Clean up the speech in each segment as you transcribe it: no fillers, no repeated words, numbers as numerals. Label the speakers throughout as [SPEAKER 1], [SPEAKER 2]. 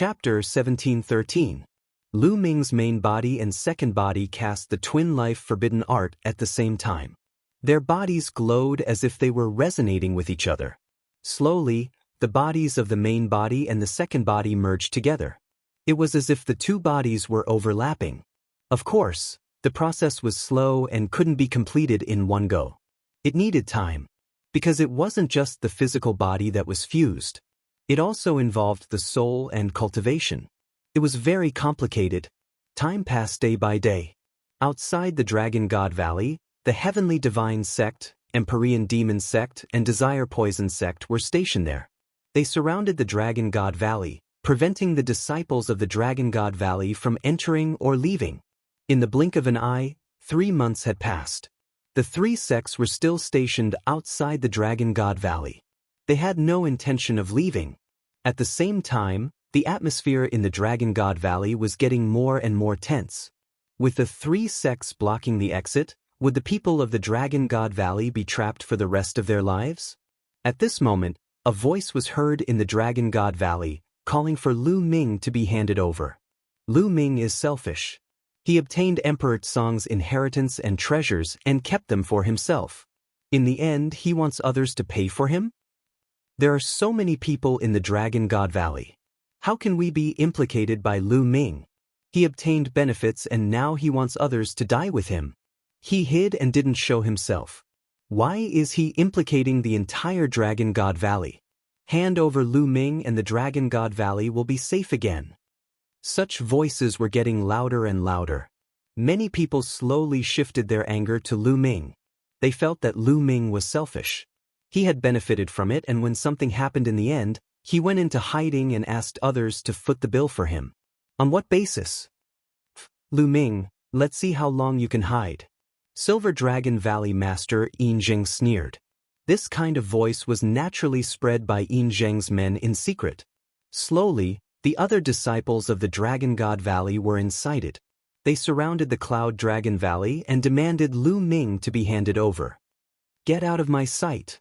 [SPEAKER 1] Chapter 1713. Lu Ming's main body and second body cast the twin life forbidden art at the same time. Their bodies glowed as if they were resonating with each other. Slowly, the bodies of the main body and the second body merged together. It was as if the two bodies were overlapping. Of course, the process was slow and couldn't be completed in one go. It needed time. Because it wasn't just the physical body that was fused. It also involved the soul and cultivation. It was very complicated. Time passed day by day. Outside the Dragon God Valley, the Heavenly Divine Sect, Empyrean Demon Sect, and Desire Poison Sect were stationed there. They surrounded the Dragon God Valley, preventing the disciples of the Dragon God Valley from entering or leaving. In the blink of an eye, 3 months had passed. The three sects were still stationed outside the Dragon God Valley. They had no intention of leaving. At the same time, the atmosphere in the Dragon God Valley was getting more and more tense. With the three sects blocking the exit, would the people of the Dragon God Valley be trapped for the rest of their lives? At this moment, a voice was heard in the Dragon God Valley, calling for Lu Ming to be handed over. Lu Ming is selfish. He obtained Emperor Tsong's inheritance and treasures and kept them for himself. In the end, he wants others to pay for him? There are so many people in the Dragon God Valley. How can we be implicated by Lu Ming? He obtained benefits and now he wants others to die with him. He hid and didn't show himself. Why is he implicating the entire Dragon God Valley? Hand over Lu Ming and the Dragon God Valley will be safe again. Such voices were getting louder and louder. Many people slowly shifted their anger to Lu Ming. They felt that Lu Ming was selfish. He had benefited from it, and when something happened in the end, he went into hiding and asked others to foot the bill for him. On what basis? Lu Ming, let's see how long you can hide. Silver Dragon Valley Master Yin Zheng sneered. This kind of voice was naturally spread by Yin Zheng's men in secret. Slowly, the other disciples of the Dragon God Valley were incited. They surrounded the Cloud Dragon Valley and demanded Lu Ming to be handed over. Get out of my sight.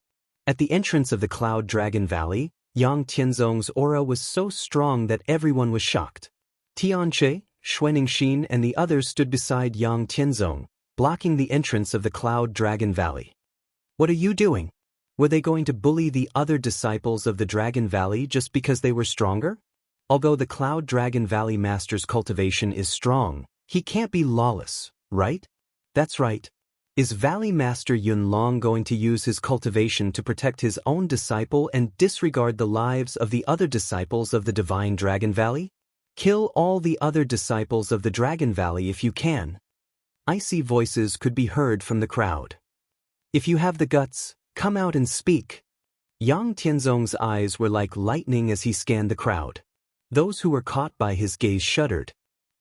[SPEAKER 1] At the entrance of the Cloud Dragon Valley, Yang Tianzong's aura was so strong that everyone was shocked. Tianche, Xuaningxin and the others stood beside Yang Tianzong, blocking the entrance of the Cloud Dragon Valley. What are you doing? Were they going to bully the other disciples of the Dragon Valley just because they were stronger? Although the Cloud Dragon Valley Master's cultivation is strong, he can't be lawless, right? That's right. Is Valley Master Yun Long going to use his cultivation to protect his own disciple and disregard the lives of the other disciples of the Divine Dragon Valley? Kill all the other disciples of the Dragon Valley if you can. Icy voices could be heard from the crowd. If you have the guts, come out and speak. Yang Tianzong's eyes were like lightning as he scanned the crowd. Those who were caught by his gaze shuddered.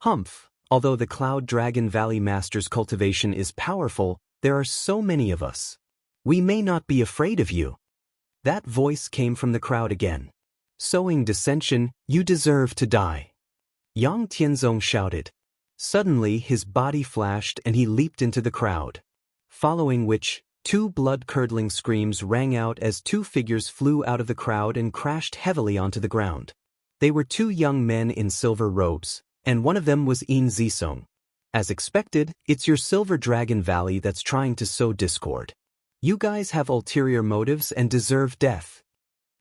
[SPEAKER 1] Humph, although the Cloud Dragon Valley Master's cultivation is powerful, there are so many of us. We may not be afraid of you. That voice came from the crowd again. Sowing dissension, you deserve to die. Yang Tianzong shouted. Suddenly his body flashed and he leaped into the crowd. Following which, 2 blood-curdling screams rang out as 2 figures flew out of the crowd and crashed heavily onto the ground. They were 2 young men in silver robes, and one of them was Yin Zisong. As expected, it's your Silver Dragon Valley that's trying to sow discord. You guys have ulterior motives and deserve death.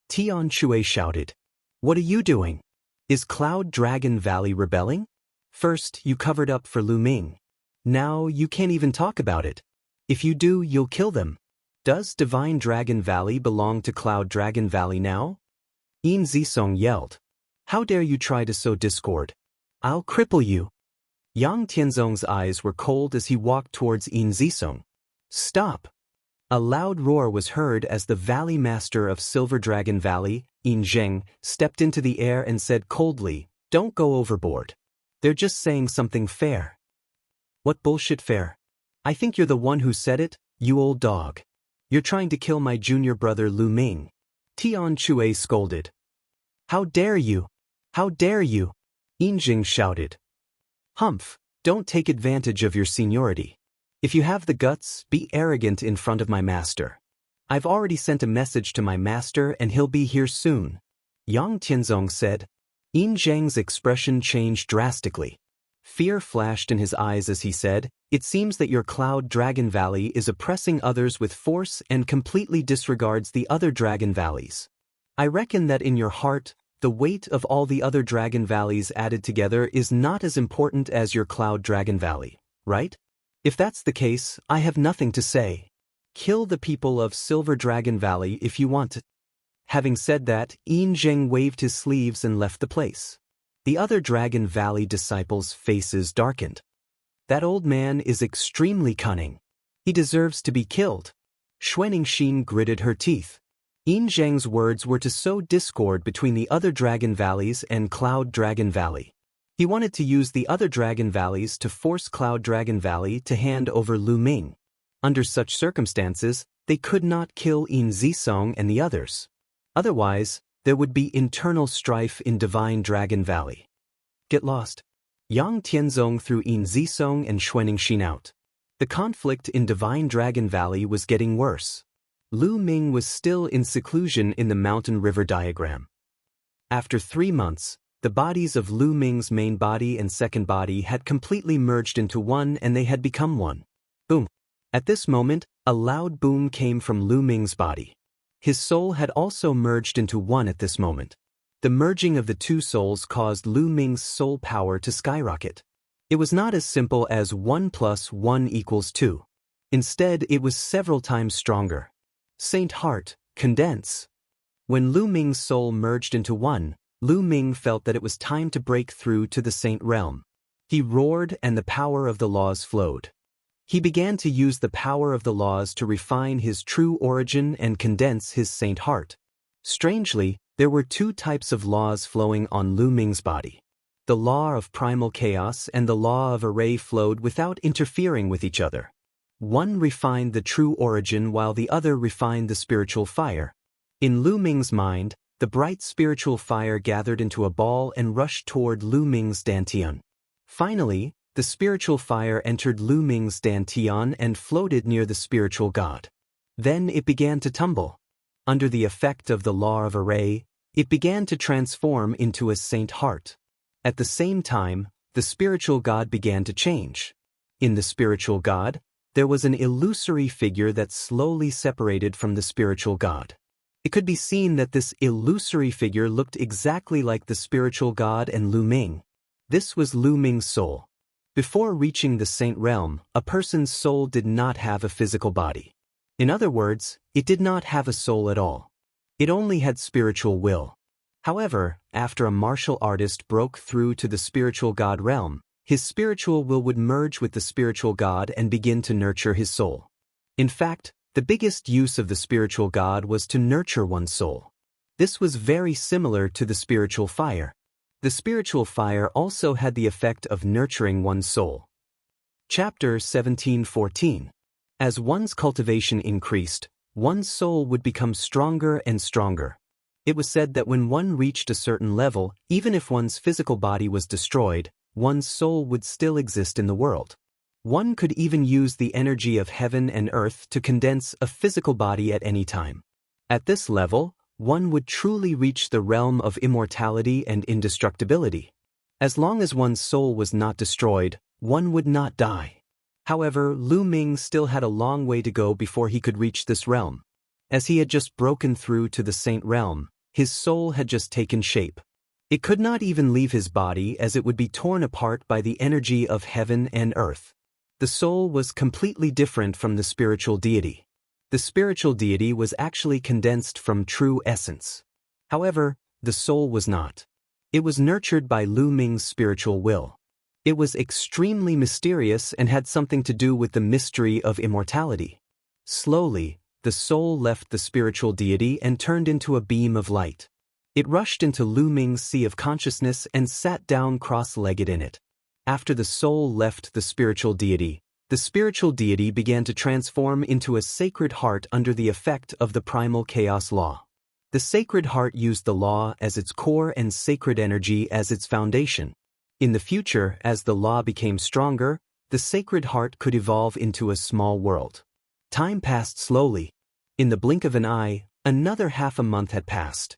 [SPEAKER 1] Tian Shui shouted. What are you doing? Is Cloud Dragon Valley rebelling? First, you covered up for Lu Ming. Now, you can't even talk about it. If you do, you'll kill them. Does Divine Dragon Valley belong to Cloud Dragon Valley now? Yin Zisong yelled. How dare you try to sow discord? I'll cripple you. Yang Tianzong's eyes were cold as he walked towards Yin Zisong. Stop! A loud roar was heard as the Valley Master of Silver Dragon Valley, Yin Zheng, stepped into the air and said coldly, Don't go overboard. They're just saying something fair. What bullshit fair? I think you're the one who said it, you old dog. You're trying to kill my junior brother Lu Ming. Tian Shui scolded. How dare you? How dare you? Yin Zheng shouted. Humph, don't take advantage of your seniority. If you have the guts, be arrogant in front of my master. I've already sent a message to my master and he'll be here soon. Yang Tianzong said. Yin Zhang's expression changed drastically. Fear flashed in his eyes as he said, "It seems that your Cloud Dragon Valley is oppressing others with force and completely disregards the other dragon valleys. I reckon that in your heart, the weight of all the other dragon valleys added together is not as important as your Cloud Dragon Valley, right? If that's the case, I have nothing to say. Kill the people of Silver Dragon Valley if you want to." Having said that, Yin Zheng waved his sleeves and left the place. The other Dragon Valley disciples' faces darkened. "That old man is extremely cunning. He deserves to be killed." Xuaningxin gritted her teeth. Yin Zheng's words were to sow discord between the other Dragon Valleys and Cloud Dragon Valley. He wanted to use the other Dragon Valleys to force Cloud Dragon Valley to hand over Lu Ming. Under such circumstances, they could not kill Yin Zisong and the others. Otherwise, there would be internal strife in Divine Dragon Valley. Get lost. Yang Tianzong threw Yin Zisong and Xuaningxin out. The conflict in Divine Dragon Valley was getting worse. Lu Ming was still in seclusion in the mountain river diagram. After 3 months, the bodies of Lu Ming's main body and second body had completely merged into one and they had become one. Boom. At this moment, a loud boom came from Lu Ming's body. His soul had also merged into one at this moment. The merging of the two souls caused Lu Ming's soul power to skyrocket. It was not as simple as 1 + 1 = 2. Instead, it was several times stronger. Saint Heart, condense. When Lu Ming's soul merged into one, Lu Ming felt that it was time to break through to the Saint Realm. He roared and the power of the laws flowed. He began to use the power of the laws to refine his true origin and condense his Saint Heart. Strangely, there were 2 types of laws flowing on Lu Ming's body. The law of primal chaos and the law of array flowed without interfering with each other. One refined the true origin while the other refined the spiritual fire. In Lu Ming's mind, the bright spiritual fire gathered into a ball and rushed toward Lu Ming's dantian. Finally, the spiritual fire entered Lu Ming's dantian and floated near the spiritual god. Then it began to tumble. Under the effect of the law of array, it began to transform into a Saint Heart. At the same time, the spiritual god began to change. In the spiritual god, there was an illusory figure that slowly separated from the spiritual god. It could be seen that this illusory figure looked exactly like the spiritual god and Lu Ming. This was Lu Ming's soul. Before reaching the Saint Realm, a person's soul did not have a physical body. In other words, it did not have a soul at all. It only had spiritual will. However, after a martial artist broke through to the spiritual god realm, his spiritual will would merge with the spiritual god and begin to nurture his soul. In fact, the biggest use of the spiritual god was to nurture one's soul. This was very similar to the spiritual fire. The spiritual fire also had the effect of nurturing one's soul. Chapter 17:14. As one's cultivation increased, one's soul would become stronger and stronger. It was said that when one reached a certain level, even if one's physical body was destroyed, one's soul would still exist in the world. One could even use the energy of heaven and earth to condense a physical body at any time. At this level, one would truly reach the realm of immortality and indestructibility. As long as one's soul was not destroyed, one would not die. However, Lu Ming still had a long way to go before he could reach this realm. As he had just broken through to the Saint Realm, his soul had just taken shape. It could not even leave his body as it would be torn apart by the energy of heaven and earth. The soul was completely different from the spiritual deity. The spiritual deity was actually condensed from true essence. However, the soul was not. It was nurtured by Lu Ming's spiritual will. It was extremely mysterious and had something to do with the mystery of immortality. Slowly, the soul left the spiritual deity and turned into a beam of light. It rushed into Lu Ming's sea of consciousness and sat down cross-legged in it. After the soul left the spiritual deity began to transform into a sacred heart under the effect of the primal chaos law. The sacred heart used the law as its core and sacred energy as its foundation. In the future, as the law became stronger, the sacred heart could evolve into a small world. Time passed slowly. In the blink of an eye, another half a month had passed.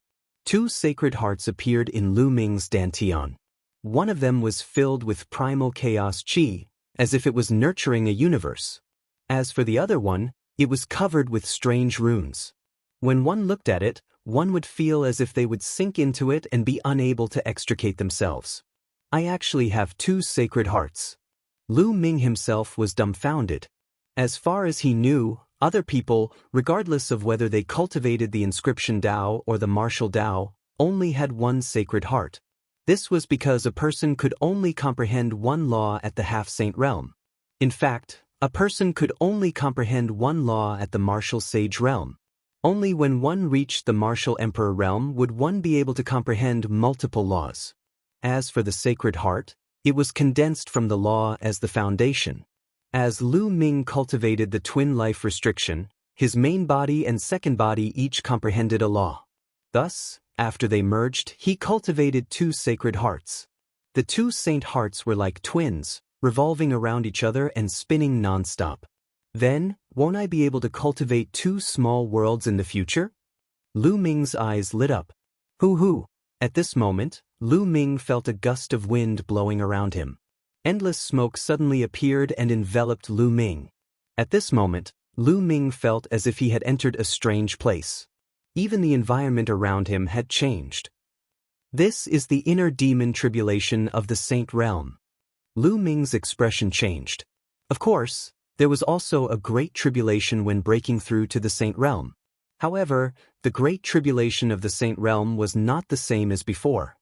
[SPEAKER 1] Two sacred hearts appeared in Lu Ming's dantian. One of them was filled with primal chaos chi, as if it was nurturing a universe. As for the other one, it was covered with strange runes. When one looked at it, one would feel as if they would sink into it and be unable to extricate themselves. I actually have two sacred hearts. Lu Ming himself was dumbfounded. As far as he knew, other people, regardless of whether they cultivated the inscription Tao or the martial Tao, only had one sacred heart. This was because a person could only comprehend one law at the half-saint realm. In fact, a person could only comprehend one law at the martial sage realm. Only when one reached the martial emperor realm would one be able to comprehend multiple laws. As for the sacred heart, it was condensed from the law as the foundation. As Lu Ming cultivated the twin life restriction, his main body and second body each comprehended a law. Thus, after they merged, he cultivated two sacred hearts. The two saint hearts were like twins, revolving around each other and spinning non-stop. Then, won't I be able to cultivate two small worlds in the future? Lu Ming's eyes lit up. Hoo-hoo! At this moment, Lu Ming felt a gust of wind blowing around him. Endless smoke suddenly appeared and enveloped Lu Ming. At this moment, Lu Ming felt as if he had entered a strange place. Even the environment around him had changed. This is the inner demon tribulation of the saint realm. Lu Ming's expression changed. Of course, there was also a great tribulation when breaking through to the saint realm. However, the great tribulation of the saint realm was not the same as before.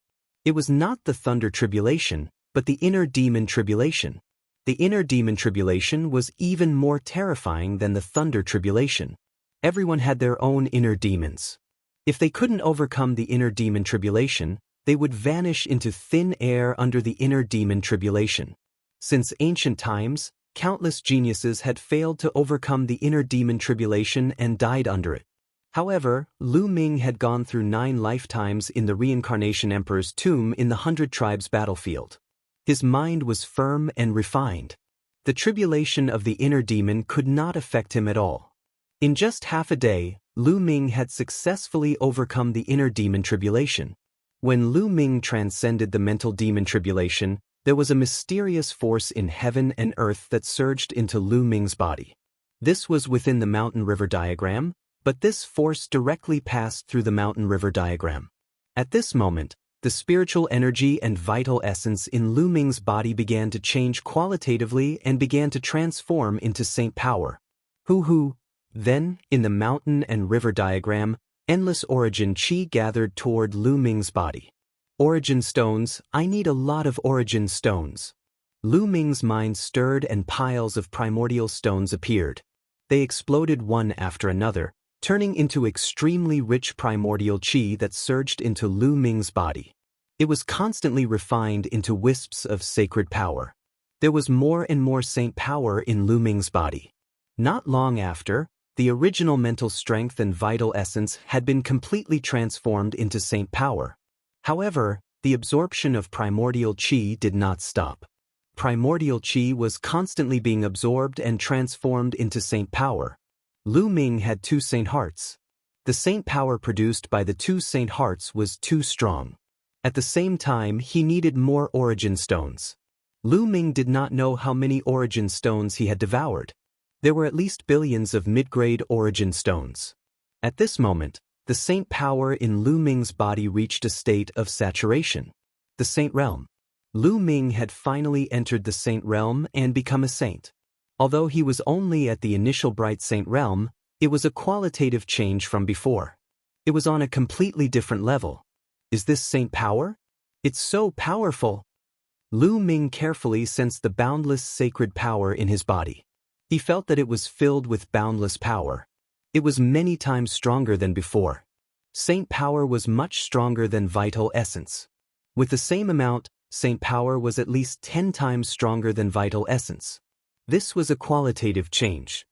[SPEAKER 1] It was not the thunder tribulation, but the inner demon tribulation. The inner demon tribulation was even more terrifying than the thunder tribulation. Everyone had their own inner demons. If they couldn't overcome the inner demon tribulation, they would vanish into thin air under the inner demon tribulation. Since ancient times, countless geniuses had failed to overcome the inner demon tribulation and died under it. However, Lu Ming had gone through 9 lifetimes in the reincarnation emperor's tomb in the 100 Tribes battlefield. His mind was firm and refined. The tribulation of the inner demon could not affect him at all. In just half a day, Lu Ming had successfully overcome the inner demon tribulation. When Lu Ming transcended the mental demon tribulation, there was a mysterious force in heaven and earth that surged into Lu Ming's body. This was within the mountain-river diagram, but this force directly passed through the mountain-river diagram. At this moment, the spiritual energy and vital essence in Lu Ming's body began to change qualitatively and began to transform into saint power. Hoo-hoo! Then, in the mountain and river diagram, endless origin chi gathered toward Lu Ming's body. Origin stones, I need a lot of origin stones. Lu Ming's mind stirred and piles of primordial stones appeared. They exploded one after another, turning into extremely rich primordial chi that surged into Lu Ming's body. It was constantly refined into wisps of sacred power. There was more and more saint power in Lu Ming's body. Not long after, the original mental strength and vital essence had been completely transformed into saint power. However, the absorption of primordial chi did not stop. Primordial chi was constantly being absorbed and transformed into saint power. Lu Ming had two saint hearts. The saint power produced by the two saint hearts was too strong. At the same time, he needed more origin stones. Lu Ming did not know how many origin stones he had devoured. There were at least billions of mid-grade origin stones. At this moment, the saint power in Lu Ming's body reached a state of saturation. The saint realm. Lu Ming had finally entered the saint realm and become a saint. Although he was only at the initial bright saint realm, it was a qualitative change from before. It was on a completely different level. Is this saint power? It's so powerful. Lu Ming carefully sensed the boundless sacred power in his body. He felt that it was filled with boundless power. It was many times stronger than before. Saint power was much stronger than vital essence. With the same amount, saint power was at least 10 times stronger than vital essence. This was a qualitative change.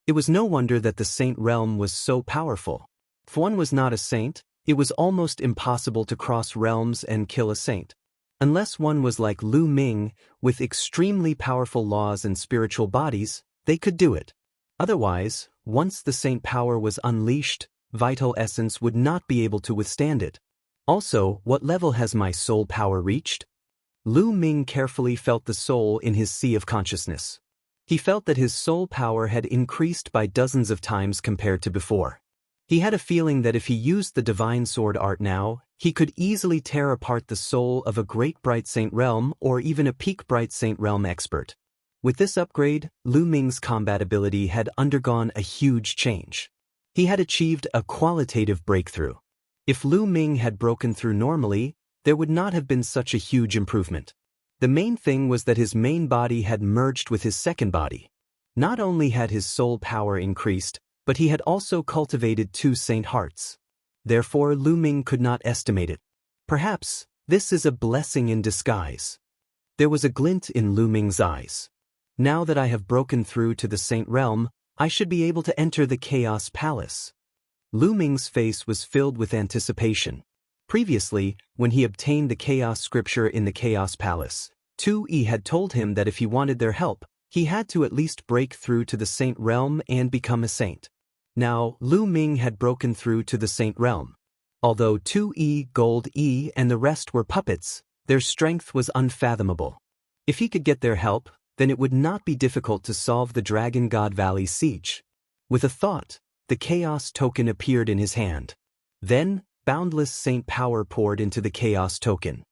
[SPEAKER 1] It was no wonder that the saint realm was so powerful. If one was not a saint, it was almost impossible to cross realms and kill a saint. Unless one was like Lu Ming, with extremely powerful laws and spiritual bodies, they could do it. Otherwise, once the saint power was unleashed, vital essence would not be able to withstand it. Also, what level has my soul power reached? Lu Ming carefully felt the soul in his sea of consciousness. He felt that his soul power had increased by dozens of times compared to before. He had a feeling that if he used the divine sword art now, he could easily tear apart the soul of a great Bright Saint Realm or even a peak Bright Saint Realm expert. With this upgrade, Lu Ming's combat ability had undergone a huge change. He had achieved a qualitative breakthrough. If Lu Ming had broken through normally, there would not have been such a huge improvement. The main thing was that his main body had merged with his second body. Not only had his soul power increased, but he had also cultivated 2 saint hearts. Therefore, Lu Ming could not estimate it. Perhaps, this is a blessing in disguise. There was a glint in Lu Ming's eyes. Now that I have broken through to the Saint Realm, I should be able to enter the Chaos Palace. Lu Ming's face was filled with anticipation. Previously, when he obtained the Chaos Scripture in the Chaos Palace, 2E had told him that if he wanted their help, he had to at least break through to the Saint Realm and become a saint. Now, Lu Ming had broken through to the Saint Realm. Although 2E, Gold E, and the rest were puppets, their strength was unfathomable. If he could get their help, then it would not be difficult to solve the Dragon God Valley siege. With a thought, the Chaos Token appeared in his hand. Then, boundless saint power poured into the Chaos Token.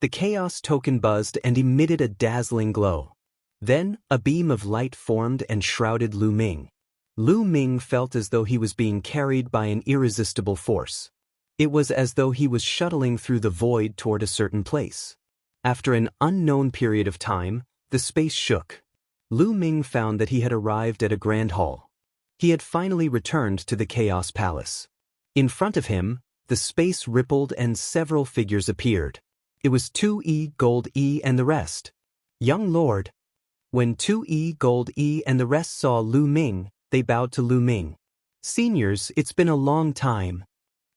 [SPEAKER 1] The Chaos Token buzzed and emitted a dazzling glow. Then, a beam of light formed and shrouded Lu Ming. Lu Ming felt as though he was being carried by an irresistible force. It was as though he was shuttling through the void toward a certain place. After an unknown period of time, the space shook. Lu Ming found that he had arrived at a grand hall. He had finally returned to the Chaos Palace. In front of him, the space rippled and several figures appeared. It was 2E, Gold E, and the rest. Young Lord. When 2E, Gold E, and the rest saw Lu Ming, they bowed to Lu Ming. Seniors, it's been a long time.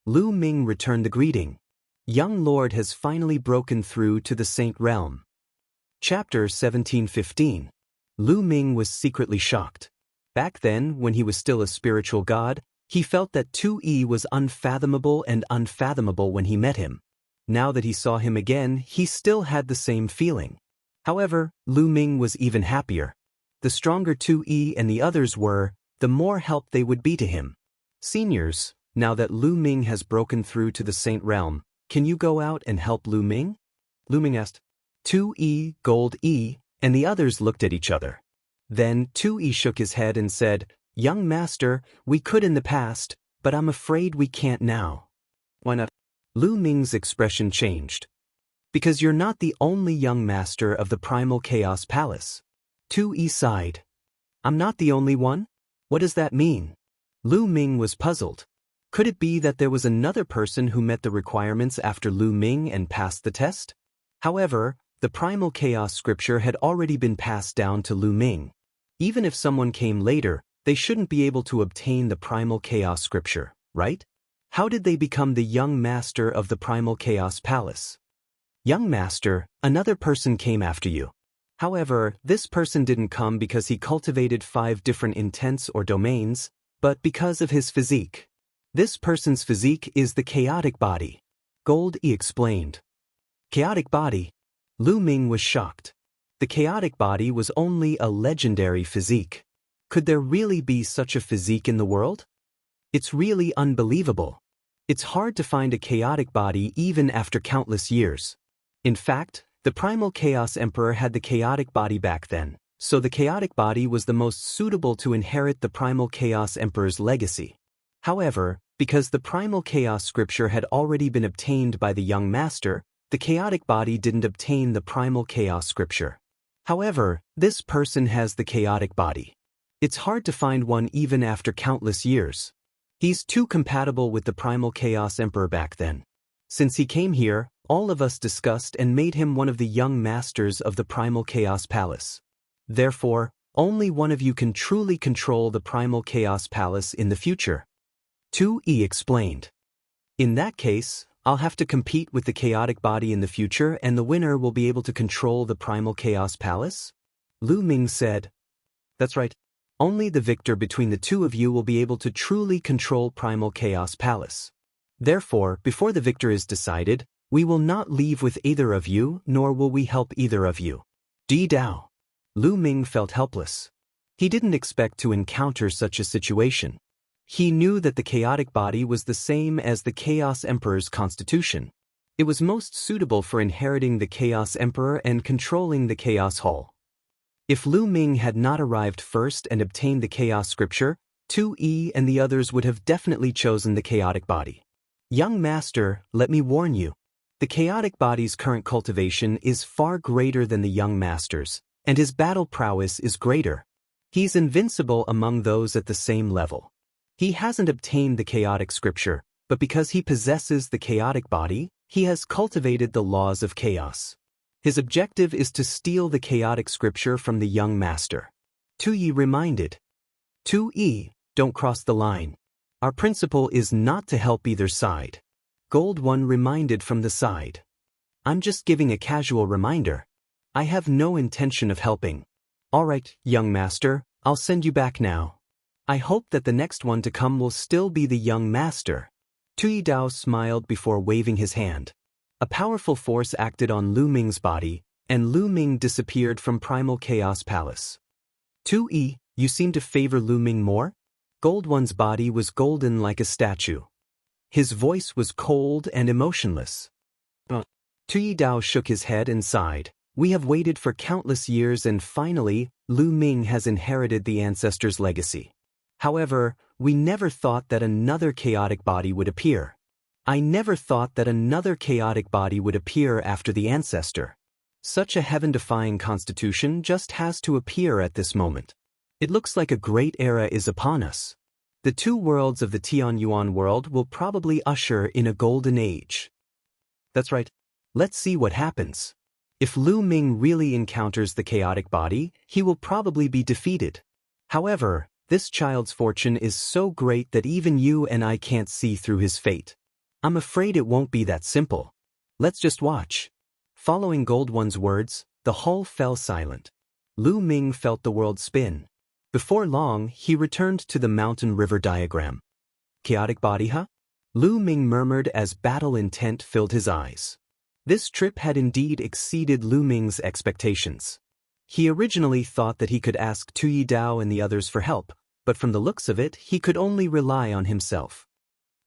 [SPEAKER 1] Lu Ming returned the greeting. Young Lord has finally broken through to the Saint Realm. Chapter 1715. Lu Ming was secretly shocked. Back then, when he was still a spiritual god, he felt that 2E was unfathomable and unfathomable when he met him. Now that he saw him again, he still had the same feeling. However, Lu Ming was even happier. The stronger 2E and the others were, the more help they would be to him. Seniors, now that Lu Ming has broken through to the Saint Realm, can you go out and help Lu Ming? Lu Ming asked. 2E, Gold E, and the others looked at each other. Then 2E shook his head and said, Young Master, we could in the past, but I'm afraid we can't now. Why not? Lu Ming's expression changed. Because you're not the only young master of the Primal Chaos Palace. 2E sighed. I'm not the only one? What does that mean? Lu Ming was puzzled. Could it be that there was another person who met the requirements after Lu Ming and passed the test? However, the Primal Chaos Scripture had already been passed down to Lu Ming. Even if someone came later, they shouldn't be able to obtain the Primal Chaos Scripture, right? How did they become the young master of the Primal Chaos Palace? Young master, another person came after you. However, this person didn't come because he cultivated 5 different intents or domains, but because of his physique. This person's physique is the chaotic body. Gold E explained. Chaotic body? Lu Ming was shocked. The chaotic body was only a legendary physique. Could there really be such a physique in the world? It's really unbelievable. It's hard to find a chaotic body even after countless years. In fact, the Primal Chaos Emperor had the chaotic body back then, so the chaotic body was the most suitable to inherit the Primal Chaos Emperor's legacy. However, because the Primal Chaos Scripture had already been obtained by the young master, the chaotic body didn't obtain the Primal Chaos Scripture. However, this person has the chaotic body. It's hard to find one even after countless years. He's too compatible with the Primal Chaos Emperor back then. Since he came here, all of us discussed and made him one of the young masters of the Primal Chaos Palace. Therefore, only one of you can truly control the Primal Chaos Palace in the future. 2E explained. In that case, I'll have to compete with the chaotic body in the future and the winner will be able to control the Primal Chaos Palace? Lu Ming said. That's right. Only the victor between the two of you will be able to truly control Primal Chaos Palace. Therefore, before the victor is decided, we will not leave with either of you, nor will we help either of you. Di Dao. Lu Ming felt helpless. He didn't expect to encounter such a situation. He knew that the chaotic body was the same as the Chaos Emperor's constitution. It was most suitable for inheriting the Chaos Emperor and controlling the Chaos Hall. If Lu Ming had not arrived first and obtained the Chaos Scripture, 2E and the others would have definitely chosen the chaotic body. Young Master, let me warn you. The chaotic body's current cultivation is far greater than the young master's, and his battle prowess is greater. He's invincible among those at the same level. He hasn't obtained the chaotic scripture, but because he possesses the chaotic body, he has cultivated the laws of chaos. His objective is to steal the chaotic scripture from the young master. 2E reminded. 2E, don't cross the line. Our principle is not to help either side. Gold One reminded from the side. I'm just giving a casual reminder. I have no intention of helping. All right, young master, I'll send you back now. I hope that the next one to come will still be the young master. Tui Dao smiled before waving his hand. A powerful force acted on Lu Ming's body, and Lu Ming disappeared from Primal Chaos Palace. 2E, you seem to favor Lu Ming more? Gold One's body was golden like a statue. His voice was cold and emotionless. Tui Dao shook his head and sighed. We have waited for countless years and finally, Lu Ming has inherited the ancestor's legacy. However, we never thought that another chaotic body would appear. I never thought that another chaotic body would appear after the ancestor. Such a heaven-defying constitution just has to appear at this moment. It looks like a great era is upon us. The two worlds of the Tianyuan world will probably usher in a golden age. That's right. Let's see what happens. If Lu Ming really encounters the chaotic body, he will probably be defeated. However, this child's fortune is so great that even you and I can't see through his fate. I'm afraid it won't be that simple. Let's just watch. Following Gold One's words, the hall fell silent. Lu Ming felt the world spin. Before long, he returned to the mountain river diagram. Chaotic body, huh? Lu Ming murmured as battle intent filled his eyes. This trip had indeed exceeded Lu Ming's expectations. He originally thought that he could ask Tui Dao and the others for help, but from the looks of it, he could only rely on himself.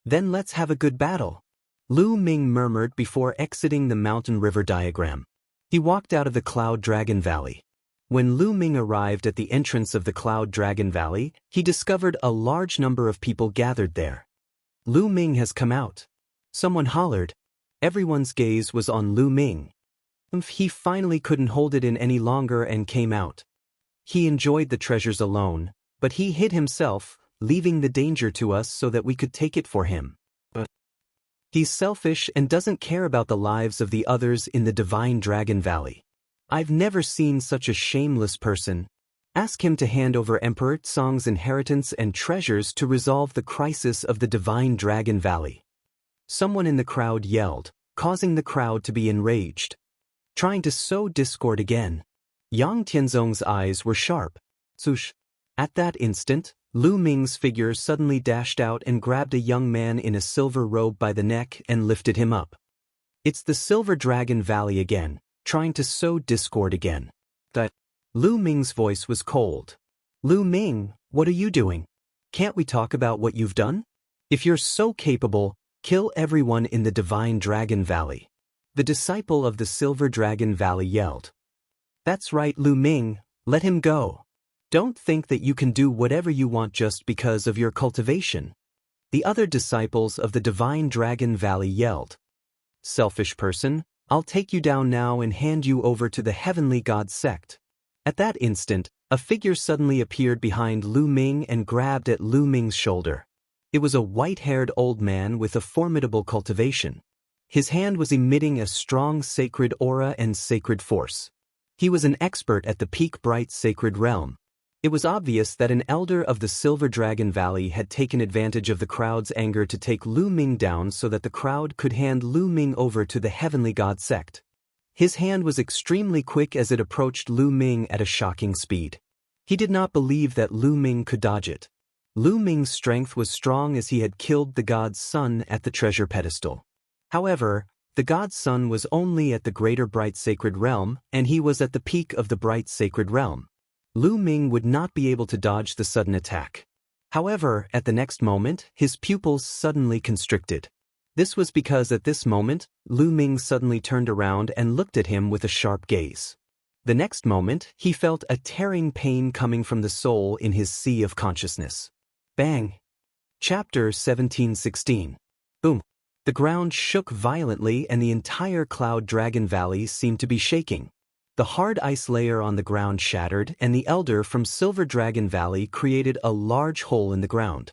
[SPEAKER 1] Then let's have a good battle. Lu Ming murmured before exiting the mountain river diagram. He walked out of the Cloud Dragon Valley. When Lu Ming arrived at the entrance of the Cloud Dragon Valley, he discovered a large number of people gathered there. Lu Ming has come out. Someone hollered. Everyone's gaze was on Lu Ming. He finally couldn't hold it in any longer and came out. He enjoyed the treasures alone, but he hid himself, leaving the danger to us so that we could take it for him. But he's selfish and doesn't care about the lives of the others in the Divine Dragon Valley. I've never seen such a shameless person. Ask him to hand over Emperor Tsong's inheritance and treasures to resolve the crisis of the Divine Dragon Valley. Someone in the crowd yelled, causing the crowd to be enraged. Trying to sow discord again. Yang Tianzong's eyes were sharp. Swoosh. At that instant, Lu Ming's figure suddenly dashed out and grabbed a young man in a silver robe by the neck and lifted him up. It's the Silver Dragon Valley again, trying to sow discord again. That Lu Ming's voice was cold. Lu Ming, what are you doing? Can't we talk about what you've done? If you're so capable, kill everyone in the Divine Dragon Valley. The disciple of the Silver Dragon Valley yelled. That's right, Lu Ming, let him go. Don't think that you can do whatever you want just because of your cultivation. The other disciples of the Divine Dragon Valley yelled. Selfish person, I'll take you down now and hand you over to the Heavenly God sect. At that instant, a figure suddenly appeared behind Lu Ming and grabbed at Lu Ming's shoulder. It was a white-haired old man with a formidable cultivation. His hand was emitting a strong sacred aura and sacred force. He was an expert at the peak bright sacred realm. It was obvious that an elder of the Silver Dragon Valley had taken advantage of the crowd's anger to take Lu Ming down so that the crowd could hand Lu Ming over to the Heavenly God sect. His hand was extremely quick as it approached Lu Ming at a shocking speed. He did not believe that Lu Ming could dodge it. Lu Ming's strength was strong as he had killed the god's son at the treasure pedestal. However, the god's son was only at the greater bright sacred realm, and he was at the peak of the bright sacred realm. Lu Ming would not be able to dodge the sudden attack. However, at the next moment, his pupils suddenly constricted. This was because at this moment, Lu Ming suddenly turned around and looked at him with a sharp gaze. The next moment, he felt a tearing pain coming from the soul in his sea of consciousness. Bang! Chapter 17:16. Boom! The ground shook violently and the entire Cloud Dragon Valley seemed to be shaking. The hard ice layer on the ground shattered and the elder from Silver Dragon Valley created a large hole in the ground.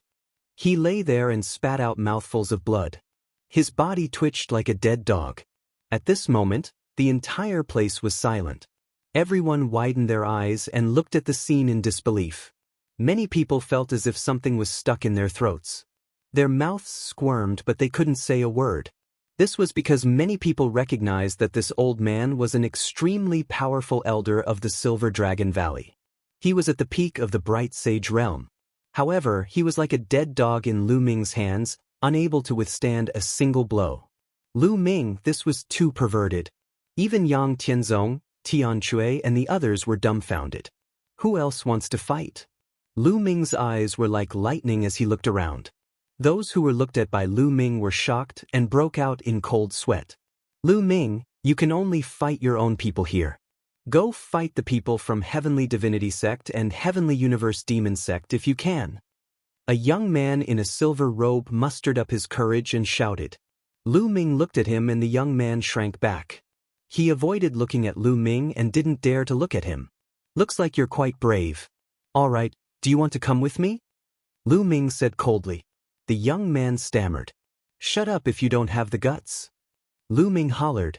[SPEAKER 1] He lay there and spat out mouthfuls of blood. His body twitched like a dead dog. At this moment, the entire place was silent. Everyone widened their eyes and looked at the scene in disbelief. Many people felt as if something was stuck in their throats. Their mouths squirmed but they couldn't say a word. This was because many people recognized that this old man was an extremely powerful elder of the Silver Dragon Valley. He was at the peak of the Bright Sage realm. However, he was like a dead dog in Lu Ming's hands, unable to withstand a single blow. Lu Ming, this was too perverted. Even Yang Tianzong, Tian Chui and the others were dumbfounded. Who else wants to fight? Lu Ming's eyes were like lightning as he looked around. Those who were looked at by Lu Ming were shocked and broke out in cold sweat. Lu Ming, you can only fight your own people here. Go fight the people from Heavenly Divinity Sect and Heavenly Universe Demon Sect if you can. A young man in a silver robe mustered up his courage and shouted. Lu Ming looked at him and the young man shrank back. He avoided looking at Lu Ming and didn't dare to look at him. Looks like you're quite brave. All right, do you want to come with me? Lu Ming said coldly. The young man stammered. Shut up if you don't have the guts. Lu Ming hollered.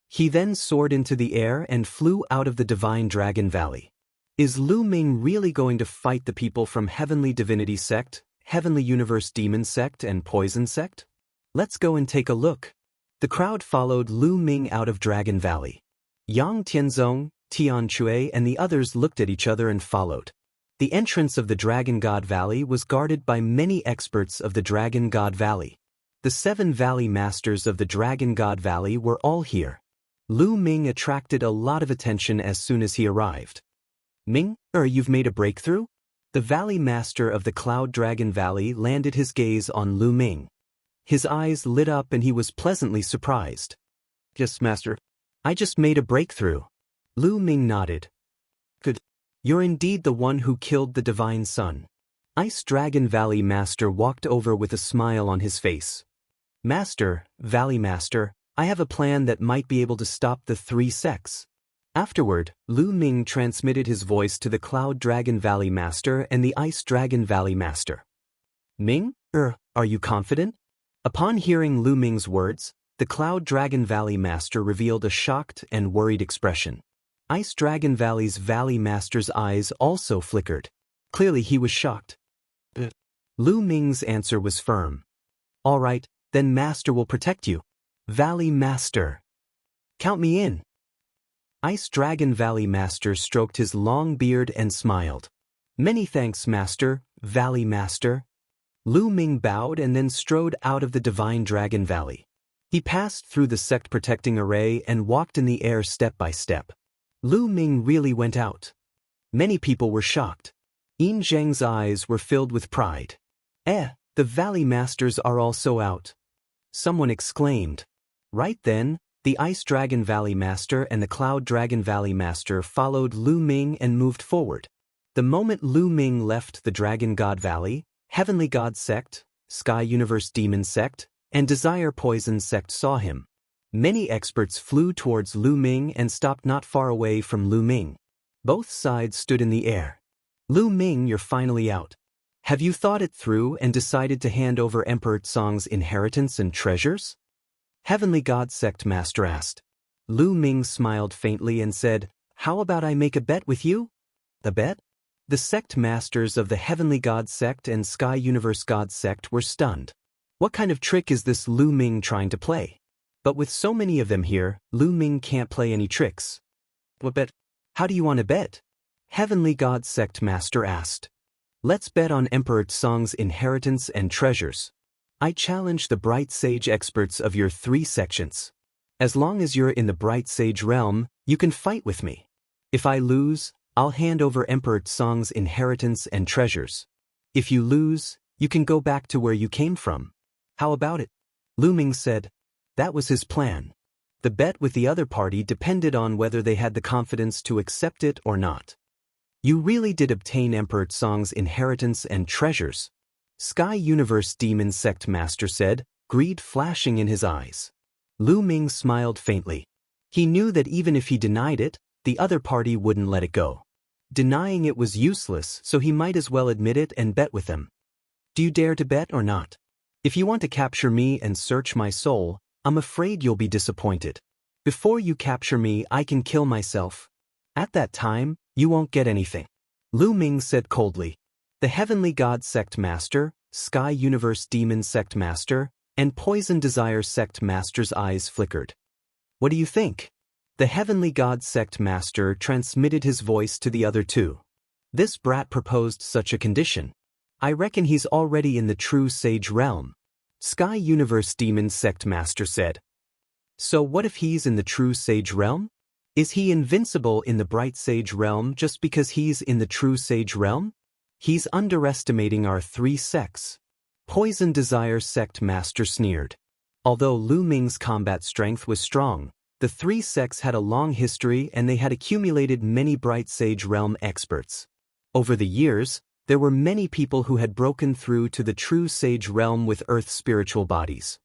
[SPEAKER 1] He then soared into the air and flew out of the Divine Dragon Valley. Is Lu Ming really going to fight the people from Heavenly Divinity Sect, Heavenly Universe Demon Sect and Poison Sect? Let's go and take a look. The crowd followed Lu Ming out of Dragon Valley. Yang Tianzong, Tian Chui and the others looked at each other and followed. The entrance of the Dragon God Valley was guarded by many experts of the Dragon God Valley. The 7 Valley Masters of the Dragon God Valley were all here. Lu Ming attracted a lot of attention as soon as he arrived. Ming, you've made a breakthrough? The Valley Master of the Cloud Dragon Valley landed his gaze on Lu Ming. His eyes lit up and he was pleasantly surprised. Yes, Master. I just made a breakthrough. Lu Ming nodded. Good. You're indeed the one who killed the Divine Sun. Ice Dragon Valley Master walked over with a smile on his face. Master, Valley Master, I have a plan that might be able to stop the 3 sects. Afterward, Lu Ming transmitted his voice to the Cloud Dragon Valley Master and the Ice Dragon Valley Master. Ming, are you confident? Upon hearing Lu Ming's words, the Cloud Dragon Valley Master revealed a shocked and worried expression. Ice Dragon Valley's Valley Master's eyes also flickered. Clearly he was shocked. Lu Ming's answer was firm. All right, then Master will protect you. Valley Master. Count me in. Ice Dragon Valley Master stroked his long beard and smiled. Many thanks, Master, Valley Master. Lu Ming bowed and then strode out of the Divine Dragon Valley. He passed through the sect-protecting array and walked in the air step by step. Lu Ming really went out. Many people were shocked. Yin Zheng's eyes were filled with pride. The Valley Masters are also out. Someone exclaimed. Right then, the Ice Dragon Valley Master and the Cloud Dragon Valley Master followed Lu Ming and moved forward. The moment Lu Ming left the Dragon God Valley, Heavenly God Sect, Sky Universe Demon Sect, and Desire Poison Sect saw him. Many experts flew towards Lu Ming and stopped not far away from Lu Ming. Both sides stood in the air. Lu Ming, you're finally out. Have you thought it through and decided to hand over Emperor Tsong's inheritance and treasures? Heavenly God Sect Master asked. Lu Ming smiled faintly and said, How about I make a bet with you? A bet? The sect masters of the Heavenly God Sect and Sky Universe God Sect were stunned. What kind of trick is this Lu Ming trying to play? But with so many of them here, Lu Ming can't play any tricks. What bet? How do you want to bet? Heavenly God Sect Master asked. Let's bet on Emperor Tsong's inheritance and treasures. I challenge the Bright Sage experts of your 3 sections. As long as you're in the Bright Sage realm, you can fight with me. If I lose, I'll hand over Emperor Tsong's inheritance and treasures. If you lose, you can go back to where you came from. How about it? Lu Ming said. That was his plan. The bet with the other party depended on whether they had the confidence to accept it or not. You really did obtain Emperor Tsong's inheritance and treasures, Sky Universe Demon Sect Master said, greed flashing in his eyes. Lu Ming smiled faintly. He knew that even if he denied it, the other party wouldn't let it go. Denying it was useless, so he might as well admit it and bet with them. Do you dare to bet or not? If you want to capture me and search my soul, I'm afraid you'll be disappointed. Before you capture me, I can kill myself. At that time, you won't get anything. Lu Ming said coldly. The Heavenly God Sect Master, Sky Universe Demon Sect Master, and Poison Desire Sect Master's eyes flickered. What do you think? The Heavenly God Sect Master transmitted his voice to the other 2. This brat proposed such a condition. I reckon he's already in the true sage realm. Sky Universe Demon Sect Master said. So what if he's in the true sage realm? Is he invincible in the Bright Sage realm just because he's in the true sage realm? He's underestimating our 3 sects. Poison Desire Sect Master sneered. Although Lu Ming's combat strength was strong, the 3 sects had a long history and they had accumulated many Bright Sage realm experts. Over the years, there were many people who had broken through to the true sage realm with Earth's spiritual bodies.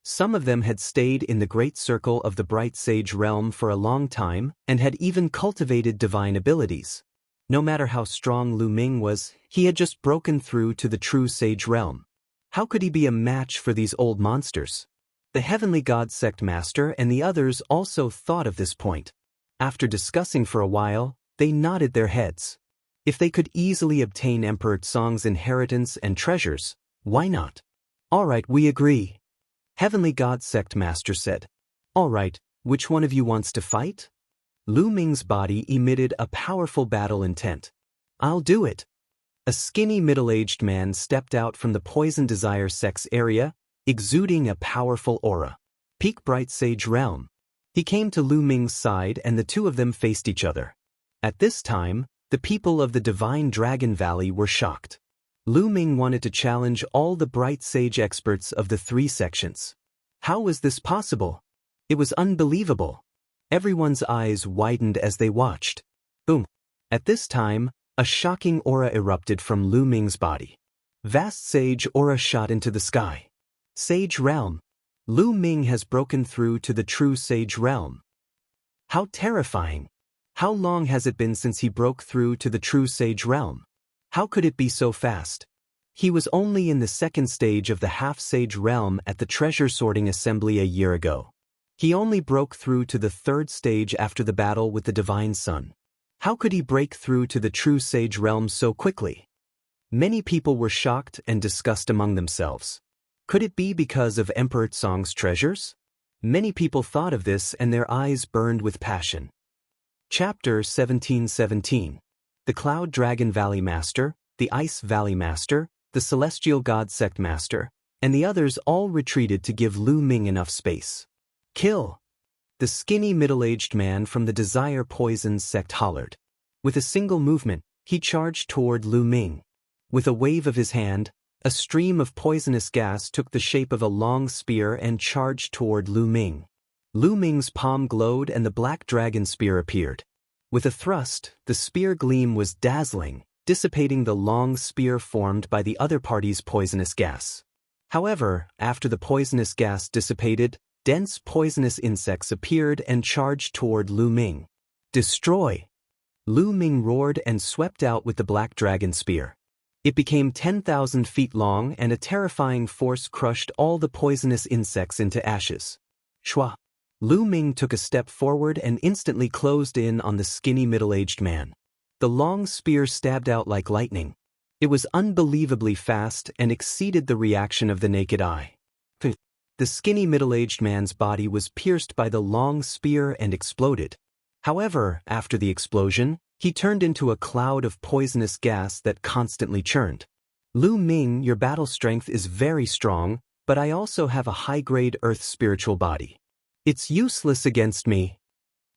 [SPEAKER 1] Some of them had stayed in the great circle of the Bright Sage realm for a long time and had even cultivated divine abilities. No matter how strong Lu Ming was, he had just broken through to the true sage realm. How could he be a match for these old monsters? The Heavenly God Sect Master and the others also thought of this point. After discussing for a while, they nodded their heads. If they could easily obtain Emperor Tsong's inheritance and treasures, why not? All right, we agree. Heavenly God Sect Master said. All right, which one of you wants to fight? Lu Ming's body emitted a powerful battle intent. I'll do it. A skinny middle-aged man stepped out from the Poison Desire Sect's area, exuding a powerful aura. Peak Bright Sage Realm. He came to Lu Ming's side and the 2 of them faced each other. At this time, the people of the Divine Dragon Valley were shocked. Lu Ming wanted to challenge all the Bright Sage experts of the 3 sections. How was this possible? It was unbelievable. Everyone's eyes widened as they watched. Boom. At this time, a shocking aura erupted from Lu Ming's body. Vast Sage aura shot into the sky. Sage Realm. Lu Ming has broken through to the true Sage Realm. How terrifying. How long has it been since he broke through to the true Sage Realm? How could it be so fast? He was only in the 2nd stage of the half-sage realm at the treasure sorting assembly a year ago. He only broke through to the 3rd stage after the battle with the Divine Sun. How could he break through to the true sage realm so quickly? Many people were shocked and discussed among themselves. Could it be because of Emperor Tsong's treasures? Many people thought of this and their eyes burned with passion. Chapter 1717. The Cloud Dragon Valley Master, the Ice Valley Master, the Celestial God Sect Master, and the others all retreated to give Lu Ming enough space. Kill! The skinny middle-aged man from the Desire Poison Sect hollered. With a single movement, he charged toward Lu Ming. With a wave of his hand, a stream of poisonous gas took the shape of a long spear and charged toward Lu Ming. Lu Ming's palm glowed and the black dragon spear appeared. With a thrust, the spear gleam was dazzling, dissipating the long spear formed by the other party's poisonous gas. However, after the poisonous gas dissipated, dense poisonous insects appeared and charged toward Lu Ming. Destroy! Lu Ming roared and swept out with the black dragon spear. It became 10,000 feet long and a terrifying force crushed all the poisonous insects into ashes. Shwa! Lu Ming took a step forward and instantly closed in on the skinny middle-aged man. The long spear stabbed out like lightning. It was unbelievably fast and exceeded the reaction of the naked eye. The skinny middle-aged man's body was pierced by the long spear and exploded. However, after the explosion, he turned into a cloud of poisonous gas that constantly churned. Lu Ming, your battle strength is very strong, but I also have a high-grade earth spiritual body. It's useless against me.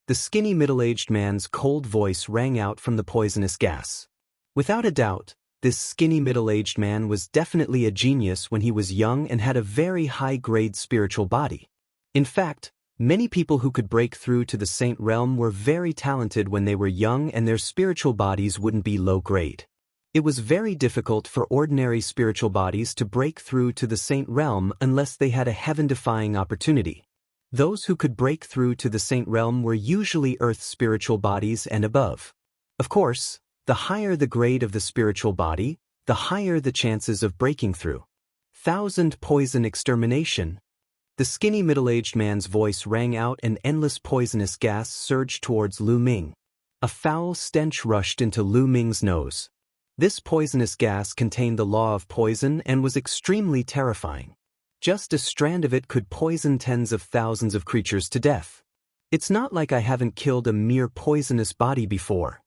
[SPEAKER 1] The skinny middle-aged man's cold voice rang out from the poisonous gas. Without a doubt, this skinny middle-aged man was definitely a genius when he was young and had a very high-grade spiritual body. In fact, many people who could break through to the Saint Realm were very talented when they were young and their spiritual bodies wouldn't be low-grade. It was very difficult for ordinary spiritual bodies to break through to the Saint Realm unless they had a heaven-defying opportunity. Those who could break through to the Saint Realm were usually Earth spiritual bodies and above. Of course, the higher the grade of the spiritual body, the higher the chances of breaking through. Thousand poison extermination. The skinny middle-aged man's voice rang out and endless poisonous gas surged towards Lu Ming. A foul stench rushed into Lu Ming's nose. This poisonous gas contained the law of poison and was extremely terrifying. Just a strand of it could poison tens of thousands of creatures to death. It's not like I haven't killed a mere poisonous body before.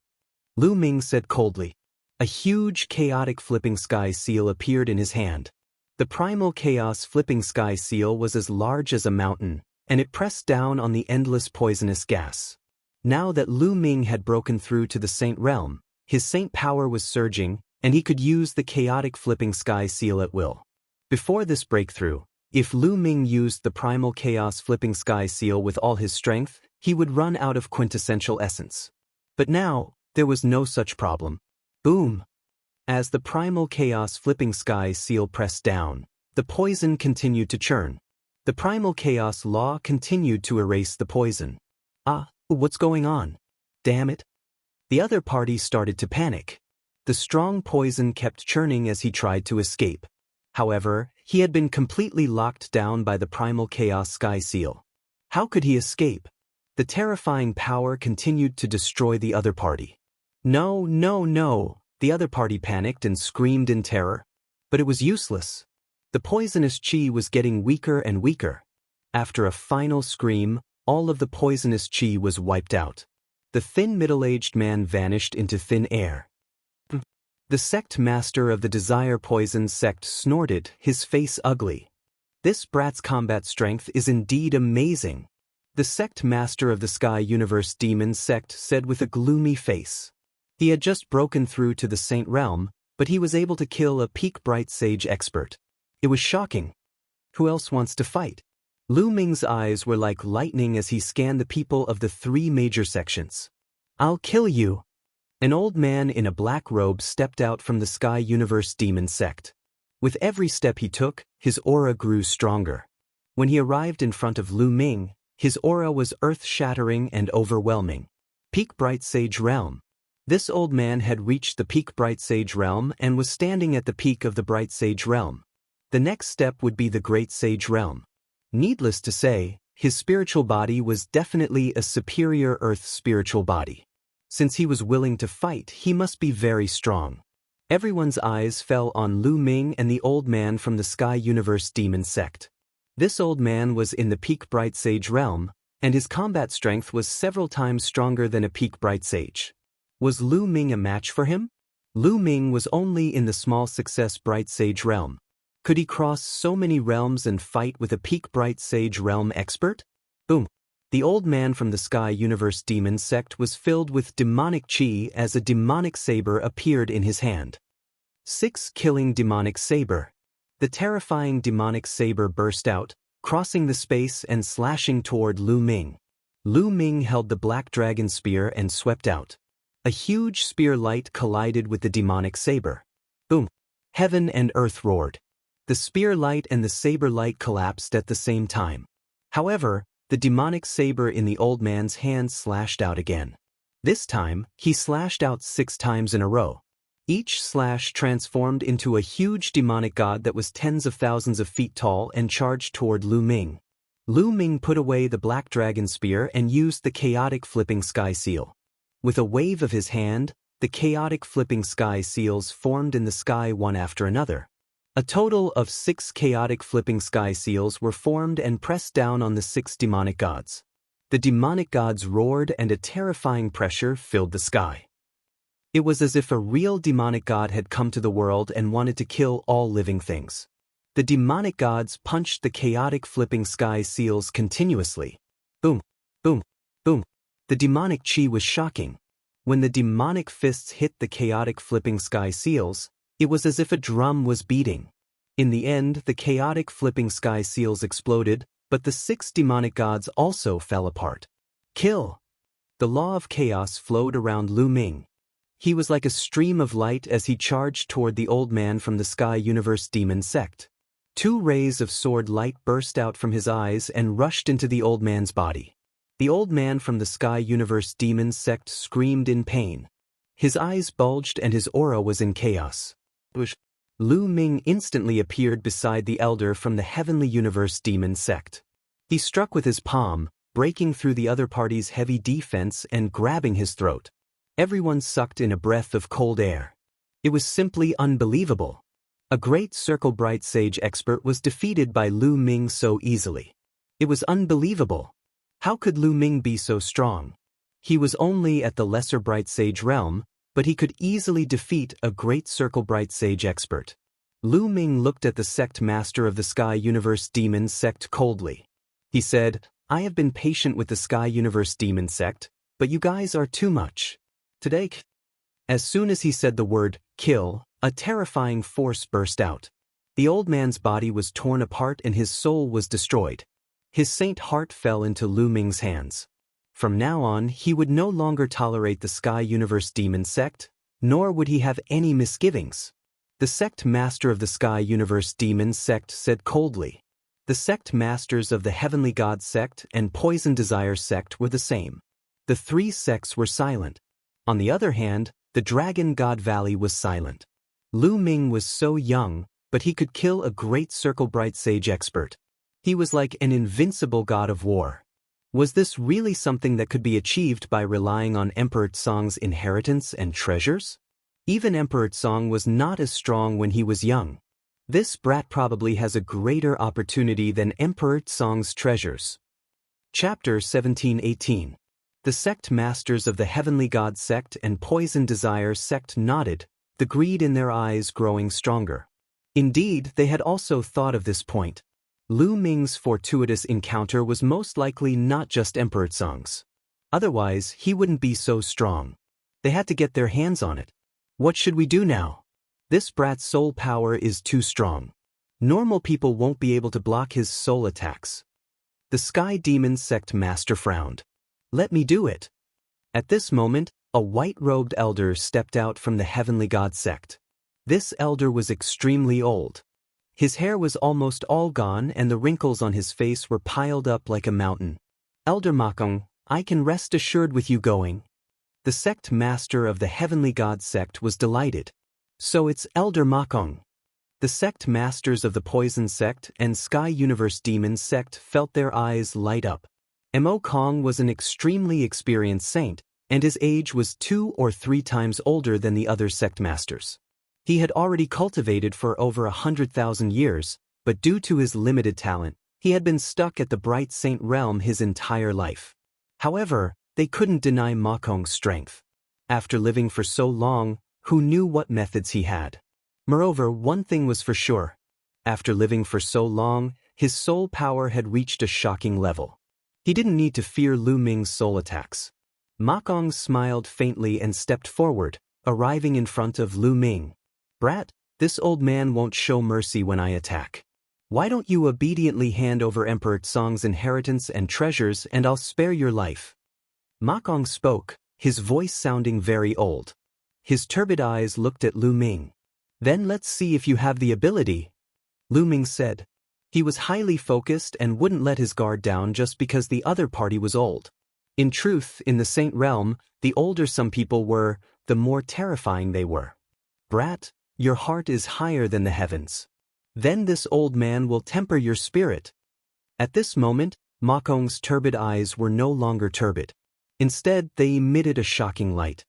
[SPEAKER 1] Lu Ming said coldly. A huge chaotic flipping sky seal appeared in his hand. The primal chaos flipping sky seal was as large as a mountain, and it pressed down on the endless poisonous gas. Now that Lu Ming had broken through to the Saint Realm, his saint power was surging, and he could use the chaotic flipping sky seal at will. Before this breakthrough, if Lu Ming used the primal chaos flipping sky seal with all his strength, he would run out of quintessential essence. But now, there was no such problem. Boom! As the primal chaos flipping sky seal pressed down, the poison continued to churn. The primal chaos law continued to erase the poison. What's going on? Damn it! The other party started to panic. The strong poison kept churning as he tried to escape. However, he had been completely locked down by the primal chaos sky seal. How could he escape? The terrifying power continued to destroy the other party. No, no, no! The other party panicked and screamed in terror. But it was useless. The poisonous chi was getting weaker and weaker. After a final scream, all of the poisonous chi was wiped out. The thin middle-aged man vanished into thin air. The sect master of the Desire Poison sect snorted, his face ugly. This brat's combat strength is indeed amazing. The sect master of the Sky Universe Demon sect said with a gloomy face. He had just broken through to the Saint Realm, but he was able to kill a peak bright sage expert. It was shocking. Who else wants to fight? Lu Ming's eyes were like lightning as he scanned the people of the three major sections. I'll kill you. An old man in a black robe stepped out from the Sky Universe Demon sect. With every step he took, his aura grew stronger. When he arrived in front of Lu Ming, his aura was earth-shattering and overwhelming. Peak Bright Sage Realm. This old man had reached the Peak Bright Sage Realm and was standing at the peak of the Bright Sage Realm. The next step would be the Great Sage Realm. Needless to say, his spiritual body was definitely a superior earth spiritual body. Since he was willing to fight, he must be very strong. Everyone's eyes fell on Lu Ming and the old man from the Sky Universe Demon sect. This old man was in the Peak Bright Sage Realm, and his combat strength was several times stronger than a Peak Bright Sage. Was Lu Ming a match for him? Lu Ming was only in the Small Success Bright Sage Realm. Could he cross so many realms and fight with a Peak Bright Sage Realm expert? Boom! The old man from the Sky Universe Demon sect was filled with demonic chi as a demonic saber appeared in his hand. 6 Killing Demonic Saber. The terrifying demonic saber burst out, crossing the space and slashing toward Lu Ming. Lu Ming held the black dragon spear and swept out. A huge spear light collided with the demonic saber. Boom! Heaven and earth roared. The spear light and the saber light collapsed at the same time. However, the demonic saber in the old man's hand slashed out again. This time, he slashed out 6 times in a row. Each slash transformed into a huge demonic god that was tens of thousands of feet tall and charged toward Lu Ming. Lu Ming put away the black dragon spear and used the chaotic flipping sky seal. With a wave of his hand, the chaotic flipping sky seals formed in the sky one after another. A total of 6 chaotic flipping sky seals were formed and pressed down on the 6 demonic gods. The demonic gods roared and a terrifying pressure filled the sky. It was as if a real demonic god had come to the world and wanted to kill all living things. The demonic gods punched the chaotic flipping sky seals continuously. Boom, boom, boom. The demonic chi was shocking. When the demonic fists hit the chaotic flipping sky seals, it was as if a drum was beating. In the end, the chaotic flipping sky seals exploded, but the 6 demonic gods also fell apart. Kill! The law of chaos flowed around Lu Ming. He was like a stream of light as he charged toward the old man from the Sky Universe Demon Sect. 2 rays of sword light burst out from his eyes and rushed into the old man's body. The old man from the Sky Universe Demon Sect screamed in pain. His eyes bulged and his aura was in chaos. Lu Ming instantly appeared beside the elder from the Heavenly Universe Demon Sect. He struck with his palm, breaking through the other party's heavy defense and grabbing his throat. Everyone sucked in a breath of cold air. It was simply unbelievable. A great Circle Bright Sage expert was defeated by Lu Ming so easily. It was unbelievable. How could Lu Ming be so strong? He was only at the Lesser Bright Sage realm, but he could easily defeat a great Circle Bright Sage expert. Lu Ming looked at the sect master of the Sky Universe Demon Sect coldly. He said, "I have been patient with the Sky Universe Demon Sect, but you guys are too much. Today." As soon as he said the word, kill, a terrifying force burst out. The old man's body was torn apart and his soul was destroyed. His saint heart fell into Lu Ming's hands. From now on, he would no longer tolerate the Sky Universe Demon Sect, nor would he have any misgivings. The sect master of the Sky Universe Demon Sect said coldly. The sect masters of the Heavenly God Sect and Poison Desire Sect were the same. The 3 sects were silent. On the other hand, the Dragon God Valley was silent. Lu Ming was so young, but he could kill a great Circle Bright Sage expert. He was like an invincible god of war. Was this really something that could be achieved by relying on Emperor Tsong's inheritance and treasures? Even Emperor Tsong was not as strong when he was young. This brat probably has a greater opportunity than Emperor Tsong's treasures. Chapter 17-18. The sect masters of the Heavenly God Sect and Poison Desire Sect nodded, the greed in their eyes growing stronger. Indeed, they had also thought of this point. Lu Ming's fortuitous encounter was most likely not just Emperor Tsong's. Otherwise, he wouldn't be so strong. They had to get their hands on it. What should we do now? This brat's soul power is too strong. Normal people won't be able to block his soul attacks. The Sky Demon Sect master frowned. Let me do it. At this moment, a white-robed elder stepped out from the Heavenly God Sect. This elder was extremely old. His hair was almost all gone and the wrinkles on his face were piled up like a mountain. Elder Makong, I can rest assured with you going. The sect master of the Heavenly God Sect was delighted. So it's Elder Makong. The sect masters of the Poison Sect and Sky Universe Demon Sect felt their eyes light up. Mo Kong was an extremely experienced saint, and his age was 2 or 3 times older than the other sect masters. He had already cultivated for over 100,000 years, but due to his limited talent, he had been stuck at the Bright Saint realm his entire life. However, they couldn't deny Ma Kong's strength. After living for so long, who knew what methods he had? Moreover, one thing was for sure. After living for so long, his soul power had reached a shocking level. He didn't need to fear Lu Ming's soul attacks. Ma Kong smiled faintly and stepped forward, arriving in front of Lu Ming. Brat, this old man won't show mercy when I attack. Why don't you obediently hand over Emperor Tsong's inheritance and treasures and I'll spare your life? Ma Kong spoke, his voice sounding very old. His turbid eyes looked at Lu Ming. Then let's see if you have the ability. Lu Ming said. He was highly focused and wouldn't let his guard down just because the other party was old. In truth, in the Saint realm, the older some people were, the more terrifying they were. Brat, your heart is higher than the heavens. Then this old man will temper your spirit. At this moment, Ma Kong's turbid eyes were no longer turbid. Instead, they emitted a shocking light.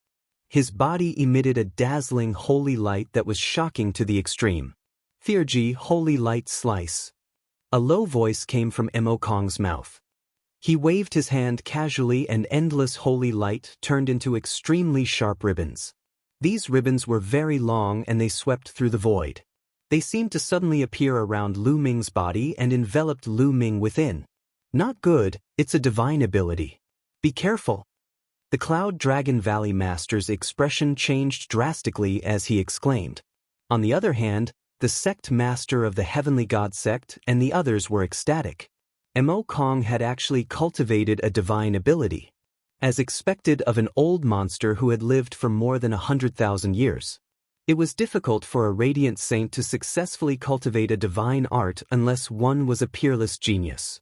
[SPEAKER 1] His body emitted a dazzling holy light that was shocking to the extreme. Fearji Holy Light Slice. A low voice came from Mo Kong's mouth. He waved his hand casually and endless holy light turned into extremely sharp ribbons. These ribbons were very long and they swept through the void. They seemed to suddenly appear around Lu Ming's body and enveloped Lu Ming within. Not good, it's a divine ability. Be careful. The Cloud Dragon Valley Master's expression changed drastically as he exclaimed. On the other hand, the sect master of the Heavenly God sect and the others were ecstatic. Mo Kong had actually cultivated a divine ability, as expected of an old monster who had lived for more than 100,000 years. It was difficult for a radiant saint to successfully cultivate a divine art unless one was a peerless genius.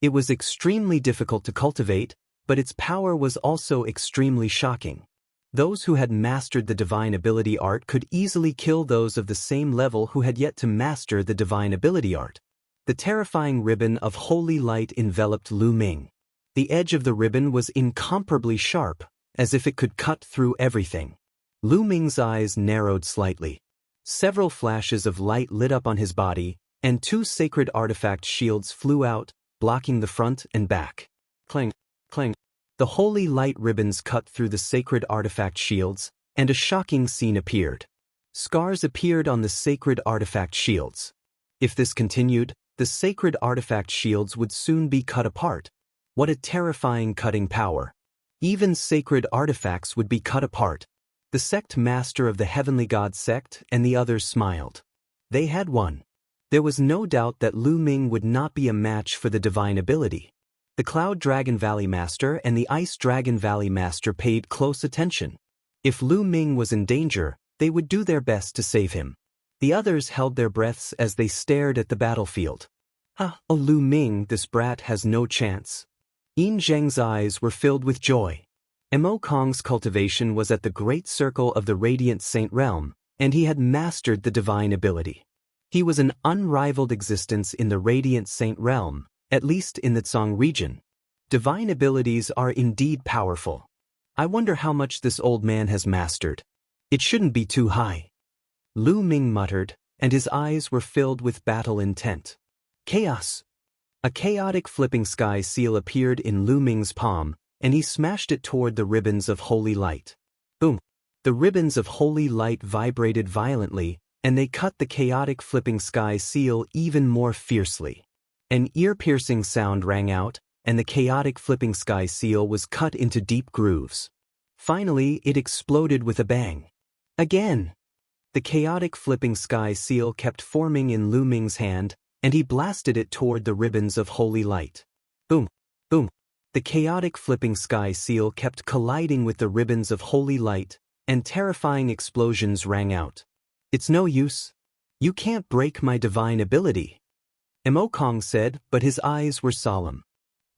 [SPEAKER 1] It was extremely difficult to cultivate, but its power was also extremely shocking. Those who had mastered the divine ability art could easily kill those of the same level who had yet to master the divine ability art. The terrifying ribbon of holy light enveloped Lu Ming. The edge of the ribbon was incomparably sharp, as if it could cut through everything. Lu Ming's eyes narrowed slightly. Several flashes of light lit up on his body, and 2 sacred artifact shields flew out, blocking the front and back. Clang, clang. The holy light ribbons cut through the sacred artifact shields, and a shocking scene appeared. Scars appeared on the sacred artifact shields. If this continued, the sacred artifact shields would soon be cut apart. What a terrifying cutting power. Even sacred artifacts would be cut apart. The sect master of the Heavenly God sect and the others smiled. They had won. There was no doubt that Lu Ming would not be a match for the divine ability. The Cloud Dragon Valley Master and the Ice Dragon Valley Master paid close attention. If Lu Ming was in danger, they would do their best to save him. The others held their breaths as they stared at the battlefield. Oh, Lu Ming, this brat has no chance. Yin Zheng's eyes were filled with joy. Mo Kong's cultivation was at the great circle of the Radiant Saint Realm, and he had mastered the divine ability. He was an unrivaled existence in the Radiant Saint Realm, at least in the Tsang region. Divine abilities are indeed powerful. I wonder how much this old man has mastered. It shouldn't be too high. Lu Ming muttered, and his eyes were filled with battle intent. Chaos! A chaotic flipping sky seal appeared in Lu Ming's palm, and he smashed it toward the ribbons of holy light. Boom! The ribbons of holy light vibrated violently, and they cut the chaotic flipping sky seal even more fiercely. An ear-piercing sound rang out, and the chaotic flipping sky seal was cut into deep grooves. Finally, it exploded with a bang. Again! The chaotic flipping sky seal kept forming in Lu Ming's hand, and he blasted it toward the ribbons of holy light. Boom! Boom! The chaotic flipping sky seal kept colliding with the ribbons of holy light, and terrifying explosions rang out. It's no use. You can't break my divine ability. Mo Kong said, but his eyes were solemn.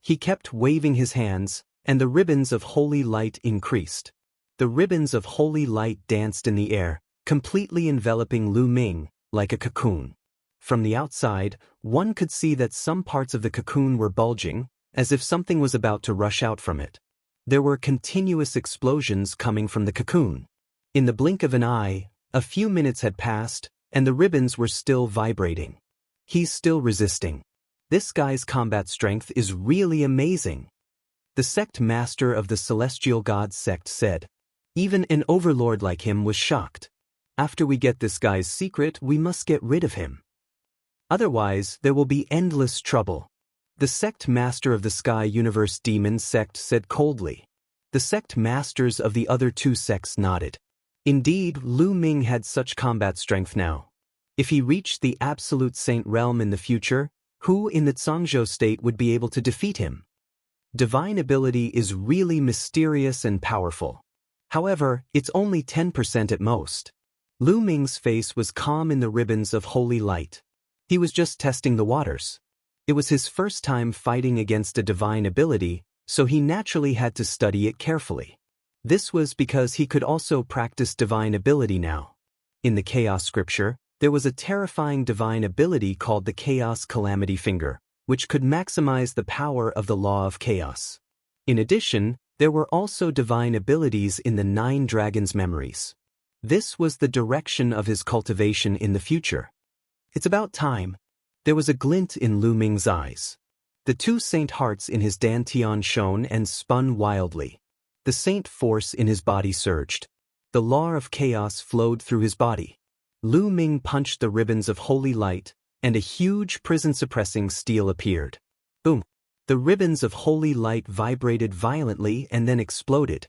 [SPEAKER 1] He kept waving his hands, and the ribbons of holy light increased. The ribbons of holy light danced in the air, completely enveloping Lu Ming, like a cocoon. From the outside, one could see that some parts of the cocoon were bulging, as if something was about to rush out from it. There were continuous explosions coming from the cocoon. In the blink of an eye, a few minutes had passed, and the ribbons were still vibrating. He's still resisting. This guy's combat strength is really amazing. The sect master of the Celestial God sect said. Even an overlord like him was shocked. After we get this guy's secret, we must get rid of him. Otherwise, there will be endless trouble. The sect master of the Sky Universe Demon sect said coldly. The sect masters of the other 2 sects nodded. Indeed, Lu Ming had such combat strength now. If he reached the Absolute Saint Realm in the future, who in the Zhangzhou state would be able to defeat him? Divine ability is really mysterious and powerful. However, it's only 10% at most. Lu Ming's face was calm in the ribbons of holy light. He was just testing the waters. It was his first time fighting against a divine ability, so he naturally had to study it carefully. This was because he could also practice divine ability now. In the Chaos scripture, there was a terrifying divine ability called the Chaos Calamity Finger, which could maximize the power of the law of chaos. In addition, there were also divine abilities in the 9 dragons' memories. This was the direction of his cultivation in the future. It's about time. There was a glint in Lu Ming's eyes. The two saint hearts in his dantian shone and spun wildly. The saint force in his body surged. The law of chaos flowed through his body. Lu Ming punched the ribbons of holy light, and a huge prison-suppressing steel appeared. Boom! The ribbons of holy light vibrated violently and then exploded.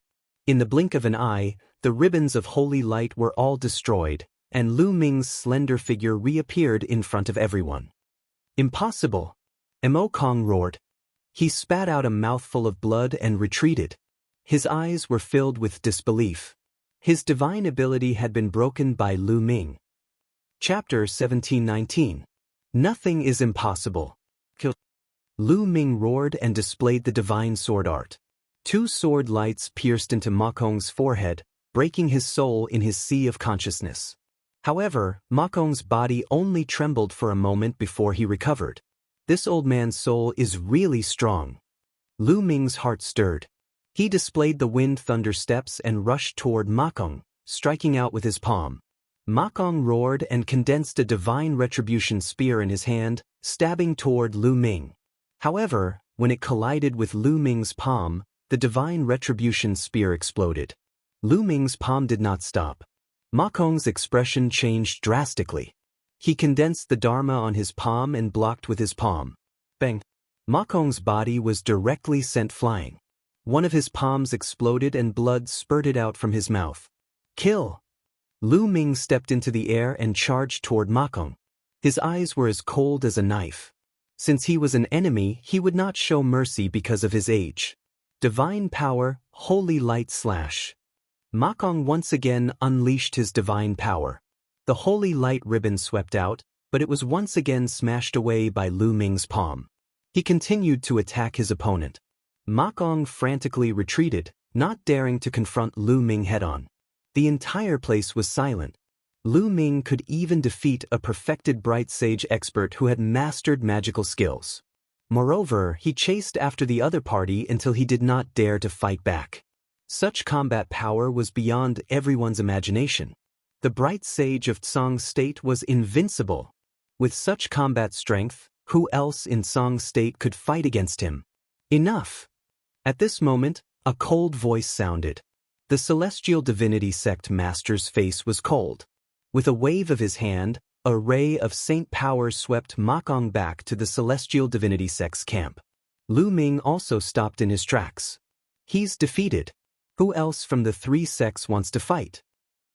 [SPEAKER 1] In the blink of an eye, the ribbons of holy light were all destroyed, and Lu Ming's slender figure reappeared in front of everyone. Impossible! Embark roared. He spat out a mouthful of blood and retreated. His eyes were filled with disbelief. His divine ability had been broken by Lu Ming. Chapter 1719. Nothing is impossible. Lu Ming roared and displayed the divine sword art. Two sword lights pierced into Ma Kong's forehead, breaking his soul in his sea of consciousness. However, Ma Kong's body only trembled for a moment before he recovered. This old man's soul is really strong. Lu Ming's heart stirred. He displayed the wind thunder steps and rushed toward Ma Kong, striking out with his palm. Ma Kong roared and condensed a divine retribution spear in his hand, stabbing toward Lu Ming. However, when it collided with Lu Ming's palm, the divine retribution spear exploded. Lu Ming's palm did not stop. Ma Kong's expression changed drastically. He condensed the Dharma on his palm and blocked with his palm. Bang! Ma Kong's body was directly sent flying. One of his palms exploded and blood spurted out from his mouth. Kill! Lu Ming stepped into the air and charged toward Ma Kong. His eyes were as cold as a knife. Since he was an enemy, he would not show mercy because of his age. Divine power, holy light slash. Ma Kong once again unleashed his divine power. The holy light ribbon swept out, but it was once again smashed away by Lu Ming's palm. He continued to attack his opponent. Ma Kong frantically retreated, not daring to confront Lu Ming head-on. The entire place was silent. Lu Ming could even defeat a perfected bright sage expert who had mastered magical skills. Moreover, he chased after the other party until he did not dare to fight back. Such combat power was beyond everyone's imagination. The bright sage of Tsang's state was invincible. With such combat strength, who else in Tsang's state could fight against him? Enough! At this moment, a cold voice sounded. The celestial divinity sect master's face was cold. With a wave of his hand, a ray of saint power swept Ma Kong back to the celestial divinity sect's camp. Lu Ming also stopped in his tracks. He's defeated. Who else from the three sects wants to fight?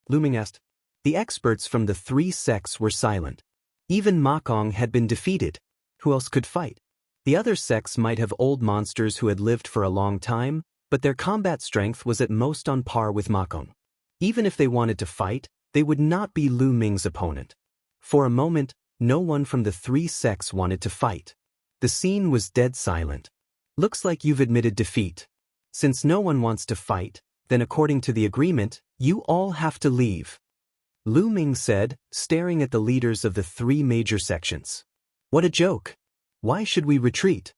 [SPEAKER 1] Lu Ming asked. The experts from the three sects were silent. Even Ma Kong had been defeated. Who else could fight? The other sects might have old monsters who had lived for a long time, but their combat strength was at most on par with Ma Kong. Even if they wanted to fight, they would not be Lu Ming's opponent. For a moment, no one from the three sects wanted to fight. The scene was dead silent. Looks like you've admitted defeat. Since no one wants to fight, then according to the agreement, you all have to leave. Lu Ming said, staring at the leaders of the three major sections. What a joke! Why should we retreat?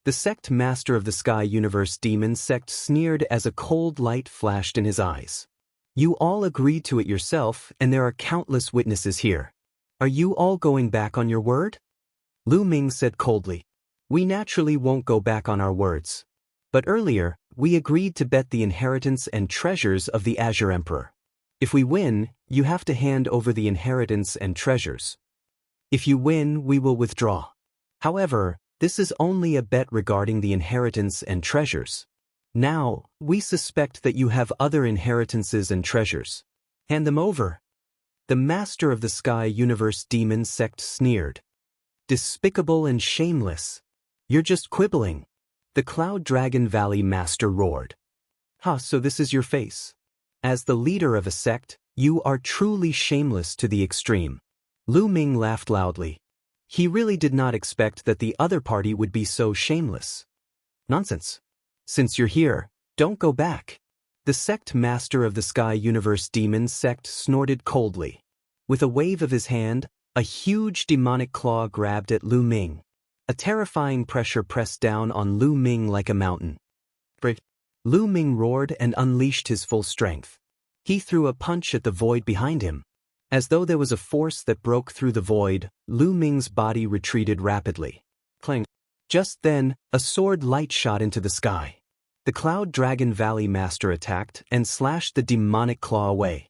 [SPEAKER 1] The sect master of the Sky Universe Demon sect sneered as a cold light flashed in his eyes. You all agreed to it yourself, and there are countless witnesses here. Are you all going back on your word? Lu Ming said coldly. We naturally won't go back on our words. But earlier, we agreed to bet the inheritance and treasures of the Azure Emperor. If we win, you have to hand over the inheritance and treasures. If you win, we will withdraw. However, this is only a bet regarding the inheritance and treasures. Now, we suspect that you have other inheritances and treasures. Hand them over. The master of the Sky Universe Demon sect sneered. Despicable and shameless. You're just quibbling. The Cloud Dragon Valley master roared. So this is your face. As the leader of a sect, you are truly shameless to the extreme. Lu Ming laughed loudly. He really did not expect that the other party would be so shameless. Nonsense. Since you're here, don't go back. The sect master of the Sky Universe Demon sect snorted coldly. With a wave of his hand, a huge demonic claw grabbed at Lu Ming. A terrifying pressure pressed down on Lu Ming like a mountain. Lu Ming roared and unleashed his full strength. He threw a punch at the void behind him. As though there was a force that broke through the void, Lu Ming's body retreated rapidly. Clang! Just then, a sword light shot into the sky. The Cloud Dragon Valley Master attacked and slashed the demonic claw away.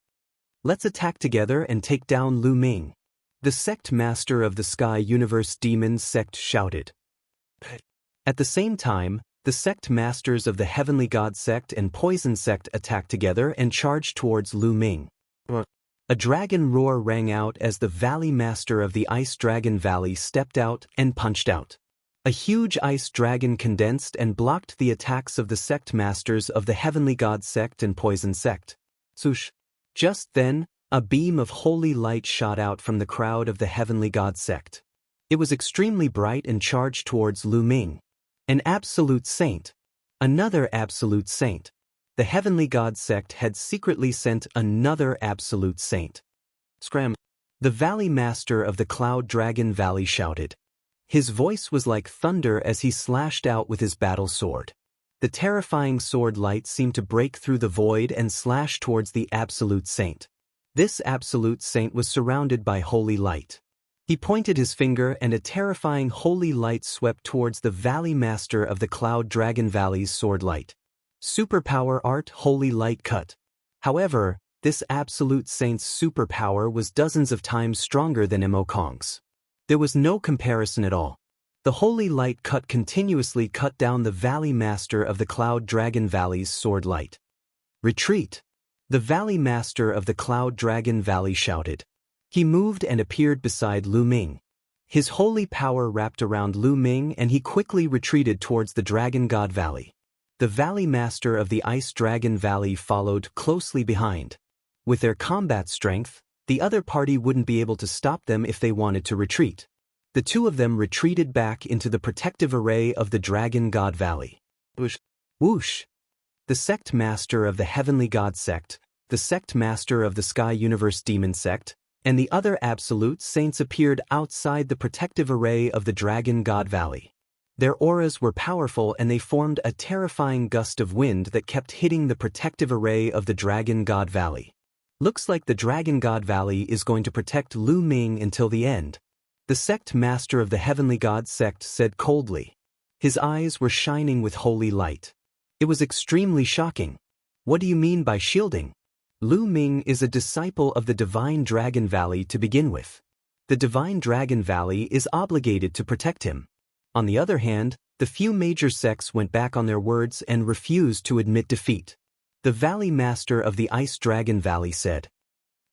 [SPEAKER 1] Let's attack together and take down Lu Ming. The sect master of the Sky Universe Demon Sect shouted. At the same time, the sect masters of the Heavenly God Sect and Poison Sect attacked together and charged towards Lu Ming. A dragon roar rang out as the Valley Master of the Ice Dragon Valley stepped out and punched out. A huge ice dragon condensed and blocked the attacks of the sect masters of the Heavenly God Sect and Poison Sect. Swoosh! Just then, a beam of holy light shot out from the crowd of the Heavenly God Sect. It was extremely bright and charged towards Lu Ming. An absolute saint. Another absolute saint. The Heavenly God Sect had secretly sent another absolute saint. Scram! The Valley Master of the Cloud Dragon Valley shouted. His voice was like thunder as he slashed out with his battle sword. The terrifying sword light seemed to break through the void and slash towards the absolute saint. This absolute saint was surrounded by holy light. He pointed his finger and a terrifying holy light swept towards the Valley Master of the Cloud Dragon Valley's sword light. Superpower Art Holy Light Cut. However, this absolute saint's superpower was dozens of times stronger than Kong's. There was no comparison at all. The holy light cut continuously cut down the Valley Master of the Cloud Dragon Valley's sword light. Retreat! The Valley Master of the Cloud Dragon Valley shouted. He moved and appeared beside Lu Ming. His holy power wrapped around Lu Ming and he quickly retreated towards the Dragon God Valley. The Valley Master of the Ice Dragon Valley followed closely behind. With their combat strength, the other party wouldn't be able to stop them if they wanted to retreat. The two of them retreated back into the protective array of the Dragon God Valley. Whoosh! Whoosh! The sect master of the Heavenly God Sect, the sect master of the Sky Universe Demon Sect, and the other absolute saints appeared outside the protective array of the Dragon God Valley. Their auras were powerful and they formed a terrifying gust of wind that kept hitting the protective array of the Dragon God Valley. Looks like the Dragon God Valley is going to protect Lu Ming until the end. The sect master of the Heavenly God Sect said coldly. His eyes were shining with holy light. It was extremely shocking. What do you mean by shielding? Lu Ming is a disciple of the Divine Dragon Valley to begin with. The Divine Dragon Valley is obligated to protect him. On the other hand, the few major sects went back on their words and refused to admit defeat. The Valley Master of the Ice Dragon Valley said,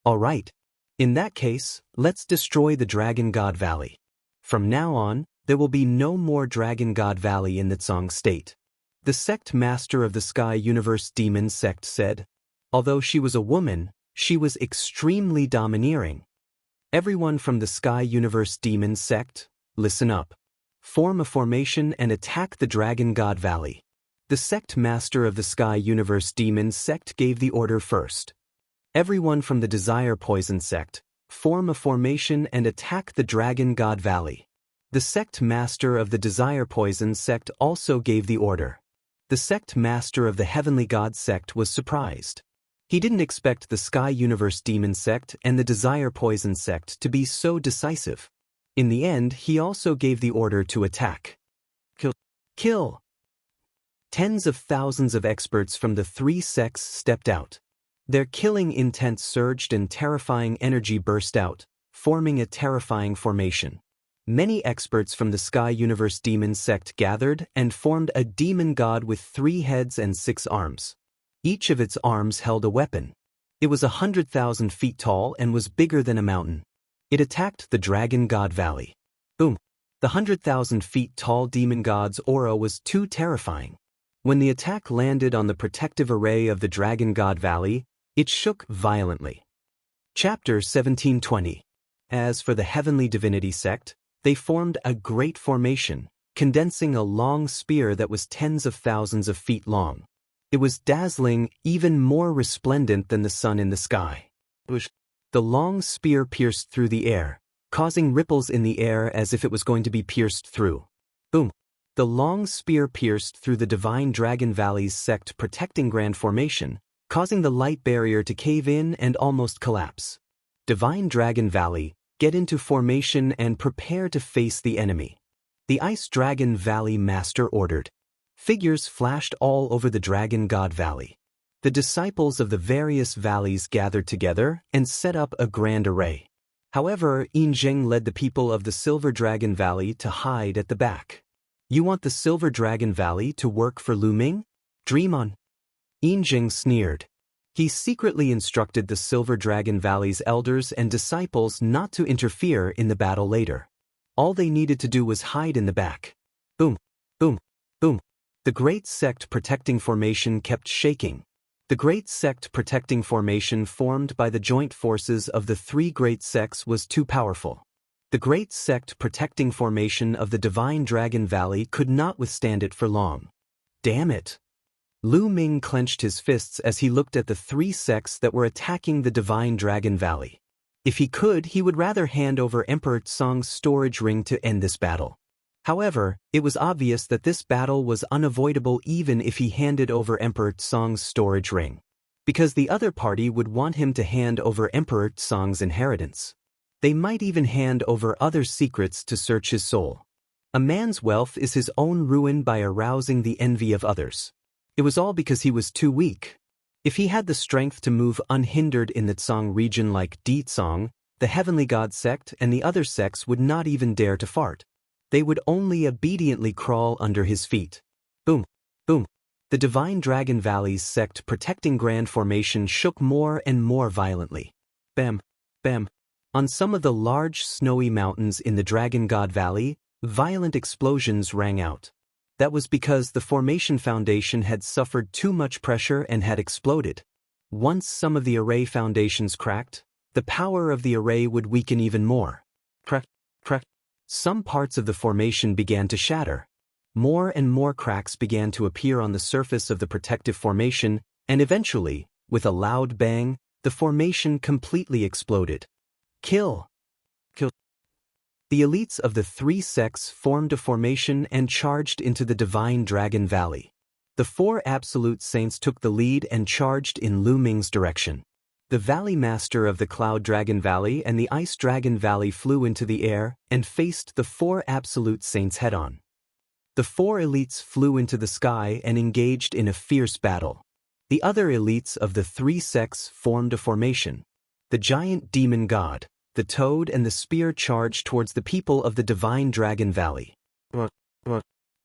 [SPEAKER 1] "All right. In that case, let's destroy the Dragon God Valley. From now on, there will be no more Dragon God Valley in the Tsang State." The sect master of the Sky Universe Demon Sect said. Although she was a woman, she was extremely domineering. Everyone from the Sky Universe Demon Sect, listen up. Form a formation and attack the Dragon God Valley. The sect master of the Sky Universe Demon Sect gave the order first. Everyone from the Desire Poison Sect, form a formation and attack the Dragon God Valley. The sect master of the Desire Poison Sect also gave the order. The sect master of the Heavenly God Sect was surprised. He didn't expect the Sky Universe Demon Sect and the Desire Poison Sect to be so decisive. In the end, he also gave the order to attack. Kill! Tens of thousands of experts from the three sects stepped out. Their killing intent surged and terrifying energy burst out, forming a terrifying formation. Many experts from the Sky Universe Demon Sect gathered and formed a demon god with 3 heads and 6 arms. Each of its arms held a weapon. It was 100,000 feet tall and was bigger than a mountain. It attacked the Dragon God Valley. Boom! The 100,000 feet tall demon god's aura was too terrifying. When the attack landed on the protective array of the Dragon God Valley, it shook violently. Chapter 1720. As for the Heavenly Divinity Sect, they formed a great formation, condensing a long spear that was tens of thousands of feet long. It was dazzling, even more resplendent than the sun in the sky. The long spear pierced through the air, causing ripples in the air as if it was going to be pierced through. Boom! The long spear pierced through the Divine Dragon Valley's sect protecting Grand Formation, causing the light barrier to cave in and almost collapse. Divine Dragon Valley, get into formation and prepare to face the enemy. The Ice Dragon Valley Master ordered. Figures flashed all over the Dragon God Valley. The disciples of the various valleys gathered together and set up a grand array. However, Yinzheng led the people of the Silver Dragon Valley to hide at the back. You want the Silver Dragon Valley to work for Lu Ming? Dream on. Yinzheng sneered. He secretly instructed the Silver Dragon Valley's elders and disciples not to interfere in the battle later. All they needed to do was hide in the back. Boom, boom, boom. The Great Sect Protecting Formation kept shaking. The Great Sect Protecting Formation formed by the joint forces of the three great sects was too powerful. The Great Sect Protecting Formation of the Divine Dragon Valley could not withstand it for long. Damn it! Lu Ming clenched his fists as he looked at the three sects that were attacking the Divine Dragon Valley. If he could, he would rather hand over Emperor Tsong's storage ring to end this battle. However, it was obvious that this battle was unavoidable even if he handed over Emperor Tsong's storage ring, because the other party would want him to hand over Emperor Tsong's inheritance. They might even hand over other secrets to search his soul. A man's wealth is his own ruin by arousing the envy of others. It was all because he was too weak. If he had the strength to move unhindered in the Tsong region like Di Tsong, the Heavenly God sect and the other sects would not even dare to fart. They would only obediently crawl under his feet. Boom, boom. The Divine Dragon Valley's sect protecting Grand Formation shook more and more violently. Bam, bam. On some of the large snowy mountains in the Dragon God Valley, violent explosions rang out. That was because the Formation Foundation had suffered too much pressure and had exploded. Once some of the array foundations cracked, the power of the array would weaken even more. Crack, crack. Some parts of the formation began to shatter. More and more cracks began to appear on the surface of the protective formation, and eventually, with a loud bang, the formation completely exploded. Kill! Kill! The elites of the three sects formed a formation and charged into the Divine Dragon Valley. The four Absolute Saints took the lead and charged in Lu Ming's direction. The Valley Master of the Cloud Dragon Valley and the Ice Dragon Valley flew into the air and faced the four Absolute Saints head-on. The four elites flew into the sky and engaged in a fierce battle. The other elites of the three sects formed a formation. The giant demon god, the toad and the spear charged towards the people of the Divine Dragon Valley.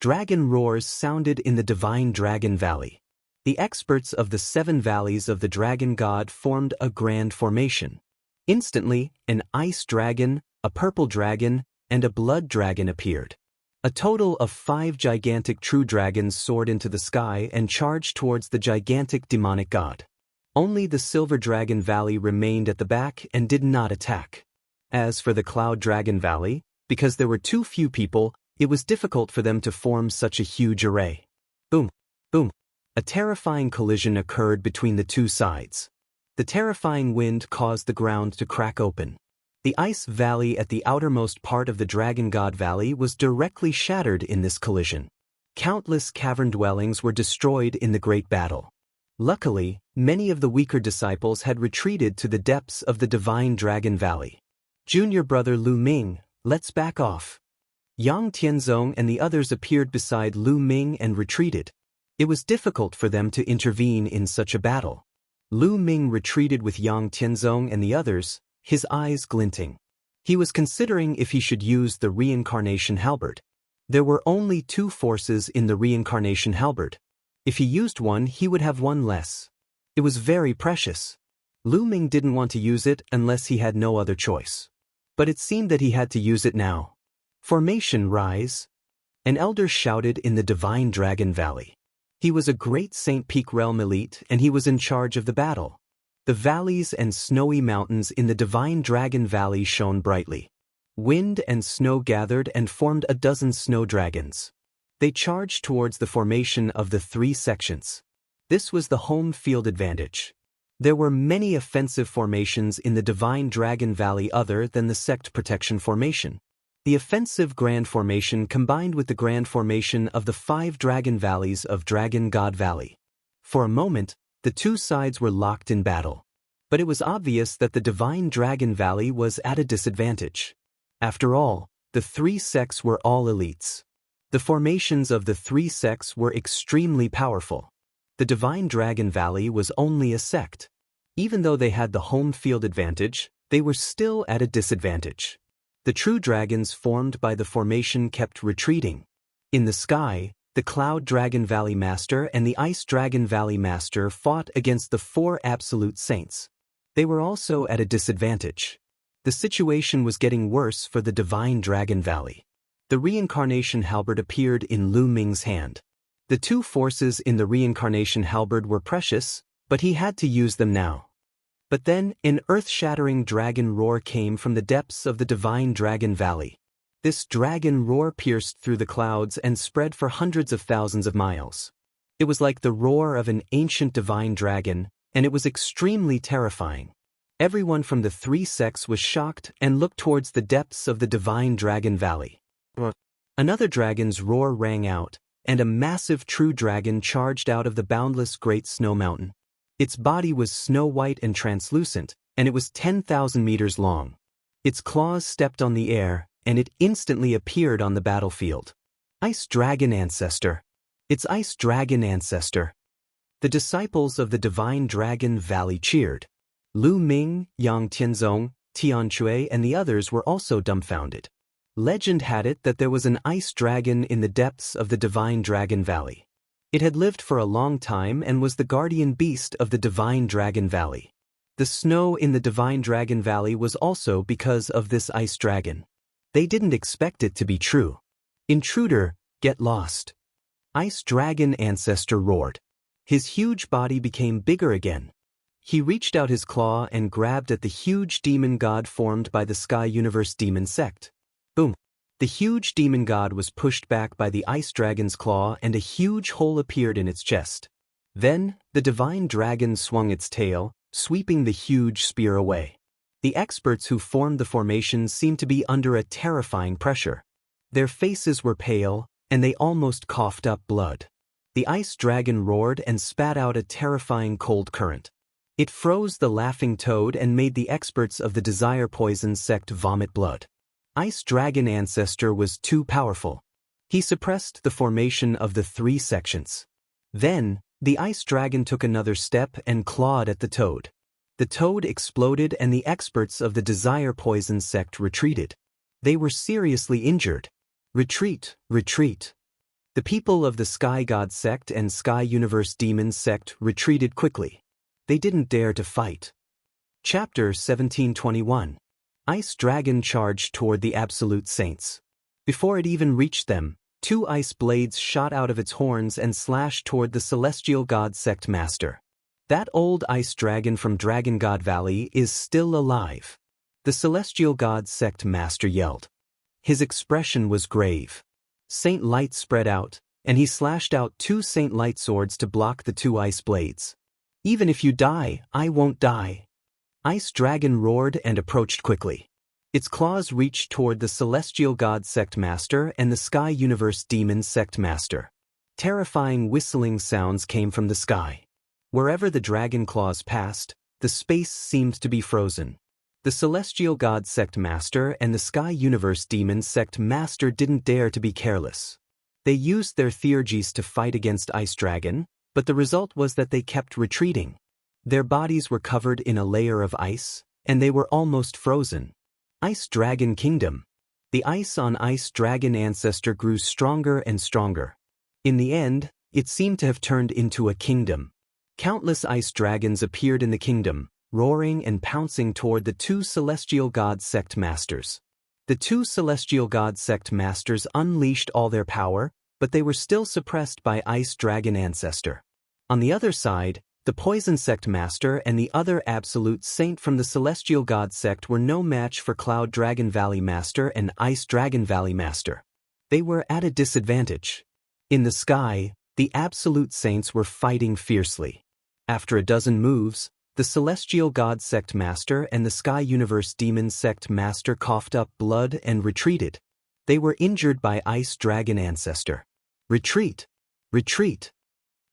[SPEAKER 1] Dragon roars sounded in the Divine Dragon Valley. The experts of the 7 valleys of the Dragon God formed a grand formation. Instantly, an ice dragon, a purple dragon, and a blood dragon appeared. A total of 5 gigantic true dragons soared into the sky and charged towards the gigantic demonic god. Only the Silver Dragon Valley remained at the back and did not attack. As for the Cloud Dragon Valley, because there were too few people, it was difficult for them to form such a huge array. Boom, boom. A terrifying collision occurred between the two sides. The terrifying wind caused the ground to crack open. The ice valley at the outermost part of the Dragon God Valley was directly shattered in this collision. Countless cavern dwellings were destroyed in the great battle. Luckily, many of the weaker disciples had retreated to the depths of the Divine Dragon Valley. Junior brother Lu Ming, let's back off. Yang Tianzong and the others appeared beside Lu Ming and retreated. It was difficult for them to intervene in such a battle. Lu Ming retreated with Yang Tianzong and the others, his eyes glinting. He was considering if he should use the reincarnation halberd. There were only 2 forces in the reincarnation halberd. If he used one, he would have one less. It was very precious. Lu Ming didn't want to use it unless he had no other choice. But it seemed that he had to use it now. Formation rise! An elder shouted in the Divine Dragon Valley. He was a great St. Peak realm elite and he was in charge of the battle. The valleys and snowy mountains in the Divine Dragon Valley shone brightly. Wind and snow gathered and formed a dozen snow dragons. They charged towards the formation of the 3 sections. This was the home field advantage. There were many offensive formations in the Divine Dragon Valley other than the Sect Protection Formation. The offensive Grand Formation combined with the Grand Formation of the 5 Dragon Valleys of Dragon God Valley. For a moment, the 2 sides were locked in battle. But it was obvious that the Divine Dragon Valley was at a disadvantage. After all, The three sects were all elites. The formations of the three sects were extremely powerful. The Divine Dragon Valley was only a sect. Even though they had the home field advantage, they were still at a disadvantage. The true dragons formed by the formation kept retreating. In the sky, the Cloud Dragon Valley Master and the Ice Dragon Valley Master fought against the four Absolute Saints. They were also at a disadvantage. The situation was getting worse for the Divine Dragon Valley. The reincarnation halberd appeared in Lu Ming's hand. The two forces in the reincarnation halberd were precious, but he had to use them now. But then, an earth-shattering dragon roar came from the depths of the Divine Dragon Valley. This dragon roar pierced through the clouds and spread for hundreds of thousands of miles. It was like the roar of an ancient divine dragon, and it was extremely terrifying. Everyone from the three sects was shocked and looked towards the depths of the Divine Dragon Valley. Another dragon's roar rang out, and a massive true dragon charged out of the boundless Great Snow Mountain. Its body was snow-white and translucent, and it was 10,000 meters long. Its claws stepped on the air, and it instantly appeared on the battlefield. Ice Dragon Ancestor. It's Ice Dragon Ancestor. The disciples of the Divine Dragon Valley cheered. Lu Ming, Yang Tianzong, Tian Chui, and the others were also dumbfounded. Legend had it that there was an ice dragon in the depths of the Divine Dragon Valley. It had lived for a long time and was the guardian beast of the Divine Dragon Valley. The snow in the Divine Dragon Valley was also because of this ice dragon. They didn't expect it to be true. Intruder, get lost. Ice Dragon Ancestor roared. His huge body became bigger again. He reached out his claw and grabbed at the huge demon god formed by the Sky Universe Demon Sect. Boom! The huge demon god was pushed back by the ice dragon's claw and a huge hole appeared in its chest. Then, the divine dragon swung its tail, sweeping the huge spear away. The experts who formed the formation seemed to be under a terrifying pressure. Their faces were pale, and they almost coughed up blood. The ice dragon roared and spat out a terrifying cold current. It froze the laughing toad and made the experts of the Desire Poison sect vomit blood. Ice Dragon Ancestor was too powerful. He suppressed the formation of the three sections. Then, the ice dragon took another step and clawed at the toad. The toad exploded and the experts of the Desire Poison sect retreated. They were seriously injured. Retreat, retreat. The people of the Sky God sect and Sky Universe Demon sect retreated quickly. They didn't dare to fight. Chapter 1721. Ice Dragon charged toward the Absolute Saints. Before it even reached them, two ice blades shot out of its horns and slashed toward the Celestial God Sect Master. That old ice dragon from Dragon God Valley is still alive. The Celestial God Sect Master yelled. His expression was grave. Saint Light spread out, and he slashed out two Saint Light swords to block the two ice blades. Even if you die, I won't die. Ice Dragon roared and approached quickly. Its claws reached toward the Celestial God Sect Master and the Sky Universe Demon Sect Master. Terrifying whistling sounds came from the sky. Wherever the dragon claws passed, the space seemed to be frozen. The Celestial God Sect Master and the Sky Universe Demon Sect Master didn't dare to be careless. They used their theurgies to fight against Ice Dragon, but the result was that they kept retreating. Their bodies were covered in a layer of ice, and they were almost frozen. Ice Dragon Kingdom. The ice on Ice Dragon Ancestor grew stronger and stronger. In the end, it seemed to have turned into a kingdom. Countless ice dragons appeared in the kingdom, roaring and pouncing toward the two Celestial God Sect Masters. The two Celestial God Sect Masters unleashed all their power, but they were still suppressed by Ice Dragon Ancestor. On the other side, the Poison Sect Master and the other Absolute Saint from the Celestial God Sect were no match for Cloud Dragon Valley Master and Ice Dragon Valley Master. They were at a disadvantage. In the sky, the Absolute Saints were fighting fiercely. After a dozen moves, the Celestial God Sect Master and the Sky Universe Demon Sect Master coughed up blood and retreated. They were injured by Ice Dragon Ancestor. Retreat! Retreat!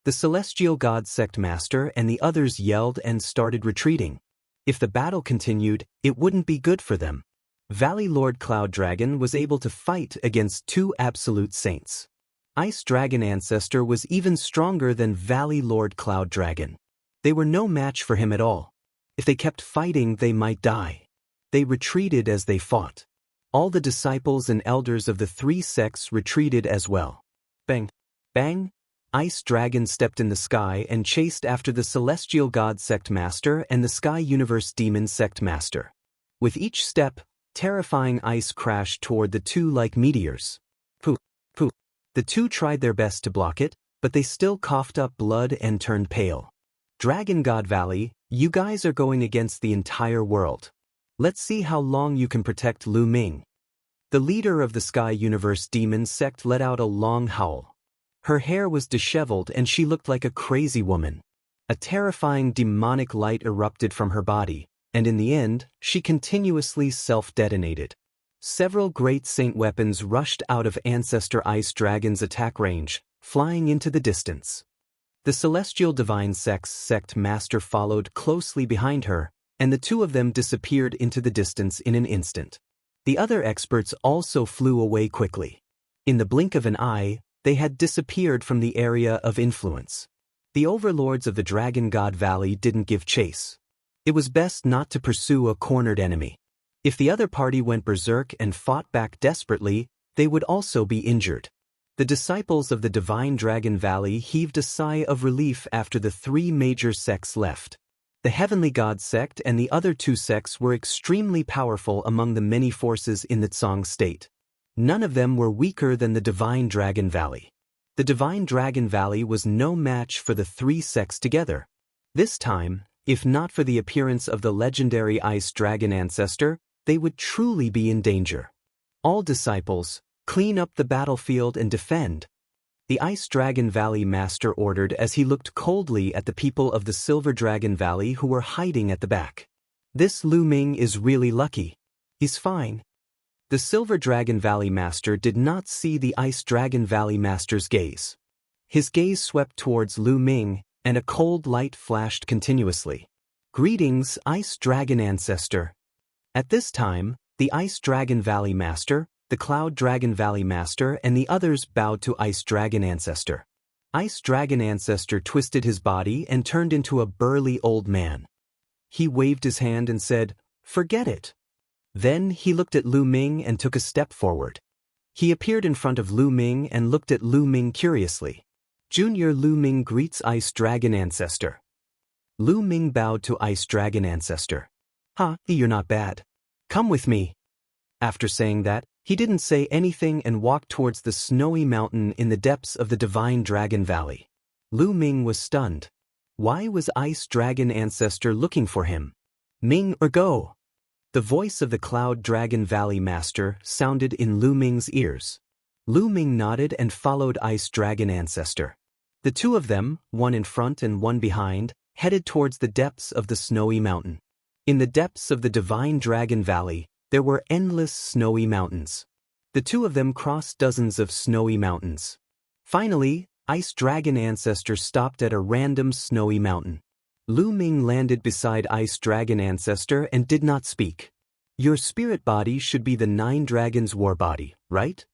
[SPEAKER 1] The Celestial God Sect Master and the others yelled and started retreating. If the battle continued, it wouldn't be good for them. Valley Lord Cloud Dragon was able to fight against two absolute saints. Ice Dragon Ancestor was even stronger than Valley Lord Cloud Dragon. They were no match for him at all. If they kept fighting, they might die. They retreated as they fought. All the disciples and elders of the three sects retreated as well. Bang! Bang! Ice Dragon stepped in the sky and chased after the Celestial God Sect Master and the Sky Universe Demon Sect Master. With each step, terrifying ice crashed toward the two like meteors. Pooh! Pooh! The two tried their best to block it, but they still coughed up blood and turned pale. Dragon God Valley, you guys are going against the entire world. Let's see how long you can protect Lu Ming. The leader of the Sky Universe Demon Sect let out a long howl. Her hair was disheveled and she looked like a crazy woman. A terrifying demonic light erupted from her body, and in the end, she continuously self-detonated. Several great saint weapons rushed out of Ancestor Ice Dragon's attack range, flying into the distance. The Celestial Divine Sect's Sect Master followed closely behind her, and the two of them disappeared into the distance in an instant. The other experts also flew away quickly. In the blink of an eye, they had disappeared from the area of influence. The overlords of the Dragon God Valley didn't give chase. It was best not to pursue a cornered enemy. If the other party went berserk and fought back desperately, they would also be injured. The disciples of the Divine Dragon Valley heaved a sigh of relief after the three major sects left. The Heavenly God Sect and the other two sects were extremely powerful among the many forces in the Tsang state. None of them were weaker than the Divine Dragon Valley. The Divine Dragon Valley was no match for the three sects together. This time, if not for the appearance of the legendary Ice Dragon Ancestor, they would truly be in danger. All disciples, clean up the battlefield and defend. The Ice Dragon Valley Master ordered as he looked coldly at the people of the Silver Dragon Valley who were hiding at the back. This Lu Ming is really lucky. He's fine. The Silver Dragon Valley Master did not see the Ice Dragon Valley Master's gaze. His gaze swept towards Lu Ming, and a cold light flashed continuously. Greetings, Ice Dragon Ancestor. At this time, the Ice Dragon Valley Master, the Cloud Dragon Valley Master and the others bowed to Ice Dragon Ancestor. Ice Dragon Ancestor twisted his body and turned into a burly old man. He waved his hand and said, "Forget it." Then he looked at Lu Ming and took a step forward. He appeared in front of Lu Ming and looked at Lu Ming curiously. Junior Lu Ming greets Ice Dragon Ancestor. Lu Ming bowed to Ice Dragon Ancestor. You're not bad. Come with me." After saying that, he didn't say anything and walked towards the snowy mountain in the depths of the Divine Dragon Valley. Lu Ming was stunned. Why was Ice Dragon Ancestor looking for him? Ming or go? The voice of the Cloud Dragon Valley Master sounded in Lu Ming's ears. Lu Ming nodded and followed Ice Dragon Ancestor. The two of them, one in front and one behind, headed towards the depths of the snowy mountain. In the depths of the Divine Dragon Valley, there were endless snowy mountains. The two of them crossed dozens of snowy mountains. Finally, Ice Dragon Ancestor stopped at a random snowy mountain. Lu Ming landed beside Ice Dragon Ancestor and did not speak. Your spirit body should be the Nine Dragons' war body, right?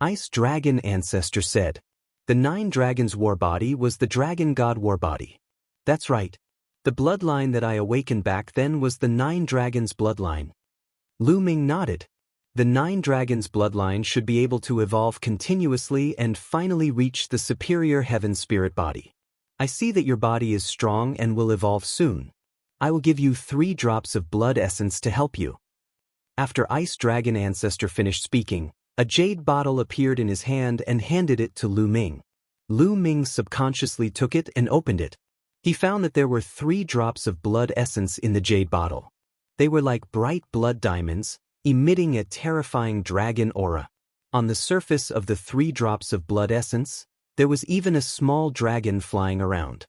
[SPEAKER 1] Ice Dragon Ancestor said. The Nine Dragons' war body was the Dragon God war body. That's right. The bloodline that I awakened back then was the Nine Dragons' bloodline. Lu Ming nodded. The Nine Dragons' bloodline should be able to evolve continuously and finally reach the superior heaven spirit body. I see that your body is strong and will evolve soon. I will give you 3 drops of blood essence to help you. After Ice Dragon Ancestor finished speaking, a jade bottle appeared in his hand and handed it to Lu Ming. Lu Ming subconsciously took it and opened it. He found that there were 3 drops of blood essence in the jade bottle. They were like bright blood diamonds, emitting a terrifying dragon aura. On the surface of the 3 drops of blood essence, there was even a small dragon flying around.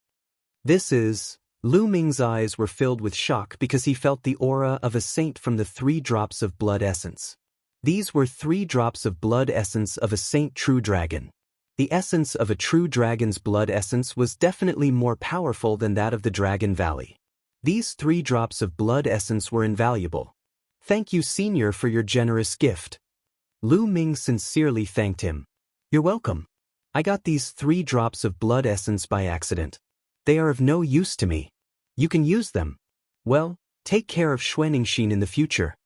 [SPEAKER 1] Lu Ming's eyes were filled with shock because he felt the aura of a saint from the 3 drops of blood essence. These were 3 drops of blood essence of a saint true dragon. The essence of a true dragon's blood essence was definitely more powerful than that of the Dragon Valley. These 3 drops of blood essence were invaluable. Thank you, Senior, for your generous gift. Lu Ming sincerely thanked him. You're welcome. I got these 3 drops of blood essence by accident. They are of no use to me. You can use them. Well, take care of Xuanixin in the future.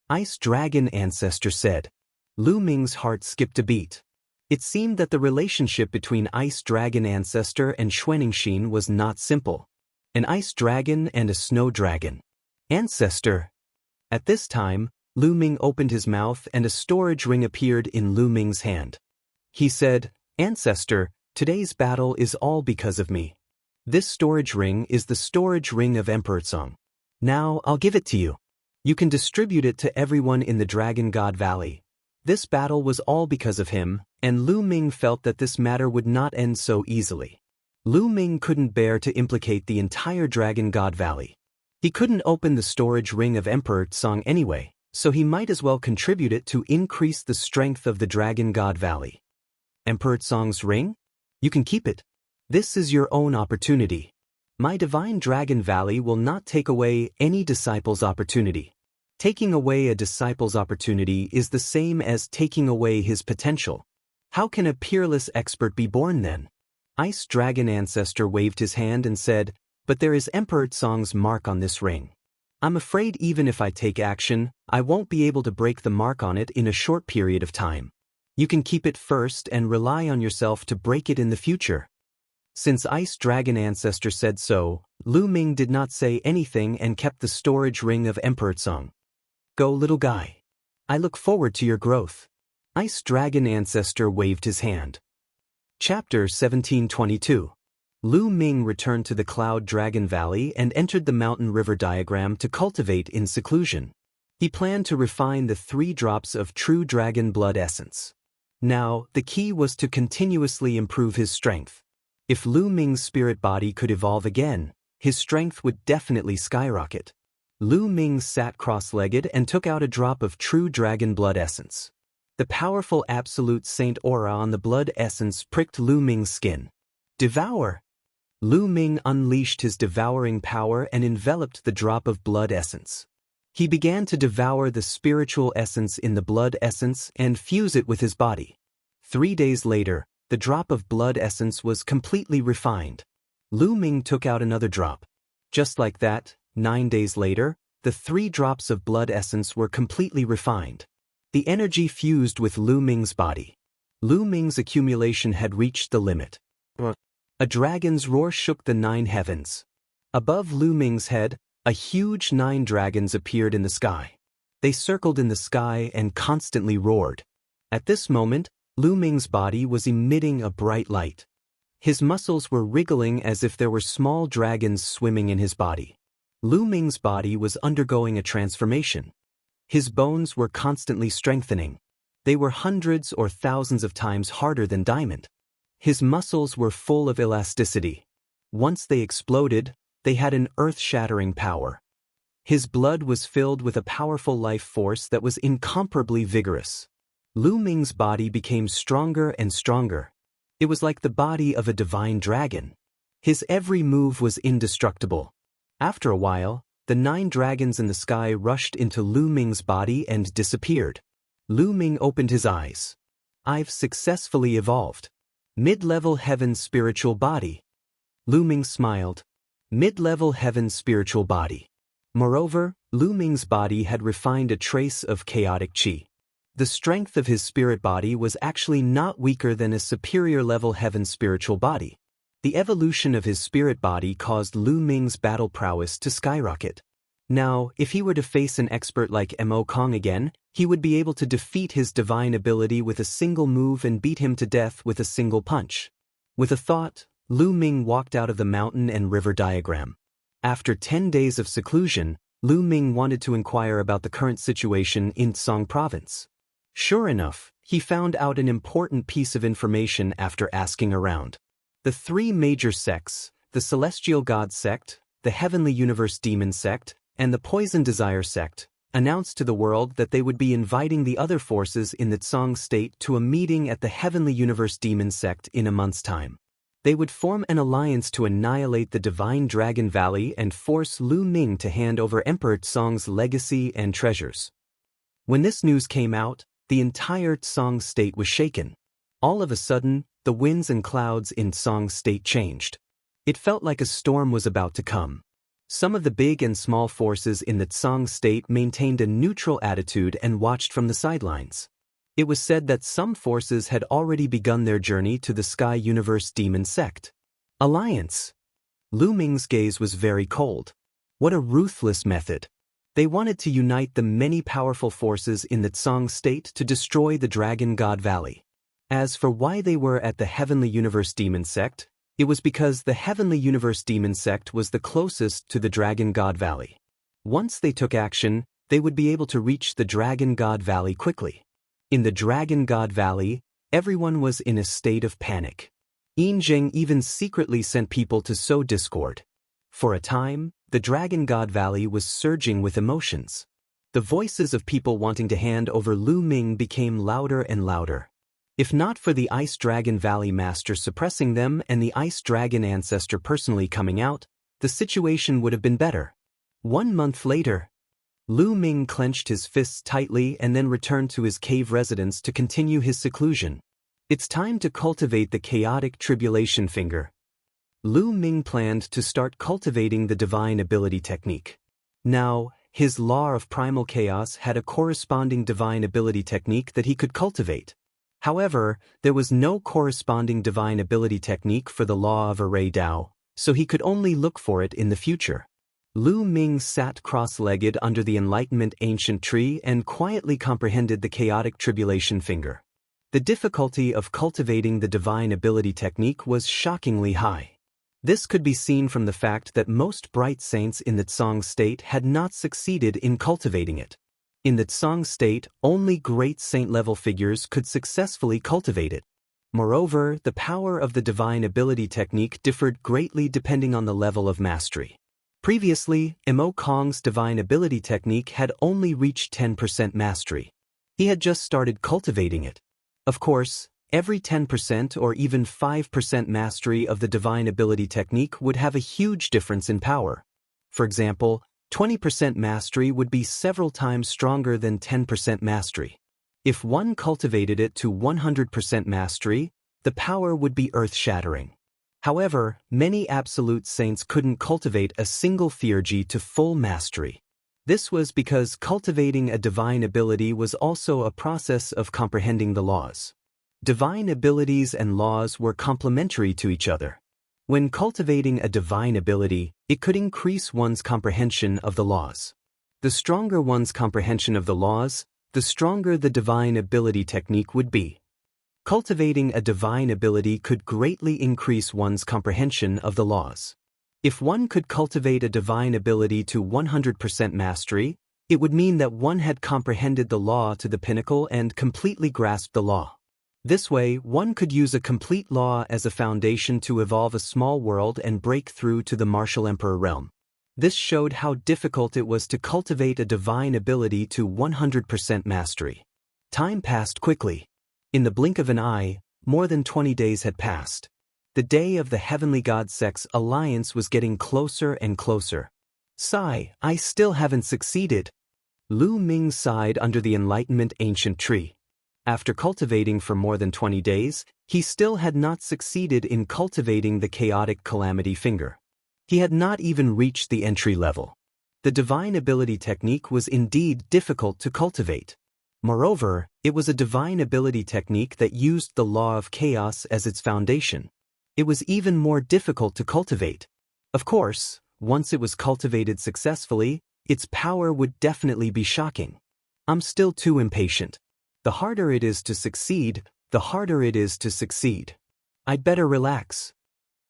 [SPEAKER 1] Ice Dragon Ancestor said. Lu Ming's heart skipped a beat. It seemed that the relationship between Ice Dragon Ancestor and Xuanixin was not simple. An ice dragon and a snow dragon. Ancestor. At this time, Lu Ming opened his mouth and a storage ring appeared in Lu Ming's hand. He said, Ancestor, today's battle is all because of me. This storage ring is the storage ring of Emperor Song. Now, I'll give it to you. You can distribute it to everyone in the Dragon God Valley. This battle was all because of him, and Lu Ming felt that this matter would not end so easily. Lu Ming couldn't bear to implicate the entire Dragon God Valley. He couldn't open the storage ring of Emperor Song anyway, so he might as well contribute it to increase the strength of the Dragon God Valley. Emperor Song's ring? You can keep it. This is your own opportunity. My Divine Dragon Valley will not take away any disciple's opportunity. Taking away a disciple's opportunity is the same as taking away his potential. How can a peerless expert be born then? Ice Dragon Ancestor waved his hand and said, but there is Emperor Song's mark on this ring. I'm afraid even if I take action, I won't be able to break the mark on it in a short period of time. You can keep it first and rely on yourself to break it in the future. Since Ice Dragon Ancestor said so, Lu Ming did not say anything and kept the storage ring of Emperor Song. Go, little guy. I look forward to your growth. Ice Dragon Ancestor waved his hand. Chapter 1722. Lu Ming returned to the Cloud Dragon Valley and entered the mountain river diagram to cultivate in seclusion. He planned to refine the 3 drops of true dragon blood essence. Now, the key was to continuously improve his strength. If Lu Ming's spirit body could evolve again, his strength would definitely skyrocket. Lu Ming sat cross-legged and took out a drop of true dragon blood essence. The powerful absolute saint aura on the blood essence pricked Lu Ming's skin. Devour! Lu Ming unleashed his devouring power and enveloped the drop of blood essence. He began to devour the spiritual essence in the blood essence and fuse it with his body. 3 days later, the drop of blood essence was completely refined. Lu Ming took out another drop. Just like that, 9 days later, the 3 drops of blood essence were completely refined. The energy fused with Lu Ming's body. Lu Ming's accumulation had reached the limit. A dragon's roar shook the 9 heavens. Above Lu Ming's head, a huge 9 dragons appeared in the sky. They circled in the sky and constantly roared. At this moment, Lu Ming's body was emitting a bright light. His muscles were wriggling as if there were small dragons swimming in his body. Lu Ming's body was undergoing a transformation. His bones were constantly strengthening. They were hundreds or thousands of times harder than diamond. His muscles were full of elasticity. Once they exploded, they had an earth-shattering power. His blood was filled with a powerful life force that was incomparably vigorous. Lu Ming's body became stronger and stronger. It was like the body of a divine dragon. His every move was indestructible. After a while, the 9 dragons in the sky rushed into Lu Ming's body and disappeared. Lu Ming opened his eyes. I've successfully evolved. Mid-level heaven spiritual body. Lu Ming smiled. Mid-level heaven spiritual body. Moreover, Lu Ming's body had refined a trace of chaotic qi. The strength of his spirit body was actually not weaker than a superior level heaven spiritual body. The evolution of his spirit body caused Lu Ming's battle prowess to skyrocket. Now, if he were to face an expert like Mo Kong again, he would be able to defeat his divine ability with a single move and beat him to death with a single punch. With a thought, Lu Ming walked out of the mountain and river diagram. After 10 days of seclusion, Lu Ming wanted to inquire about the current situation in Song Province. Sure enough, he found out an important piece of information after asking around. The 3 major sects, the Celestial God sect, the Heavenly Universe Demon sect, and the Poison Desire sect, announced to the world that they would be inviting the other forces in the Tsong state to a meeting at the Heavenly Universe Demon sect in a month's time. They would form an alliance to annihilate the divine Dragon Valley and force Lu Ming to hand over Emperor Tsong's legacy and treasures. When this news came out, the entire Tsong state was shaken. All of a sudden, the winds and clouds in Tsong state changed. It felt like a storm was about to come. Some of the big and small forces in the Tsong state maintained a neutral attitude and watched from the sidelines. It was said that some forces had already begun their journey to the Sky Universe Demon Sect. Alliance. Lu Ming's gaze was very cold. What a ruthless method. They wanted to unite the many powerful forces in the Tsong state to destroy the Dragon God Valley. As for why they were at the Heavenly Universe Demon Sect, it was because the Heavenly Universe Demon Sect was the closest to the Dragon God Valley. Once they took action, they would be able to reach the Dragon God Valley quickly. In the Dragon God Valley, everyone was in a state of panic. Yin Zheng even secretly sent people to sow discord. For a time, the Dragon God Valley was surging with emotions. The voices of people wanting to hand over Lu Ming became louder and louder. If not for the Ice Dragon Valley Master suppressing them and the Ice Dragon Ancestor personally coming out, the situation would have been better. 1 month later, Lu Ming clenched his fists tightly and then returned to his cave residence to continue his seclusion. It's time to cultivate the chaotic tribulation finger. Lu Ming planned to start cultivating the divine ability technique. Now, his law of primal chaos had a corresponding divine ability technique that he could cultivate. However, there was no corresponding divine ability technique for the law of array Dao, so he could only look for it in the future. Lu Ming sat cross-legged under the Enlightenment Ancient Tree and quietly comprehended the chaotic tribulation finger. The difficulty of cultivating the divine ability technique was shockingly high. This could be seen from the fact that most bright saints in the Tsong state had not succeeded in cultivating it. In the Tsong state, only great saint-level figures could successfully cultivate it. Moreover, the power of the divine ability technique differed greatly depending on the level of mastery. Previously, Imo Kong's divine ability technique had only reached 10% mastery. He had just started cultivating it. Of course, every 10% or even 5% mastery of the divine ability technique would have a huge difference in power. For example, 20% mastery would be several times stronger than 10% mastery. If one cultivated it to 100% mastery, the power would be earth-shattering. However, many absolute saints couldn't cultivate a single theurgy to full mastery. This was because cultivating a divine ability was also a process of comprehending the laws. Divine abilities and laws were complementary to each other. When cultivating a divine ability, it could increase one's comprehension of the laws. The stronger one's comprehension of the laws, the stronger the divine ability technique would be. Cultivating a divine ability could greatly increase one's comprehension of the laws. If one could cultivate a divine ability to 100% mastery, it would mean that one had comprehended the law to the pinnacle and completely grasped the law. This way, one could use a complete law as a foundation to evolve a small world and break through to the martial emperor realm. This showed how difficult it was to cultivate a divine ability to 100% mastery. Time passed quickly. In the blink of an eye, more than 20 days had passed. The day of the Heavenly God Sect's alliance was getting closer and closer. Sigh, I still haven't succeeded. Lu Ming sighed under the Enlightenment Ancient Tree. After cultivating for more than 20 days, he still had not succeeded in cultivating the chaotic calamity finger. He had not even reached the entry level. The divine ability technique was indeed difficult to cultivate. Moreover, it was a divine ability technique that used the law of chaos as its foundation. It was even more difficult to cultivate. Of course, once it was cultivated successfully, its power would definitely be shocking. I'm still too impatient. The harder it is to succeed, the harder it is to succeed. I'd better relax.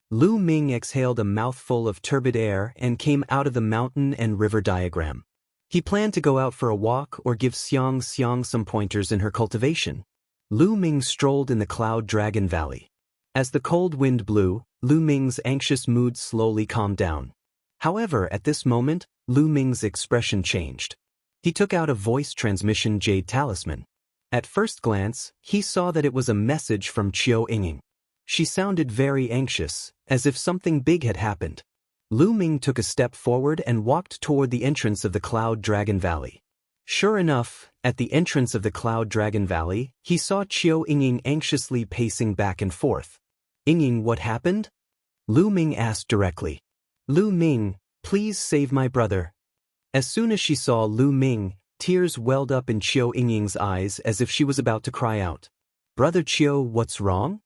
[SPEAKER 1] Lu Ming exhaled a mouthful of turbid air and came out of the mountain and river diagram. He planned to go out for a walk or give Xiang Xiang some pointers in her cultivation. Lu Ming strolled in the Cloud Dragon Valley. As the cold wind blew, Lu Ming's anxious mood slowly calmed down. However, at this moment, Lu Ming's expression changed. He took out a voice transmission jade talisman. At first glance, he saw that it was a message from Qiu Yinging. She sounded very anxious, as if something big had happened. Lu Ming took a step forward and walked toward the entrance of the Cloud Dragon Valley. Sure enough, at the entrance of the Cloud Dragon Valley, he saw Qiu Yingying anxiously pacing back and forth. Yingying, what happened? Lu Ming asked directly. Lu Ming, please save my brother. As soon as she saw Lu Ming, tears welled up in Qiu Yingying's eyes as if she was about to cry out. Brother Qiu, what's wrong?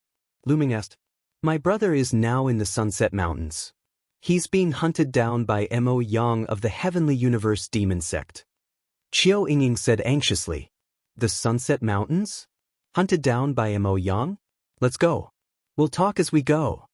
[SPEAKER 1] Lu Ming asked. My brother is now in the Sunset Mountains. He's being hunted down by Mo Yang of the Heavenly Universe Demon Sect. Qiu Yingying said anxiously. The Sunset Mountains? Hunted down by Mo Yang? Let's go. We'll talk as we go.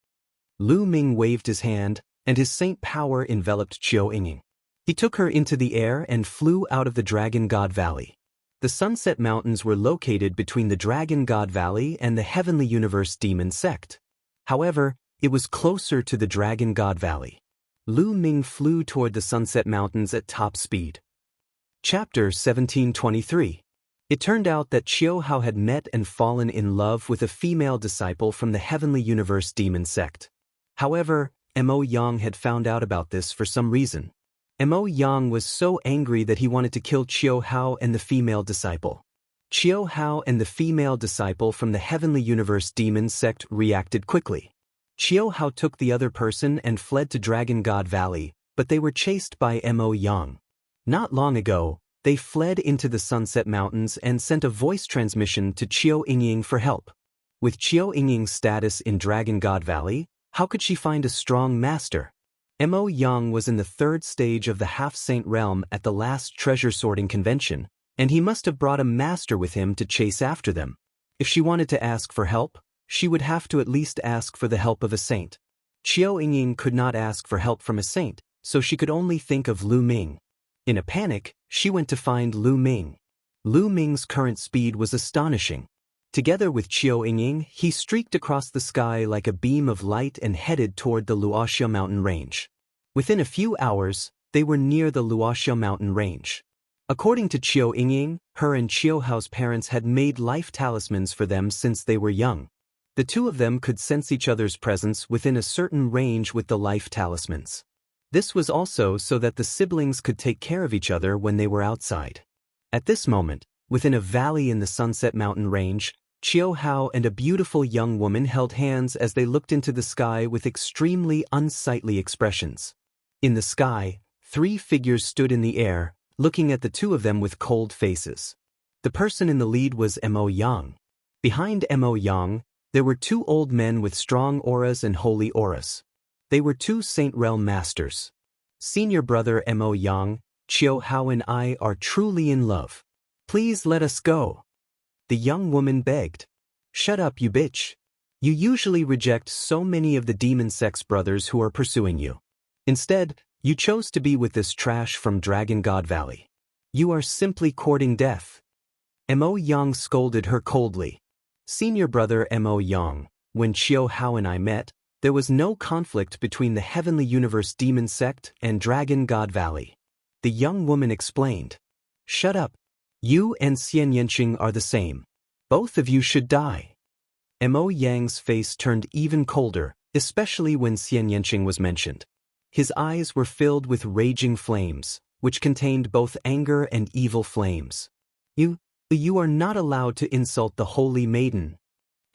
[SPEAKER 1] Lu Ming waved his hand, and his saint power enveloped Qiu Yingying. He took her into the air and flew out of the Dragon God Valley. The Sunset Mountains were located between the Dragon God Valley and the Heavenly Universe Demon Sect. However, it was closer to the Dragon God Valley. Lu Ming flew toward the Sunset Mountains at top speed. Chapter 1723. It turned out that Qiu Hao had met and fallen in love with a female disciple from the Heavenly Universe Demon Sect. However, Mo Yang had found out about this for some reason. Mo Yang was so angry that he wanted to kill Qiu Hao and the female disciple. Qiu Hao and the female disciple from the Heavenly Universe Demon Sect reacted quickly. Qiu Hao took the other person and fled to Dragon God Valley, but they were chased by Mo Yang. Not long ago, they fled into the Sunset Mountains and sent a voice transmission to Qiu Yingying for help. With Qiu Yingying's status in Dragon God Valley, how could she find a strong master? Mo Yang was in the third stage of the half-saint realm at the last treasure sorting convention, and he must have brought a master with him to chase after them. If she wanted to ask for help, she would have to at least ask for the help of a saint. Qiu Yingying could not ask for help from a saint, so she could only think of Lu Ming. In a panic, she went to find Lu Ming. Lu Ming's current speed was astonishing. Together with Qiu Yingying, he streaked across the sky like a beam of light and headed toward the Luoxia mountain range. Within a few hours, they were near the Luoxia mountain range. According to Qiu Yingying, her and Qiu Hao's parents had made life talismans for them since they were young. The two of them could sense each other's presence within a certain range with the life talismans. This was also so that the siblings could take care of each other when they were outside. At this moment, within a valley in the Sunset Mountain Range, Qiu Hao and a beautiful young woman held hands as they looked into the sky with extremely unsightly expressions. In the sky, three figures stood in the air, looking at the two of them with cold faces. The person in the lead was Mo Yang. Behind Mo Yang, there were two old men with strong auras and holy auras. They were two Saint Realm masters. Senior brother Mo Yang, Qiu Hao and I are truly in love. Please let us go. The young woman begged. Shut up, you bitch. You usually reject so many of the demon sex brothers who are pursuing you. Instead, you chose to be with this trash from Dragon God Valley. You are simply courting death. Mo Yang scolded her coldly. Senior brother Mo Yang, when Qiu Hao and I met, there was no conflict between the Heavenly Universe Demon Sect and Dragon God Valley. The young woman explained. Shut up. You and Xian Yanqing are the same. Both of you should die. Mo Yang's face turned even colder, especially when Xian Yanqing was mentioned. His eyes were filled with raging flames, which contained both anger and evil flames. You are not allowed to insult the holy maiden.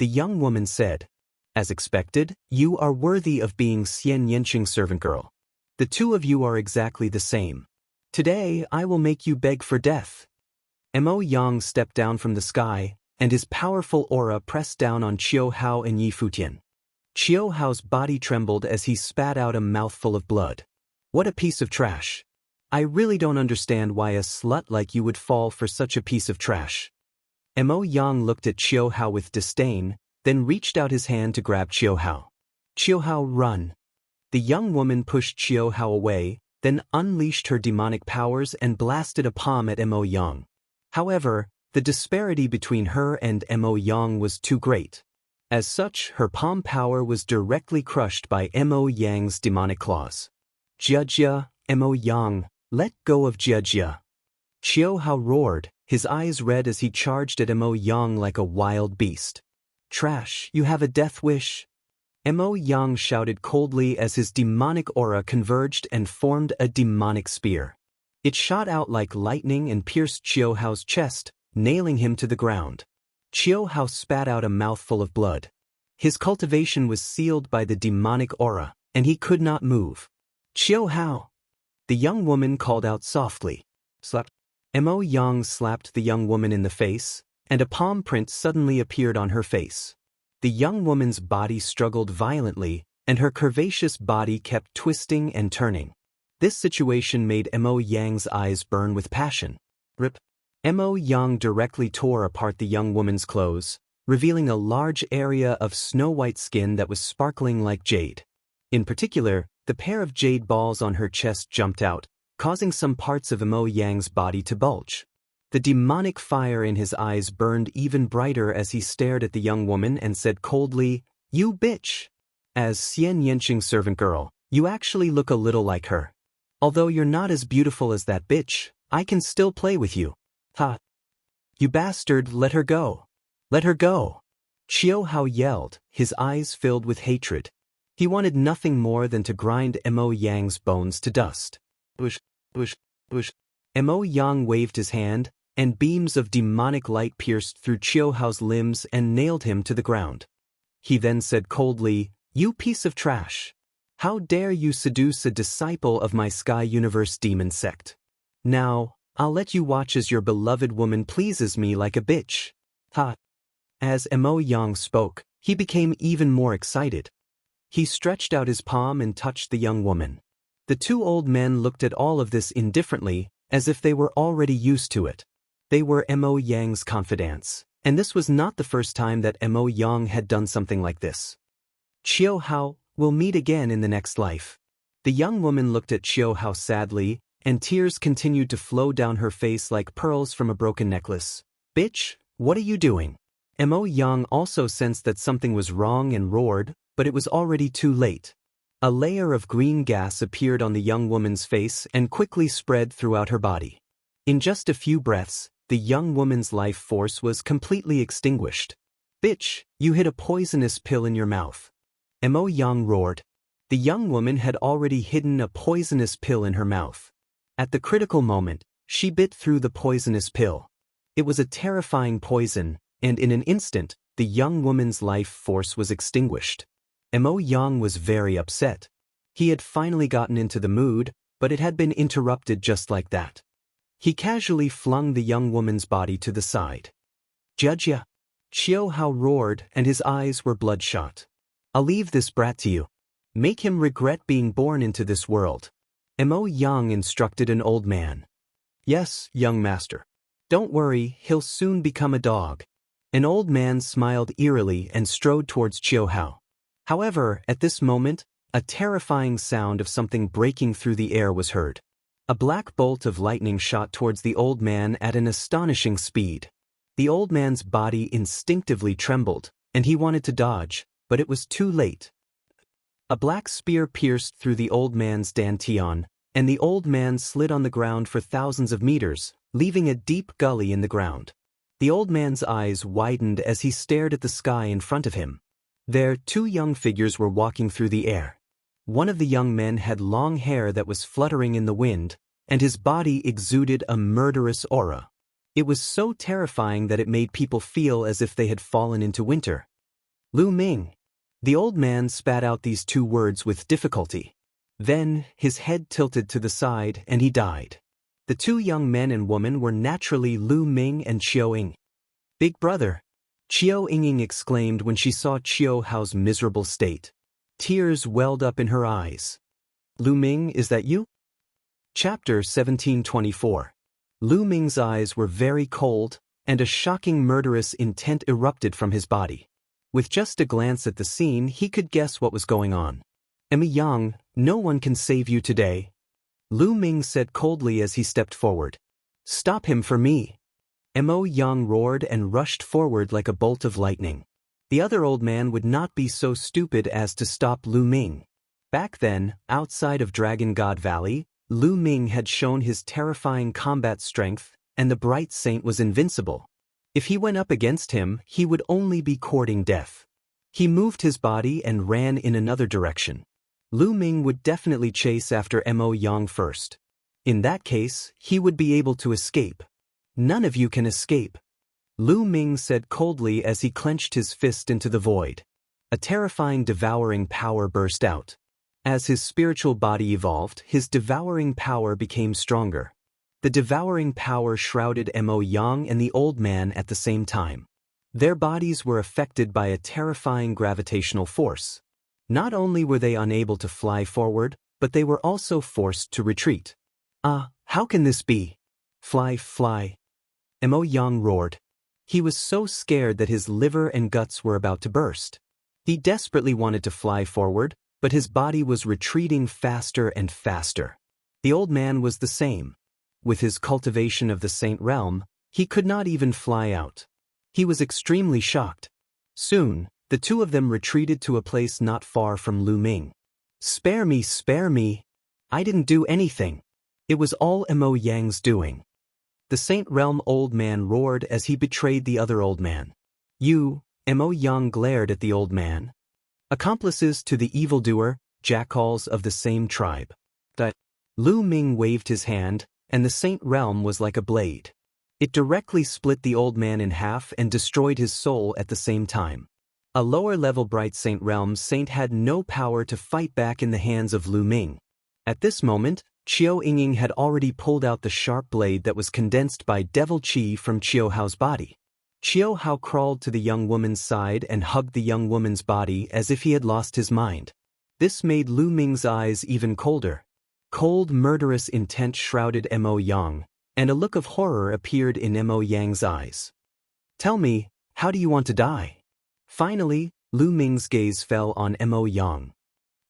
[SPEAKER 1] The young woman said. As expected, you are worthy of being Xian Yanqing's servant girl. The two of you are exactly the same. Today I will make you beg for death. Mo Yang stepped down from the sky, and his powerful aura pressed down on Qiu Hao and Yi Futian. Qiu Hao's body trembled as he spat out a mouthful of blood. What a piece of trash. I really don't understand why a slut like you would fall for such a piece of trash. Mo Yang looked at Qiu Hao with disdain, then reached out his hand to grab Qiu Hao. Qiu Hao, run. The young woman pushed Qiu Hao away, then unleashed her demonic powers and blasted a palm at Mo Yang. However, the disparity between her and Mo Yang was too great. As such, her palm power was directly crushed by Mo Yang's demonic claws. Jia, Mo Yang, let go of Jia. Qiu Hao roared, his eyes red as he charged at Mo Yang like a wild beast. Trash, you have a death wish? Mo Yang shouted coldly as his demonic aura converged and formed a demonic spear. It shot out like lightning and pierced Chiao Hao's chest, nailing him to the ground. Chiao Hao spat out a mouthful of blood. His cultivation was sealed by the demonic aura, and he could not move. Chiao Hao! The young woman called out softly. Slap. Mo Yang slapped the young woman in the face, and a palm print suddenly appeared on her face. The young woman's body struggled violently, and her curvaceous body kept twisting and turning. This situation made Mo Yang's eyes burn with passion. Rip. Mo Yang directly tore apart the young woman's clothes, revealing a large area of snow-white skin that was sparkling like jade. In particular, the pair of jade balls on her chest jumped out, causing some parts of Mo Yang's body to bulge. The demonic fire in his eyes burned even brighter as he stared at the young woman and said coldly, "You bitch! As Xian Yanqing's servant girl, you actually look a little like her. Although you're not as beautiful as that bitch, I can still play with you. Ha! You bastard, let her go! Let her go!" Chiao Hao yelled, his eyes filled with hatred. He wanted nothing more than to grind Mo Yang's bones to dust. Bush, bush, bush. Mo Yang waved his hand, and beams of demonic light pierced through Chiao Hao's limbs and nailed him to the ground. He then said coldly, "You piece of trash! How dare you seduce a disciple of my Sky Universe demon sect? Now, I'll let you watch as your beloved woman pleases me like a bitch. Ha!" As Mo Yang spoke, he became even more excited. He stretched out his palm and touched the young woman. The two old men looked at all of this indifferently, as if they were already used to it. They were Mo Yang's confidants, and this was not the first time that Mo Yang had done something like this. "Chiao Hao, we'll meet again in the next life." The young woman looked at Chiao Hao sadly, and tears continued to flow down her face like pearls from a broken necklace. "Bitch, what are you doing?" Mo Yang also sensed that something was wrong and roared, but it was already too late. A layer of green gas appeared on the young woman's face and quickly spread throughout her body. In just a few breaths, the young woman's life force was completely extinguished. "Bitch, you hid a poisonous pill in your mouth." Mo Yang roared. The young woman had already hidden a poisonous pill in her mouth. At the critical moment, she bit through the poisonous pill. It was a terrifying poison, and in an instant, the young woman's life force was extinguished. Mo Yang was very upset. He had finally gotten into the mood, but it had been interrupted just like that. He casually flung the young woman's body to the side. "Judge ya!" Chiao Hao roared, and his eyes were bloodshot. "I'll leave this brat to you. Make him regret being born into this world." Mo Yang instructed an old man. "Yes, young master. Don't worry, he'll soon become a dog." An old man smiled eerily and strode towards Chiao Hao. However, at this moment, a terrifying sound of something breaking through the air was heard. A black bolt of lightning shot towards the old man at an astonishing speed. The old man's body instinctively trembled, and he wanted to dodge, but it was too late. A black spear pierced through the old man's dantian, and the old man slid on the ground for thousands of meters, leaving a deep gully in the ground. The old man's eyes widened as he stared at the sky in front of him. There, two young figures were walking through the air. One of the young men had long hair that was fluttering in the wind, and his body exuded a murderous aura. It was so terrifying that it made people feel as if they had fallen into winter. "Lu Ming." The old man spat out these two words with difficulty. Then, his head tilted to the side and he died. The two young men and woman were naturally Lu Ming and Chiao Ying. "Big brother!" Chiao Ying exclaimed when she saw Chiao Hao's miserable state. Tears welled up in her eyes. "Lu Ming, is that you?" Chapter 1724. Lu Ming's eyes were very cold, and a shocking murderous intent erupted from his body. With just a glance at the scene, he could guess what was going on. "Emma Yang, no one can save you today," Lu Ming said coldly as he stepped forward. "Stop him for me." Mo Yang roared and rushed forward like a bolt of lightning. The other old man would not be so stupid as to stop Lu Ming. Back then, outside of Dragon God Valley, Lu Ming had shown his terrifying combat strength, and the bright saint was invincible. If he went up against him, he would only be courting death. He moved his body and ran in another direction. Lu Ming would definitely chase after Mo Yang first. In that case, he would be able to escape. None of you can escape, Lu Ming said coldly as he clenched his fist into the void. A terrifying devouring power burst out. As his spiritual body evolved, his devouring power became stronger. The devouring power shrouded Mo Yang and the old man at the same time. Their bodies were affected by a terrifying gravitational force. Not only were they unable to fly forward, but they were also forced to retreat. How can this be? Fly, fly. Mo Yang roared. He was so scared that his liver and guts were about to burst. He desperately wanted to fly forward, but his body was retreating faster and faster. The old man was the same. With his cultivation of the Saint Realm, he could not even fly out. He was extremely shocked. Soon, the two of them retreated to a place not far from Lu Ming. Spare me, spare me. I didn't do anything. It was all Mo Yang's doing. The Saint Realm old man roared as he betrayed the other old man. You, Mo Yang glared at the old man. Accomplices to the evildoer, jackals of the same tribe. But Lu Ming waved his hand, and the Saint Realm was like a blade. It directly split the old man in half and destroyed his soul at the same time. A lower-level Bright Saint Realm saint had no power to fight back in the hands of Lu Ming. At this moment, Qiu Yingying had already pulled out the sharp blade that was condensed by devil qi from Qiu Hao's body. Qiu Hao crawled to the young woman's side and hugged the young woman's body as if he had lost his mind. This made Lu Ming's eyes even colder. Cold, murderous intent shrouded Mo Yang, and a look of horror appeared in Mo Yang's eyes. Tell me, how do you want to die? Finally, Lu Ming's gaze fell on Mo Yang.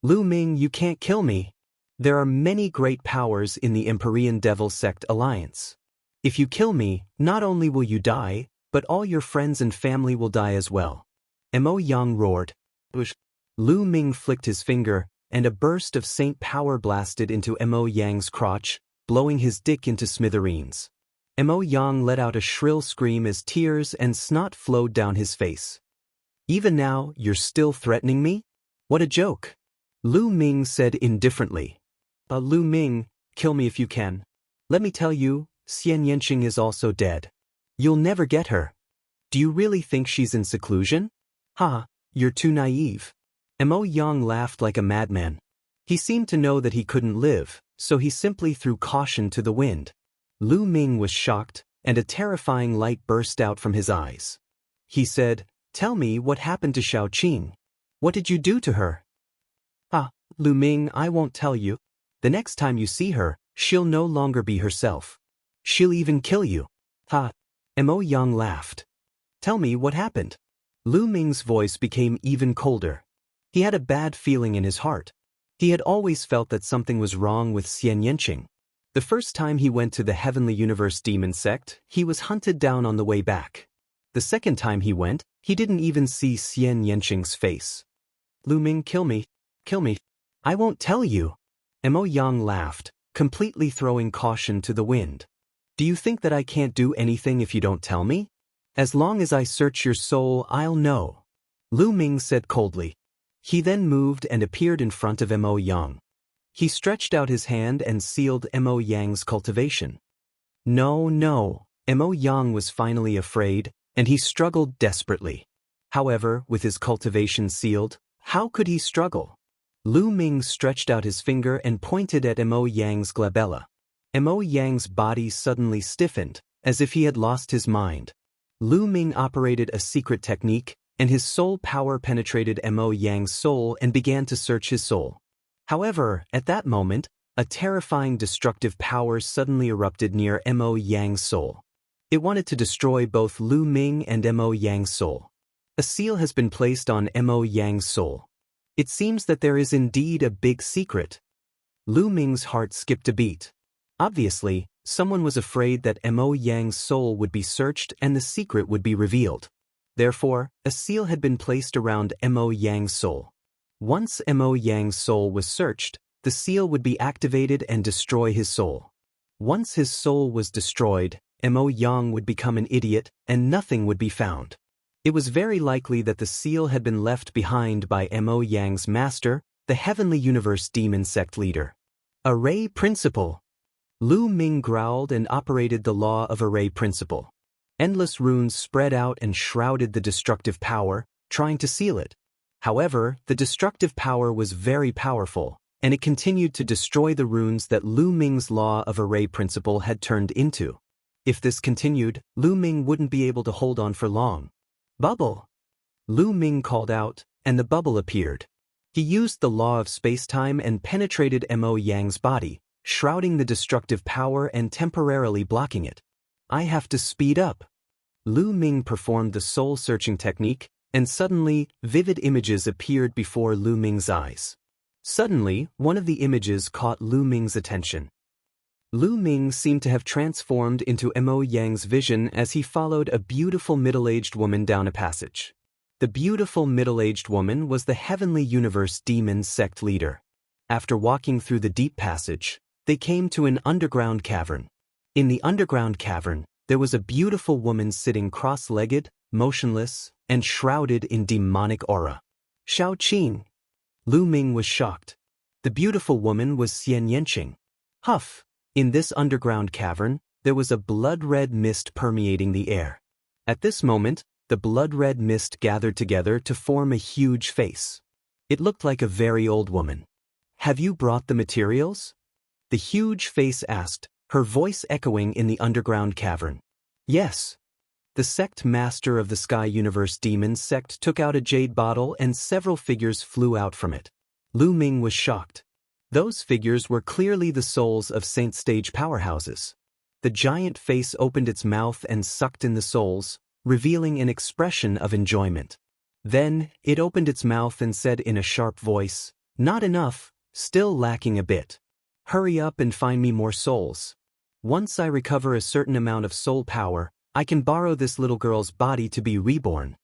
[SPEAKER 1] Lu Ming, you can't kill me. There are many great powers in the Empyrean Devil Sect Alliance. If you kill me, not only will you die, but all your friends and family will die as well. Mo Yang roared. Lu Ming flicked his finger, and a burst of saint power blasted into Mo Yang's crotch, blowing his dick into smithereens. Mo Yang let out a shrill scream as tears and snot flowed down his face. Even now, you're still threatening me? What a joke. Lu Ming said indifferently. Lu Ming, kill me if you can. Let me tell you, Xian Yanqing is also dead. You'll never get her. Do you really think she's in seclusion? You're too naive. Mo Yang laughed like a madman. He seemed to know that he couldn't live, so he simply threw caution to the wind. Lu Ming was shocked, and a terrifying light burst out from his eyes. He said, Tell me what happened to Xiaoqing. What did you do to her? Lu Ming, I won't tell you. The next time you see her, she'll no longer be herself. She'll even kill you. Mo Yang laughed. Tell me what happened. Lu Ming's voice became even colder. He had a bad feeling in his heart. He had always felt that something was wrong with Xian Yanqing. The first time he went to the Heavenly Universe Demon Sect, he was hunted down on the way back. The second time he went, he didn't even see Xian Yanqing's face. Lu Ming, kill me. Kill me. I won't tell you. Mo Yang laughed, completely throwing caution to the wind. Do you think that I can't do anything if you don't tell me? As long as I search your soul, I'll know. Lu Ming said coldly. He then moved and appeared in front of Mo Yang. He stretched out his hand and sealed Mo Yang's cultivation. No. Mo Yang was finally afraid, and he struggled desperately. However, with his cultivation sealed, how could he struggle? Lu Ming stretched out his finger and pointed at Mo Yang's glabella. Mo Yang's body suddenly stiffened, as if he had lost his mind. Lu Ming operated a secret technique, and his soul power penetrated Mo Yang's soul and began to search his soul. However, at that moment, a terrifying destructive power suddenly erupted near Mo Yang's soul. It wanted to destroy both Lu Ming and Mo Yang's soul. A seal has been placed on Mo Yang's soul. It seems that there is indeed a big secret. Lu Ming's heart skipped a beat. Obviously, someone was afraid that Mo Yang's soul would be searched and the secret would be revealed. Therefore, a seal had been placed around Mo Yang's soul. Once Mo Yang's soul was searched, the seal would be activated and destroy his soul. Once his soul was destroyed, Mo Yang would become an idiot and nothing would be found. It was very likely that the seal had been left behind by Mo Yang's master, the Heavenly Universe Demon Sect leader. Array Principle. Lu Ming growled and operated the law of array principle. Endless runes spread out and shrouded the destructive power, trying to seal it. However, the destructive power was very powerful, and it continued to destroy the runes that Lu Ming's law of array principle had turned into. If this continued, Lu Ming wouldn't be able to hold on for long. Bubble! Lu Ming called out, and the bubble appeared. He used the law of space-time and penetrated Mo Yang's body, shrouding the destructive power and temporarily blocking it. I have to speed up. Lu Ming performed the soul-searching technique, and suddenly, vivid images appeared before Lu Ming's eyes. Suddenly, one of the images caught Lu Ming's attention. Lu Ming seemed to have transformed into Mo Yang's vision as he followed a beautiful middle-aged woman down a passage. The beautiful middle-aged woman was the Heavenly Universe Demon Sect leader. After walking through the deep passage, they came to an underground cavern. In the underground cavern, there was a beautiful woman sitting cross-legged, motionless, and shrouded in demonic aura. Xiao Qing. Lu Ming was shocked. The beautiful woman was Xian Yanqing. Huff! In this underground cavern, there was a blood-red mist permeating the air. At this moment, the blood-red mist gathered together to form a huge face. It looked like a very old woman. Have you brought the materials? The huge face asked, her voice echoing in the underground cavern. Yes. The sect master of the Sky Universe Demon Sect took out a jade bottle and several figures flew out from it. Lu Ming was shocked. Those figures were clearly the souls of Saint Stage powerhouses. The giant face opened its mouth and sucked in the souls, revealing an expression of enjoyment. Then, it opened its mouth and said in a sharp voice, "Not enough, still lacking a bit. Hurry up and find me more souls. Once I recover a certain amount of soul power, I can borrow this little girl's body to be reborn."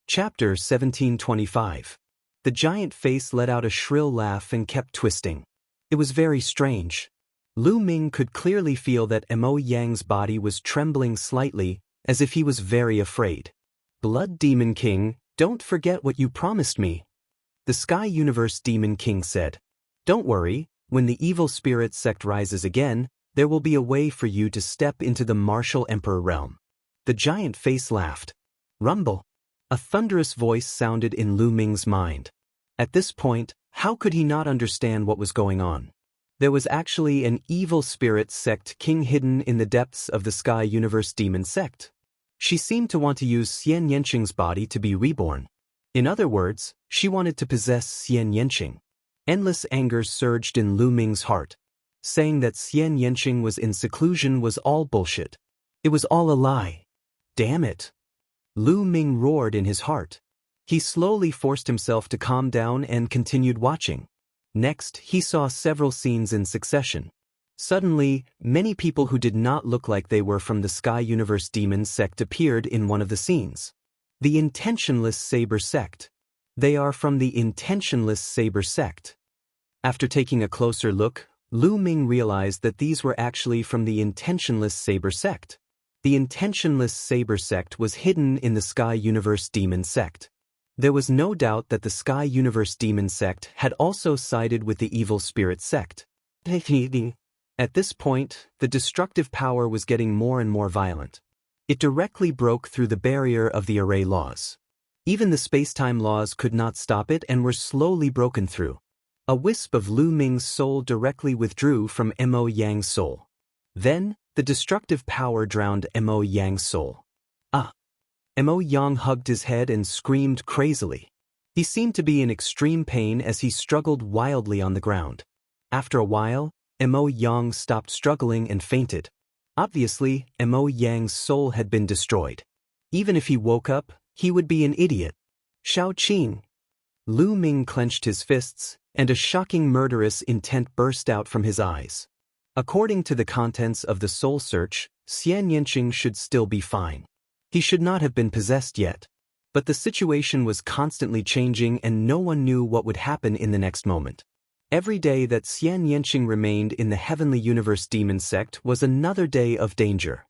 [SPEAKER 1] Chapter 1725. The giant face let out a shrill laugh and kept twisting. It was very strange. Lu Ming could clearly feel that Mo Yang's body was trembling slightly, as if he was very afraid. "Blood Demon King, don't forget what you promised me," the Sky Universe Demon King said. "Don't worry, when the evil spirit sect rises again, there will be a way for you to step into the martial emperor realm." The giant face laughed. Rumble. A thunderous voice sounded in Lu Ming's mind. At this point, how could he not understand what was going on? There was actually an evil spirit sect king hidden in the depths of the Sky Universe Demon Sect. She seemed to want to use Xian Yanqing's body to be reborn. In other words, she wanted to possess Xian Yanqing. Endless anger surged in Lu Ming's heart. Saying that Xian Yanqing was in seclusion was all bullshit. It was all a lie. Damn it. Lu Ming roared in his heart. He slowly forced himself to calm down and continued watching. Next, he saw several scenes in succession. Suddenly, many people who did not look like they were from the Sky Universe Demon Sect appeared in one of the scenes. The Intentionless Saber Sect. They are from the Intentionless Saber Sect. After taking a closer look, Lu Ming realized that these were actually from the Intentionless Saber Sect. The Intentionless Saber Sect was hidden in the Sky Universe Demon Sect. There was no doubt that the Sky Universe Demon Sect had also sided with the Evil Spirit Sect. At this point, the destructive power was getting more and more violent. It directly broke through the barrier of the array laws. Even the space-time laws could not stop it and were slowly broken through. A wisp of Lu Ming's soul directly withdrew from Mo Yang's soul. Then, the destructive power drowned Mo Yang's soul. Mo Yang hugged his head and screamed crazily. He seemed to be in extreme pain as he struggled wildly on the ground. After a while, Mo Yang stopped struggling and fainted. Obviously, Mo Yang's soul had been destroyed. Even if he woke up, he would be an idiot. Xiao Qing. Lu Ming clenched his fists, and a shocking murderous intent burst out from his eyes. According to the contents of the soul search, Xian Yanqing should still be fine. He should not have been possessed yet. But the situation was constantly changing and no one knew what would happen in the next moment. Every day that Xian Yanqing remained in the Heavenly Universe Demon Sect was another day of danger.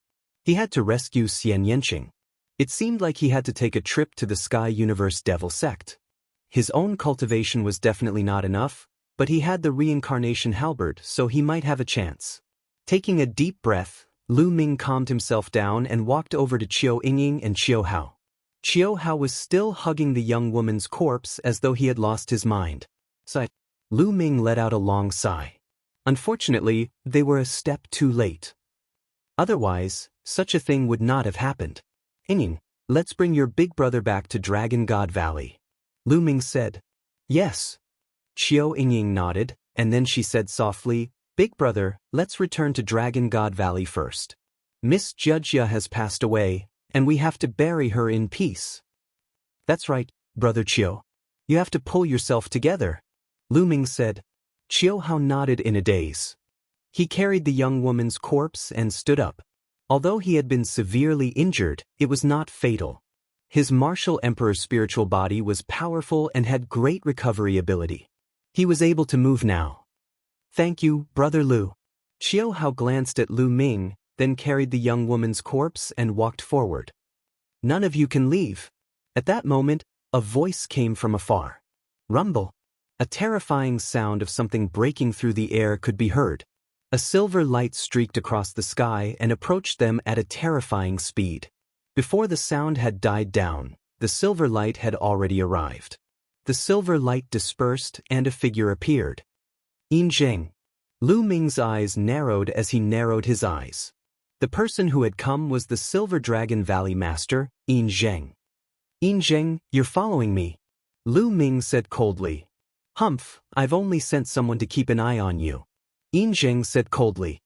[SPEAKER 1] He had to rescue Xian Yanqing. It seemed like he had to take a trip to the Sky Universe Devil Sect. His own cultivation was definitely not enough, but he had the reincarnation halberd, so he might have a chance. Taking a deep breath, Lu Ming calmed himself down and walked over to Qiu Yingying and Qiu Hao. Qiu Hao was still hugging the young woman's corpse as though he had lost his mind. Lu Ming let out a long sigh. Unfortunately, they were a step too late. Otherwise, such a thing would not have happened. Yingying, let's bring your big brother back to Dragon God Valley. Lu Ming said. Yes. Qiu Yingying nodded, and then she said softly, Big brother, let's return to Dragon God Valley first. Miss Jujia has passed away, and we have to bury her in peace. That's right, brother Qiu. You have to pull yourself together. Lu Ming said. Qiu Hao nodded in a daze. He carried the young woman's corpse and stood up. Although he had been severely injured, it was not fatal. His martial emperor's spiritual body was powerful and had great recovery ability. He was able to move now. Thank you, brother Lu. Qiu Hao glanced at Lu Ming, then carried the young woman's corpse and walked forward. None of you can leave. At that moment, a voice came from afar. Rumble. A terrifying sound of something breaking through the air could be heard. A silver light streaked across the sky and approached them at a terrifying speed. Before the sound had died down, the silver light had already arrived. The silver light dispersed and a figure appeared. Yin Zheng. Lu Ming's eyes narrowed as he narrowed his eyes. The person who had come was the Silver Dragon Valley Master, Yin Zheng. Yin Zheng, you're following me. Lu Ming said coldly. Humph, I've only sent someone to keep an eye on you. Yin Zheng said coldly.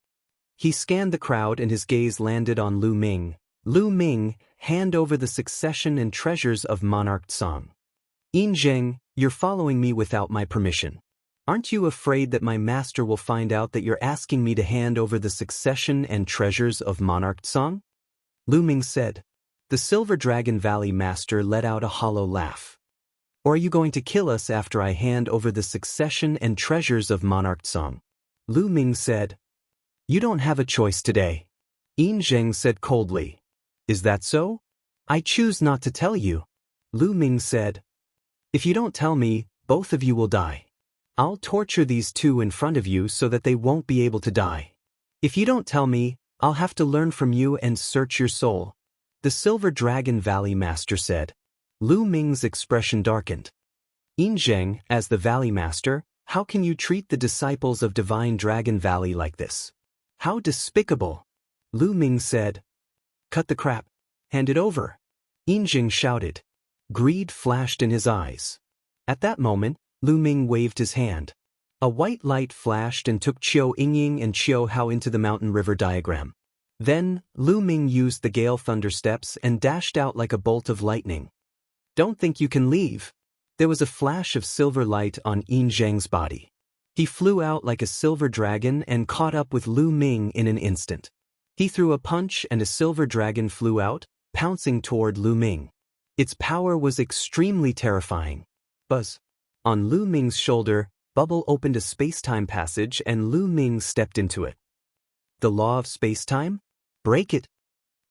[SPEAKER 1] He scanned the crowd and his gaze landed on Lu Ming. Lu Ming, hand over the succession and treasures of Monarch Song. Yin Zheng, you're following me without my permission. Aren't you afraid that my master will find out that you're asking me to hand over the succession and treasures of Monarch Song? Lu Ming said. The Silver Dragon Valley Master let out a hollow laugh. Or are you going to kill us after I hand over the succession and treasures of Monarch Song? Lu Ming said. You don't have a choice today. Yin Zheng said coldly. Is that so? I choose not to tell you. Lu Ming said. If you don't tell me, both of you will die. I'll torture these two in front of you so that they won't be able to die. If you don't tell me, I'll have to learn from you and search your soul. The Silver Dragon Valley Master said. Lu Ming's expression darkened. Yin Zheng, as the Valley Master, how can you treat the disciples of Divine Dragon Valley like this? How despicable! Lu Ming said. Cut the crap. Hand it over. Yin Zheng shouted. Greed flashed in his eyes. At that moment, Lu Ming waved his hand. A white light flashed and took Qiu Yingying and Qiu Hao into the mountain river diagram. Then, Lu Ming used the gale thunder steps and dashed out like a bolt of lightning. Don't think you can leave. There was a flash of silver light on Yin Zheng's body. He flew out like a silver dragon and caught up with Lu Ming in an instant. He threw a punch and a silver dragon flew out, pouncing toward Lu Ming. Its power was extremely terrifying. Buzz. On Lu Ming's shoulder, Bubble opened a space-time passage and Lu Ming stepped into it. The law of space-time? Break it.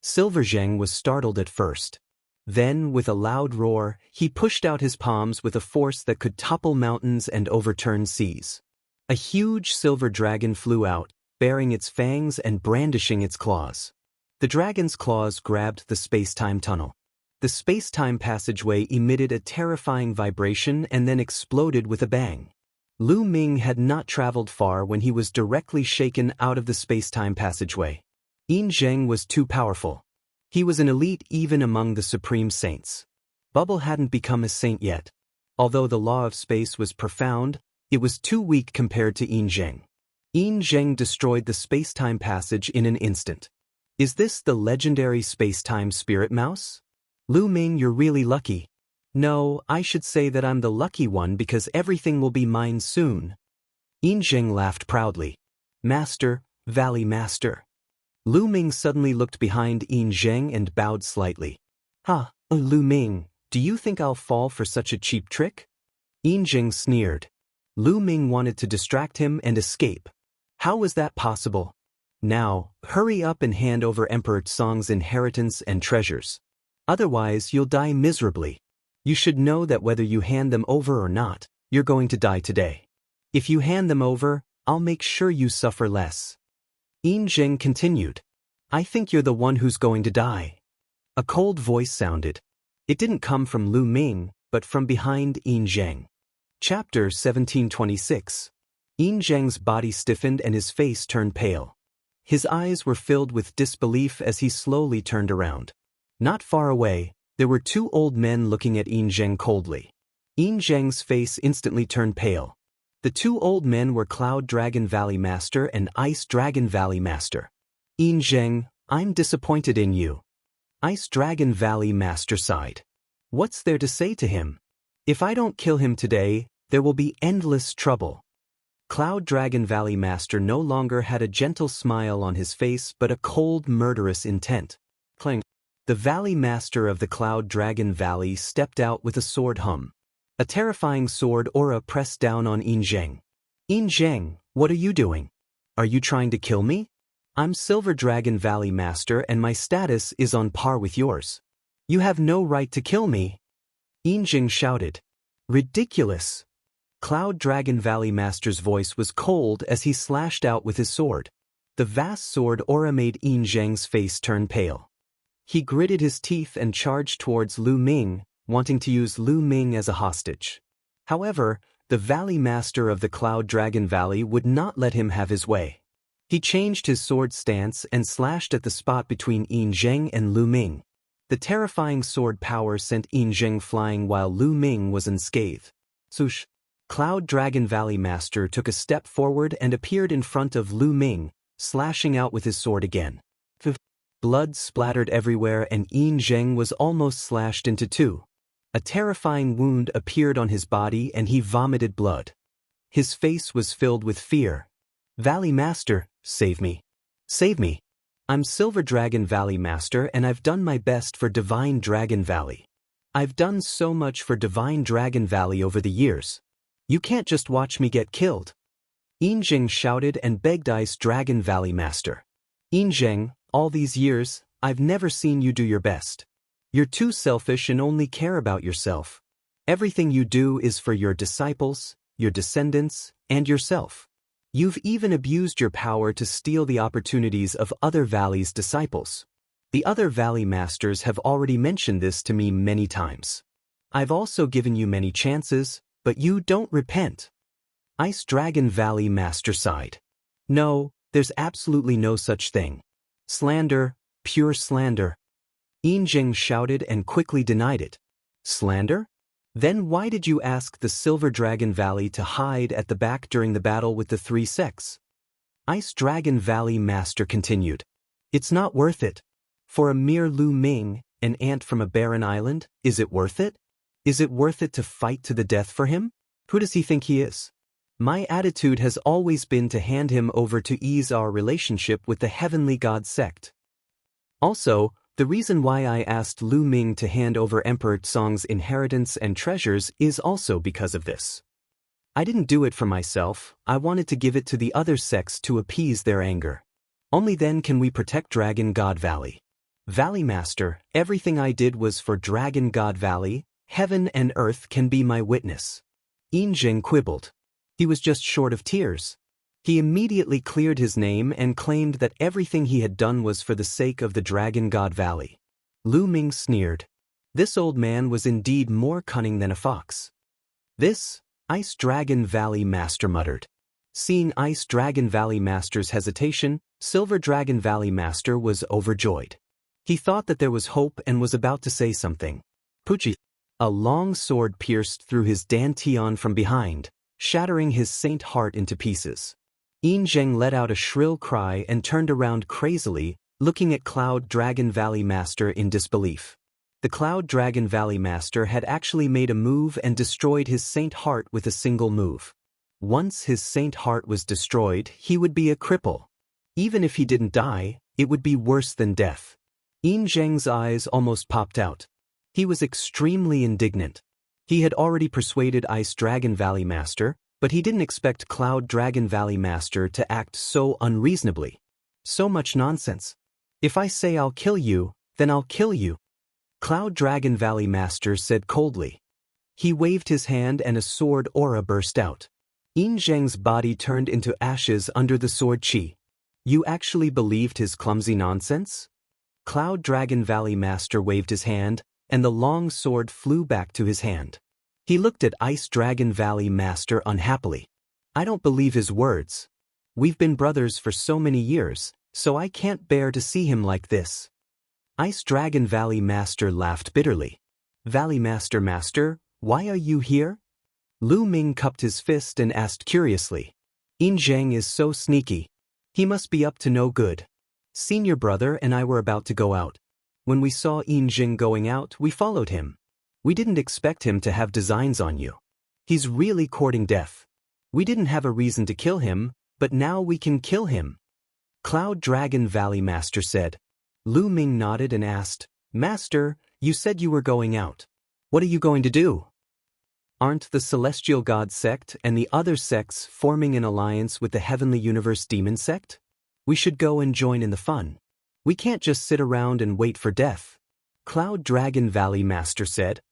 [SPEAKER 1] Silver Zheng was startled at first. Then, with a loud roar, he pushed out his palms with a force that could topple mountains and overturn seas. A huge silver dragon flew out, baring its fangs and brandishing its claws. The dragon's claws grabbed the space-time tunnel. The space-time passageway emitted a terrifying vibration and then exploded with a bang. Lu Ming had not traveled far when he was directly shaken out of the space-time passageway. Yin Zheng was too powerful. He was an elite even among the supreme saints. Bubble hadn't become a saint yet. Although the law of space was profound, it was too weak compared to Yin Zheng. Yin Zheng destroyed the space-time passage in an instant. Is this the legendary space-time spirit mouse? Lu Ming, you're really lucky. No, I should say that I'm the lucky one because everything will be mine soon. Yin Zheng laughed proudly. Master, Valley Master. Lu Ming suddenly looked behind Yin Zheng and bowed slightly. Lu Ming, do you think I'll fall for such a cheap trick? Yin Zheng sneered. Lu Ming wanted to distract him and escape. How was that possible? Now, hurry up and hand over Emperor Song's inheritance and treasures. Otherwise, you'll die miserably. You should know that whether you hand them over or not, you're going to die today. If you hand them over, I'll make sure you suffer less. Yin Zheng continued. I think you're the one who's going to die. A cold voice sounded. It didn't come from Lu Ming, but from behind Yin Zheng. Chapter 1726. Yin Zheng's body stiffened and his face turned pale. His eyes were filled with disbelief as he slowly turned around. Not far away, there were two old men looking at Yin Zheng coldly. Yin Zheng's face instantly turned pale. The two old men were Cloud Dragon Valley Master and Ice Dragon Valley Master. Yin Zheng, I'm disappointed in you. Ice Dragon Valley Master sighed. What's there to say to him? If I don't kill him today, there will be endless trouble. Cloud Dragon Valley Master no longer had a gentle smile on his face but a cold, murderous intent. Clang. The Valley Master of the Cloud Dragon Valley stepped out with a sword hum. A terrifying sword aura pressed down on Yin Zheng. Yin Zheng, what are you doing? Are you trying to kill me? I'm Silver Dragon Valley Master and my status is on par with yours. You have no right to kill me. Yin Zheng shouted. Ridiculous. Cloud Dragon Valley Master's voice was cold as he slashed out with his sword. The vast sword aura made Yin Zheng's face turn pale. He gritted his teeth and charged towards Lu Ming, wanting to use Lu Ming as a hostage. However, the Valley Master of the Cloud Dragon Valley would not let him have his way. He changed his sword stance and slashed at the spot between Yin Zheng and Lu Ming. The terrifying sword power sent Yin Zheng flying while Lu Ming was unscathed. Swoosh! Cloud Dragon Valley Master took a step forward and appeared in front of Lu Ming, slashing out with his sword again. Blood splattered everywhere and Yin Zheng was almost slashed into two. A terrifying wound appeared on his body and he vomited blood. His face was filled with fear. Valley Master, save me. Save me. I'm Silver Dragon Valley Master and I've done my best for Divine Dragon Valley. I've done so much for Divine Dragon Valley over the years. You can't just watch me get killed. Yin Zheng shouted and begged Ice Dragon Valley Master. Yin Zheng, all these years, I've never seen you do your best. You're too selfish and only care about yourself. Everything you do is for your disciples, your descendants, and yourself. You've even abused your power to steal the opportunities of other Valley's disciples. The other Valley Masters have already mentioned this to me many times. I've also given you many chances, but you don't repent. Ice Dragon Valley Master sighed. No, there's absolutely no such thing. Slander, pure slander. Yin Zheng shouted and quickly denied it. Slander? Then why did you ask the Silver Dragon Valley to hide at the back during the battle with the three sects? Ice Dragon Valley Master continued. It's not worth it. For a mere Lu Ming, an ant from a barren island, is it worth it? Is it worth it to fight to the death for him? Who does he think he is? My attitude has always been to hand him over to ease our relationship with the Heavenly God sect. Also, the reason why I asked Lu Ming to hand over Emperor Song's inheritance and treasures is also because of this. I didn't do it for myself, I wanted to give it to the other sects to appease their anger. Only then can we protect Dragon God Valley. Valley Master, everything I did was for Dragon God Valley. Heaven and earth can be my witness. Yin Zheng quibbled. He was just short of tears. He immediately cleared his name and claimed that everything he had done was for the sake of the Dragon God Valley. Lu Ming sneered. This old man was indeed more cunning than a fox. This, Ice Dragon Valley Master muttered. Seeing Ice Dragon Valley Master's hesitation, Silver Dragon Valley Master was overjoyed. He thought that there was hope and was about to say something. Puchi. A long sword pierced through his dantian from behind, shattering his saint heart into pieces. Yin Zheng let out a shrill cry and turned around crazily, looking at Cloud Dragon Valley Master in disbelief. The Cloud Dragon Valley Master had actually made a move and destroyed his saint heart with a single move. Once his saint heart was destroyed, he would be a cripple. Even if he didn't die, it would be worse than death. Yin Zheng's eyes almost popped out. He was extremely indignant. He had already persuaded Ice Dragon Valley Master, but he didn't expect Cloud Dragon Valley Master to act so unreasonably. So much nonsense. If I say I'll kill you, then I'll kill you. Cloud Dragon Valley Master said coldly. He waved his hand and a sword aura burst out. Yin Zheng's body turned into ashes under the sword chi. You actually believed his clumsy nonsense? Cloud Dragon Valley Master waved his hand, and the long sword flew back to his hand. He looked at Ice Dragon Valley Master unhappily. I don't believe his words. We've been brothers for so many years, so I can't bear to see him like this. Ice Dragon Valley Master laughed bitterly. Valley Master, why are you here? Lu Ming cupped his fist and asked curiously. Yin Zheng is so sneaky. He must be up to no good. Senior brother and I were about to go out. When we saw Yin Zheng going out, we followed him. We didn't expect him to have designs on you. He's really courting death. We didn't have a reason to kill him, but now we can kill him. Cloud Dragon Valley Master said. Lu Ming nodded and asked, Master, you said you were going out. What are you going to do? Aren't the Celestial God sect and the other sects forming an alliance with the Heavenly Universe Demon sect? We should go and join in the fun. We can't just sit around and wait for death. Cloud Dragon Valley Master said.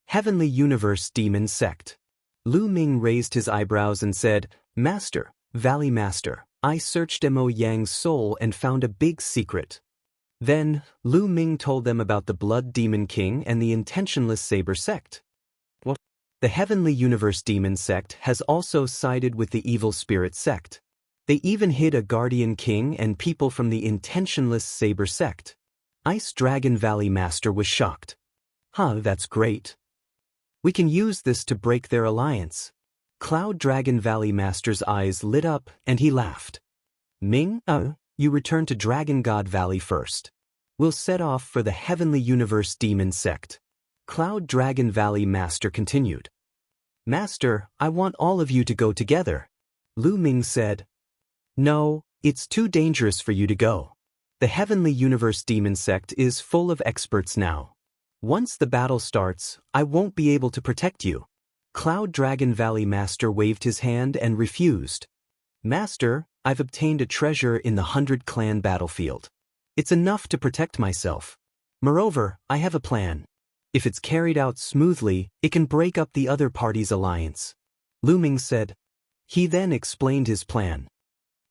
[SPEAKER 1] Heavenly Universe Demon sect. Lu Ming raised his eyebrows and said, Master, Valley Master, I searched Mo Yang's soul and found a big secret. Then, Lu Ming told them about the Blood Demon King and the Intentionless Saber sect. What? The Heavenly Universe Demon sect has also sided with the Evil Spirit sect. They even hid a Guardian King and people from the Intentionless Saber sect. Ice Dragon Valley Master was shocked. That's great. We can use this to break their alliance. Cloud Dragon Valley Master's eyes lit up and he laughed. Ming, you return to Dragon God Valley first. We'll set off for the Heavenly Universe Demon sect. Cloud Dragon Valley Master continued. Master, I want all of you to go together. Lu Ming said. No, it's too dangerous for you to go. The Heavenly Universe Demon sect is full of experts now. Once the battle starts, I won't be able to protect you. Cloud Dragon Valley Master waved his hand and refused. Master, I've obtained a treasure in the 100 Clan battlefield. It's enough to protect myself. Moreover, I have a plan. If it's carried out smoothly, it can break up the other party's alliance. Lu Ming said. He then explained his plan.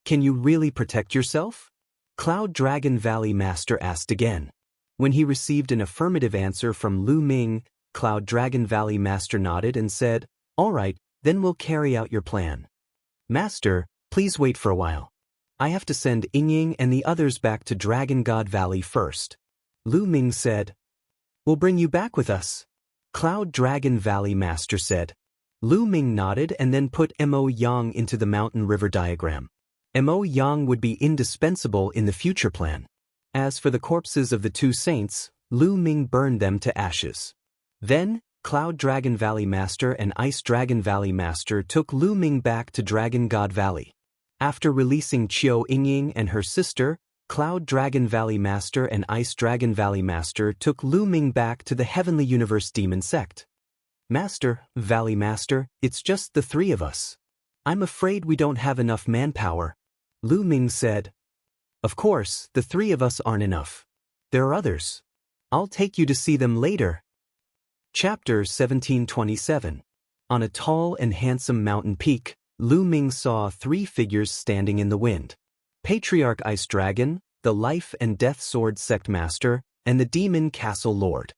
[SPEAKER 1] Can you really protect yourself? Cloud Dragon Valley Master asked again. When he received an affirmative answer from Lu Ming, Cloud Dragon Valley Master nodded and said, All right, then we'll carry out your plan. Master, please wait for a while. I have to send Yingying and the others back to Dragon God Valley first. Lu Ming said, We'll bring you back with us. Cloud Dragon Valley Master said. Lu Ming nodded and then put Mo Yang into the mountain river diagram. Mo Yang would be indispensable in the future plan. As for the corpses of the two saints, Lu Ming burned them to ashes. Then, Cloud Dragon Valley Master and Ice Dragon Valley Master took Lu Ming back to Dragon God Valley. After releasing Qiu Yingying and her sister, Cloud Dragon Valley Master and Ice Dragon Valley Master took Lu Ming back to the Heavenly Universe Demon sect. Master, Valley Master, it's just the three of us. I'm afraid we don't have enough manpower. Lu Ming said. Of course, the three of us aren't enough. There are others. I'll take you to see them later. Chapter 1727. On a tall and handsome mountain peak, Lu Ming saw three figures standing in the wind. Patriarch Ice Dragon, the Life and Death Sword Sect Master, and the Demon Castle Lord.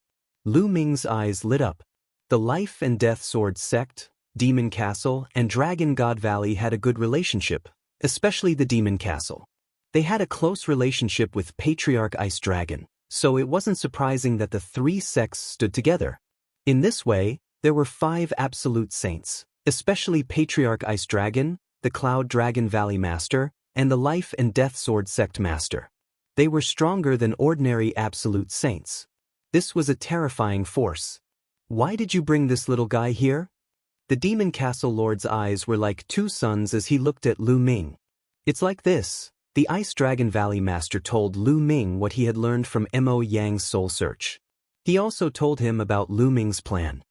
[SPEAKER 1] Lu Ming's eyes lit up. The Life and Death Sword Sect, Demon Castle, and Dragon God Valley had a good relationship, especially the Demon Castle. They had a close relationship with Patriarch Ice Dragon, so it wasn't surprising that the three sects stood together. In this way, there were 5 absolute saints, especially Patriarch Ice Dragon, the Cloud Dragon Valley Master, and the Life and Death Sword Sect Master. They were stronger than ordinary absolute saints. This was a terrifying force. Why did you bring this little guy here? The Demon Castle Lord's eyes were like 2 suns as he looked at Lu Ming. It's like this. The Ice Dragon Valley Master told Lu Ming what he had learned from Mo Yang's soul search. He also told him about Lu Ming's plan.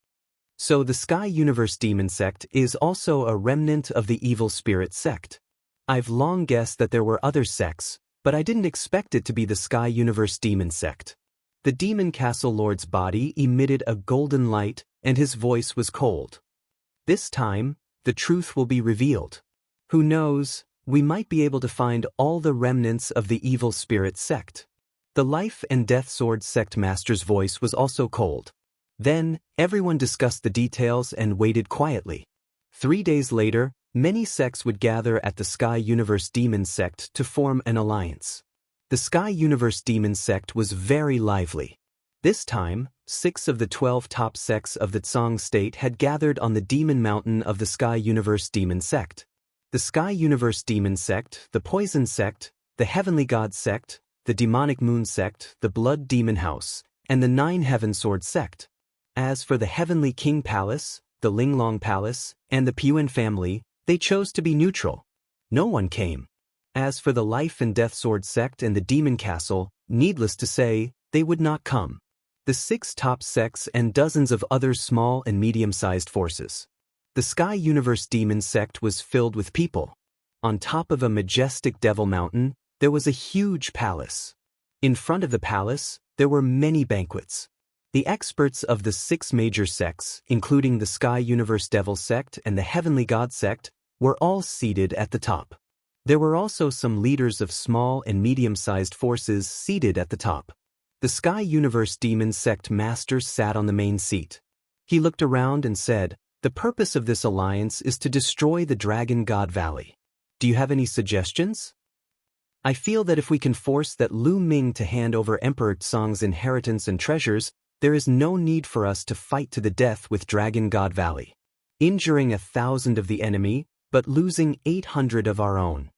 [SPEAKER 1] So the Sky Universe Demon Sect is also a remnant of the Evil Spirit Sect. I've long guessed that there were other sects, But I didn't expect it to be the Sky Universe Demon Sect. The Demon Castle Lord's body emitted a golden light, and his voice was cold. This time, the truth will be revealed. Who knows, we might be able to find all the remnants of the evil spirit sect. The Life and Death Sword Sect Master's voice was also cold. Then, everyone discussed the details and waited quietly. 3 days later, many sects would gather at the Sky Universe Demon Sect to form an alliance. The Sky Universe Demon Sect was very lively. This time, 6 of the 12 top sects of the Tsang state had gathered on the Demon Mountain of the Sky Universe Demon Sect. The Sky Universe Demon Sect, the Poison Sect, the Heavenly God Sect, the Demonic Moon Sect, the Blood Demon House, and the 9 Heaven Sword Sect. As for the Heavenly King Palace, the Linglong Palace, and the Puan family, they chose to be neutral. No one came. As for the Life and Death Sword Sect and the Demon Castle, needless to say, they would not come. The 6 top sects and dozens of other small and medium-sized forces. The Sky Universe Demon Sect was filled with people. On top of a majestic Devil Mountain, there was a huge palace. In front of the palace, there were many banquets. The experts of the 6 major sects, including the Sky Universe Devil Sect and the Heavenly God Sect, were all seated at the top. There were also some leaders of small and medium-sized forces seated at the top. The Sky Universe Demon Sect Master sat on the main seat. He looked around and said, "The purpose of this alliance is to destroy the Dragon God Valley. Do you have any suggestions? I feel that if we can force that Lu Ming to hand over Emperor Tsang's inheritance and treasures, there is no need for us to fight to the death with Dragon God Valley, injuring 1,000 of the enemy, but losing 800 of our own.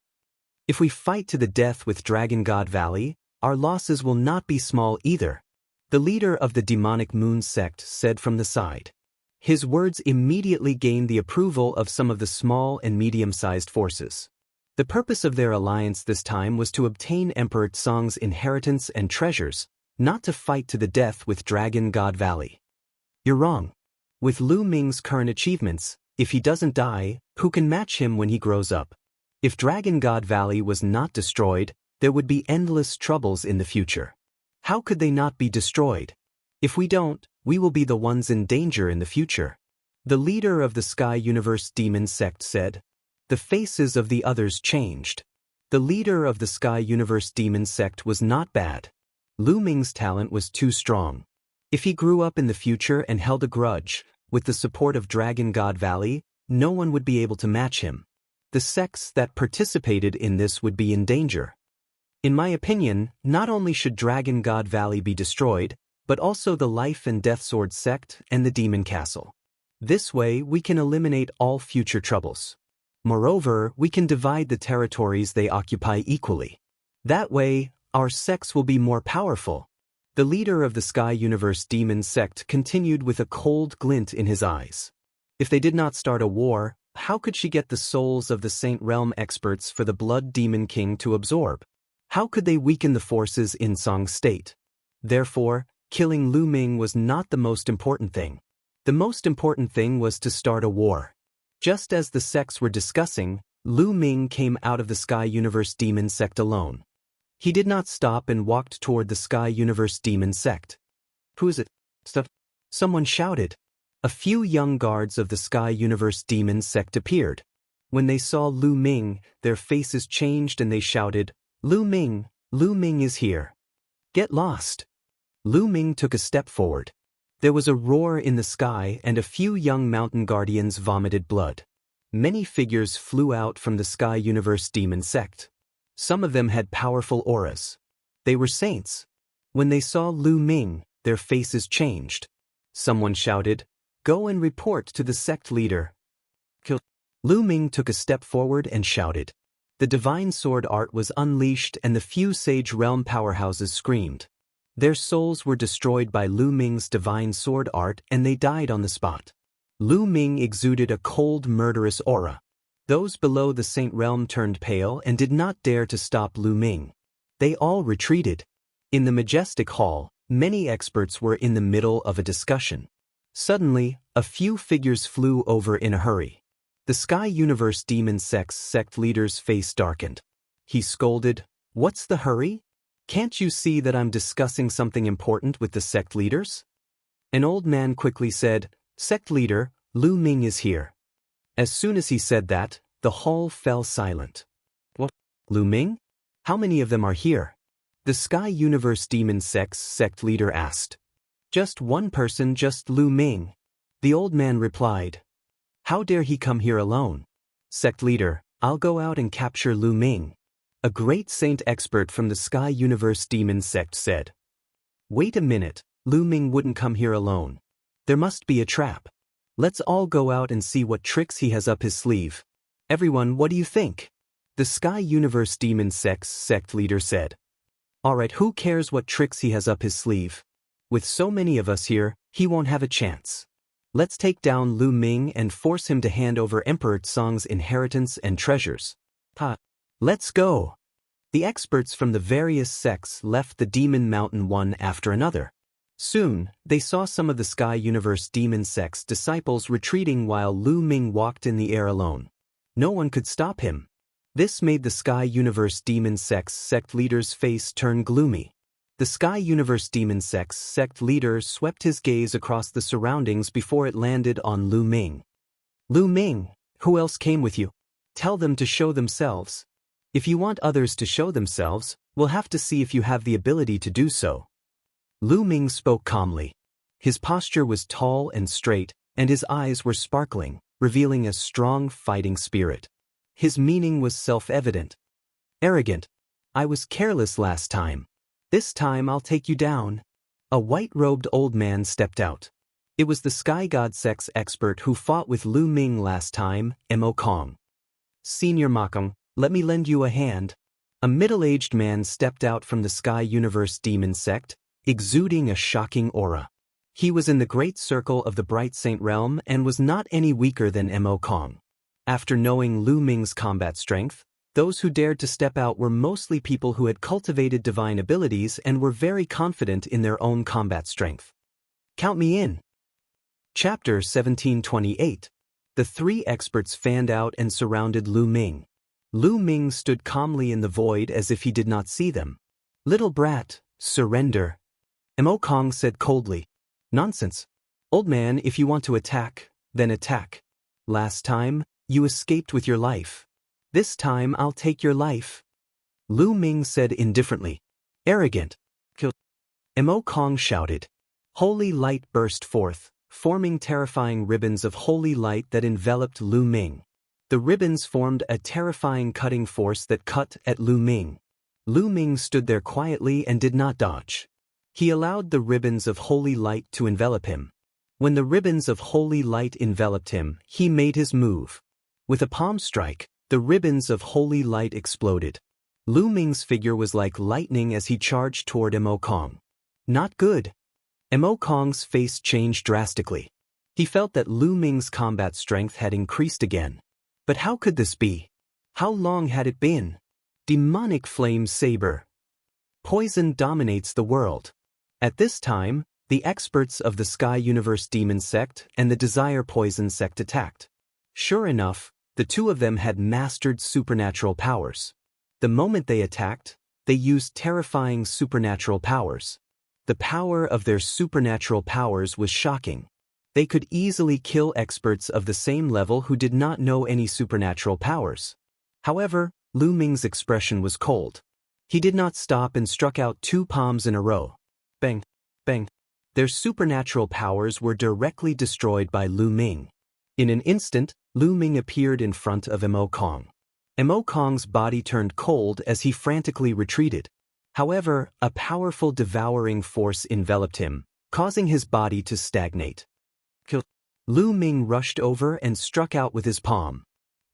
[SPEAKER 1] If we fight to the death with Dragon God Valley, our losses will not be small either," the leader of the Demonic Moon Sect said from the side. His words immediately gained the approval of some of the small and medium-sized forces. The purpose of their alliance this time was to obtain Emperor Tsang's inheritance and treasures, not to fight to the death with Dragon God Valley. You're wrong. With Lu Ming's current achievements, if he doesn't die, who can match him when he grows up? If Dragon God Valley was not destroyed, there would be endless troubles in the future. How could they not be destroyed? If we don't, we will be the ones in danger in the future. The leader of the Sky Universe Demon Sect said. The faces of the others changed. The leader of the Sky Universe Demon Sect was not bad. Lu Ming's talent was too strong. If he grew up in the future and held a grudge, with the support of Dragon God Valley, no one would be able to match him. The sects that participated in this would be in danger. In my opinion, not only should Dragon God Valley be destroyed, but also the Life and Death Sword Sect and the Demon Castle. This way we can eliminate all future troubles. Moreover, we can divide the territories they occupy equally. That way, our sects will be more powerful. The leader of the Sky Universe Demon Sect continued with a cold glint in his eyes. If they did not start a war, how could she get the souls of the Saint Realm experts for the Blood Demon King to absorb? How could they weaken the forces in Tsang State? Therefore, killing Lu Ming was not the most important thing. The most important thing was to start a war. Just as the sects were discussing, Lu Ming came out of the Sky Universe Demon Sect alone. He did not stop and walked toward the Sky Universe Demon Sect. Who is it? Someone shouted. A few young guards of the Sky Universe Demon Sect appeared. When they saw Lu Ming, their faces changed and they shouted, Lu Ming is here. Get lost. Lu Ming took a step forward. There was a roar in the sky and a few young mountain guardians vomited blood. Many figures flew out from the Sky Universe Demon Sect. Some of them had powerful auras. They were saints. When they saw Lu Ming, their faces changed. Someone shouted, Go and report to the sect leader. Lu Ming took a step forward and shouted. The divine sword art was unleashed and the few sage realm powerhouses screamed. Their souls were destroyed by Lu Ming's divine sword art and they died on the spot. Lu Ming exuded a cold, murderous aura. Those below the Saint Realm turned pale and did not dare to stop Lu Ming. They all retreated. In the majestic hall, many experts were in the middle of a discussion. Suddenly, a few figures flew over in a hurry. The Sky Universe Demon Sect's sect leader's face darkened. He scolded, What's the hurry? Can't you see that I'm discussing something important with the sect leaders? An old man quickly said, Sect leader, Lu Ming is here. As soon as he said that, the hall fell silent. What? Lu Ming? How many of them are here? The Sky Universe Demon Sect's sect leader asked. Just one person, just Lu Ming. The old man replied. How dare he come here alone? Sect leader, I'll go out and capture Lu Ming. A great saint expert from the Sky Universe Demon Sect said. Wait a minute, Lu Ming wouldn't come here alone. There must be a trap. Let's all go out and see what tricks he has up his sleeve. Everyone, what do you think? The Sky Universe Demon Sect's sect leader said. Alright, who cares what tricks he has up his sleeve? With so many of us here, he won't have a chance. Let's take down Lu Ming and force him to hand over Emperor Tsong's inheritance and treasures. Let's go. The experts from the various sects left the Demon Mountain one after another. Soon, they saw some of the Sky Universe Demon Sect's disciples retreating while Lu Ming walked in the air alone. No one could stop him. This made the Sky Universe Demon Sect's sect leader's face turn gloomy. The Sky Universe Demon Sect's sect leader swept his gaze across the surroundings before it landed on Lu Ming. Lu Ming, who else came with you? Tell them to show themselves. If you want others to show themselves, we'll have to see if you have the ability to do so. Lu Ming spoke calmly. His posture was tall and straight, and his eyes were sparkling, revealing a strong fighting spirit. His meaning was self-evident. Arrogant. I was careless last time. This time I'll take you down. A white-robed old man stepped out. It was the Sky God Sect's expert who fought with Lu Ming last time, Mo Kong. Senior Makong, let me lend you a hand. A middle-aged man stepped out from the Sky Universe Demon Sect, exuding a shocking aura. He was in the great circle of the Bright Saint realm and was not any weaker than Mo Kong. After knowing Lu Ming's combat strength, those who dared to step out were mostly people who had cultivated divine abilities and were very confident in their own combat strength. Count me in. Chapter 1728. The three experts fanned out and surrounded Lu Ming. Lu Ming stood calmly in the void as if he did not see them. Little brat, surrender. Mo Kong said coldly. Nonsense. Old man, if you want to attack, then attack. Last time, you escaped with your life. This time I'll take your life. Lu Ming said indifferently. Arrogant. Kill. Mo Kong shouted. Holy light burst forth, forming terrifying ribbons of holy light that enveloped Lu Ming. The ribbons formed a terrifying cutting force that cut at Lu Ming. Lu Ming stood there quietly and did not dodge. He allowed the ribbons of holy light to envelop him. When the ribbons of holy light enveloped him, he made his move. With a palm strike, the ribbons of holy light exploded. Lu Ming's figure was like lightning as he charged toward Mo Kong. Not good. Mo Kong's face changed drastically. He felt that Lu Ming's combat strength had increased again. But how could this be? How long had it been? Demonic flame saber. Poison dominates the world. At this time, the experts of the Sky Universe Demon Sect and the Desire Poison Sect attacked. Sure enough, the two of them had mastered supernatural powers. The moment they attacked, they used terrifying supernatural powers. The power of their supernatural powers was shocking. They could easily kill experts of the same level who did not know any supernatural powers. However, Lu Ming's expression was cold. He did not stop and struck out two palms in a row. Bang, bang. Their supernatural powers were directly destroyed by Lu Ming. In an instant, Lu Ming appeared in front of Mo Kong. Mo Kong's body turned cold as he frantically retreated. However, a powerful devouring force enveloped him, causing his body to stagnate. Kill. Lu Ming rushed over and struck out with his palm.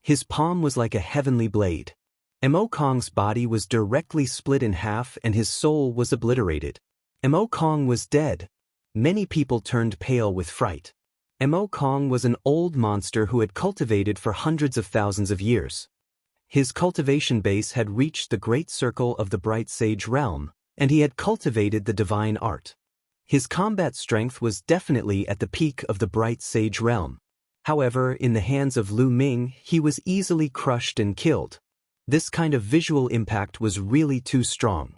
[SPEAKER 1] His palm was like a heavenly blade. Mo Kong's body was directly split in half and his soul was obliterated. Mo Kong was dead. Many people turned pale with fright. Mo Kong was an old monster who had cultivated for hundreds of thousands of years. His cultivation base had reached the great circle of the Bright Sage realm, and he had cultivated the divine art. His combat strength was definitely at the peak of the Bright Sage realm. However, in the hands of Lu Ming, he was easily crushed and killed. This kind of visual impact was really too strong.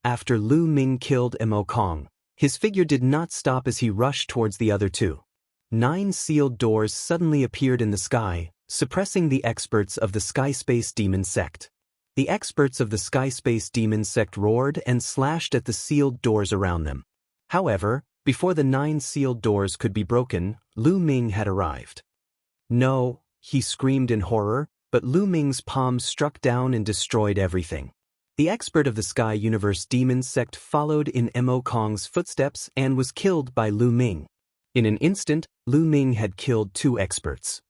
[SPEAKER 1] After Lu Ming killed Mo Kong, his figure did not stop as he rushed towards the other two. 9 sealed doors suddenly appeared in the sky, suppressing the experts of the Sky Space Demon sect. The experts of the Sky Space Demon sect roared and slashed at the sealed doors around them. However, before the 9 sealed doors could be broken, Lu Ming had arrived. No, he screamed in horror, but Lu Ming's palms struck down and destroyed everything. The expert of the Sky Universe Demon sect followed in Mo Kong's footsteps and was killed by Lu Ming. In an instant, Lu Ming had killed 2 experts.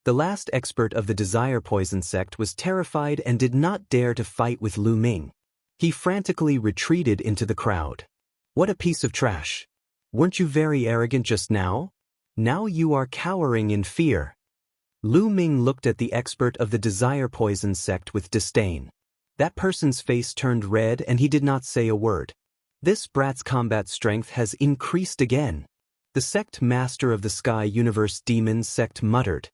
[SPEAKER 1] The last expert of the Desire Poison sect was terrified and did not dare to fight with Lu Ming. He frantically retreated into the crowd. What a piece of trash. Weren't you very arrogant just now? Now you are cowering in fear. Lu Ming looked at the expert of the Desire Poison sect with disdain. That person's face turned red and he did not say a word. This brat's combat strength has increased again. The sect master of the Sky Universe Demon sect muttered.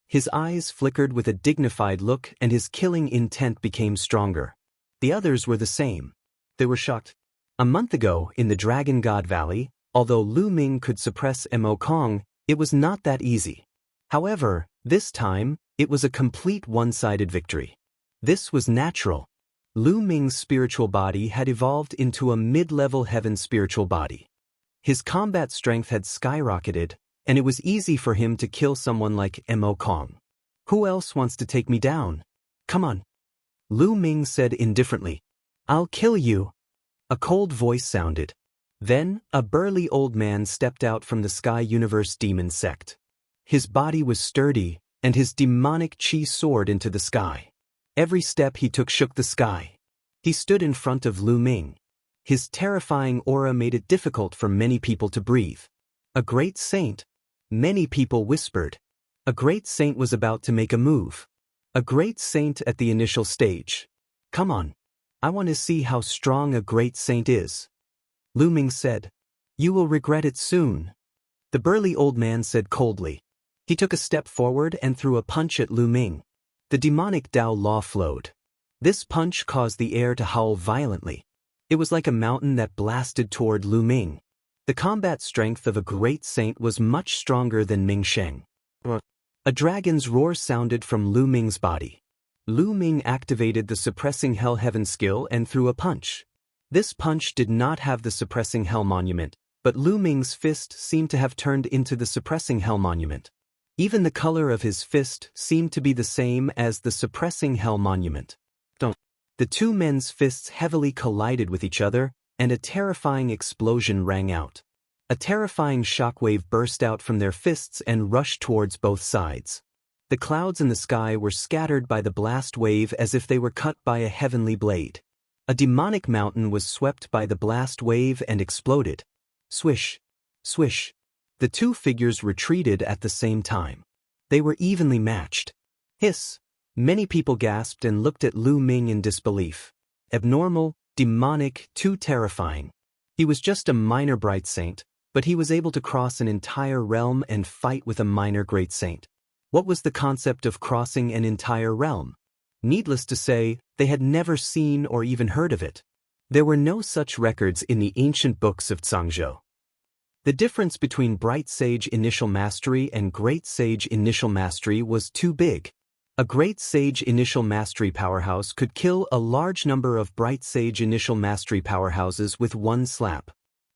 [SPEAKER 1] His eyes flickered with a dignified look and his killing intent became stronger. The others were the same. They were shocked. A month ago, in the Dragon God Valley, although Lu Ming could suppress Mo Kong, it was not that easy. However, this time, it was a complete one-sided victory. This was natural. Lu Ming's spiritual body had evolved into a mid-level heaven spiritual body. His combat strength had skyrocketed, and it was easy for him to kill someone like Mo Kong. Who else wants to take me down? Come on. Lu Ming said indifferently. I'll kill you. A cold voice sounded. Then, a burly old man stepped out from the Sky Universe Demon sect. His body was sturdy, and his demonic chi soared into the sky. Every step he took shook the sky. He stood in front of Lu Ming. His terrifying aura made it difficult for many people to breathe. A great saint. Many people whispered. A great saint was about to make a move. A great saint at the initial stage. Come on. I want to see how strong a great saint is. Lu Ming said. You will regret it soon. The burly old man said coldly. He took a step forward and threw a punch at Lu Ming. The demonic Tao law flowed. This punch caused the air to howl violently. It was like a mountain that blasted toward Lu Ming. The combat strength of a great saint was much stronger than Ming Sheng. A dragon's roar sounded from Lu Ming's body. Lu Ming activated the Suppressing Hell Heaven skill and threw a punch. This punch did not have the Suppressing Hell monument, but Lu Ming's fist seemed to have turned into the Suppressing Hell monument. Even the color of his fist seemed to be the same as the Suppressing Hell monument. The 2 men's fists heavily collided with each other, and a terrifying explosion rang out. A terrifying shockwave burst out from their fists and rushed towards both sides. The clouds in the sky were scattered by the blast wave as if they were cut by a heavenly blade. A demonic mountain was swept by the blast wave and exploded. Swish, swish. The 2 figures retreated at the same time. They were evenly matched. Hiss. Many people gasped and looked at Lu Ming in disbelief. Abnormal, demonic, too terrifying. He was just a minor bright saint, but he was able to cross an entire realm and fight with a minor great saint. What was the concept of crossing an entire realm? Needless to say, they had never seen or even heard of it. There were no such records in the ancient books of Zhangzhou. The difference between Bright Sage Initial Mastery and Great Sage Initial Mastery was too big. A Great Sage Initial Mastery powerhouse could kill a large number of Bright Sage Initial Mastery powerhouses with one slap.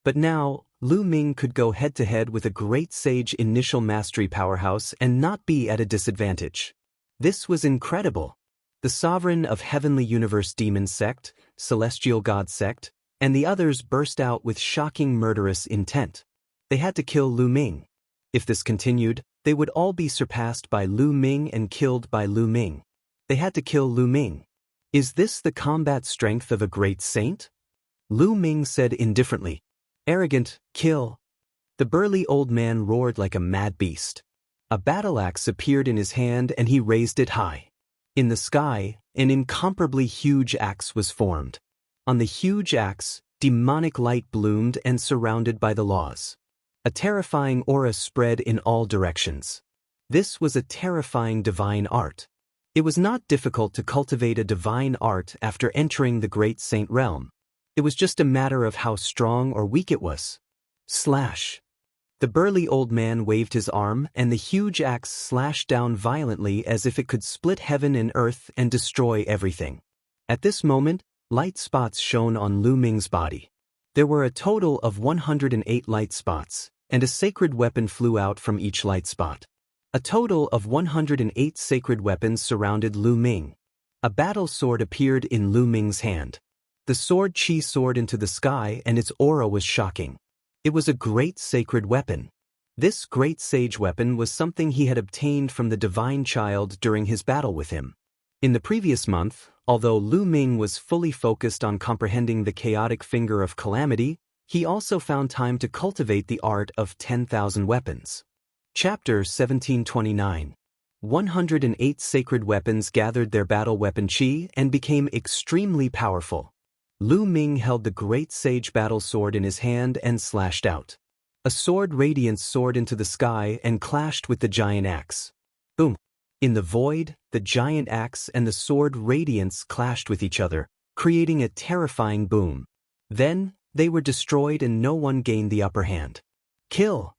[SPEAKER 1] But now, Lu Ming could go head-to-head with a Great Sage Initial Mastery powerhouse and not be at a disadvantage. This was incredible. The Sovereign of Heavenly Universe Demon Sect, Celestial God Sect, and the others burst out with shocking murderous intent. They had to kill Lu Ming. If this continued, they would all be surpassed by Lu Ming and killed by Lu Ming. They had to kill Lu Ming. Is this the combat strength of a great saint? Lu Ming said indifferently. Arrogant, kill. The burly old man roared like a mad beast. A battle axe appeared in his hand and he raised it high. In the sky, an incomparably huge axe was formed. On the huge axe, demonic light bloomed and surrounded by the laws. A terrifying aura spread in all directions. This was a terrifying divine art. It was not difficult to cultivate a divine art after entering the great saint realm. It was just a matter of how strong or weak it was. Slash. The burly old man waved his arm, and the huge axe slashed down violently as if it could split heaven and earth and destroy everything. At this moment, light spots shone on Lu Ming's body. There were a total of 108 light spots, and a sacred weapon flew out from each light spot. A total of 108 sacred weapons surrounded Lu Ming. A battle sword appeared in Lu Ming's hand. The sword Qi soared into the sky, and its aura was shocking. It was a great sacred weapon. This great sage weapon was something he had obtained from the divine child during his battle with him. In the previous month, although Lu Ming was fully focused on comprehending the chaotic finger of calamity, he also found time to cultivate the art of 10,000 weapons. Chapter 1729. 108 sacred weapons gathered their battle weapon Qi and became extremely powerful. Lu Ming held the great sage battle sword in his hand and slashed out. A sword radiance soared into the sky and clashed with the giant axe. Boom! In the void, the giant axe and the sword radiance clashed with each other, creating a terrifying boom. Then, they were destroyed and no one gained the upper hand. Kill!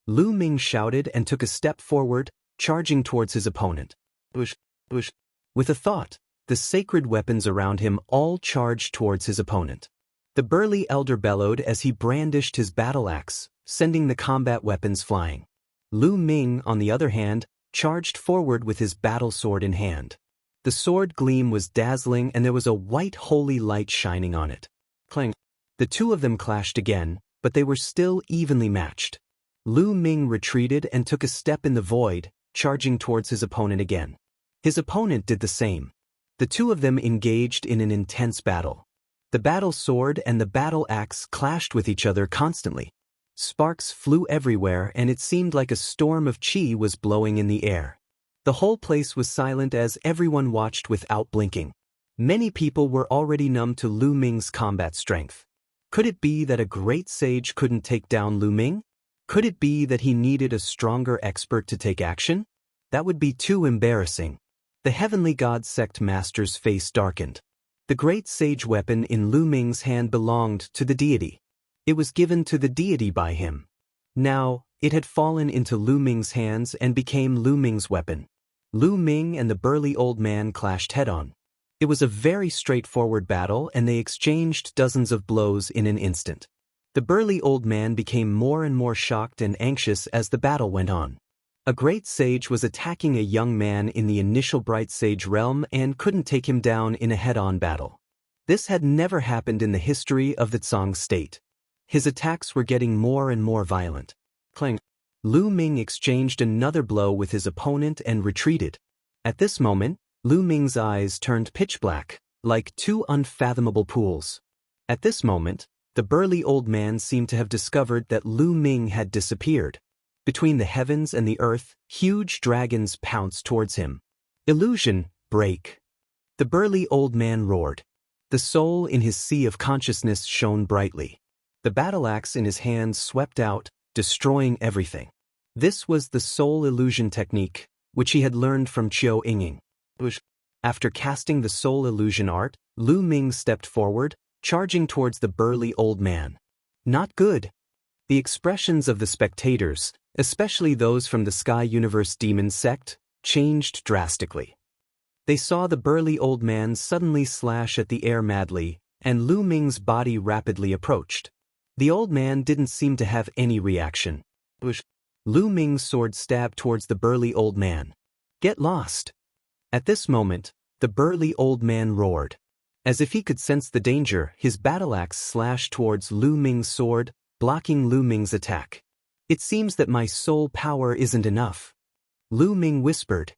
[SPEAKER 1] Lu Ming shouted and took a step forward, charging towards his opponent. Bush, bush. With a thought, the sacred weapons around him all charged towards his opponent. The burly elder bellowed as he brandished his battle axe, sending the combat weapons flying. Lu Ming, on the other hand, charged forward with his battle sword in hand. The sword gleam was dazzling and there was a white holy light shining on it. Clang! The two of them clashed again, but they were still evenly matched. Lu Ming retreated and took a step in the void, charging towards his opponent again. His opponent did the same. The two of them engaged in an intense battle. The battle sword and the battle axe clashed with each other constantly. Sparks flew everywhere and it seemed like a storm of qi was blowing in the air. The whole place was silent as everyone watched without blinking. Many people were already numb to Lu Ming's combat strength. Could it be that a great sage couldn't take down Lu Ming? Could it be that he needed a stronger expert to take action? That would be too embarrassing. The heavenly god sect master's face darkened. The great sage weapon in Lu Ming's hand belonged to the deity. It was given to the deity by him. Now, it had fallen into Lu Ming's hands and became Lu Ming's weapon. Lu Ming and the burly old man clashed head-on. It was a very straightforward battle and they exchanged dozens of blows in an instant. The burly old man became more and more shocked and anxious as the battle went on. A great sage was attacking a young man in the initial bright sage realm and couldn't take him down in a head-on battle. This had never happened in the history of the Tsang state. His attacks were getting more and more violent. Clang! Lu Ming exchanged another blow with his opponent and retreated. At this moment, Lu Ming's eyes turned pitch black, like two unfathomable pools. At this moment, the burly old man seemed to have discovered that Lu Ming had disappeared. Between the heavens and the earth, huge dragons pounced towards him. Illusion, break! The burly old man roared. The soul in his sea of consciousness shone brightly. The battle axe in his hands swept out, destroying everything. This was the soul illusion technique, which he had learned from Chiu Yinging. After casting the soul illusion art, Lu Ming stepped forward, charging towards the burly old man. Not good. The expressions of the spectators, especially those from the Sky Universe Demon sect, changed drastically. They saw the burly old man suddenly slash at the air madly, and Lu Ming's body rapidly approached. The old man didn't seem to have any reaction. Lu Ming's sword stabbed towards the burly old man. Get lost! At this moment, the burly old man roared. As if he could sense the danger, his battle axe slashed towards Lu Ming's sword, blocking Lu Ming's attack. It seems that my soul power isn't enough. Lu Ming whispered.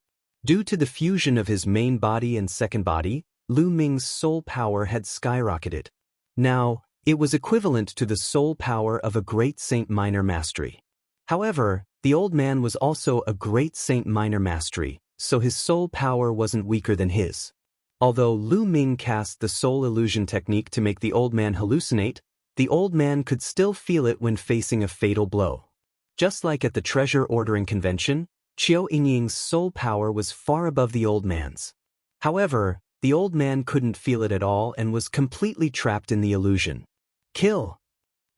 [SPEAKER 1] Due to the fusion of his main body and second body, Lu Ming's soul power had skyrocketed. Now, it was equivalent to the soul power of a great Saint Minor Mastery. However, the old man was also a great Saint Minor Mastery, so his soul power wasn't weaker than his. Although Lu Ming cast the soul illusion technique to make the old man hallucinate, the old man could still feel it when facing a fatal blow. Just like at the treasure ordering convention, Qiu Yingying's soul power was far above the old man's. However, the old man couldn't feel it at all and was completely trapped in the illusion. Kill!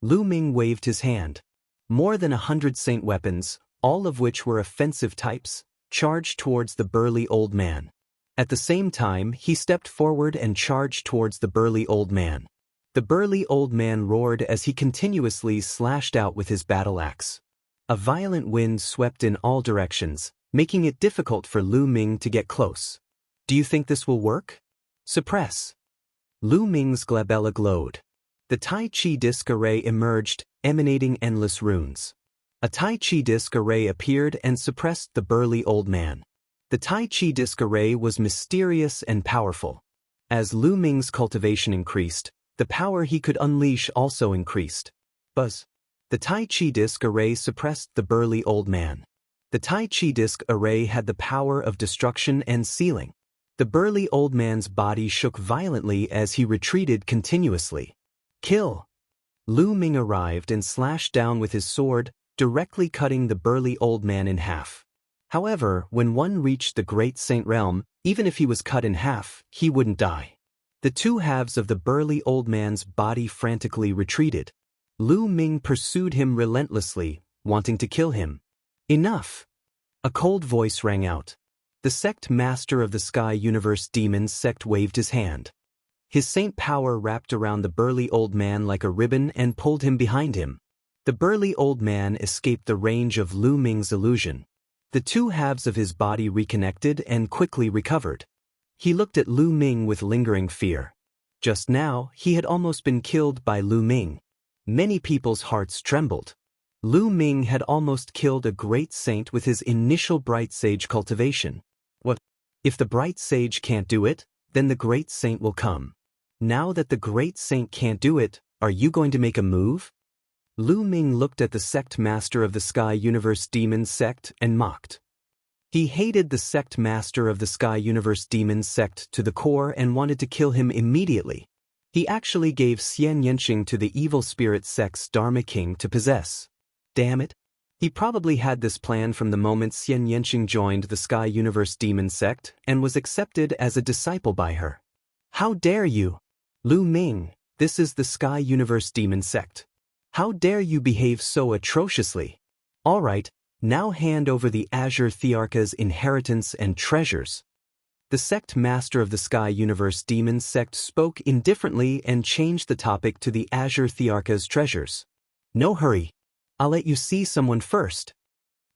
[SPEAKER 1] Lu Ming waved his hand. More than 100 saint weapons, all of which were offensive types, charged towards the burly old man. At the same time, he stepped forward and charged towards the burly old man. The burly old man roared as he continuously slashed out with his battle axe. A violent wind swept in all directions, making it difficult for Lu Ming to get close. Do you think this will work? Suppress. Lu Ming's glabella glowed. The Tai Chi disc array emerged, emanating endless runes. A Tai Chi disc array appeared and suppressed the burly old man. The Tai Chi disc array was mysterious and powerful. As Lu Ming's cultivation increased, the power he could unleash also increased. Buzz. The Tai Chi disc array suppressed the burly old man. The Tai Chi disc array had the power of destruction and sealing. The burly old man's body shook violently as he retreated continuously. Kill! Lu Ming arrived and slashed down with his sword, directly cutting the burly old man in half. However, when one reached the Great Saint Realm, even if he was cut in half, he wouldn't die. The two halves of the burly old man's body frantically retreated. Lu Ming pursued him relentlessly, wanting to kill him. Enough! A cold voice rang out. The sect master of the Sky Universe Demon sect waved his hand. His saint power wrapped around the burly old man like a ribbon and pulled him behind him. The burly old man escaped the range of Lu Ming's illusion. The two halves of his body reconnected and quickly recovered. He looked at Lu Ming with lingering fear. Just now, he had almost been killed by Lu Ming. Many people's hearts trembled. Lu Ming had almost killed a great saint with his initial bright sage cultivation. What? If the bright sage can't do it, then the great saint will come. Now that the great saint can't do it, are you going to make a move? Lu Ming looked at the sect master of the Sky Universe Demon sect and mocked. He hated the sect master of the Sky Universe Demon sect to the core and wanted to kill him immediately. He actually gave Xian Yanqing to the evil spirit sect's Dharma King to possess. Damn it. He probably had this plan from the moment Xian Yanqing joined the Sky Universe Demon sect and was accepted as a disciple by her. How dare you? Lu Ming, this is the Sky Universe Demon sect. How dare you behave so atrociously? All right, now hand over the Azure Thearka's inheritance and treasures. The sect master of the Sky Universe Demon sect spoke indifferently and changed the topic to the Azure Thearka's treasures. No hurry. I'll let you see someone first.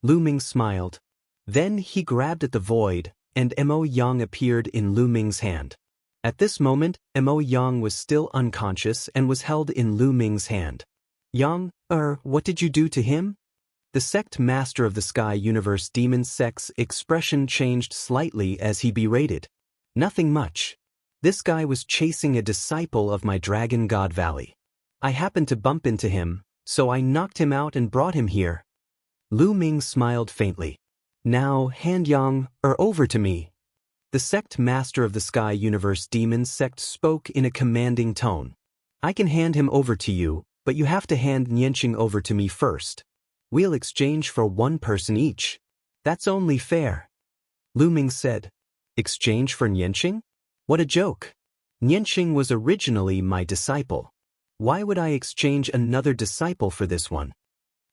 [SPEAKER 1] Lu Ming smiled. Then he grabbed at the void, and Mo Yang appeared in Lu Ming's hand. At this moment, Mo Yang was still unconscious and was held in Lu Ming's hand. Yang, what did you do to him? The sect master of the Sky Universe Demon sect's expression changed slightly as he berated. Nothing much. This guy was chasing a disciple of my Dragon God Valley. I happened to bump into him, so I knocked him out and brought him here. Lu Ming smiled faintly. Now hand Yang, over to me. The sect master of the Sky Universe Demon sect spoke in a commanding tone. I can hand him over to you, but you have to hand Nianqing over to me first. We'll exchange for one person each. That's only fair. Lu Ming said. Exchange for Nianqing? What a joke. Nianqing was originally my disciple. Why would I exchange another disciple for this one?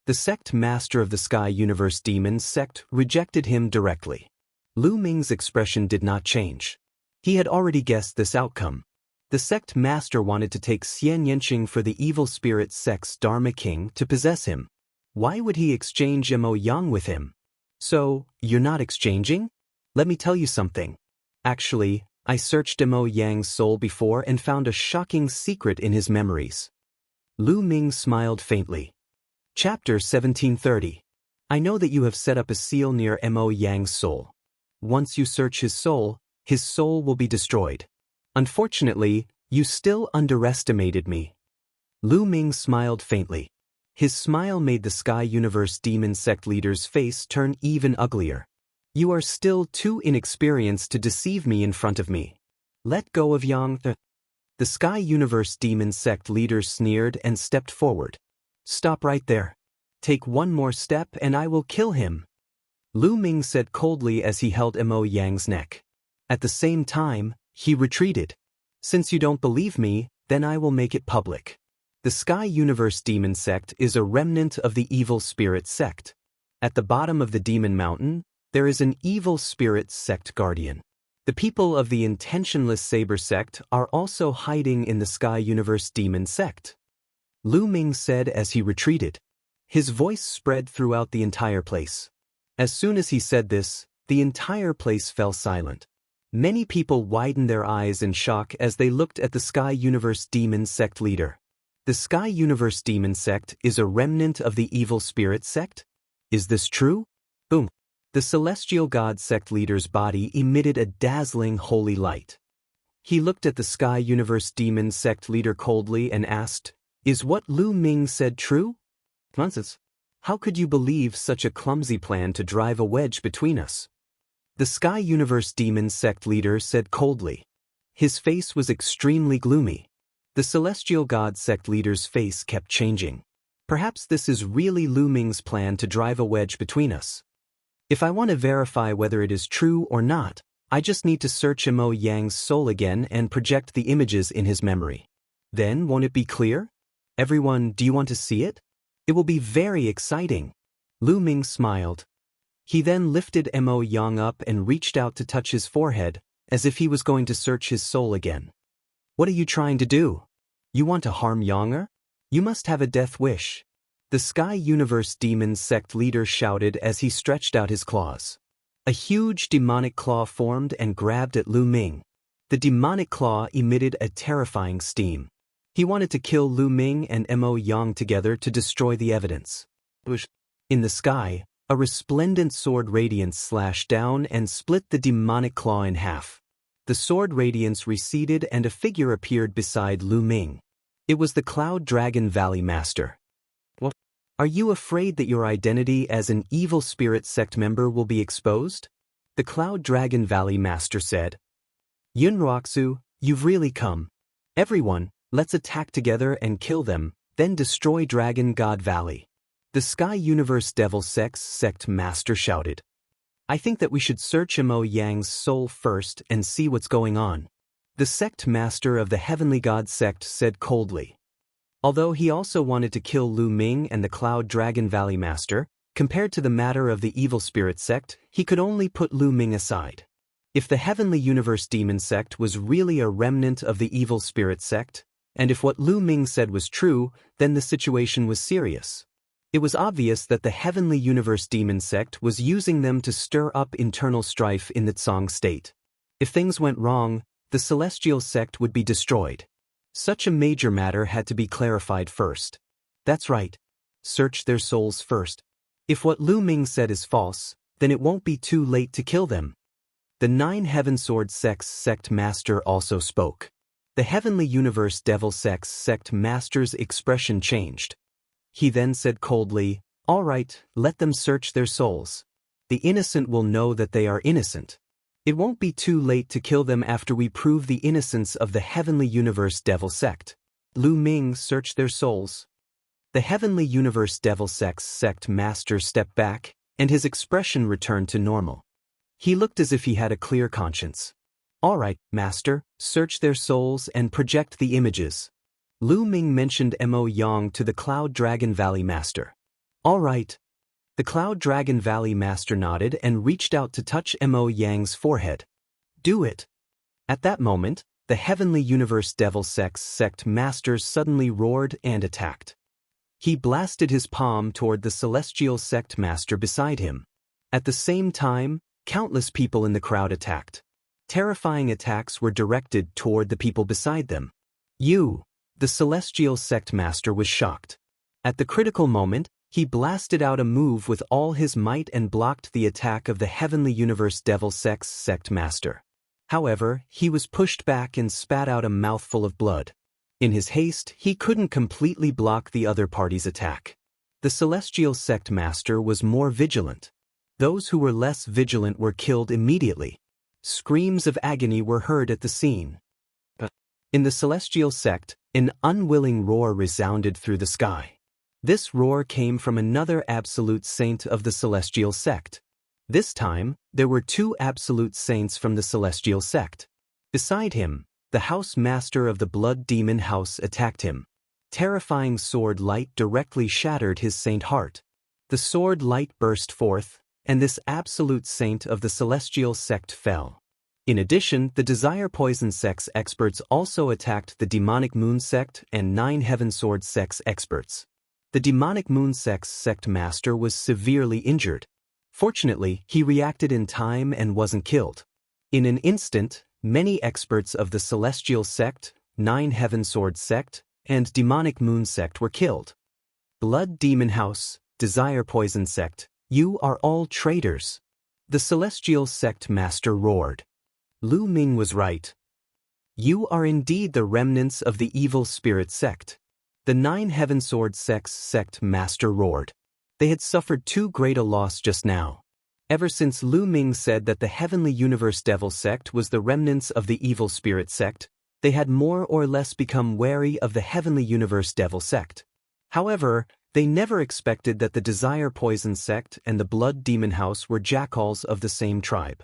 [SPEAKER 1] The sect master of the Sky Universe Demon sect rejected him directly. Lu Ming's expression did not change. He had already guessed this outcome. The sect master wanted to take Xian Yanqing for the evil spirit sect's Dharma King to possess him. Why would he exchange Mo Yang with him? So, you're not exchanging? Let me tell you something. Actually, I searched Mo Yang's soul before and found a shocking secret in his memories. Lu Ming smiled faintly. Chapter 1730. I know that you have set up a seal near Mo Yang's soul. Once you search his soul will be destroyed. Unfortunately, you still underestimated me. Lu Ming smiled faintly. His smile made the Sky Universe Demon sect leader's face turn even uglier. You are still too inexperienced to deceive me in front of me. Let go of Yang. The Sky Universe Demon sect leader sneered and stepped forward. Stop right there. Take one more step and I will kill him. Lu Ming said coldly as he held Mo Yang's neck. At the same time, he retreated. Since you don't believe me, then I will make it public. The Sky Universe Demon Sect is a remnant of the Evil Spirit Sect. At the bottom of the Demon Mountain, there is an Evil Spirit Sect guardian. The people of the Intentionless Saber Sect are also hiding in the Sky Universe Demon Sect. Lu Ming said as he retreated. His voice spread throughout the entire place. As soon as he said this, the entire place fell silent. Many people widened their eyes in shock as they looked at the Sky Universe Demon Sect leader. The Sky Universe Demon Sect is a remnant of the Evil Spirit Sect? Is this true? Boom. The Celestial God Sect leader's body emitted a dazzling holy light. He looked at the Sky Universe Demon Sect leader coldly and asked, "Is what Lu Ming said true?" Nonsense. How could you believe such a clumsy plan to drive a wedge between us? The Sky Universe Demon Sect leader said coldly. His face was extremely gloomy. The Celestial God Sect leader's face kept changing. Perhaps this is really Lu Ming's plan to drive a wedge between us. If I want to verify whether it is true or not, I just need to search Mo Yang's soul again and project the images in his memory. Then won't it be clear? Everyone, do you want to see it? It will be very exciting. Lu Ming smiled. He then lifted Mo Yang up and reached out to touch his forehead, as if he was going to search his soul again. What are you trying to do? You want to harm Yanger? You must have a death wish. The Sky Universe Demon Sect leader shouted as he stretched out his claws. A huge demonic claw formed and grabbed at Lu Ming. The demonic claw emitted a terrifying steam. He wanted to kill Lu Ming and Mo Yang together to destroy the evidence. In the sky, a resplendent sword radiance slashed down and split the demonic claw in half. The sword radiance receded and a figure appeared beside Lu Ming. It was the Cloud Dragon Valley Master. What? Are you afraid that your identity as an Evil Spirit Sect member will be exposed? The Cloud Dragon Valley Master said. Yunroxu, you've really come. Everyone, let's attack together and kill them, then destroy Dragon God Valley. The Sky Universe Devil Sect Master shouted. I think that we should search Mo Yang's soul first and see what's going on. The Sect Master of the Heavenly God Sect said coldly. Although he also wanted to kill Lu Ming and the Cloud Dragon Valley Master, compared to the matter of the Evil Spirit Sect, he could only put Lu Ming aside. If the Heavenly Universe Demon Sect was really a remnant of the Evil Spirit Sect, and if what Lu Ming said was true, then the situation was serious. It was obvious that the Heavenly Universe Demon Sect was using them to stir up internal strife in the Tsang state. If things went wrong, the Celestial Sect would be destroyed. Such a major matter had to be clarified first. That's right. Search their souls first. If what Lu Ming said is false, then it won't be too late to kill them. The 9 Heaven Sword Sect Master also spoke. The Heavenly Universe Devil Sect Master's expression changed. He then said coldly, "All right, let them search their souls. The innocent will know that they are innocent. It won't be too late to kill them after we prove the innocence of the Heavenly Universe Devil Sect." Lu Ming searched their souls. The Heavenly Universe Devil Sect Master stepped back, and his expression returned to normal. He looked as if he had a clear conscience. "All right, Master, search their souls and project the images." Lu Ming mentioned Mo Yang to the Cloud Dragon Valley Master. "All right." The Cloud Dragon Valley Master nodded and reached out to touch Mo Yang's forehead. "Do it." At that moment, the Heavenly Universe Devil Sect Master suddenly roared and attacked. He blasted his palm toward the Celestial Sect Master beside him. At the same time, countless people in the crowd attacked. Terrifying attacks were directed toward the people beside them. The Celestial Sect Master was shocked. At the critical moment, he blasted out a move with all his might and blocked the attack of the Heavenly Universe Devil Sect Master. However, he was pushed back and spat out a mouthful of blood. In his haste, he couldn't completely block the other party's attack. The Celestial Sect Master was more vigilant. Those who were less vigilant were killed immediately. Screams of agony were heard at the scene. In the Celestial Sect, an unwilling roar resounded through the sky. This roar came from another absolute saint of the Celestial Sect. This time, there were two absolute saints from the celestial sect. Beside him, the house master of the blood demon house attacked him. Terrifying sword light directly shattered his saint heart. The sword light burst forth, and this absolute saint of the celestial sect fell. In addition, the desire poison sect's experts also attacked the demonic moon sect and 9 heaven sword sect's experts. The demonic moon sect's sect master was severely injured. Fortunately, he reacted in time and wasn't killed. In an instant, many experts of the celestial sect, 9 heaven sword sect, and demonic moon sect were killed. Blood demon house, desire poison sect, you are all traitors. The celestial sect master roared. Lu Ming was right. You are indeed the remnants of the evil spirit sect. The 9 heaven sword sect's sect master roared. They had suffered too great a loss just now. Ever since Lu Ming said that the heavenly universe devil sect was the remnants of the evil spirit sect, they had more or less become wary of the heavenly universe devil sect. However, they never expected that the desire poison sect and the blood demon house were jackals of the same tribe.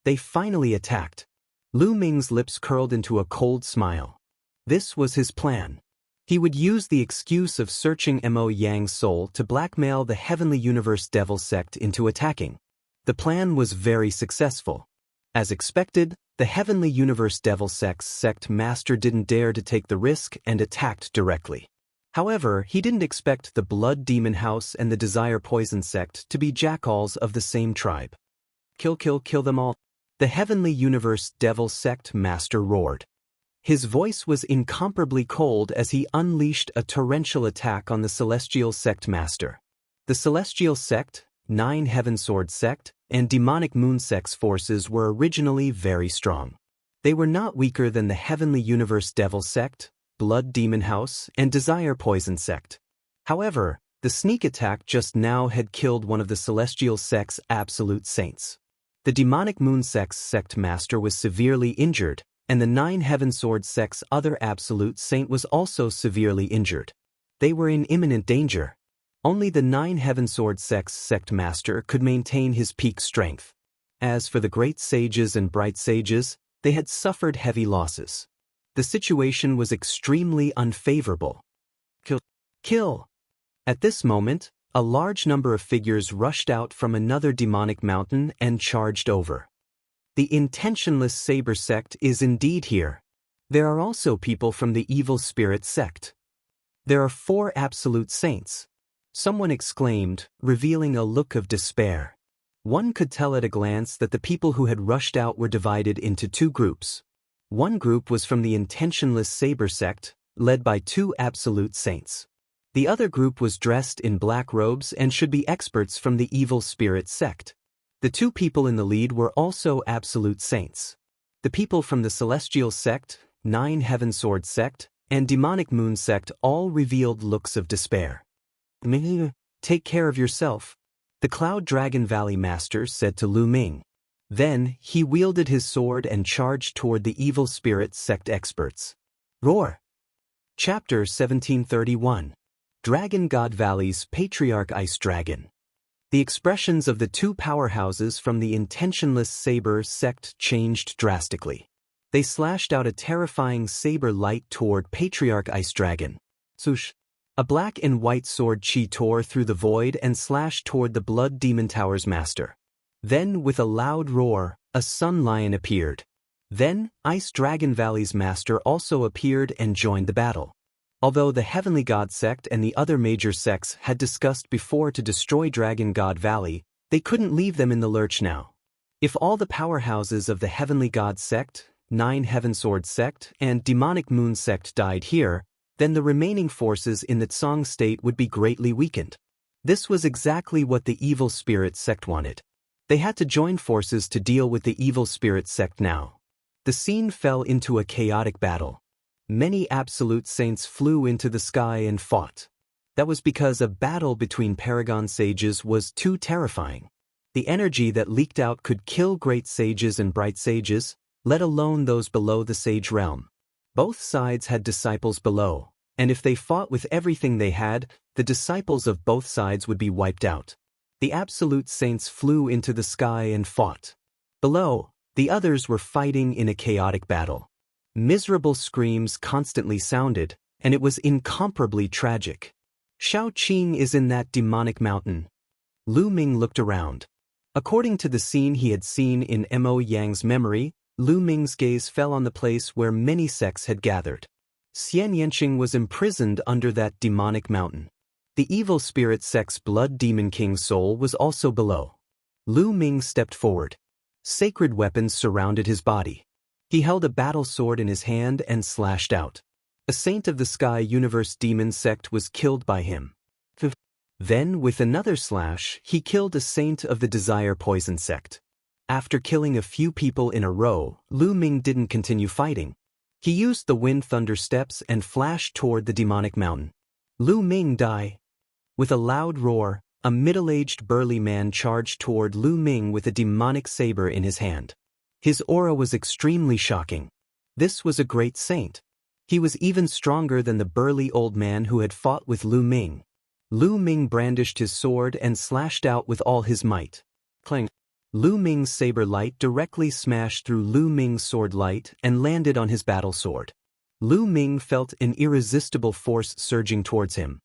[SPEAKER 1] They finally attacked. Lu Ming's lips curled into a cold smile. This was his plan. He would use the excuse of searching Mo Yang's soul to blackmail the heavenly universe devil sect into attacking. The plan was very successful. As expected, the heavenly universe devil sect's sect master didn't dare to take the risk and attacked directly. However, he didn't expect the blood demon house and the desire poison sect to be jackals of the same tribe. Kill them all. The heavenly universe devil sect master roared. His voice was incomparably cold as he unleashed a torrential attack on the celestial sect master. The celestial sect, 9 heaven sword sect, and demonic moon sect's forces were originally very strong. They were not weaker than the heavenly universe devil sect, blood demon house, and desire poison sect. However, the sneak attack just now had killed one of the celestial sect's absolute saints. The demonic moon sect's sect master was severely injured, and the 9 heaven sword sect's other absolute saint was also severely injured. They were in imminent danger. Only the 9 heaven sword sect's sect master could maintain his peak strength. As for the great sages and bright sages, they had suffered heavy losses. The situation was extremely unfavorable. Kill! At this moment, a large number of figures rushed out from another demonic mountain and charged over. The intentionless saber sect is indeed here. There are also people from the evil spirit sect. There are 4 absolute saints. Someone exclaimed, revealing a look of despair. One could tell at a glance that the people who had rushed out were divided into 2 groups. One group was from the intentionless saber sect, led by 2 absolute saints. The other group was dressed in black robes and should be experts from the evil spirit sect. The 2 people in the lead were also absolute saints. The people from the celestial sect, 9 heaven sword sect, and demonic moon sect all revealed looks of despair. Take care of yourself, the Cloud Dragon Valley Master said to Lu Ming. Then, he wielded his sword and charged toward the evil spirit sect experts. Roar! Chapter 1731. Dragon God Valley's Patriarch Ice Dragon. The expressions of the 2 powerhouses from the intentionless saber sect changed drastically. They slashed out a terrifying saber light toward Patriarch Ice Dragon. Swoosh! A black and white sword chi tore through the void and slashed toward the Blood Demon Tower's master. Then, with a loud roar, a sun lion appeared. Then, Ice Dragon Valley's master also appeared and joined the battle. Although the Heavenly God sect and the other major sects had discussed before to destroy Dragon God Valley, they couldn't leave them in the lurch now. If all the powerhouses of the Heavenly God sect, 9 heaven sword sect, and demonic moon sect died here, then the remaining forces in the Tsang state would be greatly weakened. This was exactly what the evil spirit sect wanted. They had to join forces to deal with the evil spirit sect now. The scene fell into a chaotic battle. Many absolute saints flew into the sky and fought. That was because a battle between paragon sages was too terrifying. The energy that leaked out could kill great sages and bright sages, let alone those below the sage realm. Both sides had disciples below, and if they fought with everything they had, the disciples of both sides would be wiped out. The absolute saints flew into the sky and fought. Below, the others were fighting in a chaotic battle. Miserable screams constantly sounded, and it was incomparably tragic. Shao Qing is in that demonic mountain. Lu Ming looked around. According to the scene he had seen in Mo Yang's memory, Lu Ming's gaze fell on the place where many sects had gathered. Xian Yanqing was imprisoned under that demonic mountain. The evil spirit sect's blood demon king's soul was also below. Lu Ming stepped forward. Sacred weapons surrounded his body. He held a battle sword in his hand and slashed out. A saint of the Sky Universe demon sect was killed by him. Then, with another slash, he killed a saint of the Desire Poison sect. After killing a few people in a row, Lu Ming didn't continue fighting. He used the Wind Thunder steps and flashed toward the demonic mountain. Lu Ming die. With a loud roar, a middle-aged burly man charged toward Lu Ming with a demonic saber in his hand. His aura was extremely shocking. This was a great saint. He was even stronger than the burly old man who had fought with Lu Ming. Lu Ming brandished his sword and slashed out with all his might. Clang! Lu Ming's saber light directly smashed through Lu Ming's sword light and landed on his battle sword. Lu Ming felt an irresistible force surging towards him.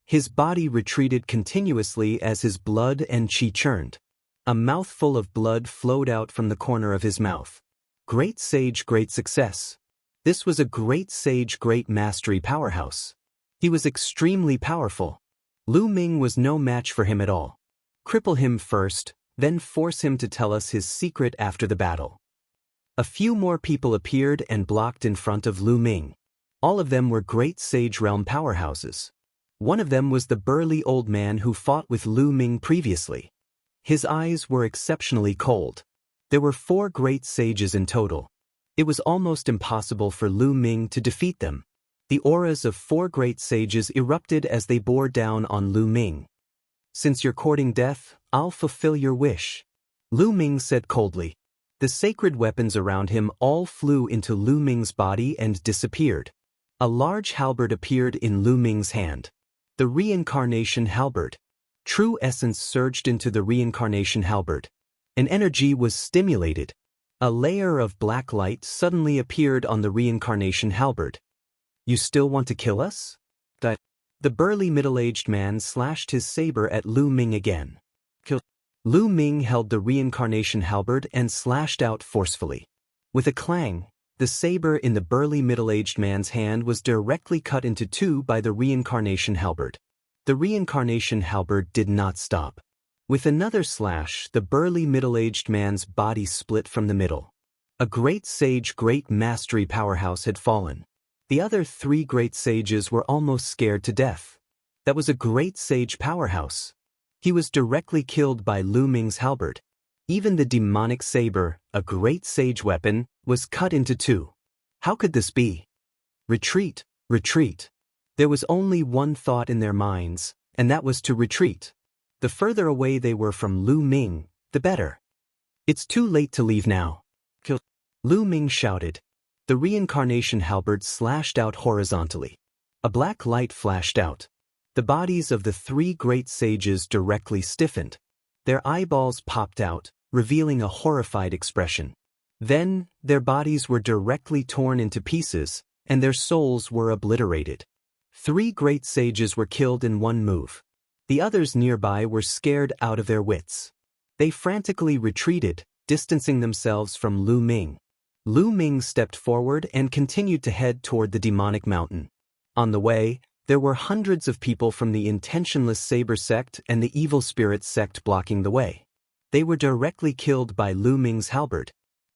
[SPEAKER 1] His body retreated continuously as his blood and qi churned. A mouthful of blood flowed out from the corner of his mouth. Great sage, great success. This was a great sage, great mastery powerhouse. He was extremely powerful. Lu Ming was no match for him at all. Cripple him first, then force him to tell us his secret after the battle. A few more people appeared and blocked in front of Lu Ming. All of them were great sage realm powerhouses. One of them was the burly old man who fought with Lu Ming previously. His eyes were exceptionally cold. There were 4 great sages in total. It was almost impossible for Lu Ming to defeat them. The auras of 4 great sages erupted as they bore down on Lu Ming. Since you're courting death, I'll fulfill your wish, Lu Ming said coldly. The sacred weapons around him all flew into Lu Ming's body and disappeared. A large halberd appeared in Lu Ming's hand. The reincarnation halberd. True essence surged into the reincarnation halberd. An energy was stimulated. A layer of black light suddenly appeared on the reincarnation halberd. You still want to kill us? The burly middle-aged man slashed his saber at Lu Ming again. Kill. Lu Ming held the reincarnation halberd and slashed out forcefully. With a clang, the saber in the burly middle-aged man's hand was directly cut into 2 by the reincarnation halberd. The reincarnation halberd did not stop. With another slash, the burly middle-aged man's body split from the middle. A great sage, great mastery powerhouse had fallen. The other 3 great sages were almost scared to death. That was a great sage powerhouse. He was directly killed by Lu Ming's halberd. Even the demonic saber, a great sage weapon, was cut into 2. How could this be? Retreat, retreat. There was only one thought in their minds, and that was to retreat. The further away they were from Lu Ming, the better. It's too late to leave now. Kill. Lu Ming shouted. The reincarnation halberd slashed out horizontally. A black light flashed out. The bodies of the 3 great sages directly stiffened. Their eyeballs popped out, revealing a horrified expression. Then, their bodies were directly torn into pieces, and their souls were obliterated. 3 great sages were killed in one move. The others nearby were scared out of their wits. They frantically retreated, distancing themselves from Lu Ming. Lu Ming stepped forward and continued to head toward the demonic mountain. On the way, there were hundreds of people from the intentionless saber sect and the evil spirit sect blocking the way. They were directly killed by Lu Ming's halberd.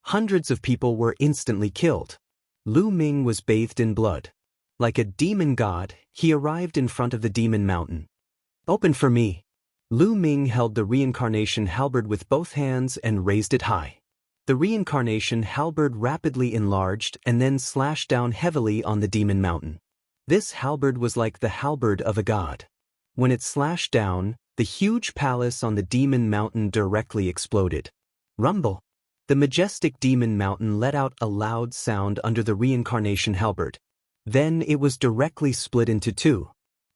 [SPEAKER 1] Hundreds of people were instantly killed. Lu Ming was bathed in blood. Like a demon god, he arrived in front of the demon mountain. Open for me. Lu Ming held the reincarnation halberd with both hands and raised it high. The reincarnation halberd rapidly enlarged and then slashed down heavily on the demon mountain. This halberd was like the halberd of a god. When it slashed down, the huge palace on the demon mountain directly exploded. Rumble! The majestic demon mountain let out a loud sound under the reincarnation halberd. Then it was directly split into 2.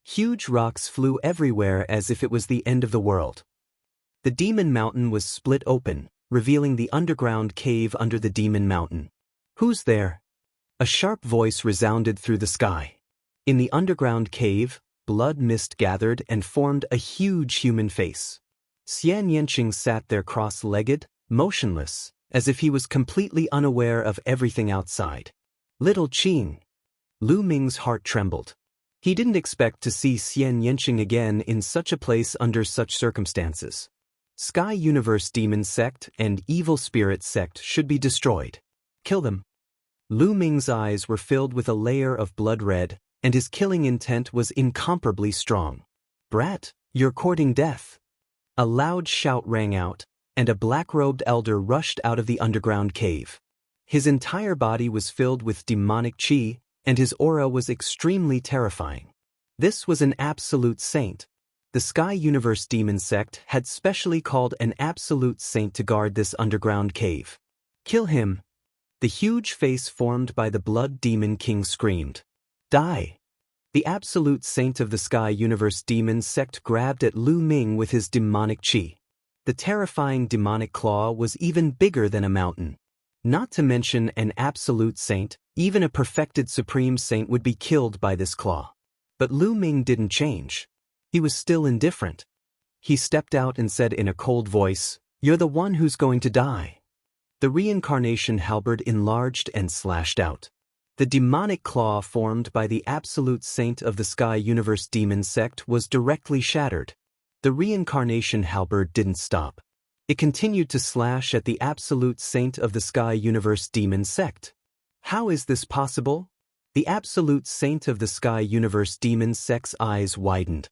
[SPEAKER 1] Huge rocks flew everywhere as if it was the end of the world. The demon mountain was split open, revealing the underground cave under the demon mountain. "Who's there?" A sharp voice resounded through the sky. In the underground cave, blood mist gathered and formed a huge human face. Xian Yanqing sat there cross-legged, motionless, as if he was completely unaware of everything outside. "Little Qing." Lu Ming's heart trembled. He didn't expect to see Xian Yanqing again in such a place under such circumstances. Sky Universe Demon Sect and Evil Spirit Sect should be destroyed. Kill them. Lu Ming's eyes were filled with a layer of blood red, and his killing intent was incomparably strong. "Brat, you're courting death." A loud shout rang out, and a black-robed elder rushed out of the underground cave. His entire body was filled with demonic qi, and his aura was extremely terrifying. This was an absolute saint. The Sky Universe Demon Sect had specially called an absolute saint to guard this underground cave. "Kill him." The huge face formed by the Blood Demon King screamed. "Die." The absolute saint of the Sky Universe Demon Sect grabbed at Lu Ming with his demonic qi. The terrifying demonic claw was even bigger than a mountain. Not to mention an absolute saint, even a perfected supreme saint would be killed by this claw. But Lu Ming didn't change. He was still indifferent. He stepped out and said in a cold voice, "You're the one who's going to die." The reincarnation halberd enlarged and slashed out. The demonic claw formed by the absolute saint of the Sky Universe Demon Sect was directly shattered. The reincarnation halberd didn't stop. It continued to slash at the absolute saint of the Sky Universe Demon Sect. How is this possible? The absolute saint of the Sky Universe Demon Sect's eyes widened.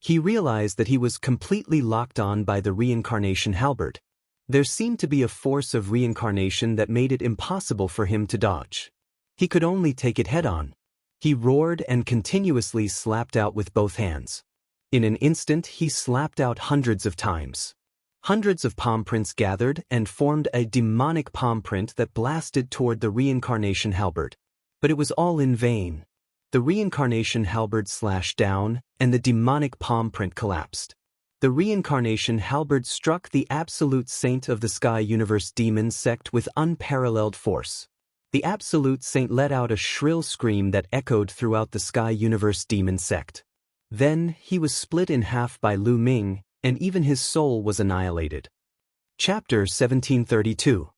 [SPEAKER 1] He realized that he was completely locked on by the reincarnation halberd. There seemed to be a force of reincarnation that made it impossible for him to dodge. He could only take it head-on. He roared and continuously slapped out with both hands. In an instant he slapped out hundreds of times. Hundreds of palm prints gathered and formed a demonic palm print that blasted toward the reincarnation halberd. But it was all in vain. The reincarnation halberd slashed down, and the demonic palm print collapsed. The reincarnation halberd struck the absolute saint of the Sky Universe Demon Sect with unparalleled force. The absolute saint let out a shrill scream that echoed throughout the Sky Universe Demon Sect. Then he was split in half by Lu Ming, and even his soul was annihilated. Chapter 1732.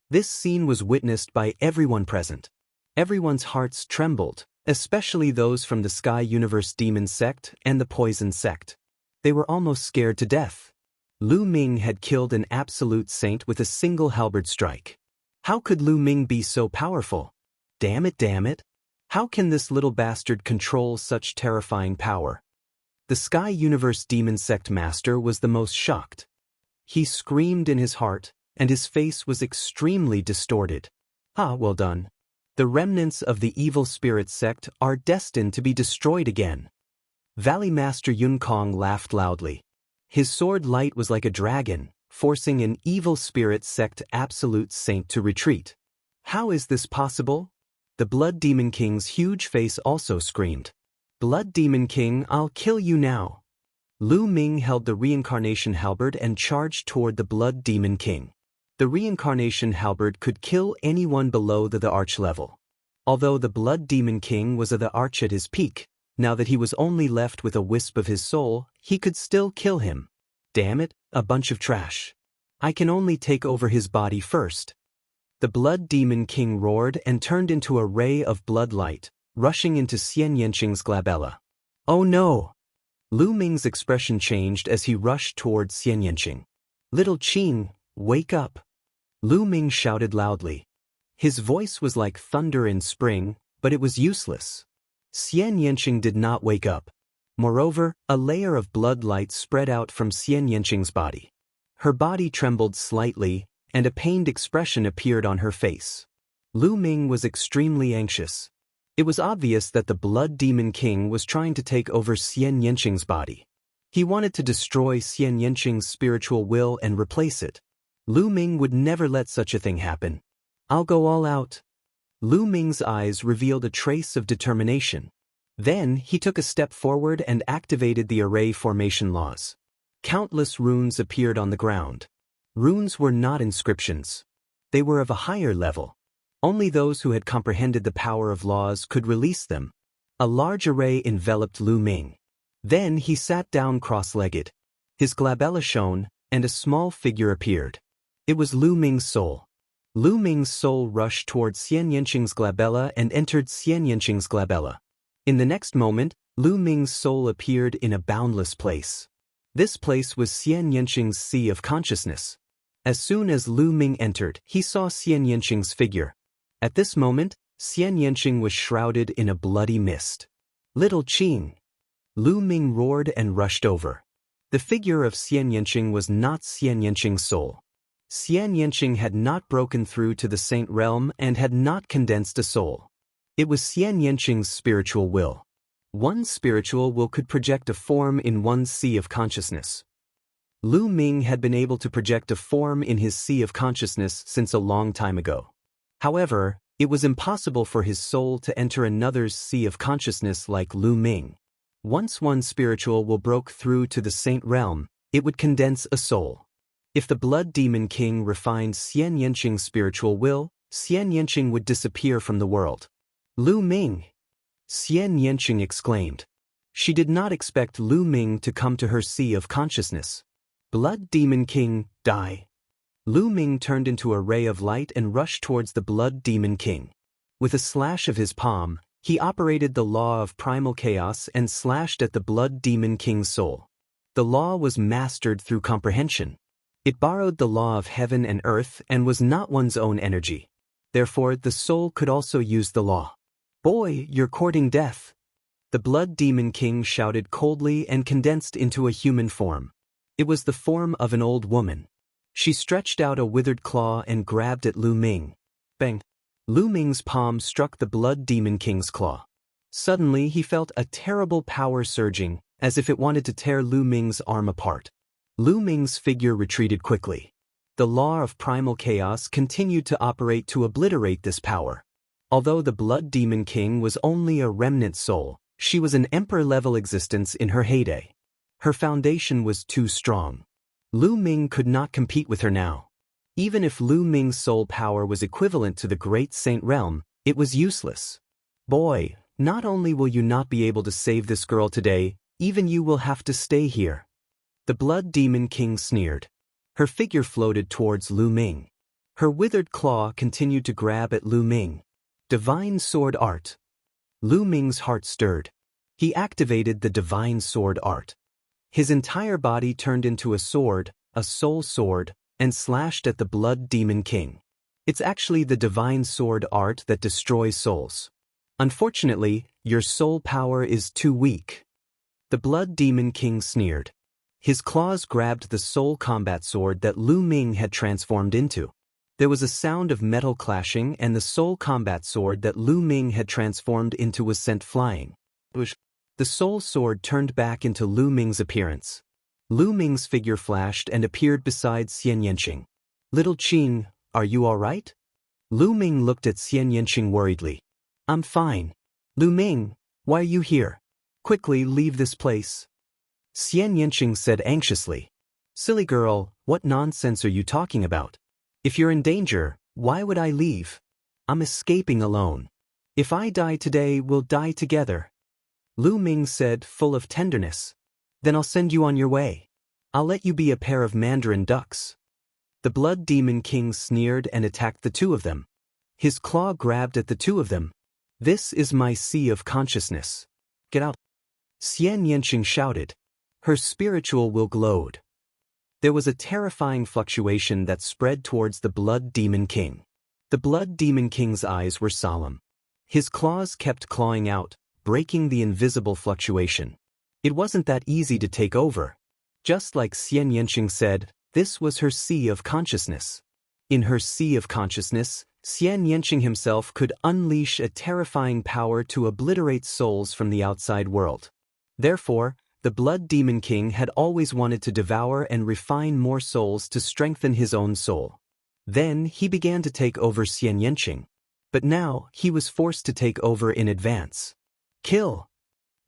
[SPEAKER 1] This scene was witnessed by everyone present. Everyone's hearts trembled, especially those from the Sky Universe Demon Sect and the Poison Sect. They were almost scared to death. Lu Ming had killed an absolute saint with a single halberd strike. How could Lu Ming be so powerful? Damn it. How can this little bastard control such terrifying power? The Sky Universe Demon Sect Master was the most shocked. He screamed in his heart, and his face was extremely distorted. "Ah, well done. The remnants of the Evil Spirit Sect are destined to be destroyed again." Valley Master Yun Kong laughed loudly. His sword light was like a dragon, forcing an Evil Spirit Sect absolute saint to retreat. How is this possible? The Blood Demon King's huge face also screamed. "Blood Demon King, I'll kill you now." Lu Ming held the reincarnation halberd and charged toward the Blood Demon King. The reincarnation halberd could kill anyone below the arch level. Although the Blood Demon King was at the arch at his peak, now that he was only left with a wisp of his soul, he could still kill him. Damn it, a bunch of trash. I can only take over his body first. The Blood Demon King roared and turned into a ray of blood light, rushing into Xian Yanqing's glabella. "Oh no!" Lu Ming's expression changed as he rushed toward Xian Yanqing. "Little Qing, wake up!" Lu Ming shouted loudly. His voice was like thunder in spring, but it was useless. Xian Yanqing did not wake up. Moreover, a layer of blood light spread out from Xian Yanqing's body. Her body trembled slightly, and a pained expression appeared on her face. Lu Ming was extremely anxious. It was obvious that the Blood Demon King was trying to take over Xian Yanqing's body. He wanted to destroy Xian Yanqing's spiritual will and replace it. Lu Ming would never let such a thing happen. "I'll go all out." Lu Ming's eyes revealed a trace of determination. Then he took a step forward and activated the array formation laws. Countless runes appeared on the ground. Runes were not inscriptions. They were of a higher level. Only those who had comprehended the power of laws could release them. A large array enveloped Lu Ming. Then he sat down cross-legged. His glabella shone, and a small figure appeared. It was Lu Ming's soul. Lu Ming's soul rushed toward Xian Yanqing's glabella and entered Xian Yanqing's glabella. In the next moment, Lu Ming's soul appeared in a boundless place. This place was Xian Yanqing's sea of consciousness. As soon as Lu Ming entered, he saw Xian Yanqing's figure. At this moment, Xian Yanqing was shrouded in a bloody mist. "Little Qing!" Lu Ming roared and rushed over. The figure of Xian Yanqing was not Xian Yanqing's soul. Xian Yanqing had not broken through to the Saint Realm and had not condensed a soul. It was Xian Yanqing's spiritual will. One spiritual will could project a form in one's sea of consciousness. Lu Ming had been able to project a form in his sea of consciousness since a long time ago. However, it was impossible for his soul to enter another's sea of consciousness like Lu Ming. Once one spiritual will broke through to the Saint Realm, it would condense a soul. If the Blood Demon King refined Xian Yanqing's spiritual will, Xian Yanqing would disappear from the world. "Lu Ming!" Xian Yanqing exclaimed. She did not expect Lu Ming to come to her sea of consciousness. "Blood Demon King, die!" Lu Ming turned into a ray of light and rushed towards the Blood Demon King. With a slash of his palm, he operated the law of primal chaos and slashed at the Blood Demon King's soul. The law was mastered through comprehension. It borrowed the law of heaven and earth and was not one's own energy. Therefore, the soul could also use the law. "Boy, you're courting death!" The Blood Demon King shouted coldly and condensed into a human form. It was the form of an old woman. She stretched out a withered claw and grabbed at Lu Ming. Bang! Lu Ming's palm struck the Blood Demon King's claw. Suddenly he felt a terrible power surging, as if it wanted to tear Lu Ming's arm apart. Lu Ming's figure retreated quickly. The law of primal chaos continued to operate to obliterate this power. Although the Blood Demon King was only a remnant soul, she was an emperor-level existence in her heyday. Her foundation was too strong. Lu Ming could not compete with her now. Even if Lu Ming's soul power was equivalent to the Great Saint Realm, it was useless. "Boy, not only will you not be able to save this girl today, even you will have to stay here." The Blood Demon King sneered. Her figure floated towards Lu Ming. Her withered claw continued to grab at Lu Ming. Divine Sword Art. Lu Ming's heart stirred. He activated the Divine Sword Art. His entire body turned into a sword, a soul sword, and slashed at the Blood Demon King. It's actually the Divine Sword Art that destroys souls. Unfortunately, your soul power is too weak. The Blood Demon King sneered. His claws grabbed the soul combat sword that Lu Ming had transformed into. There was a sound of metal clashing and the soul combat sword that Lu Ming had transformed into was sent flying. The soul sword turned back into Lu Ming's appearance. Lu Ming's figure flashed and appeared beside Xian Yanqing. "Little Qing, are you all right?" Lu Ming looked at Xian Yanqing worriedly. "I'm fine." "Lu Ming, why are you here? Quickly leave this place." Xian Yanqing said anxiously. "Silly girl, what nonsense are you talking about? If you're in danger, why would I leave? I'm escaping alone. If I die today, we'll die together." Lu Ming said, full of tenderness. "Then I'll send you on your way. I'll let you be a pair of mandarin ducks." The Blood Demon King sneered and attacked the two of them. His claw grabbed at the two of them. "This is my sea of consciousness. Get out." Xian Yanqing shouted. Her spiritual will glowed. There was a terrifying fluctuation that spread towards the Blood Demon King. The Blood Demon King's eyes were solemn. His claws kept clawing out, breaking the invisible fluctuation. It wasn't that easy to take over. Just like Xian Yanqing said, this was her sea of consciousness. In her sea of consciousness, Xian Yanqing himself could unleash a terrifying power to obliterate souls from the outside world. Therefore, the Blood Demon King had always wanted to devour and refine more souls to strengthen his own soul. Then he began to take over Xian Yanqing. But now he was forced to take over in advance. "Kill!"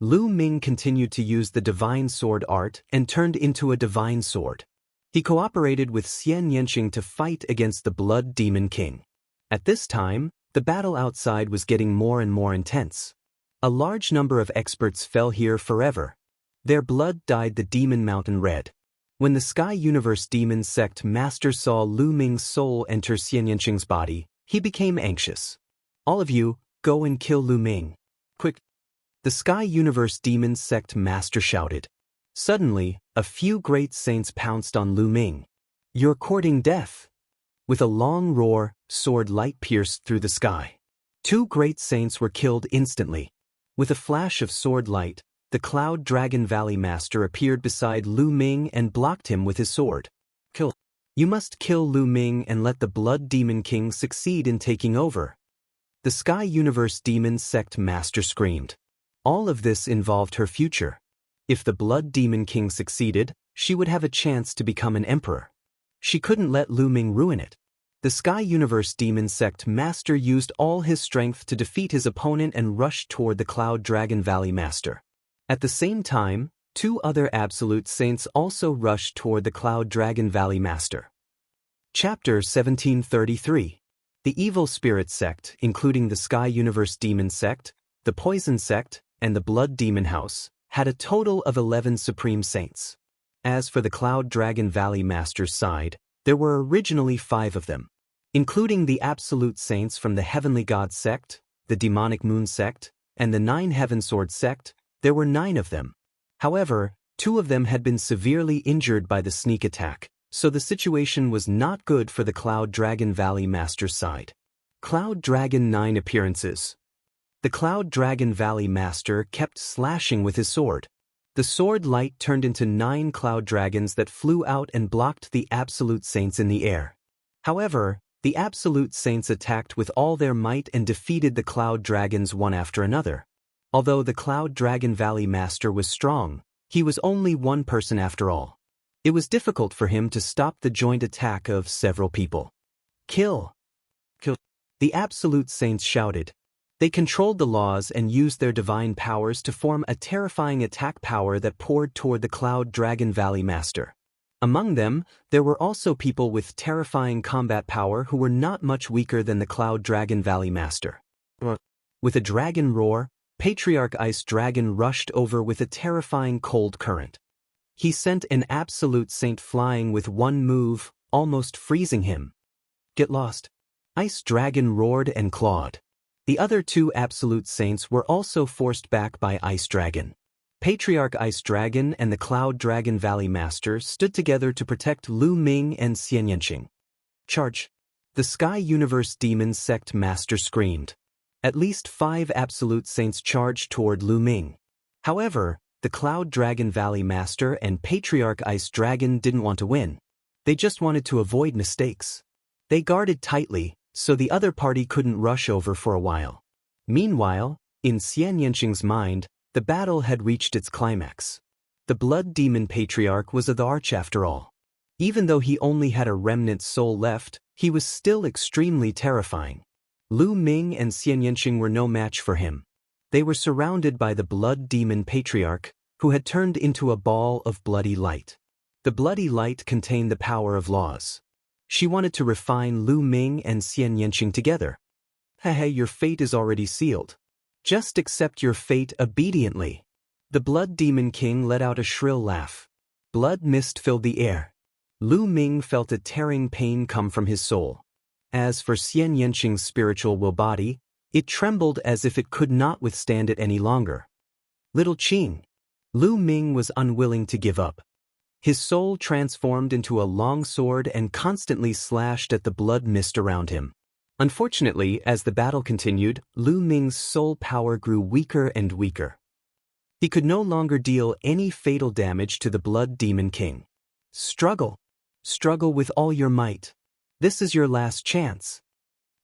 [SPEAKER 1] Lu Ming continued to use the divine sword art and turned into a divine sword. He cooperated with Xian Yanqing to fight against the Blood Demon King. At this time, the battle outside was getting more and more intense. A large number of experts fell here forever. Their blood dyed the Demon Mountain red. When the Sky Universe Demon Sect Master saw Lu Ming's soul enter Xian Yanqing's body, he became anxious. "All of you, go and kill Lu Ming. Quick!" The Sky Universe Demon Sect Master shouted. Suddenly, a few great saints pounced on Lu Ming. "You're courting death!" With a long roar, sword light pierced through the sky. 2 great saints were killed instantly. With a flash of sword light, the Cloud Dragon Valley Master appeared beside Lu Ming and blocked him with his sword. "Kill! You must kill Lu Ming and let the Blood Demon King succeed in taking over." The Sky Universe Demon Sect Master screamed. All of this involved her future. If the Blood Demon King succeeded, she would have a chance to become an emperor. She couldn't let Lu Ming ruin it. The Sky Universe Demon Sect Master used all his strength to defeat his opponent and rushed toward the Cloud Dragon Valley Master. At the same time, 2 other Absolute Saints also rushed toward the Cloud Dragon Valley Master. Chapter 1733. The Evil Spirit Sect, including the Sky Universe Demon Sect, the Poison Sect, and the Blood Demon House, had a total of 11 Supreme Saints. As for the Cloud Dragon Valley Master's side, there were originally 5 of them. Including the Absolute Saints from the Heavenly God Sect, the Demonic Moon Sect, and the 9 Heaven Sword Sect, there were 9 of them. However, 2 of them had been severely injured by the sneak attack, so the situation was not good for the Cloud Dragon Valley Master's side. Cloud Dragon 9 appearances. The Cloud Dragon Valley Master kept slashing with his sword. The sword light turned into 9 cloud dragons that flew out and blocked the Absolute Saints in the air. However, the Absolute Saints attacked with all their might and defeated the cloud dragons one after another. Although the Cloud Dragon Valley Master was strong, he was only one person after all. It was difficult for him to stop the joint attack of several people. "Kill! Kill!" The Absolute Saints shouted. They controlled the laws and used their divine powers to form a terrifying attack power that poured toward the Cloud Dragon Valley Master. Among them, there were also people with terrifying combat power who were not much weaker than the Cloud Dragon Valley Master. With a dragon roar, Patriarch Ice Dragon rushed over with a terrifying cold current. He sent an Absolute Saint flying with one move, almost freezing him. "Get lost!" Ice Dragon roared and clawed. The other 2 Absolute Saints were also forced back by Ice Dragon. Patriarch Ice Dragon and the Cloud Dragon Valley Master stood together to protect Lu Ming and Xian Yanqing. "Charge!" The Sky Universe Demon Sect Master screamed. At least 5 Absolute Saints charged toward Lu Ming. However, the Cloud Dragon Valley Master and Patriarch Ice Dragon didn't want to win. They just wanted to avoid mistakes. They guarded tightly, so the other party couldn't rush over for a while. Meanwhile, in Xian Yanqing's mind, the battle had reached its climax. The Blood Demon Patriarch was the arch after all. Even though he only had a remnant soul left, he was still extremely terrifying. Lu Ming and Xian Yanqing were no match for him. They were surrounded by the Blood Demon Patriarch, who had turned into a ball of bloody light. The bloody light contained the power of laws. She wanted to refine Lu Ming and Xian Yanqing together. "Hey, your fate is already sealed. Just accept your fate obediently." The Blood Demon King let out a shrill laugh. Blood mist filled the air. Lu Ming felt a tearing pain come from his soul. As for Xian Yanqing's spiritual will body, it trembled as if it could not withstand it any longer. "Little Qing." Lu Ming was unwilling to give up. His soul transformed into a long sword and constantly slashed at the blood mist around him. Unfortunately, as the battle continued, Lu Ming's soul power grew weaker and weaker. He could no longer deal any fatal damage to the Blood Demon King. "Struggle. Struggle with all your might. This is your last chance."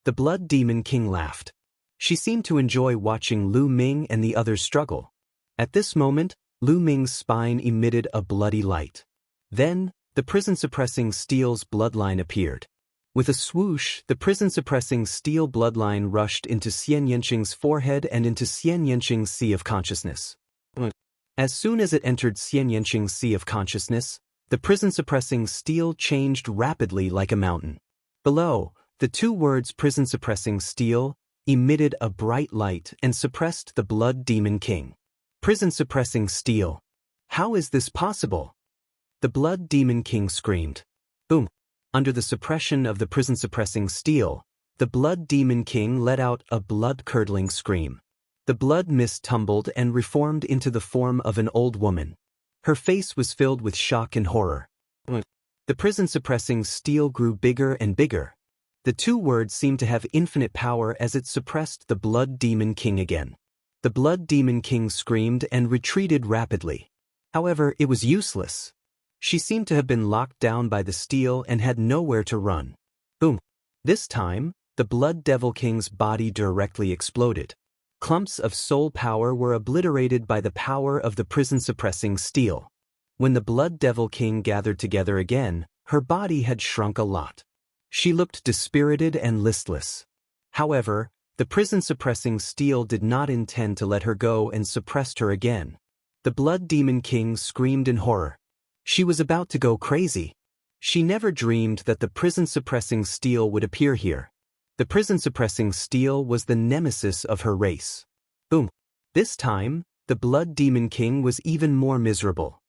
[SPEAKER 1] The Blood Demon King laughed. She seemed to enjoy watching Lu Ming and the others struggle. At this moment, Lu Ming's spine emitted a bloody light. Then, the prison-suppressing steel's bloodline appeared. With a swoosh, the prison-suppressing steel bloodline rushed into Xian Yanqing's forehead and into Xian Yanqing's sea of consciousness. As soon as it entered Xian Yanqing's sea of consciousness, the prison-suppressing steel changed rapidly like a mountain. Below, the two words prison-suppressing steel emitted a bright light and suppressed the Blood Demon King. Prison-suppressing steel. How is this possible? The Blood Demon King screamed. Boom! Under the suppression of the prison-suppressing steel, the Blood Demon King let out a blood-curdling scream. The blood mist tumbled and reformed into the form of an old woman. Her face was filled with shock and horror. The prison-suppressing steel grew bigger and bigger. The two words seemed to have infinite power as it suppressed the Blood Demon King again. The Blood Demon King screamed and retreated rapidly. However, it was useless. She seemed to have been locked down by the steel and had nowhere to run. Boom! This time, the Blood Devil King's body directly exploded. Clumps of soul power were obliterated by the power of the prison-suppressing steel. When the Blood Devil King gathered together again, her body had shrunk a lot. She looked dispirited and listless. However, the prison-suppressing steel did not intend to let her go and suppressed her again. The Blood Demon King screamed in horror. She was about to go crazy. She never dreamed that the prison-suppressing steel would appear here. The prison-suppressing steel was the nemesis of her race. Boom! This time, the Blood Demon King was even more miserable.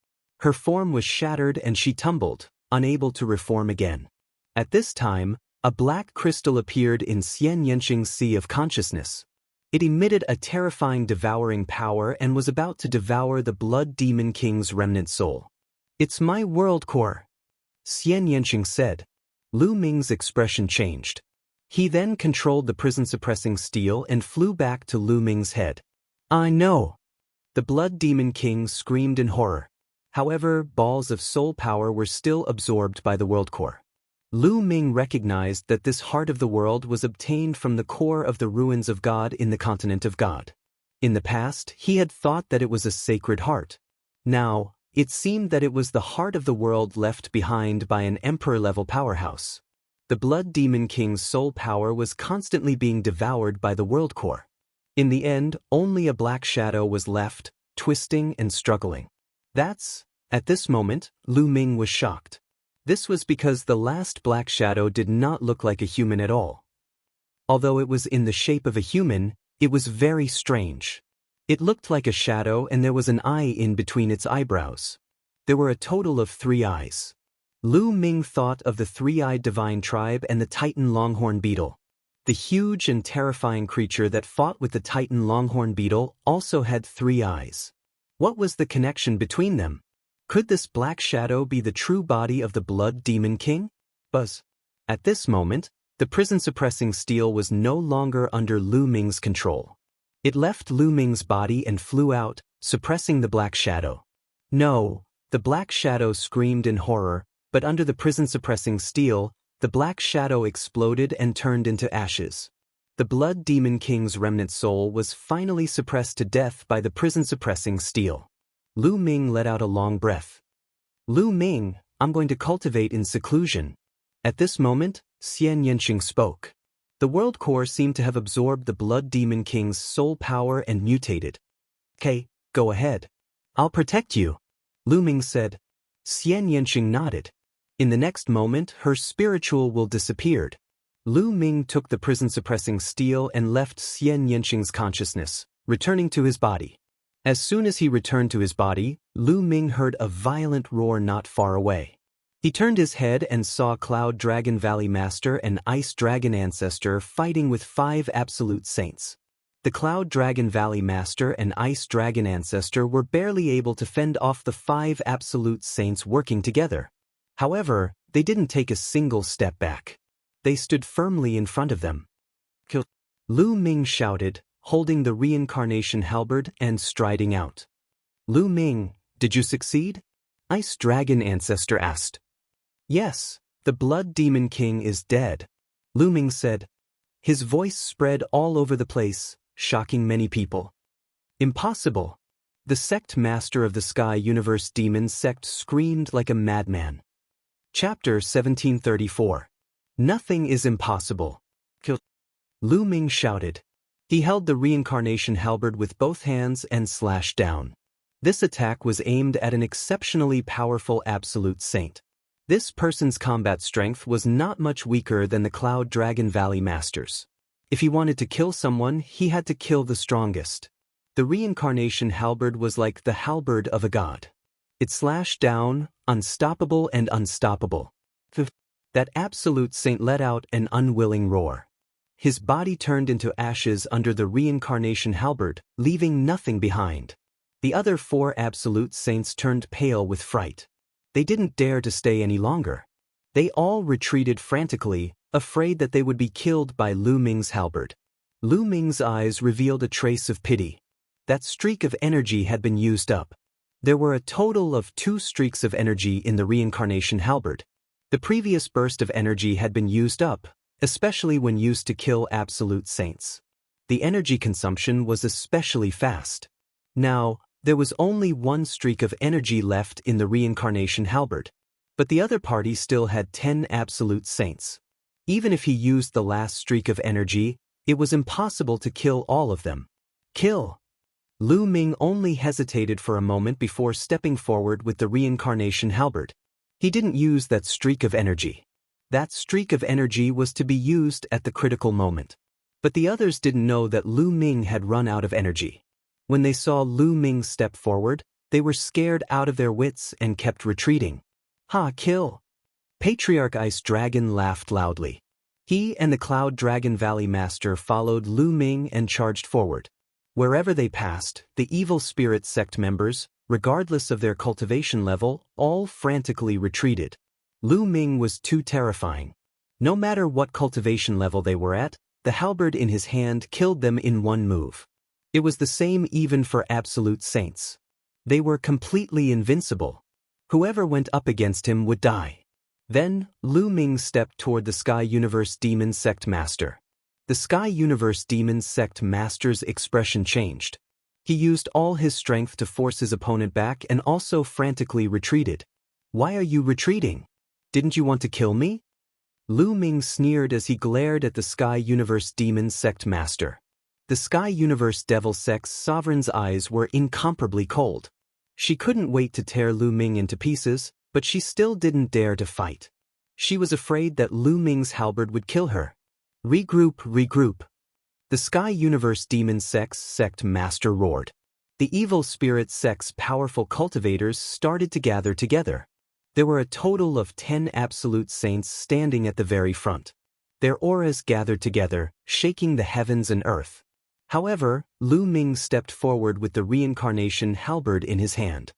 [SPEAKER 1] Her form was shattered and she tumbled, unable to reform again. At this time, a black crystal appeared in Xian Yanqing's sea of consciousness. It emitted a terrifying devouring power and was about to devour the Blood Demon King's remnant soul. "It's my world core," Xian Yanqing said. Lu Ming's expression changed. He then controlled the prison-suppressing steel and flew back to Lu Ming's head. "I know." The Blood Demon King screamed in horror. However, balls of soul power were still absorbed by the world core. Lu Ming recognized that this heart of the world was obtained from the core of the ruins of God in the continent of God. In the past, he had thought that it was a sacred heart. Now, it seemed that it was the heart of the world left behind by an emperor-level powerhouse. The Blood Demon King's soul power was constantly being devoured by the world core. In the end, only a black shadow was left, twisting and struggling. At this moment, Lu Ming was shocked. This was because the last black shadow did not look like a human at all. Although it was in the shape of a human, it was very strange. It looked like a shadow and there was an eye in between its eyebrows. There were a total of 3 eyes. Lu Ming thought of the 3-eyed divine tribe and the Titan longhorn beetle. The huge and terrifying creature that fought with the Titan longhorn beetle also had 3 eyes. What was the connection between them? Could this black shadow be the true body of the Blood Demon King? Buzz. At this moment, the prison-suppressing steel was no longer under Lu Ming's control. It left Lu Ming's body and flew out, suppressing the black shadow. No, the black shadow screamed in horror, but under the prison-suppressing steel, the black shadow exploded and turned into ashes. The Blood Demon King's remnant soul was finally suppressed to death by the prison-suppressing steel. Lu Ming let out a long breath. "Lu Ming, I'm going to cultivate in seclusion." At this moment, Xian Yanqing spoke. The world core seemed to have absorbed the Blood Demon King's soul power and mutated. "Okay, go ahead. I'll protect you," Lu Ming said. Xian Yanqing nodded. In the next moment, her spiritual will disappeared. Lu Ming took the prison-suppressing steel and left Xian Yanqing's consciousness, returning to his body. As soon as he returned to his body, Lu Ming heard a violent roar not far away. He turned his head and saw Cloud Dragon Valley Master and Ice Dragon Ancestor fighting with 5 absolute saints. The Cloud Dragon Valley Master and Ice Dragon Ancestor were barely able to fend off the 5 absolute saints working together. However, they didn't take a single step back. They stood firmly in front of them. "Kill!" Lu Ming shouted, holding the reincarnation halberd and striding out. "Lu Ming, did you succeed?" Ice Dragon Ancestor asked. "Yes, the Blood Demon King is dead," Lu Ming said. His voice spread all over the place, shocking many people. "Impossible!" The sect master of the Sky Universe Demon sect screamed like a madman. Chapter 1734. Nothing is impossible. "Kill!" Lu Ming shouted. He held the reincarnation halberd with both hands and slashed down. This attack was aimed at an exceptionally powerful absolute saint. This person's combat strength was not much weaker than the Cloud Dragon Valley Masters. If he wanted to kill someone, he had to kill the strongest. The reincarnation halberd was like the halberd of a god. It slashed down, unstoppable and unstoppable. That absolute saint let out an unwilling roar. His body turned into ashes under the reincarnation halberd, leaving nothing behind. The other 4 absolute saints turned pale with fright. They didn't dare to stay any longer. They all retreated frantically, afraid that they would be killed by Lu Ming's halberd. Lu Ming's eyes revealed a trace of pity. That streak of energy had been used up. There were a total of 2 streaks of energy in the reincarnation halberd. The previous burst of energy had been used up, especially when used to kill absolute saints. The energy consumption was especially fast. Now, there was only 1 streak of energy left in the reincarnation halberd. But the other party still had 10 absolute saints. Even if he used the last streak of energy, it was impossible to kill all of them. Kill! Lu Ming only hesitated for a moment before stepping forward with the reincarnation halberd. He didn't use that streak of energy. That streak of energy was to be used at the critical moment. But the others didn't know that Lu Ming had run out of energy. When they saw Lu Ming step forward, they were scared out of their wits and kept retreating. Ha! Kill! Patriarch Ice Dragon laughed loudly. He and the Cloud Dragon Valley Master followed Lu Ming and charged forward. Wherever they passed, the evil spirit sect members, regardless of their cultivation level, all frantically retreated. Lu Ming was too terrifying. No matter what cultivation level they were at, the halberd in his hand killed them in 1 move. It was the same even for absolute saints. They were completely invincible. Whoever went up against him would die. Then, Lu Ming stepped toward the Sky Universe Demon Sect Master. The Sky Universe Demon Sect Master's expression changed. He used all his strength to force his opponent back and also frantically retreated. Why are you retreating? Didn't you want to kill me? Lu Ming sneered as he glared at the Sky Universe Demon Sect Master. The Sky Universe Devil Sect's sovereign's eyes were incomparably cold. She couldn't wait to tear Lu Ming into pieces, but she still didn't dare to fight. She was afraid that Lu Ming's halberd would kill her. Regroup, regroup. The Sky Universe Demon Sect Master roared. The evil spirit sect's powerful cultivators started to gather together. There were a total of 10 absolute saints standing at the very front. Their auras gathered together, shaking the heavens and earth. However, Lu Ming stepped forward with the reincarnation halberd in his hand.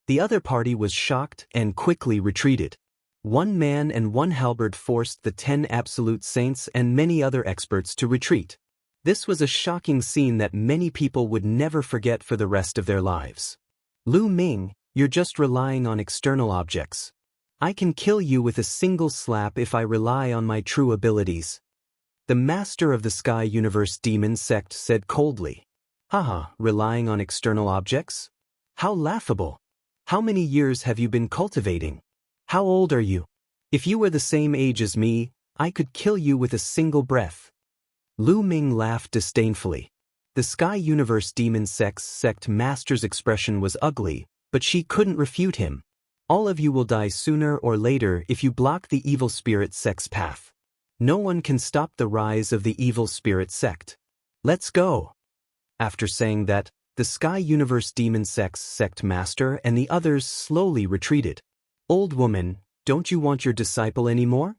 [SPEAKER 1] The other party was shocked and quickly retreated. 1 man and 1 halberd forced the 10 absolute saints and many other experts to retreat. This was a shocking scene that many people would never forget for the rest of their lives. Lu Ming, you're just relying on external objects. I can kill you with a single slap if I rely on my true abilities. The master of the Sky Universe Demon Sect said coldly. Haha, relying on external objects? How laughable! How many years have you been cultivating? How old are you? If you were the same age as me, I could kill you with a single breath. Lu Ming laughed disdainfully. The Sky Universe Demon Sect Master's expression was ugly, but she couldn't refute him. All of you will die sooner or later if you block the evil spirit sect's path. No one can stop the rise of the evil spirit sect. Let's go. After saying that, the Sky Universe Demon Sect Master and the others slowly retreated. Old woman, don't you want your disciple anymore?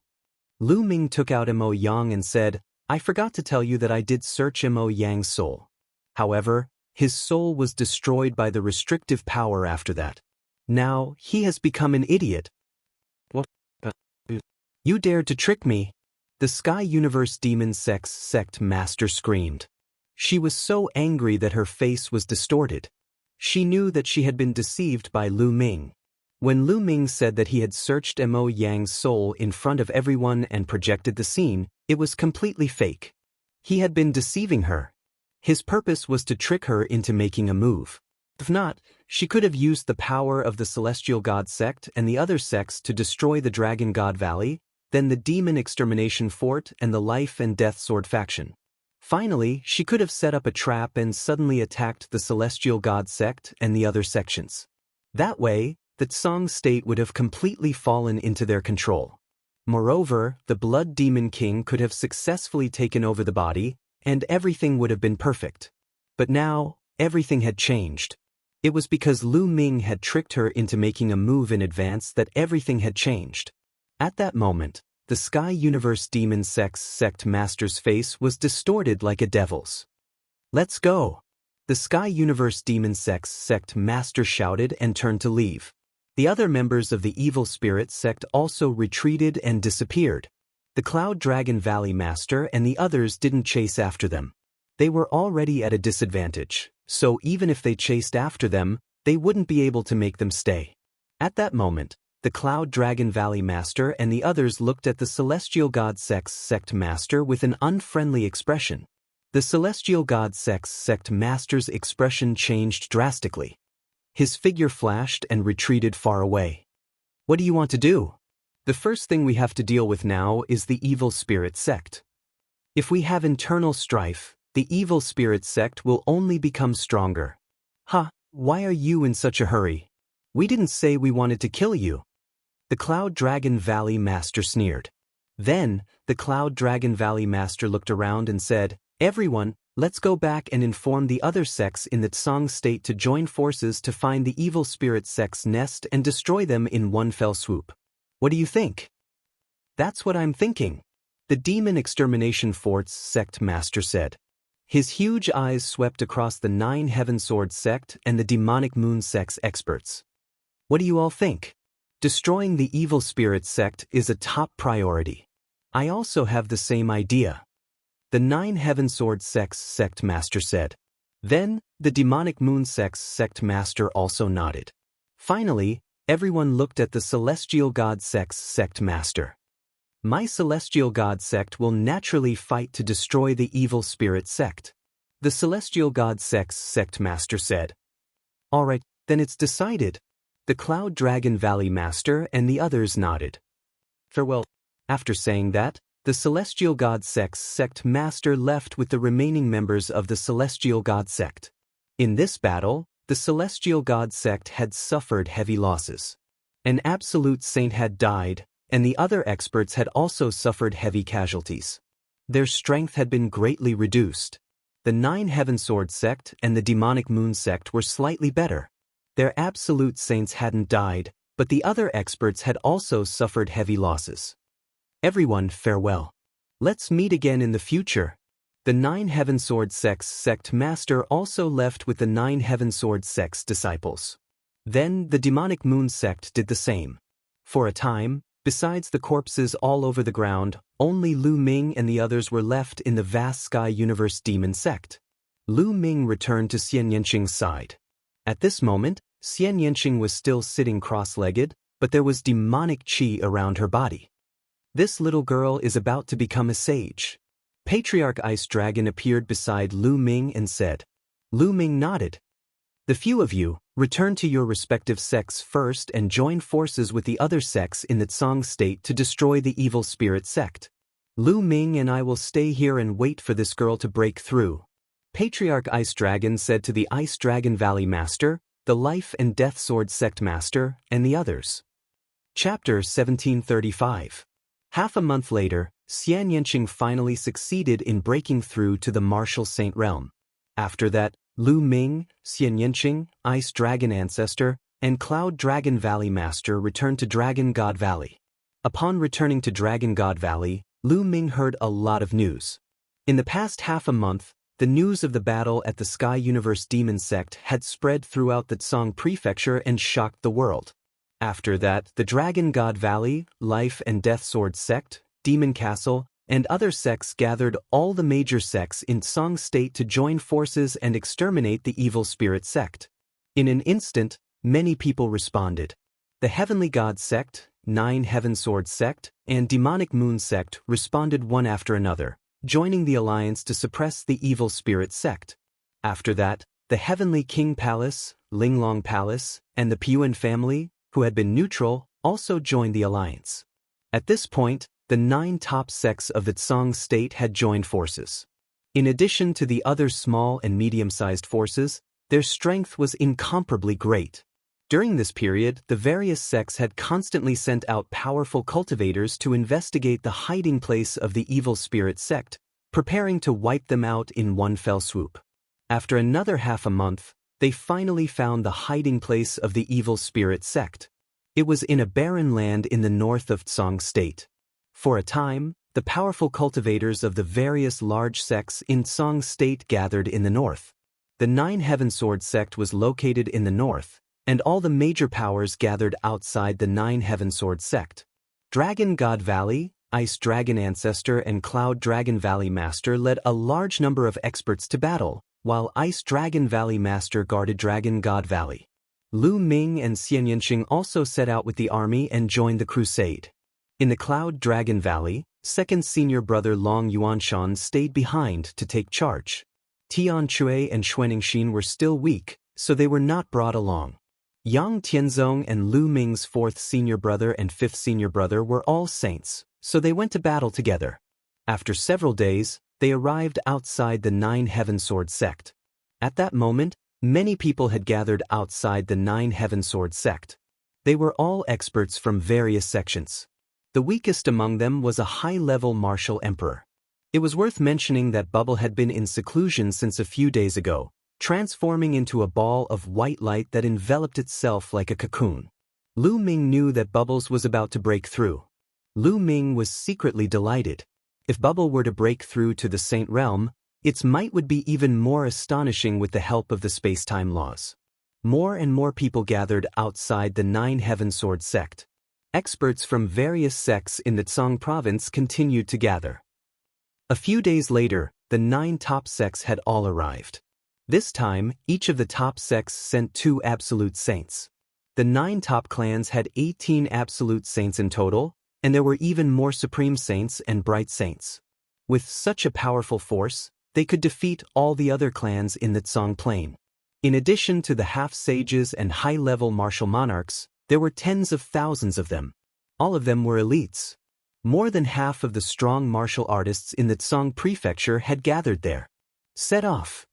[SPEAKER 1] Lu Ming took out Mo Yang and said, I forgot to tell you that I did search Mo Yang's soul. However, his soul was destroyed by the restrictive power after that. Now, he has become an idiot. What? You dared to trick me? The Sky Universe Demon Sect Master screamed. She was so angry that her face was distorted. She knew that she had been deceived by Lu Ming. When Lu Ming said that he had searched Mo Yang's soul in front of everyone and projected the scene, it was completely fake. He had been deceiving her. His purpose was to trick her into making a move. If not, she could have used the power of the Celestial God Sect and the other sects to destroy the Dragon God Valley, then the Demon Extermination Fort and the Life and Death Sword faction. Finally, she could have set up a trap and suddenly attacked the Celestial God sect and the other sections. That way, the Tsang state would have completely fallen into their control. Moreover, the Blood Demon King could have successfully taken over the body, and everything would have been perfect. But now, everything had changed. It was because Lu Ming had tricked her into making a move in advance that everything had changed. At that moment, the Sky Universe Demon Sect Master's face was distorted like a devil's. "Let's go!" The Sky Universe Demon Sect Master shouted and turned to leave. The other members of the Evil Spirit sect also retreated and disappeared. The Cloud Dragon Valley Master and the others didn't chase after them. They were already at a disadvantage, so even if they chased after them, they wouldn't be able to make them stay. At that moment, the Cloud Dragon Valley Master and the others looked at the Celestial God Sect Master with an unfriendly expression. The Celestial God Sect Master's expression changed drastically. His figure flashed and retreated far away. "What do you want to do?" "The first thing we have to deal with now is the Evil Spirit sect. If we have internal strife, the Evil Spirit sect will only become stronger." "Ha, why are you in such a hurry? We didn't say we wanted to kill you." The Cloud Dragon Valley Master sneered. Then, the Cloud Dragon Valley Master looked around and said, "Everyone, let's go back and inform the other sects in the Tsang state to join forces to find the Evil Spirit sect's nest and destroy them in one fell swoop. What do you think?" "That's what I'm thinking," the Demon Extermination Force sect master said. His huge eyes swept across the 9 Heaven Sword sect and the Demonic Moon sect's experts. "What do you all think? Destroying the Evil Spirit sect is a top priority. I also have the same idea," the 9 Heaven Sword sect's sect master said. Then, the Demonic Moon sect's sect master also nodded. Finally, everyone looked at the Celestial God sect's sect master. "My Celestial God sect will naturally fight to destroy the Evil Spirit sect," the Celestial God sect's sect master said. "Alright, then it's decided." The Cloud Dragon Valley Master and the others nodded. "Farewell." After saying that, the Celestial God sect's sect master left with the remaining members of the Celestial God sect. In this battle, the Celestial God sect had suffered heavy losses. An absolute saint had died, and the other experts had also suffered heavy casualties. Their strength had been greatly reduced. The 9 Heaven Sword sect and the Demonic Moon sect were slightly better. Their absolute saints hadn't died, but the other experts had also suffered heavy losses. "Everyone, farewell. Let's meet again in the future." The 9 Heaven Sword sect's sect master also left with the 9 Heaven Sword sect's disciples. Then the Demonic Moon sect did the same. For a time, besides the corpses all over the ground, only Lu Ming and the others were left in the vast Sky Universe Demon sect. Lu Ming returned to Xian Yanqing's side. At this moment, Xian Yanqing was still sitting cross-legged, but there was demonic qi around her body. "This little girl is about to become a sage." Patriarch Ice Dragon appeared beside Lu Ming and said. Lu Ming nodded. "The few of you, return to your respective sects first and join forces with the other sects in the Tsang state to destroy the Evil Spirit sect. Lu Ming and I will stay here and wait for this girl to break through." Patriarch Ice Dragon said to the Ice Dragon Valley Master, the Life and Death Sword Sect Master, and the others. Chapter 1735. Half a month later, Xian Yanqing finally succeeded in breaking through to the Martial Saint realm. After that, Lu Ming, Xian Yanqing, Ice Dragon Ancestor, and Cloud Dragon Valley Master returned to Dragon God Valley. Upon returning to Dragon God Valley, Lu Ming heard a lot of news. In the past half a month, the news of the battle at the Sky Universe Demon Sect had spread throughout the Tsang Prefecture and shocked the world. After that, the Dragon God Valley, Life and Death Sword Sect, Demon Castle, and other sects gathered all the major sects in Tsang State to join forces and exterminate the Evil Spirit Sect. In an instant, many people responded. The Heavenly God Sect, 9 Heaven Sword Sect, and Demonic Moon Sect responded one after another, joining the alliance to suppress the Evil Spirit Sect. After that, the Heavenly King Palace, Linglong Palace, and the Puan family, who had been neutral, also joined the alliance. At this point, the 9 top sects of the Tsang state had joined forces. In addition to the other small and medium-sized forces, their strength was incomparably great. During this period, the various sects had constantly sent out powerful cultivators to investigate the hiding place of the evil spirit sect, preparing to wipe them out in one fell swoop. After another half a month, they finally found the hiding place of the evil spirit sect. It was in a barren land in the north of Tsang State. For a time, the powerful cultivators of the various large sects in Tsang State gathered in the north. The Nine Heaven Sword sect was located in the north, and all the major powers gathered outside the Nine Heaven Sword sect. Dragon God Valley, Ice Dragon Ancestor and Cloud Dragon Valley Master led a large number of experts to battle, while Ice Dragon Valley Master guarded Dragon God Valley. Lu Ming and Xian Yanqing also set out with the army and joined the crusade. In the Cloud Dragon Valley, second senior brother Long Yuanshan stayed behind to take charge. Tian Chui and Xuaningxin were still weak, so they were not brought along. Yang Tianzong and Lu Ming's fourth senior brother and fifth senior brother were all saints, so they went to battle together. After several days, they arrived outside the Nine Heaven Sword sect. At that moment, many people had gathered outside the Nine Heaven Sword sect. They were all experts from various sections. The weakest among them was a high-level martial emperor. It was worth mentioning that Bubble had been in seclusion since a few days ago, transforming into a ball of white light that enveloped itself like a cocoon. Lu Ming knew that Bubbles was about to break through. Lu Ming was secretly delighted. If Bubble were to break through to the Saint Realm, its might would be even more astonishing with the help of the space-time laws. More and more people gathered outside the Nine Heaven Sword sect. Experts from various sects in the Tsang province continued to gather. A few days later, the 9 top sects had all arrived. This time, each of the top sects sent 2 absolute saints. The 9 top clans had 18 absolute saints in total, and there were even more supreme saints and bright saints. With such a powerful force, they could defeat all the other clans in the Tsang plain. In addition to the half-sages and high-level martial monarchs, there were tens of thousands of them. All of them were elites. More than half of the strong martial artists in the Tsang prefecture had gathered there. Set off!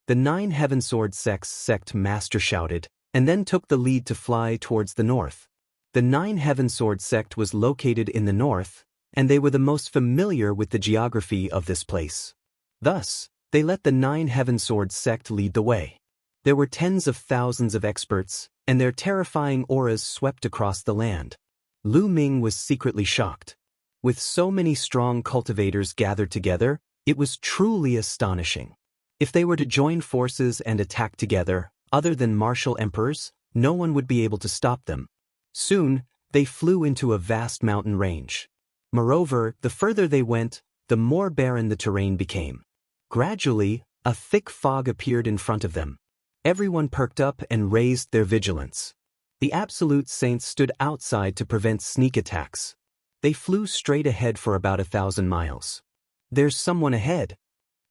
[SPEAKER 1] The Nine Heaven Sword sect master shouted, and then took the lead to fly towards the north. The Nine Heaven Sword sect was located in the north, and they were the most familiar with the geography of this place. Thus, they let the Nine Heaven Sword sect lead the way. There were tens of thousands of experts, and their terrifying auras swept across the land. Lu Ming was secretly shocked. With so many strong cultivators gathered together, it was truly astonishing. If they were to join forces and attack together, other than martial emperors, no one would be able to stop them. Soon, they flew into a vast mountain range. Moreover, the further they went, the more barren the terrain became. Gradually, a thick fog appeared in front of them. Everyone perked up and raised their vigilance. The absolute saints stood outside to prevent sneak attacks. They flew straight ahead for about 1,000 miles. There's someone ahead.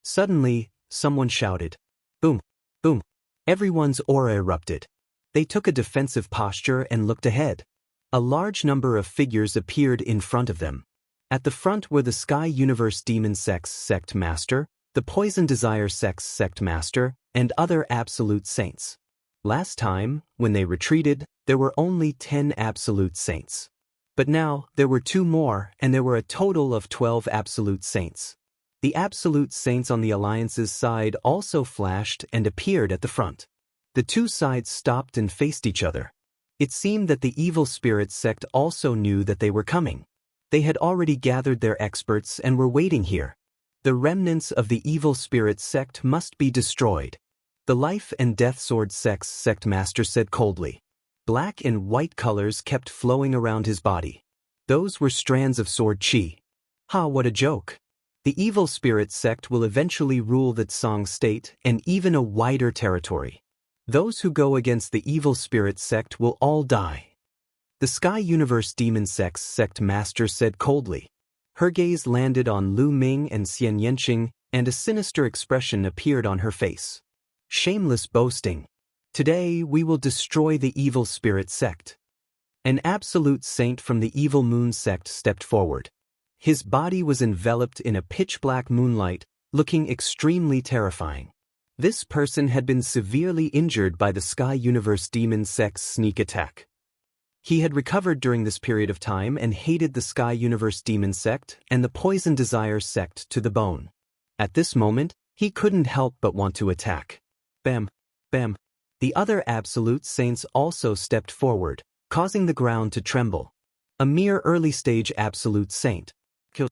[SPEAKER 1] Suddenly, someone shouted. Boom! Boom! Everyone's aura erupted. They took a defensive posture and looked ahead. A large number of figures appeared in front of them. At the front were the Sky Universe Demon Sect Master, the Poison Desire Sect Master, and other absolute saints. Last time, when they retreated, there were only 10 absolute saints. But now, there were 2 more, and there were a total of 12 absolute saints. The absolute saints on the Alliance's side also flashed and appeared at the front. The 2 sides stopped and faced each other. It seemed that the Evil Spirit sect also knew that they were coming. They had already gathered their experts and were waiting here. The remnants of the Evil Spirit sect must be destroyed. The Life and Death Sword sect master said coldly. Black and white colors kept flowing around his body. Those were strands of sword chi. Ha, what a joke. The Evil Spirit sect will eventually rule the Tsang state and even a wider territory. Those who go against the Evil Spirit sect will all die. The Sky Universe Demon sect master said coldly. Her gaze landed on Lu Ming and Xian Yanqing, and a sinister expression appeared on her face. Shameless boasting. Today we will destroy the Evil Spirit sect. An absolute saint from the Evil Moon sect stepped forward. His body was enveloped in a pitch-black moonlight, looking extremely terrifying. This person had been severely injured by the Sky Universe Demon Sect's sneak attack. He had recovered during this period of time and hated the Sky Universe Demon Sect and the Poison Desire Sect to the bone. At this moment, he couldn't help but want to attack. Bam! Bam! The other Absolute Saints also stepped forward, causing the ground to tremble. A mere early-stage Absolute Saint. Killed.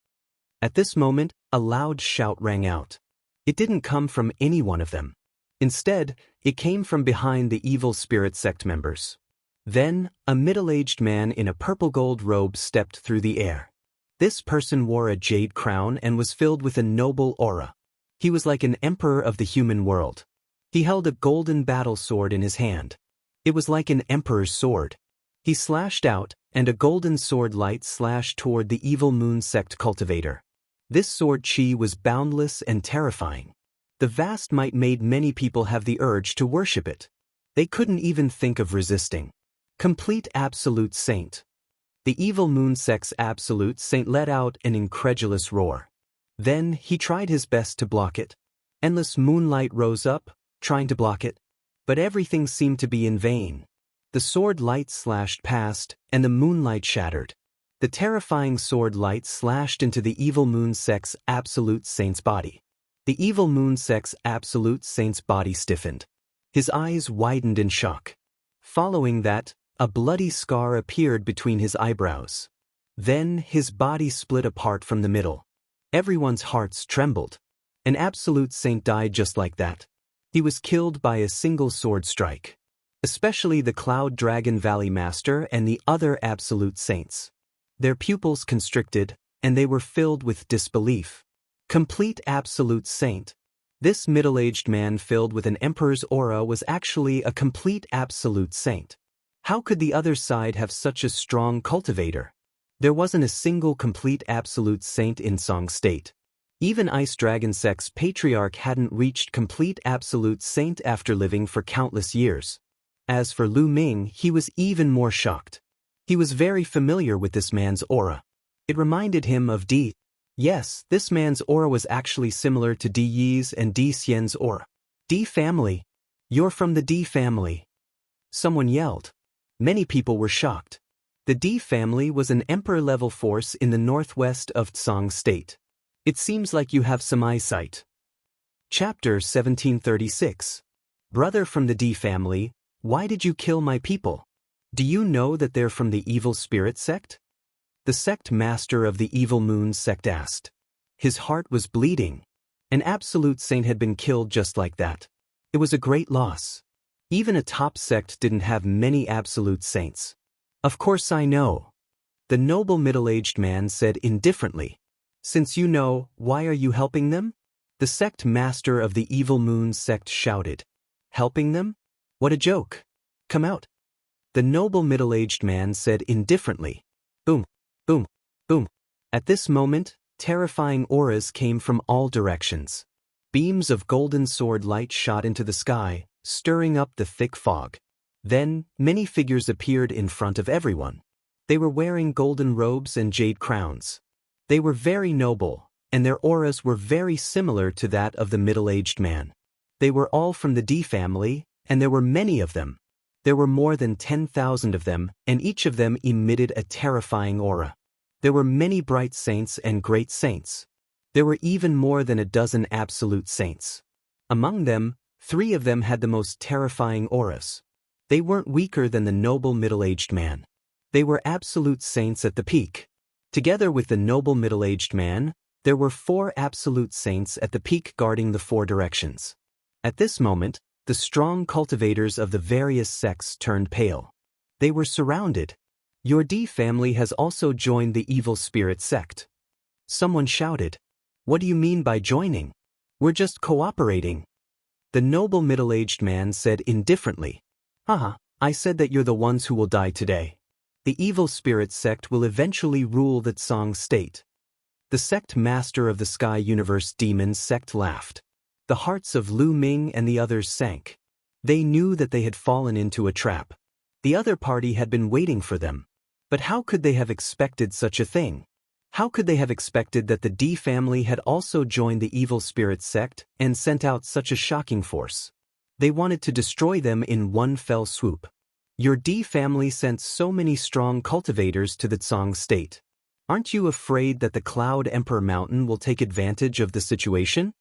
[SPEAKER 1] At this moment, a loud shout rang out. It didn't come from any one of them. Instead, it came from behind the evil spirit sect members. Then, a middle-aged man in a purple-gold robe stepped through the air. This person wore a jade crown and was filled with a noble aura. He was like an emperor of the human world. He held a golden battle sword in his hand. It was like an emperor's sword. He slashed out, and a golden sword light slashed toward the evil moon sect cultivator. This sword chi was boundless and terrifying. The vast might made many people have the urge to worship it. They couldn't even think of resisting. Complete Absolute Saint. The evil moon sect's Absolute Saint let out an incredulous roar. Then he tried his best to block it. Endless moonlight rose up, trying to block it. But everything seemed to be in vain. The sword light slashed past, and the moonlight shattered. The terrifying sword light slashed into the evil moon sect's Absolute Saint's body. The evil moon sect's Absolute Saint's body stiffened. His eyes widened in shock. Following that, a bloody scar appeared between his eyebrows. Then his body split apart from the middle. Everyone's hearts trembled. An Absolute Saint died just like that. He was killed by a single sword strike. Especially the Cloud Dragon Valley Master and the other Absolute Saints. Their pupils constricted, and they were filled with disbelief. Complete Absolute Saint. This middle-aged man filled with an emperor's aura was actually a complete Absolute Saint. How could the other side have such a strong cultivator? There wasn't a single complete Absolute Saint in Song State. Even Ice Dragon Sect's Patriarch hadn't reached complete Absolute Saint after living for countless years. As for Lu Ming, he was even more shocked. He was very familiar with this man's aura. It reminded him of Di. Yes, this man's aura was actually similar to Di Yi's and Di Xian's aura. Di family. You're from the Di family. Someone yelled. Many people were shocked. The Di family was an emperor-level force in the northwest of Tsang State. It seems like you have some eyesight. Chapter 1736. Brother from the Di family, why did you kill my people? Do you know that they're from the evil spirit sect? The sect master of the evil moon sect asked. His heart was bleeding. An Absolute Saint had been killed just like that. It was a great loss. Even a top sect didn't have many Absolute Saints. Of course I know. The noble middle-aged man said indifferently. Since you know, why are you helping them? The sect master of the evil moon sect shouted. Helping them? What a joke. Come out. The noble middle-aged man said indifferently. Boom, boom, boom. At this moment, terrifying auras came from all directions. Beams of golden sword light shot into the sky, stirring up the thick fog. Then, many figures appeared in front of everyone. They were wearing golden robes and jade crowns. They were very noble, and their auras were very similar to that of the middle-aged man. They were all from the Di family, and there were many of them. There were more than 10,000 of them, and each of them emitted a terrifying aura. There were many bright saints and great saints. There were even more than a dozen Absolute Saints. Among them, 3 of them had the most terrifying auras. They weren't weaker than the noble middle-aged man. They were Absolute Saints at the peak. Together with the noble middle-aged man, there were 4 Absolute Saints at the peak guarding the 4 directions. At this moment, the strong cultivators of the various sects turned pale. They were surrounded. Your Di family has also joined the evil spirit sect. Someone shouted. What do you mean by joining? We're just cooperating. The noble middle-aged man said indifferently. Haha, I said that you're the ones who will die today. The evil spirit sect will eventually rule the Tsang State. The sect master of the Sky Universe Demon sect laughed. The hearts of Lu Ming and the others sank. They knew that they had fallen into a trap. The other party had been waiting for them. But how could they have expected such a thing? How could they have expected that the D family had also joined the evil spirit sect and sent out such a shocking force? They wanted to destroy them in one fell swoop. Your D family sent so many strong cultivators to the Tsang state. Aren't you afraid that the Cloud Emperor Mountain will take advantage of the situation?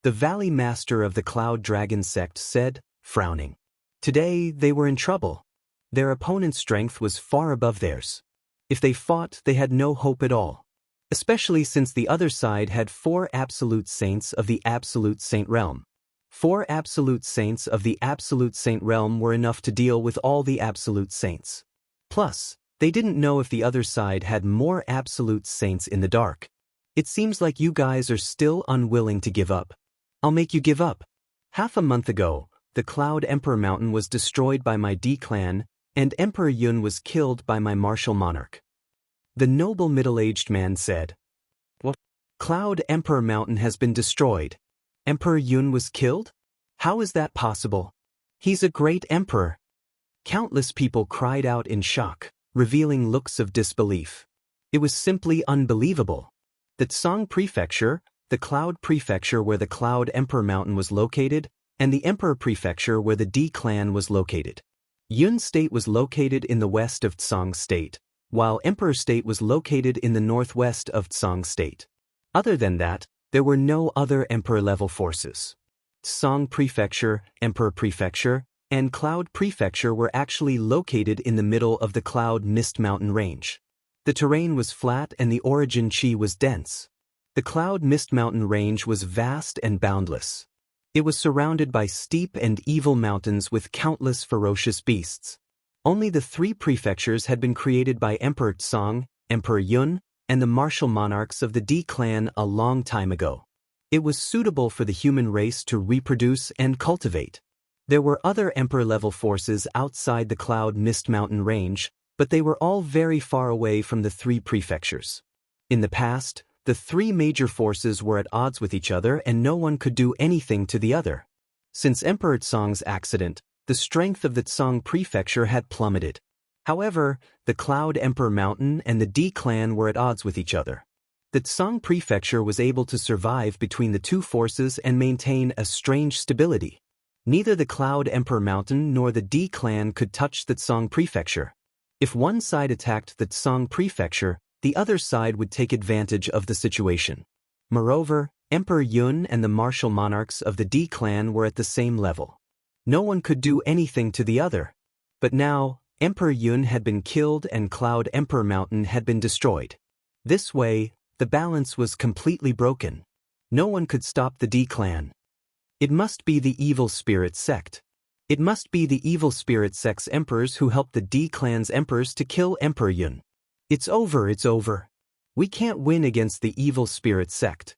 [SPEAKER 1] The Valley Master of the Cloud Dragon sect said, frowning. Today they were in trouble. Their opponent's strength was far above theirs. If they fought, they had no hope at all. Especially since the other side had 4 absolute saints of the Absolute Saint Realm. 4 absolute saints of the Absolute Saint Realm were enough to deal with all the absolute saints. Plus, they didn't know if the other side had more absolute saints in the dark. It seems like you guys are still unwilling to give up. I'll make you give up. Half a month ago, the Cloud Emperor Mountain was destroyed by my D clan, and Emperor Yun was killed by my martial monarch. The noble middle-aged man said. What? Cloud Emperor Mountain has been destroyed. Emperor Yun was killed? How is that possible? He's a great emperor. Countless people cried out in shock, revealing looks of disbelief. It was simply unbelievable. The Tsang Prefecture, the Cloud Prefecture where the Cloud Emperor Mountain was located, and the Emperor Prefecture where the D clan was located. Yun State was located in the west of Tsang State, while Emperor State was located in the northwest of Tsang State. Other than that, there were no other Emperor-level forces. Tsang Prefecture, Emperor Prefecture, and Cloud Prefecture were actually located in the middle of the Cloud Mist Mountain Range. The terrain was flat and the origin chi was dense. The Cloud Mist Mountain Range was vast and boundless. It was surrounded by steep and evil mountains with countless ferocious beasts. Only the 3 prefectures had been created by Emperor Tsang, Emperor Yun, and the martial monarchs of the D clan a long time ago. It was suitable for the human race to reproduce and cultivate. There were other emperor-level forces outside the Cloud Mist Mountain Range, but they were all very far away from the 3 prefectures. In the past, the 3 major forces were at odds with each other and no one could do anything to the other. Since Emperor Tsang's accident, the strength of the Tsang Prefecture had plummeted. However, the Cloud Emperor Mountain and the D clan were at odds with each other. The Tsang Prefecture was able to survive between the 2 forces and maintain a strange stability. Neither the Cloud Emperor Mountain nor the D clan could touch the Tsang Prefecture. If one side attacked the Tsang Prefecture, the other side would take advantage of the situation. Moreover, Emperor Yun and the martial monarchs of the D clan were at the same level. No one could do anything to the other. But now, Emperor Yun had been killed and Cloud Emperor Mountain had been destroyed. This way, the balance was completely broken. No one could stop the D clan. It must be the evil spirit sect. It must be the evil spirit sect's emperors who helped the D clan's emperors to kill Emperor Yun. It's over, it's over. We can't win against the evil spirit sect.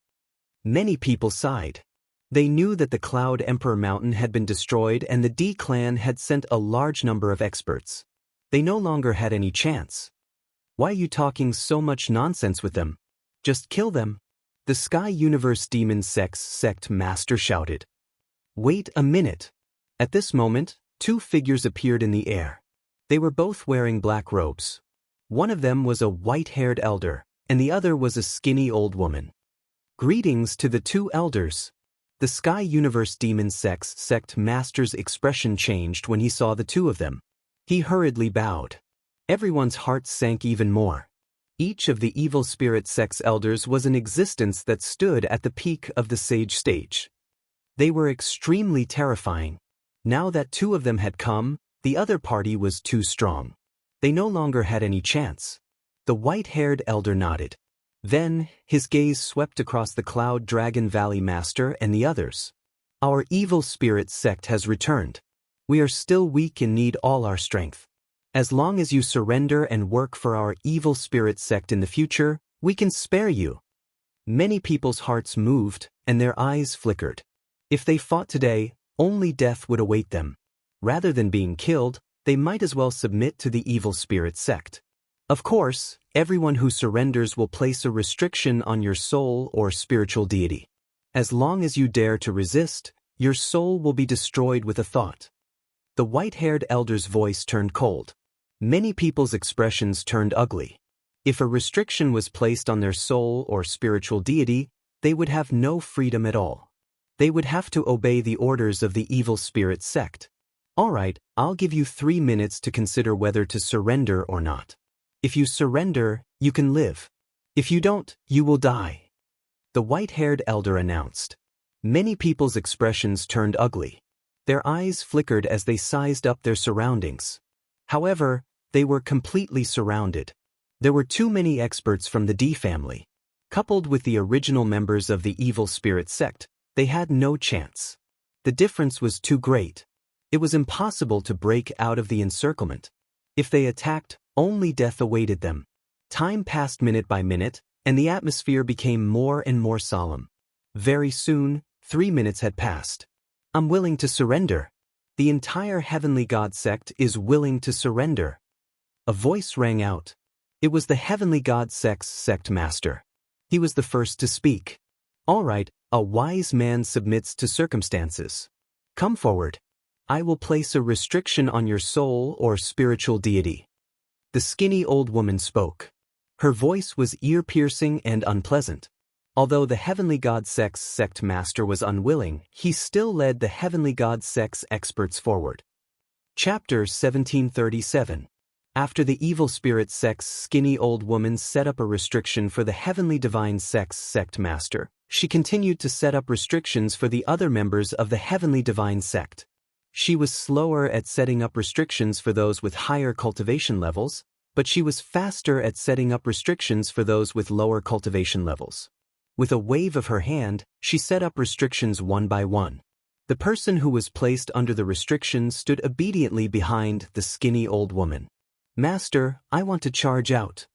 [SPEAKER 1] Many people sighed. They knew that the Cloud Emperor Mountain had been destroyed and the D clan had sent a large number of experts. They no longer had any chance. Why are you talking so much nonsense with them? Just kill them. The Sky Universe Demon sect master shouted. Wait a minute. At this moment, 2 figures appeared in the air. They were both wearing black robes. One of them was a white-haired elder, and the other was a skinny old woman. Greetings to the 2 elders. The Sky Universe Demon sect master's expression changed when he saw the 2 of them. He hurriedly bowed. Everyone's heart sank even more. Each of the evil spirit sect's elders was an existence that stood at the peak of the sage stage. They were extremely terrifying. Now that 2 of them had come, the other party was too strong. They no longer had any chance. The white-haired elder nodded. Then, his gaze swept across the Cloud Dragon Valley Master and the others. Our evil spirit sect has returned. We are still weak and need all our strength. As long as you surrender and work for our evil spirit sect in the future, we can spare you. Many people's hearts moved, and their eyes flickered. If they fought today, only death would await them. Rather than being killed, they might as well submit to the evil spirit sect. Of course, everyone who surrenders will place a restriction on your soul or spiritual deity. As long as you dare to resist, your soul will be destroyed with a thought. The white-haired elder's voice turned cold. Many people's expressions turned ugly. If a restriction was placed on their soul or spiritual deity, they would have no freedom at all. They would have to obey the orders of the evil spirit sect. Alright, I'll give you 3 minutes to consider whether to surrender or not. If you surrender, you can live. If you don't, you will die. The white-haired elder announced. Many people's expressions turned ugly. Their eyes flickered as they sized up their surroundings. However, they were completely surrounded. There were too many experts from the D family. Coupled with the original members of the evil spirit sect, they had no chance. The difference was too great. It was impossible to break out of the encirclement. If they attacked, only death awaited them. Time passed minute by minute, and the atmosphere became more and more solemn. Very soon, 3 minutes had passed. I'm willing to surrender. The entire Heavenly God sect is willing to surrender. A voice rang out. It was the Heavenly God sect's sect master. He was the first to speak. All right, a wise man submits to circumstances. Come forward. I will place a restriction on your soul or spiritual deity. The skinny old woman spoke. Her voice was ear-piercing and unpleasant. Although the Heavenly God sect's sect master was unwilling, he still led the Heavenly God sect's experts forward. Chapter 1737. After the evil spirit sect's skinny old woman set up a restriction for the Heavenly Divine sect's sect master, she continued to set up restrictions for the other members of the Heavenly Divine sect. She was slower at setting up restrictions for those with higher cultivation levels, but she was faster at setting up restrictions for those with lower cultivation levels. With a wave of her hand, she set up restrictions one by one. The person who was placed under the restriction stood obediently behind the skinny old woman. Master, I want to charge out.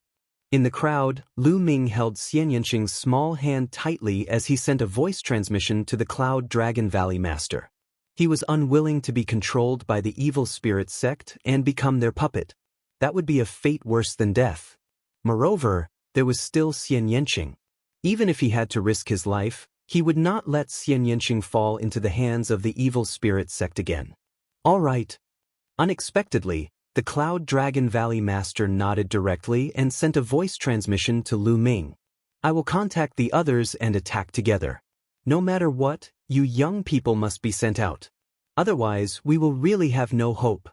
[SPEAKER 1] In the crowd, Lu Ming held Xian Yanqing's small hand tightly as he sent a voice transmission to the Cloud Dragon Valley Master. He was unwilling to be controlled by the evil spirit sect and become their puppet. That would be a fate worse than death. Moreover, there was still Xian Yanqing. Even if he had to risk his life, he would not let Xian Yanqing fall into the hands of the evil spirit sect again. All right. Unexpectedly, the Cloud Dragon Valley Master nodded directly and sent a voice transmission to Lu Ming. I will contact the others and attack together. No matter what, you young people must be sent out. Otherwise, we will really have no hope.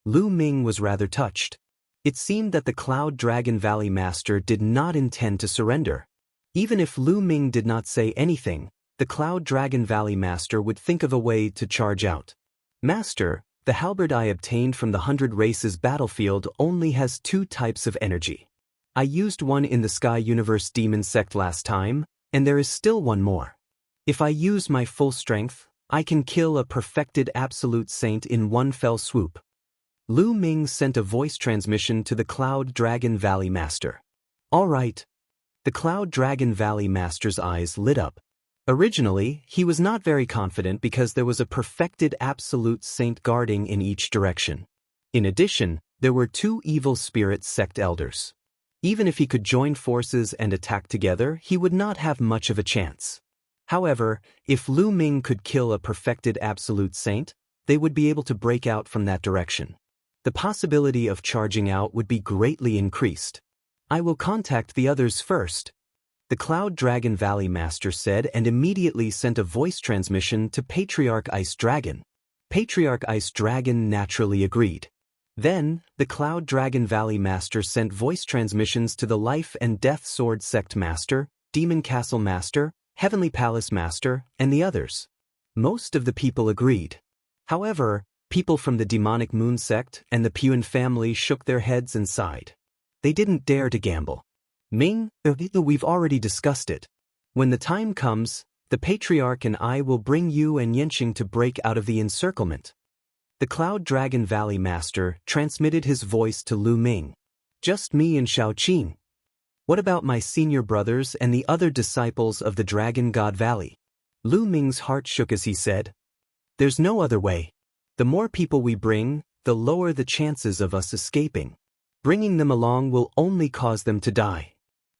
[SPEAKER 1] Lu Ming was rather touched. It seemed that the Cloud Dragon Valley Master did not intend to surrender. Even if Lu Ming did not say anything, the Cloud Dragon Valley Master would think of a way to charge out. Master, the halberd I obtained from the 100 Races battlefield only has 2 types of energy. I used one in the Sky Universe Demon Sect last time, and there is still one more. If I use my full strength, I can kill a perfected absolute saint in one fell swoop. Lu Ming sent a voice transmission to the Cloud Dragon Valley Master. All right. The Cloud Dragon Valley Master's eyes lit up. Originally, he was not very confident because there was a perfected absolute saint guarding in each direction. In addition, there were 2 evil spirit sect elders. Even if he could join forces and attack together, he would not have much of a chance. However, if Lu Ming could kill a perfected absolute saint, they would be able to break out from that direction. The possibility of charging out would be greatly increased. I will contact the others first. The Cloud Dragon Valley Master said and immediately sent a voice transmission to Patriarch Ice Dragon. Patriarch Ice Dragon naturally agreed. Then, the Cloud Dragon Valley Master sent voice transmissions to the Life and Death Sword Sect Master, Demon Castle Master, Heavenly Palace Master, and the others. Most of the people agreed. However, people from the Demonic Moon Sect and the Puan family shook their heads and sighed. They didn't dare to gamble. Ming, we've already discussed it. When the time comes, the Patriarch and I will bring you and Yanqing to break out of the encirclement. The Cloud Dragon Valley Master transmitted his voice to Lu Ming. Just me and Shaoqing. What about my senior brothers and the other disciples of the Dragon God Valley? Lu Ming's heart shook as he said, There's no other way. The more people we bring, the lower the chances of us escaping. Bringing them along will only cause them to die.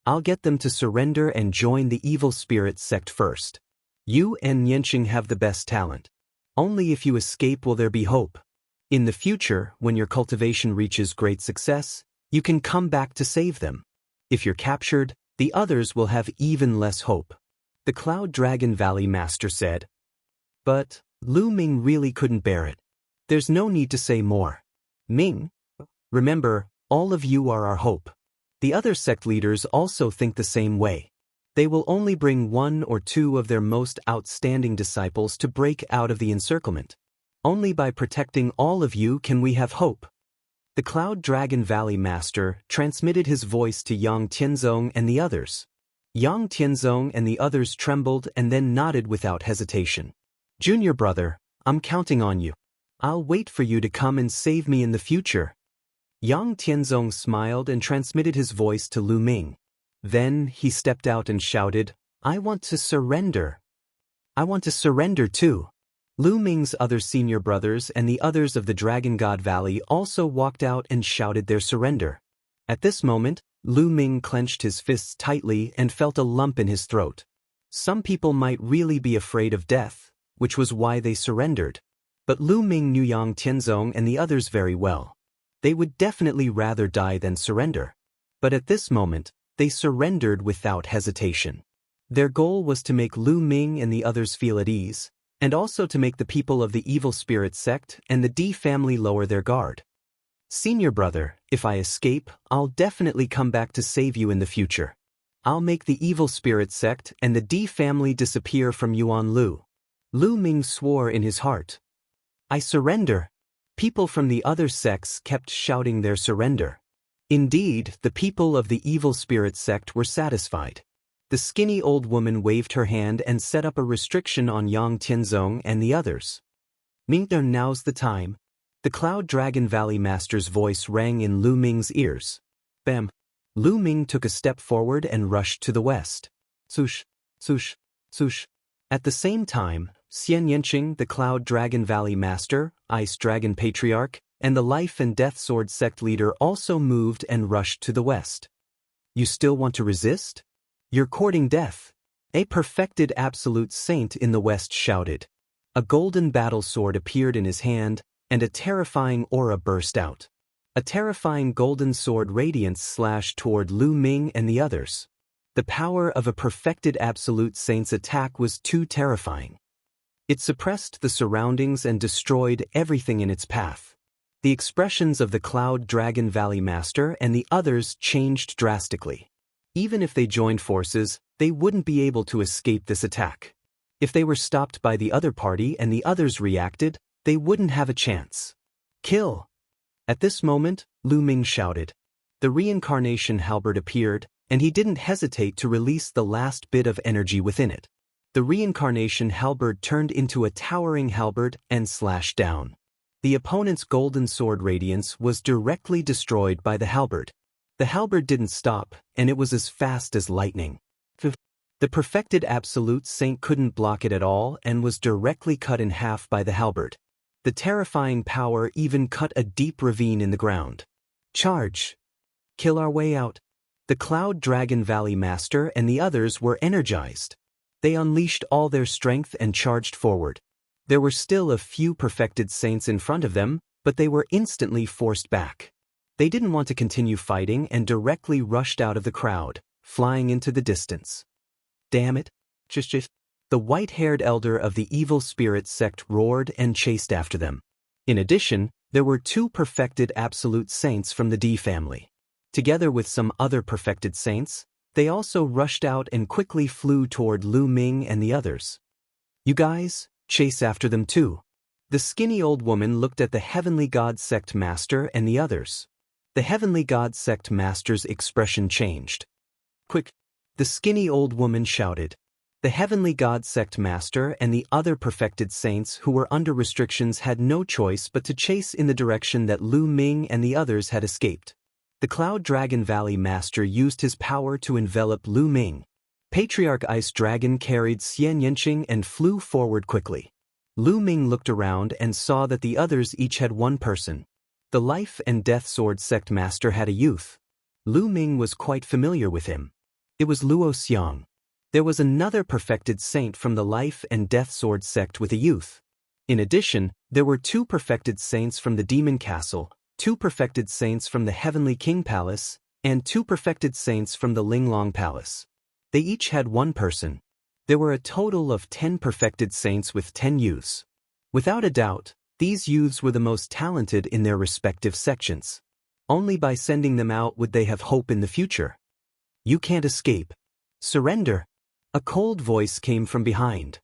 [SPEAKER 1] I'll get them to surrender and join the evil spirit sect first. You and Yanqing have the best talent. Only if you escape will there be hope. In the future, when your cultivation reaches great success, you can come back to save them. If you're captured, the others will have even less hope. The Cloud Dragon Valley Master said. But Lu Ming really couldn't bear it. There's no need to say more. Ming, remember, all of you are our hope. The other sect leaders also think the same way. They will only bring 1 or 2 of their most outstanding disciples to break out of the encirclement. Only by protecting all of you can we have hope. The Cloud Dragon Valley Master transmitted his voice to Yang Tianzong and the others. Yang Tianzong and the others trembled and then nodded without hesitation. Junior brother, I'm counting on you. I'll wait for you to come and save me in the future. Yang Tianzong smiled and transmitted his voice to Lu Ming. Then he stepped out and shouted, I want to surrender. I want to surrender too. Lu Ming's other senior brothers and the others of the Dragon God Valley also walked out and shouted their surrender. At this moment, Lu Ming clenched his fists tightly and felt a lump in his throat. Some people might really be afraid of death, which was why they surrendered. But Lu Ming knew Yang Tianzong and the others very well. They would definitely rather die than surrender. But at this moment, they surrendered without hesitation. Their goal was to make Lu Ming and the others feel at ease, and also to make the people of the Evil Spirit sect and the D family lower their guard. Senior brother, if I escape, I'll definitely come back to save you in the future. I'll make the Evil Spirit sect and the D family disappear from Yuanlu. Lu Ming swore in his heart. I surrender. People from the other sects kept shouting their surrender. Indeed, the people of the Evil Spirit sect were satisfied. The skinny old woman waved her hand and set up a restriction on Yang Tianzong and the others. Mingder, now's the time. The Cloud Dragon Valley Master's voice rang in Lu Ming's ears. Bam! Lu Ming took a step forward and rushed to the west. Swoosh, swoosh, swoosh. At the same time, Xian Yanqing, the Cloud Dragon Valley Master, Ice Dragon Patriarch, and the Life and Death Sword sect leader also moved and rushed to the west. You still want to resist? You're courting death. A perfected absolute saint in the west shouted. A golden battle sword appeared in his hand, and a terrifying aura burst out. A terrifying golden sword radiance slashed toward Lu Ming and the others. The power of a perfected absolute saint's attack was too terrifying. It suppressed the surroundings and destroyed everything in its path. The expressions of the Cloud Dragon Valley Master and the others changed drastically. Even if they joined forces, they wouldn't be able to escape this attack. If they were stopped by the other party and the others reacted, they wouldn't have a chance. Kill! At this moment, Lu Ming shouted. The reincarnation halberd appeared, and he didn't hesitate to release the last bit of energy within it. The reincarnation halberd turned into a towering halberd and slashed down. The opponent's golden sword radiance was directly destroyed by the halberd. The halberd didn't stop, and it was as fast as lightning. The perfected absolute saint couldn't block it at all and was directly cut in half by the halberd. The terrifying power even cut a deep ravine in the ground. Charge! Kill our way out. The Cloud Dragon Valley Master and the others were energized. They unleashed all their strength and charged forward. There were still a few perfected saints in front of them, but they were instantly forced back. They didn't want to continue fighting and directly rushed out of the crowd, flying into the distance. Damn it! The white-haired elder of the Evil Spirit sect roared and chased after them. In addition, there were 2 perfected absolute saints from the D family. Together with some other perfected saints, they also rushed out and quickly flew toward Lu Ming and the others. You guys, chase after them too. The skinny old woman looked at the Heavenly God Sect Master and the others. The Heavenly God Sect Master's expression changed. Quick! The skinny old woman shouted. The Heavenly God Sect Master and the other perfected saints who were under restrictions had no choice but to chase in the direction that Lu Ming and the others had escaped. The Cloud Dragon Valley Master used his power to envelop Lu Ming. Patriarch Ice Dragon carried Xian Yanqing and flew forward quickly. Lu Ming looked around and saw that the others each had one person. The Life and Death Sword Sect Master had a youth. Lu Ming was quite familiar with him. It was Luo Xiang. There was another perfected saint from the Life and Death Sword sect with a youth. In addition, there were 2 perfected saints from the Demon Castle, 2 perfected saints from the Heavenly King Palace, and 2 perfected saints from the Linglong Palace. They each had 1 person. There were a total of 10 perfected saints with 10 youths. Without a doubt, these youths were the most talented in their respective sections. Only by sending them out would they have hope in the future. You can't escape. Surrender. A cold voice came from behind.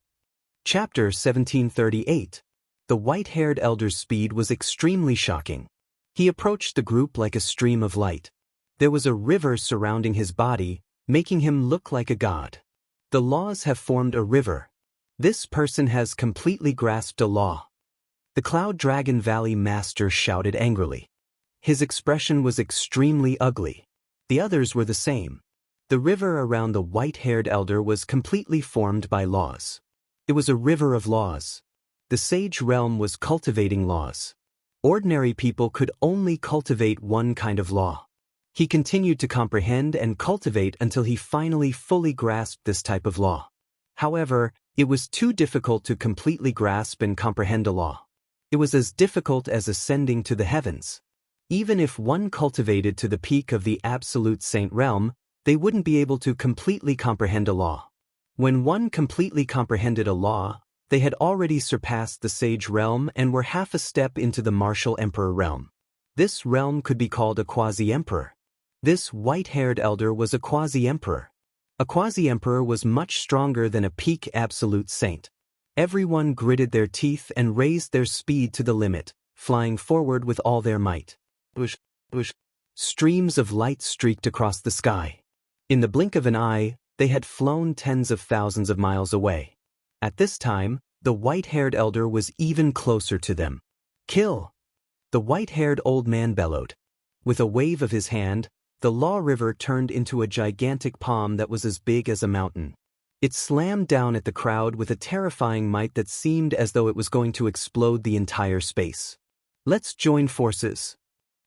[SPEAKER 1] Chapter 1738. The white-haired elder's speed was extremely shocking. He approached the group like a stream of light. There was a river surrounding his body, making him look like a god. The laws have formed a river. This person has completely grasped a law. The Cloud Dragon Valley Master shouted angrily. His expression was extremely ugly. The others were the same. The river around the white-haired elder was completely formed by laws. It was a river of laws. The sage realm was cultivating laws. Ordinary people could only cultivate one kind of law. He continued to comprehend and cultivate until he finally fully grasped this type of law. However, it was too difficult to completely grasp and comprehend a law. It was as difficult as ascending to the heavens. Even if one cultivated to the peak of the absolute saint realm, they wouldn't be able to completely comprehend a law. When one completely comprehended a law, they had already surpassed the sage realm and were half a step into the martial emperor realm. This realm could be called a quasi-emperor. This white-haired elder was a quasi-emperor. A quasi-emperor was much stronger than a peak absolute saint. Everyone gritted their teeth and raised their speed to the limit, flying forward with all their might. Bush, bush. Streams of light streaked across the sky. In the blink of an eye, they had flown tens of thousands of miles away. At this time, the white-haired elder was even closer to them. Kill! The white-haired old man bellowed. With a wave of his hand, the Law River turned into a gigantic palm that was as big as a mountain. It slammed down at the crowd with a terrifying might that seemed as though it was going to explode the entire space. Let's join forces.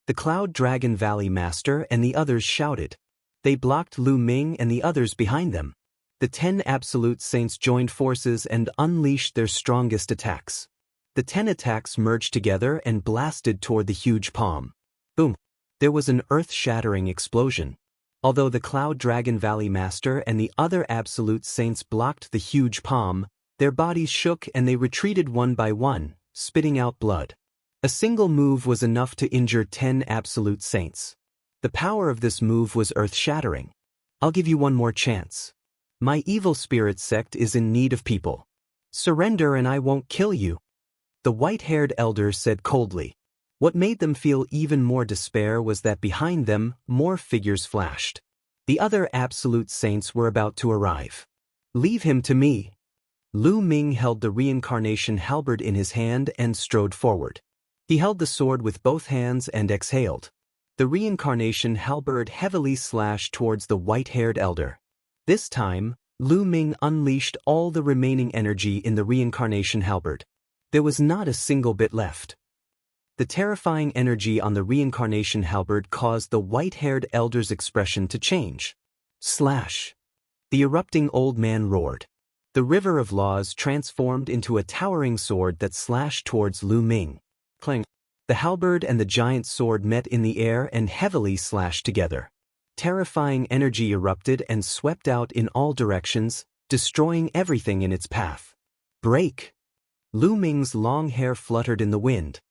[SPEAKER 1] The Cloud Dragon Valley Master and the others shouted. They blocked Lu Ming and the others behind them. The 10 absolute saints joined forces and unleashed their strongest attacks. The 10 attacks merged together and blasted toward the huge palm. Boom! There was an earth-shattering explosion. Although the Cloud Dragon Valley Master and the other absolute saints blocked the huge palm, their bodies shook and they retreated one by one, spitting out blood. A single move was enough to injure 10 absolute saints. The power of this move was earth-shattering. I'll give you one more chance. My evil spirit sect is in need of people. Surrender and I won't kill you. The white-haired elder said coldly. What made them feel even more despair was that behind them, more figures flashed. The other absolute saints were about to arrive. Leave him to me. Lu Ming held the reincarnation halberd in his hand and strode forward. He held the sword with both hands and exhaled. The reincarnation halberd heavily slashed towards the white-haired elder. This time, Lu Ming unleashed all the remaining energy in the reincarnation halberd. There was not a single bit left. The terrifying energy on the reincarnation halberd caused the white-haired elder's expression to change. Slash! The erupting old man roared. The river of laws transformed into a towering sword that slashed towards Lu Ming. Clang! The halberd and the giant sword met in the air and heavily slashed together. Terrifying energy erupted and swept out in all directions, destroying everything in its path. Break! Lu Ming's long hair fluttered in the wind.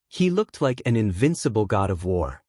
[SPEAKER 1] He looked like an invincible god of war.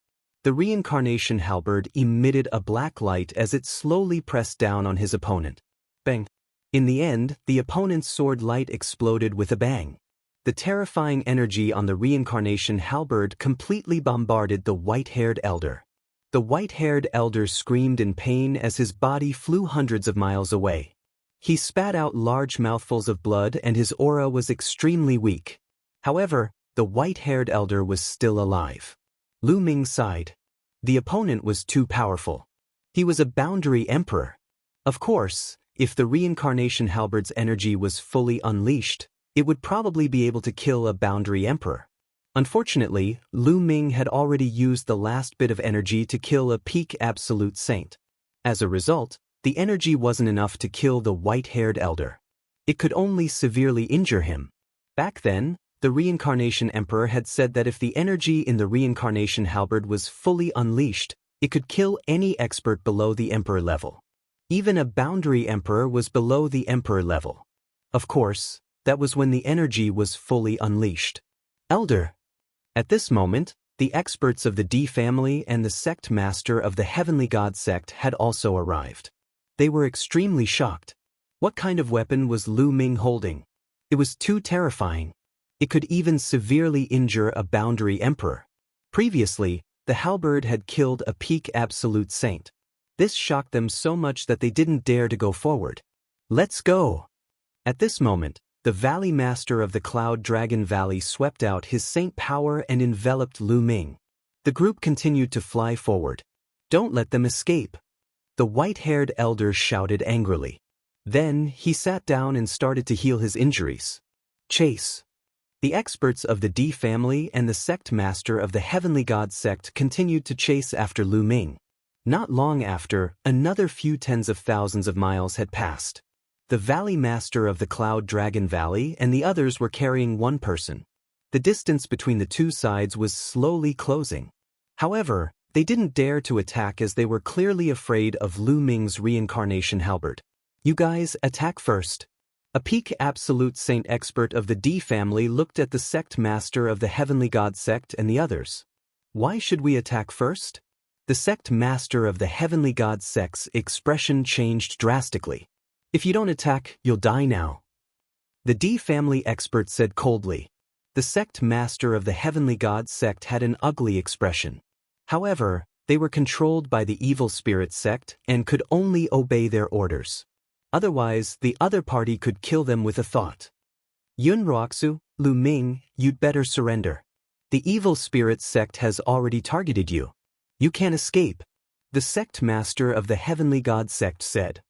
[SPEAKER 1] The reincarnation halberd emitted a black light as it slowly pressed down on his opponent. Bang! In the end, the opponent's sword light exploded with a bang. The terrifying energy on the reincarnation halberd completely bombarded the white-haired elder. The white-haired elder screamed in pain as his body flew hundreds of miles away. He spat out large mouthfuls of blood and his aura was extremely weak. However, the white-haired elder was still alive. Lu Ming sighed. The opponent was too powerful. He was a boundary emperor. Of course, if the reincarnation halberd's energy was fully unleashed, it would probably be able to kill a boundary emperor. Unfortunately, Lu Ming had already used the last bit of energy to kill a peak absolute saint. As a result, the energy wasn't enough to kill the white-haired elder. It could only severely injure him. Back then, the reincarnation emperor had said that if the energy in the reincarnation halberd was fully unleashed, It could kill any expert below the Emperor level. Even a boundary Emperor was below the Emperor level. Of course, that was when the energy was fully unleashed. Elder. At this moment, the experts of the D family and the sect master of the Heavenly God sect had also arrived. They were extremely shocked. What kind of weapon was Lu Ming holding? It was too terrifying. It could even severely injure a boundary emperor. Previously, the halberd had killed a peak absolute saint. This shocked them so much that they didn't dare to go forward. Let's go! At this moment, the Valley Master of the Cloud Dragon Valley swept out his saint power and enveloped Lu Ming. The group continued to fly forward. Don't let them escape! The white-haired elder shouted angrily. Then, he sat down and started to heal his injuries. Chase. The experts of the D family and the sect master of the Heavenly God sect continued to chase after Lu Ming. Not long after, another few tens of thousands of miles had passed. The Valley Master of the Cloud Dragon Valley and the others were carrying one person. The distance between the two sides was slowly closing. However, they didn't dare to attack as they were clearly afraid of Lu Ming's reincarnation halberd. You guys, attack first. A peak absolute saint expert of the D family looked at the sect master of the Heavenly God sect and the others. Why should we attack first? The sect master of the Heavenly God sect's expression changed drastically. If you don't attack, you'll die now. The D family expert said coldly. The sect master of the Heavenly God sect had an ugly expression. However, they were controlled by the evil spirit sect and could only obey their orders. Otherwise, the other party could kill them with a thought. Yun Roxu, Lu Ming, you'd better surrender. The evil spirit sect has already targeted you. You can't escape. The sect master of the Heavenly God sect said.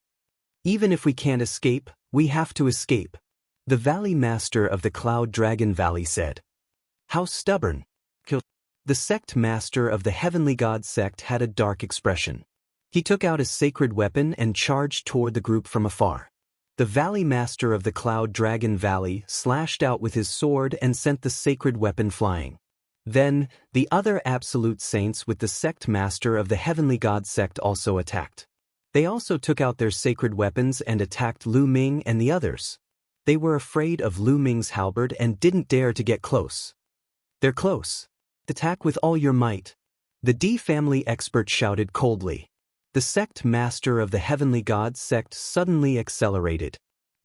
[SPEAKER 1] Even if we can't escape, we have to escape. The Valley Master of the Cloud Dragon Valley said. How stubborn. The sect master of the Heavenly God sect had a dark expression. He took out a sacred weapon and charged toward the group from afar. The Valley Master of the Cloud Dragon Valley slashed out with his sword and sent the sacred weapon flying. Then, the other absolute saints with the sect master of the Heavenly God sect also attacked. They also took out their sacred weapons and attacked Lu Ming and the others. They were afraid of Lu Ming's halberd and didn't dare to get close. They're close. Attack with all your might. The D family expert shouted coldly. The sect master of the Heavenly God sect suddenly accelerated.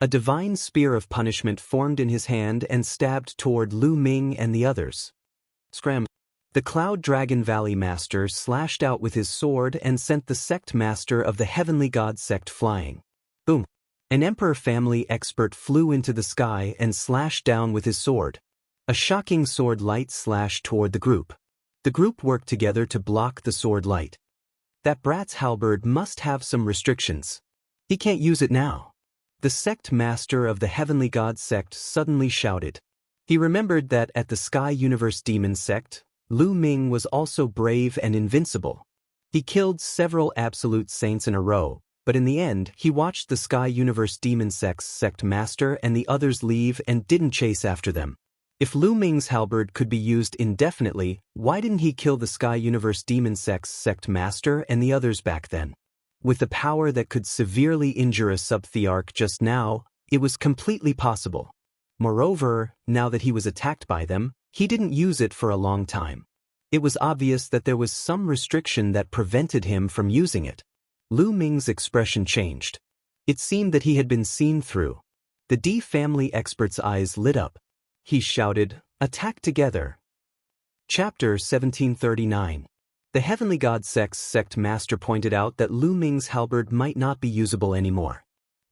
[SPEAKER 1] A divine spear of punishment formed in his hand and stabbed toward Lu Ming and the others. Scram. The Cloud Dragon Valley Master slashed out with his sword and sent the sect master of the Heavenly God sect flying. Boom. An Emperor family expert flew into the sky and slashed down with his sword. A shocking sword light slashed toward the group. The group worked together to block the sword light. That brat's halberd must have some restrictions. He can't use it now. The sect master of the Heavenly God sect suddenly shouted. He remembered that at the Sky Universe Demon sect, Lu Ming was also brave and invincible. He killed several absolute saints in a row, but in the end he watched the Sky Universe Demon sect's sect master and the others leave and didn't chase after them. If Lu Ming's halberd could be used indefinitely, why didn't he kill the Sky Universe Demon sect's sect master and the others back then? With the power that could severely injure a sub-thearch just now, it was completely possible. Moreover, now that he was attacked by them, he didn't use it for a long time. It was obvious that there was some restriction that prevented him from using it. Lu Ming's expression changed. It seemed that he had been seen through. The D family expert's eyes lit up. He shouted, "Attack together." Chapter 1739. The Heavenly God sect's sect master pointed out that Lu Ming's halberd might not be usable anymore.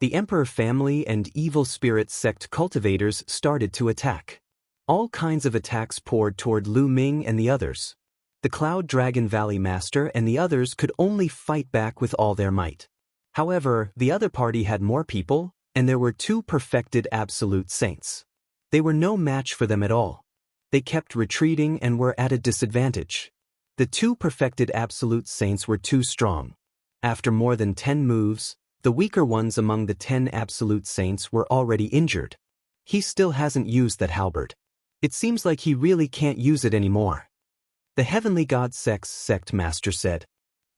[SPEAKER 1] The Emperor family and evil spirit sect cultivators started to attack. All kinds of attacks poured toward Lu Ming and the others. The Cloud Dragon Valley Master and the others could only fight back with all their might. However, the other party had more people, and there were two perfected absolute saints. They were no match for them at all. They kept retreating and were at a disadvantage. The two perfected absolute saints were too strong. After more than 10 moves, the weaker ones among the 10 absolute saints were already injured. He still hasn't used that halberd. It seems like he really can't use it anymore. The Heavenly God sect's sect master said.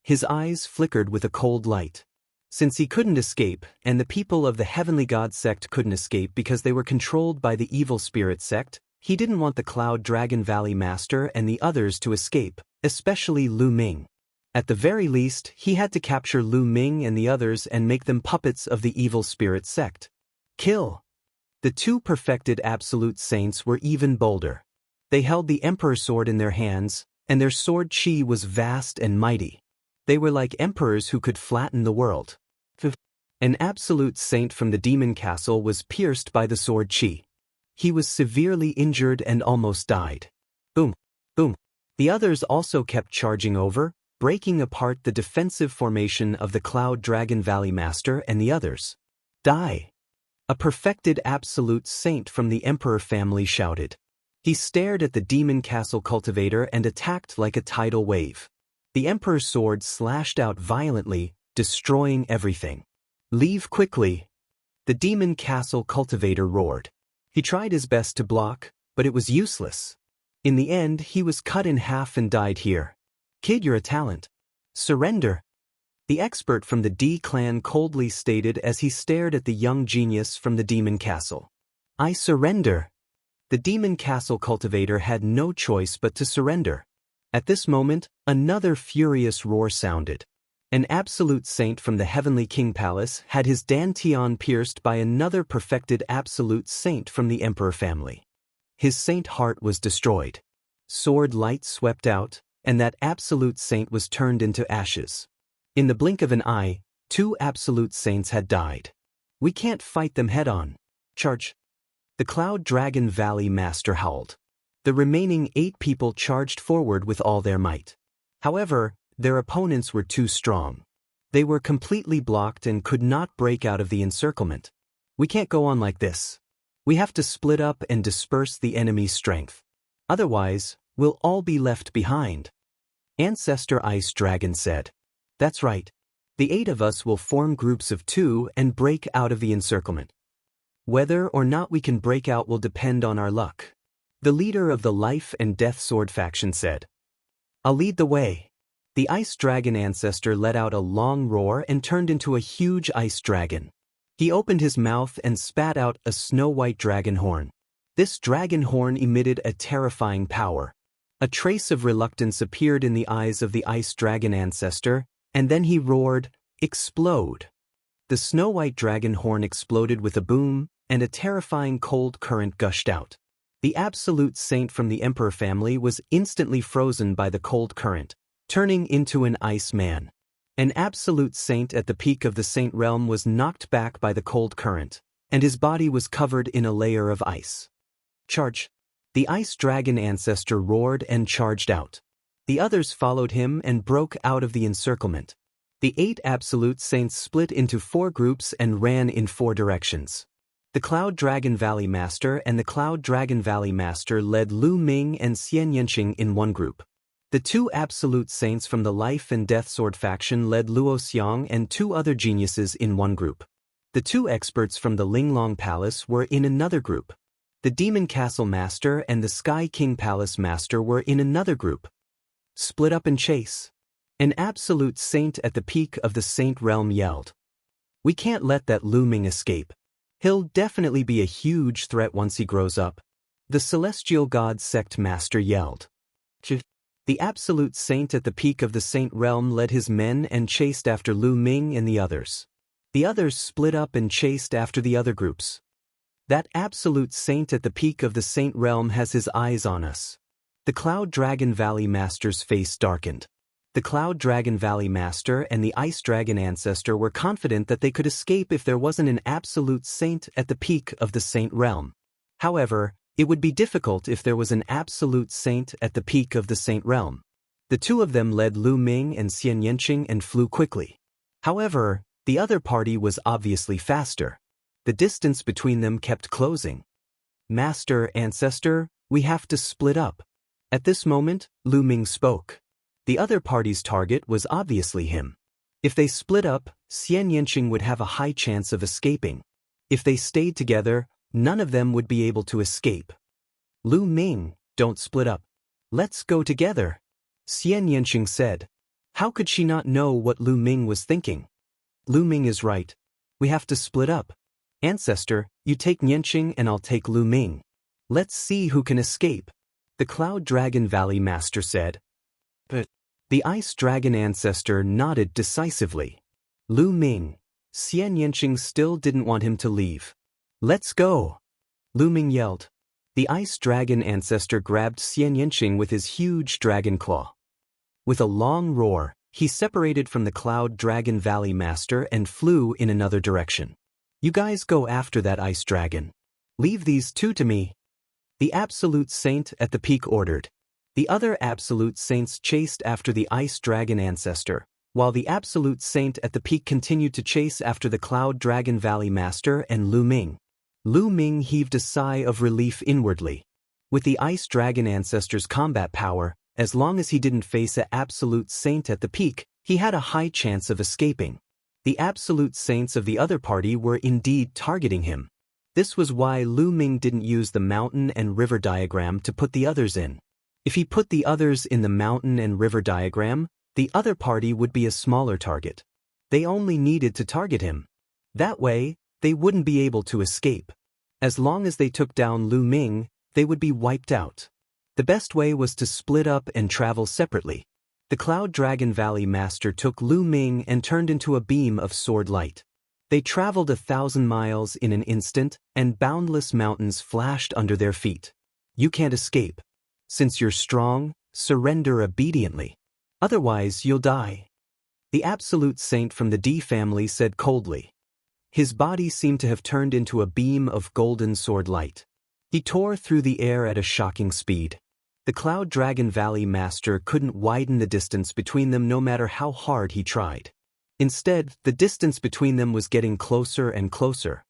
[SPEAKER 1] His eyes flickered with a cold light. Since he couldn't escape, and the people of the Heavenly God sect couldn't escape because they were controlled by the evil spirit sect, he didn't want the Cloud Dragon Valley Master and the others to escape, especially Lu Ming. At the very least, he had to capture Lu Ming and the others and make them puppets of the evil spirit sect. Kill! The two perfected absolute saints were even bolder. They held the Emperor sword in their hands, and their sword chi was vast and mighty. They were like emperors who could flatten the world. An absolute saint from the demon castle was pierced by the sword chi. He was severely injured and almost died. Boom! Boom! The others also kept charging over, breaking apart the defensive formation of the Cloud Dragon Valley Master and the others. Die! A perfected absolute saint from the Emperor family shouted. He stared at the demon castle cultivator and attacked like a tidal wave. The Emperor's sword slashed out violently, destroying everything. Leave quickly! The demon castle cultivator roared. He tried his best to block, but it was useless. In the end, he was cut in half and died here. Kid, you're a talent. Surrender! The expert from the D clan coldly stated as he stared at the young genius from the demon castle. I surrender! The demon castle cultivator had no choice but to surrender. At this moment, another furious roar sounded. An absolute saint from the Heavenly King Palace had his dantian pierced by another perfected absolute saint from the Emperor family. His saint heart was destroyed. Sword light swept out, and that absolute saint was turned into ashes. In the blink of an eye, two absolute saints had died. We can't fight them head-on. Charge! The Cloud Dragon Valley Master howled. The remaining 8 people charged forward with all their might. However, their opponents were too strong. They were completely blocked and could not break out of the encirclement. We can't go on like this. We have to split up and disperse the enemy's strength. Otherwise, we'll all be left behind. Ancestor Ice Dragon said. That's right. The 8 of us will form groups of 2 and break out of the encirclement. Whether or not we can break out will depend on our luck. The leader of the Life and Death Sword faction said. I'll lead the way. The Ice Dragon ancestor let out a long roar and turned into a huge ice dragon. He opened his mouth and spat out a snow-white dragon horn. This dragon horn emitted a terrifying power. A trace of reluctance appeared in the eyes of the Ice Dragon ancestor, and then he roared, Explode! The snow-white dragon horn exploded with a boom, and a terrifying cold current gushed out. The absolute saint from the Emperor family was instantly frozen by the cold current, turning into an ice man. An absolute saint at the peak of the saint realm was knocked back by the cold current, and his body was covered in a layer of ice. Charge! The Ice Dragon ancestor roared and charged out. The others followed him and broke out of the encirclement. The 8 absolute saints split into 4 groups and ran in 4 directions. The Cloud Dragon Valley Master and the Cloud Dragon Valley Master led Lu Ming and Xian Yanqing in one group. The 2 absolute saints from the Life and Death Sword faction led Luo Xiang and 2 other geniuses in one group. The 2 experts from the Linglong Palace were in another group. The Demon Castle Master and the Sky King Palace Master were in another group. Split up and chase. An absolute saint at the peak of the Saint Realm yelled. We can't let that Lu Ming escape. He'll definitely be a huge threat once he grows up. The Celestial God Sect Master yelled. The absolute saint at the peak of the Saint Realm led his men and chased after Lu Ming and the others. The others split up and chased after the other groups. That absolute saint at the peak of the Saint Realm has his eyes on us. The Cloud Dragon Valley Master's face darkened. The Cloud Dragon Valley Master and the Ice Dragon Ancestor were confident that they could escape if there wasn't an absolute saint at the peak of the Saint Realm. However, it would be difficult if there was an absolute saint at the peak of the Saint Realm. The 2 of them led Lu Ming and Xian Yanqing and flew quickly. However, the other party was obviously faster. The distance between them kept closing. Master, Ancestor, we have to split up. At this moment, Lu Ming spoke. The other party's target was obviously him. If they split up, Xian Yanqing would have a high chance of escaping. If they stayed together, none of them would be able to escape. Lu Ming, don't split up. Let's go together, Xian Yanqing said. How could she not know what Lu Ming was thinking? Lu Ming is right. We have to split up. Ancestor, you take Nianqing and I'll take Lu Ming. Let's see who can escape, the Cloud Dragon Valley Master said. But the Ice Dragon Ancestor nodded decisively. Lu Ming, Xian Nianqing still didn't want him to leave. Let's go, Lu Ming yelled. The Ice Dragon Ancestor grabbed Xian Nianqing with his huge dragon claw. With a long roar, he separated from the Cloud Dragon Valley Master and flew in another direction. You guys go after that ice dragon. Leave these two to me, the Absolute Saint at the peak ordered. The other Absolute Saints chased after the Ice Dragon Ancestor, while the Absolute Saint at the peak continued to chase after the Cloud Dragon Valley Master and Lu Ming. Lu Ming heaved a sigh of relief inwardly. With the Ice Dragon Ancestor's combat power, as long as he didn't face an Absolute Saint at the peak, he had a high chance of escaping. The Absolute Saints of the other party were indeed targeting him. This was why Lu Ming didn't use the mountain and river diagram to put the others in. If he put the others in the mountain and river diagram, the other party would be a smaller target. They only needed to target him. That way, they wouldn't be able to escape. As long as they took down Lu Ming, they would be wiped out. The best way was to split up and travel separately. The Cloud Dragon Valley Master took Lu Ming and turned into a beam of sword light. They traveled 1,000 miles in an instant, and boundless mountains flashed under their feet. You can't escape. Since you're strong, surrender obediently. Otherwise, you'll die, the Absolute Saint from the D family said coldly. His body seemed to have turned into a beam of golden sword light. He tore through the air at a shocking speed. The Cloud Dragon Valley Master couldn't widen the distance between them no matter how hard he tried. Instead, the distance between them was getting closer and closer.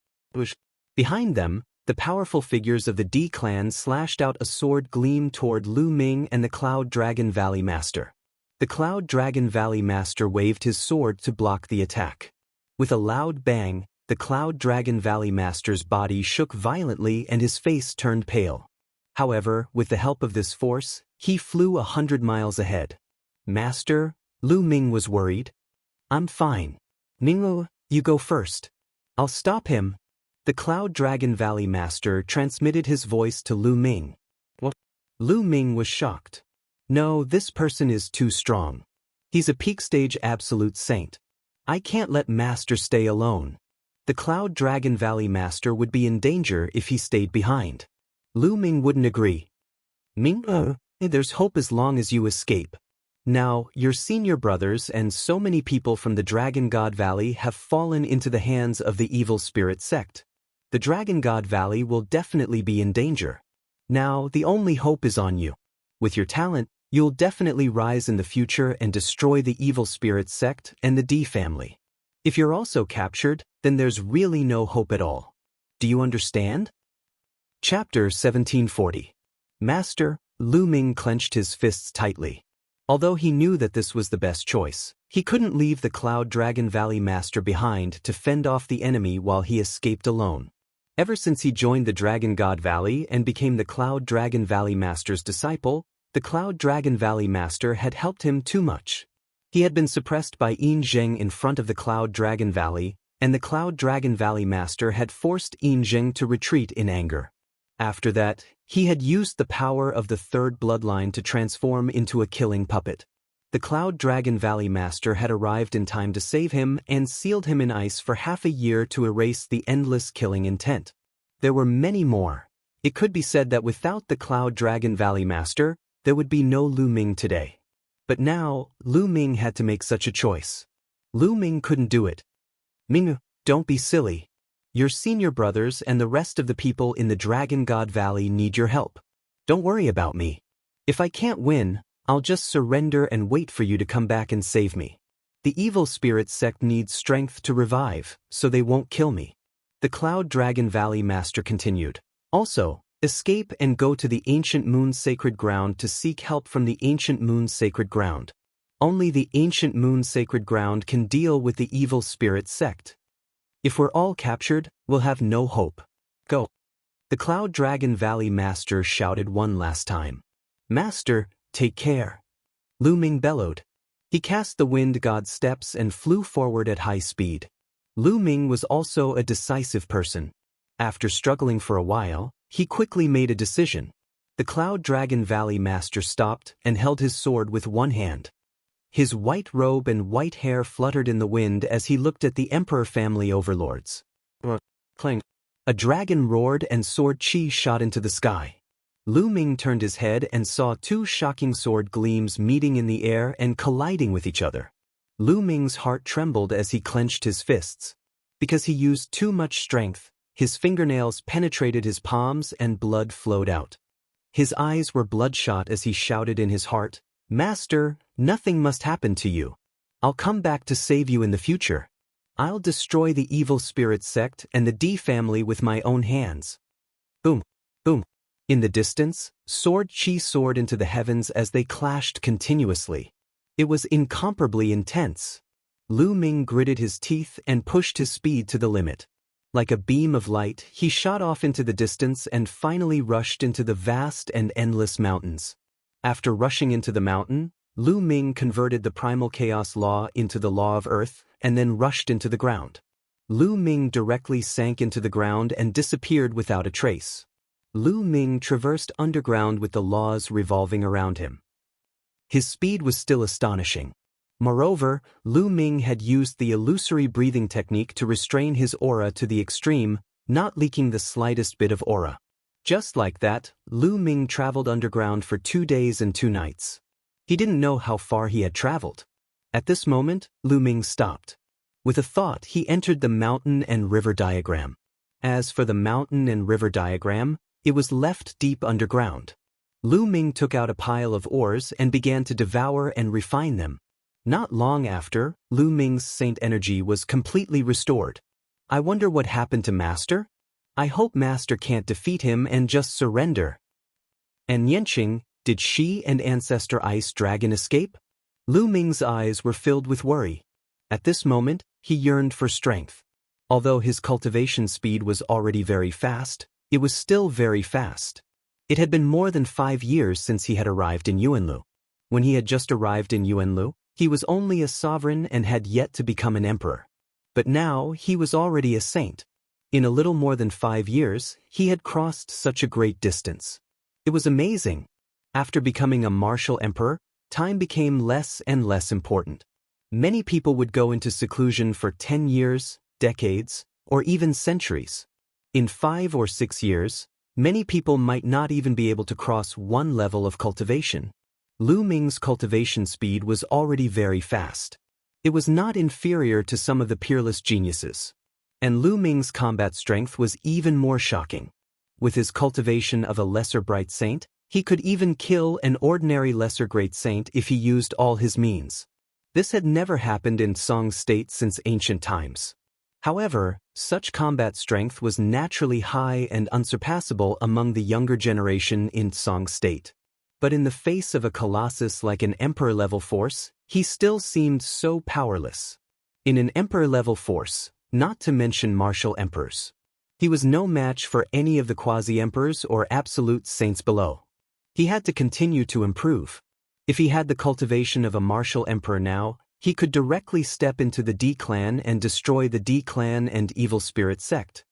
[SPEAKER 1] Behind them, the powerful figures of the D clan slashed out a sword gleam toward Lu Ming and the Cloud Dragon Valley Master. The Cloud Dragon Valley Master waved his sword to block the attack. With a loud bang, the Cloud Dragon Valley Master's body shook violently and his face turned pale. However, with the help of this force, he flew 100 miles ahead. Master, Lu Ming was worried. I'm fine. Ninglu, you go first. I'll stop him. The Cloud Dragon Valley Master transmitted his voice to Lu Ming. What? Lu Ming was shocked. No, this person is too strong. He's a peak stage Absolute Saint. I can't let Master stay alone. The Cloud Dragon Valley Master would be in danger if he stayed behind. Lu Ming wouldn't agree. Ming, there's hope as long as you escape. Now, your senior brothers and so many people from the Dragon God Valley have fallen into the hands of the evil spirit sect. The Dragon God Valley will definitely be in danger. Now, the only hope is on you. With your talent, you'll definitely rise in the future and destroy the evil spirit sect and the D family. If you're also captured, then there's really no hope at all. Do you understand? Chapter 1740. Master, Lu Ming clenched his fists tightly. Although he knew that this was the best choice, he couldn't leave the Cloud Dragon Valley Master behind to fend off the enemy while he escaped alone. Ever since he joined the Dragon God Valley and became the Cloud Dragon Valley Master's disciple, the Cloud Dragon Valley Master had helped him too much. He had been suppressed by Yin Zheng in front of the Cloud Dragon Valley, and the Cloud Dragon Valley Master had forced Yin Zheng to retreat in anger. After that, he had used the power of the third bloodline to transform into a killing puppet. The Cloud Dragon Valley Master had arrived in time to save him and sealed him in ice for half a year to erase the endless killing intent. There were many more. It could be said that without the Cloud Dragon Valley Master, there would be no Lu Ming today. But now, Lu Ming had to make such a choice. Lu Ming couldn't do it. Ming, don't be silly. Your senior brothers and the rest of the people in the Dragon God Valley need your help. Don't worry about me. If I can't win, I'll just surrender and wait for you to come back and save me. The evil spirit sect needs strength to revive, so they won't kill me. The Cloud Dragon Valley Master continued. Also, escape and go to the Ancient Moon Sacred Ground to seek help from the Ancient Moon Sacred Ground. Only the Ancient Moon Sacred Ground can deal with the evil spirit sect. If we're all captured, we'll have no hope. Go. The Cloud Dragon Valley Master shouted one last time. Master, take care. Lu Ming bellowed. He cast the wind god's steps and flew forward at high speed. Lu Ming was also a decisive person. After struggling for a while, he quickly made a decision. The Cloud Dragon Valley Master stopped and held his sword with one hand. His white robe and white hair fluttered in the wind as he looked at the Emperor family overlords. Clang. A dragon roared and sword chi shot into the sky. Lu Ming turned his head and saw two shocking sword gleams meeting in the air and colliding with each other. Lu Ming's heart trembled as he clenched his fists. Because he used too much strength, his fingernails penetrated his palms and blood flowed out. His eyes were bloodshot as he shouted in his heart, "Master, nothing must happen to you. I'll come back to save you in the future. I'll destroy the evil spirit sect and the D family with my own hands." Boom, boom. In the distance, sword chi soared into the heavens as they clashed continuously. It was incomparably intense. Lu Ming gritted his teeth and pushed his speed to the limit. Like a beam of light, he shot off into the distance and finally rushed into the vast and endless mountains. After rushing into the mountain, Lu Ming converted the primal chaos law into the law of earth and then rushed into the ground. Lu Ming directly sank into the ground and disappeared without a trace. Lu Ming traversed underground with the laws revolving around him. His speed was still astonishing. Moreover, Lu Ming had used the illusory breathing technique to restrain his aura to the extreme, not leaking the slightest bit of aura. Just like that, Lu Ming traveled underground for 2 days and 2 nights. He didn't know how far he had traveled. At this moment, Lu Ming stopped. With a thought, he entered the mountain and river diagram. As for the mountain and river diagram, it was left deep underground. Lu Ming took out a pile of ores and began to devour and refine them. Not long after, Lu Ming's saint energy was completely restored. I wonder what happened to Master? I hope Master can't defeat him and just surrender. And Yanqing, did she and Ancestor Ice Dragon escape? Lu Ming's eyes were filled with worry. At this moment, he yearned for strength. Although his cultivation speed was already very fast, it was still very fast. It had been more than 5 years since he had arrived in Yuanlu. When he had just arrived in Yuanlu, he was only a sovereign and had yet to become an emperor. But now he was already a saint. In a little more than 5 years, he had crossed such a great distance. It was amazing. After becoming a martial emperor, time became less and less important. Many people would go into seclusion for 10 years, decades, or even centuries. In 5 or 6 years, many people might not even be able to cross one level of cultivation. Lu Ming's cultivation speed was already very fast. It was not inferior to some of the peerless geniuses. And Lu Ming's combat strength was even more shocking. With his cultivation of a lesser bright saint, he could even kill an ordinary lesser great saint if he used all his means. This had never happened in Song State since ancient times. However, such combat strength was naturally high and unsurpassable among the younger generation in Song State. But in the face of a colossus like an emperor-level force, he still seemed so powerless. In an emperor-level force, not to mention martial emperors, he was no match for any of the quasi-emperors or absolute saints below. He had to continue to improve. If he had the cultivation of a martial emperor now, he could directly step into the D-clan and destroy the D-clan and evil spirit sect.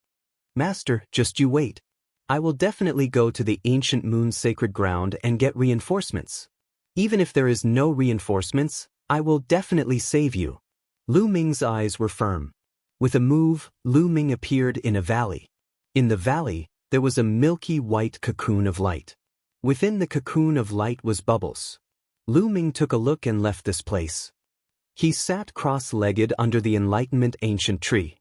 [SPEAKER 1] Master, just you wait. I will definitely go to the ancient moon's sacred ground and get reinforcements. Even if there is no reinforcements, I will definitely save you. Lu Ming's eyes were firm. With a move, Lu Ming appeared in a valley. In the valley, there was a milky white cocoon of light. Within the cocoon of light was Bubbles. Lu Ming took a look and left this place. He sat cross-legged under the Enlightenment ancient tree.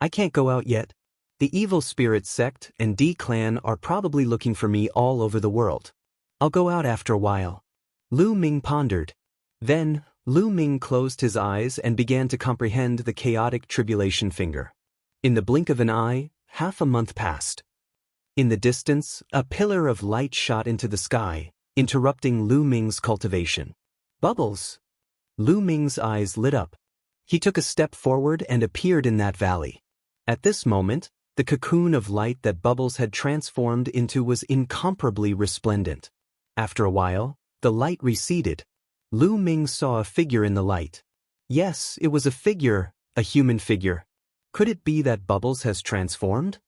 [SPEAKER 1] I can't go out yet. The evil spirit sect and D-clan are probably looking for me all over the world. I'll go out after a while. Lu Ming pondered. Then, Lu Ming closed his eyes and began to comprehend the chaotic tribulation finger. In the blink of an eye, half a month passed. In the distance, a pillar of light shot into the sky, interrupting Lu Ming's cultivation. Bubbles! Lu Ming's eyes lit up. He took a step forward and appeared in that valley. At this moment, the cocoon of light that Bubbles had transformed into was incomparably resplendent. After a while, the light receded. Lu Ming saw a figure in the light. Yes, it was a figure, a human figure. Could it be that Bubbles has transformed?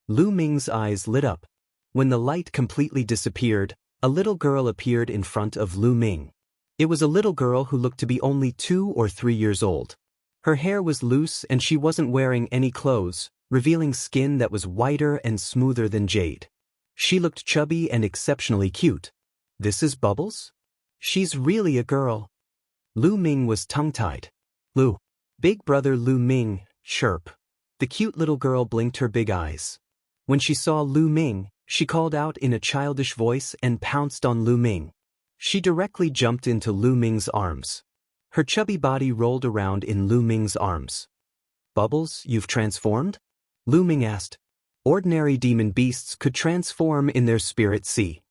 [SPEAKER 1] Lu Ming's eyes lit up. When the light completely disappeared, a little girl appeared in front of Lu Ming. It was a little girl who looked to be only 2 or 3 years old. Her hair was loose and she wasn't wearing any clothes, revealing skin that was whiter and smoother than jade. She looked chubby and exceptionally cute. This is Bubbles? She's really a girl. Lu Ming was tongue-tied. Lu. Big brother Lu Ming, chirp. The cute little girl blinked her big eyes. When she saw Lu Ming, she called out in a childish voice and pounced on Lu Ming. She directly jumped into Lu Ming's arms. Her chubby body rolled around in Lu Ming's arms. Bubbles, you've transformed? Lu Ming asked. Ordinary demon beasts could transform in their spirit sea.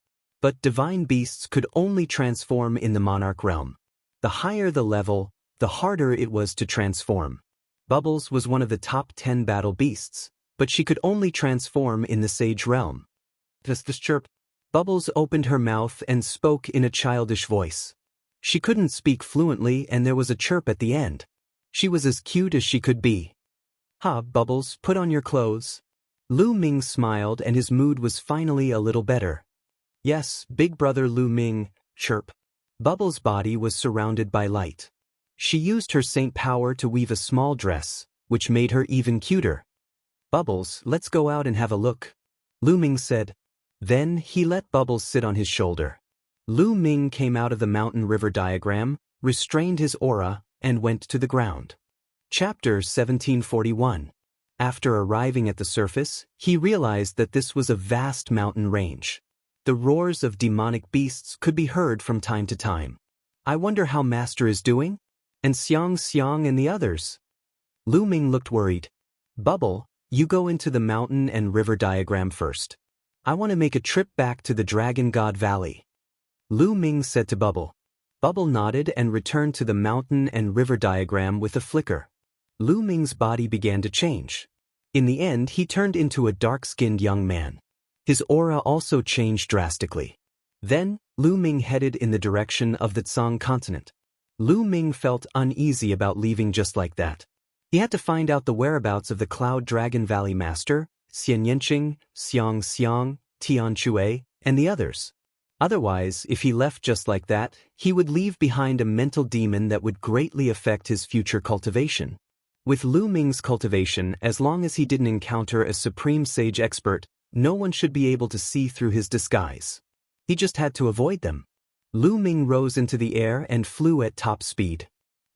[SPEAKER 1] But divine beasts could only transform in the monarch realm. The higher the level, the harder it was to transform. Bubbles was one of the top 10 battle beasts, but she could only transform in the sage realm. This chirp. Bubbles opened her mouth and spoke in a childish voice. She couldn't speak fluently and there was a chirp at the end. She was as cute as she could be. Ha, Bubbles, put on your clothes. Lu Ming smiled and his mood was finally a little better. Yes, big brother Lu Ming, chirp. Bubbles' body was surrounded by light. She used her saint power to weave a small dress, which made her even cuter. Bubbles, let's go out and have a look. Lu Ming said. Then he let Bubbles sit on his shoulder. Lu Ming came out of the mountain river diagram, restrained his aura, and went to the ground. Chapter 1741. After arriving at the surface, he realized that this was a vast mountain range. The roars of demonic beasts could be heard from time to time. I wonder how Master is doing? And Xiang and the others? Lu Ming looked worried. Bubble, you go into the mountain and river diagram first. I want to make a trip back to the Dragon God Valley. Lu Ming said to Bubble. Bubble nodded and returned to the mountain and river diagram with a flicker. Lu Ming's body began to change. In the end, he turned into a dark-skinned young man. His aura also changed drastically. Then, Lu Ming headed in the direction of the Tsang continent. Lu Ming felt uneasy about leaving just like that. He had to find out the whereabouts of the Cloud Dragon Valley Master, Xian Yanqing, Xiang, Tian Chue, and the others. Otherwise, if he left just like that, he would leave behind a mental demon that would greatly affect his future cultivation. With Lu Ming's cultivation, as long as he didn't encounter a supreme sage expert, no one should be able to see through his disguise. He just had to avoid them. Lu Ming rose into the air and flew at top speed.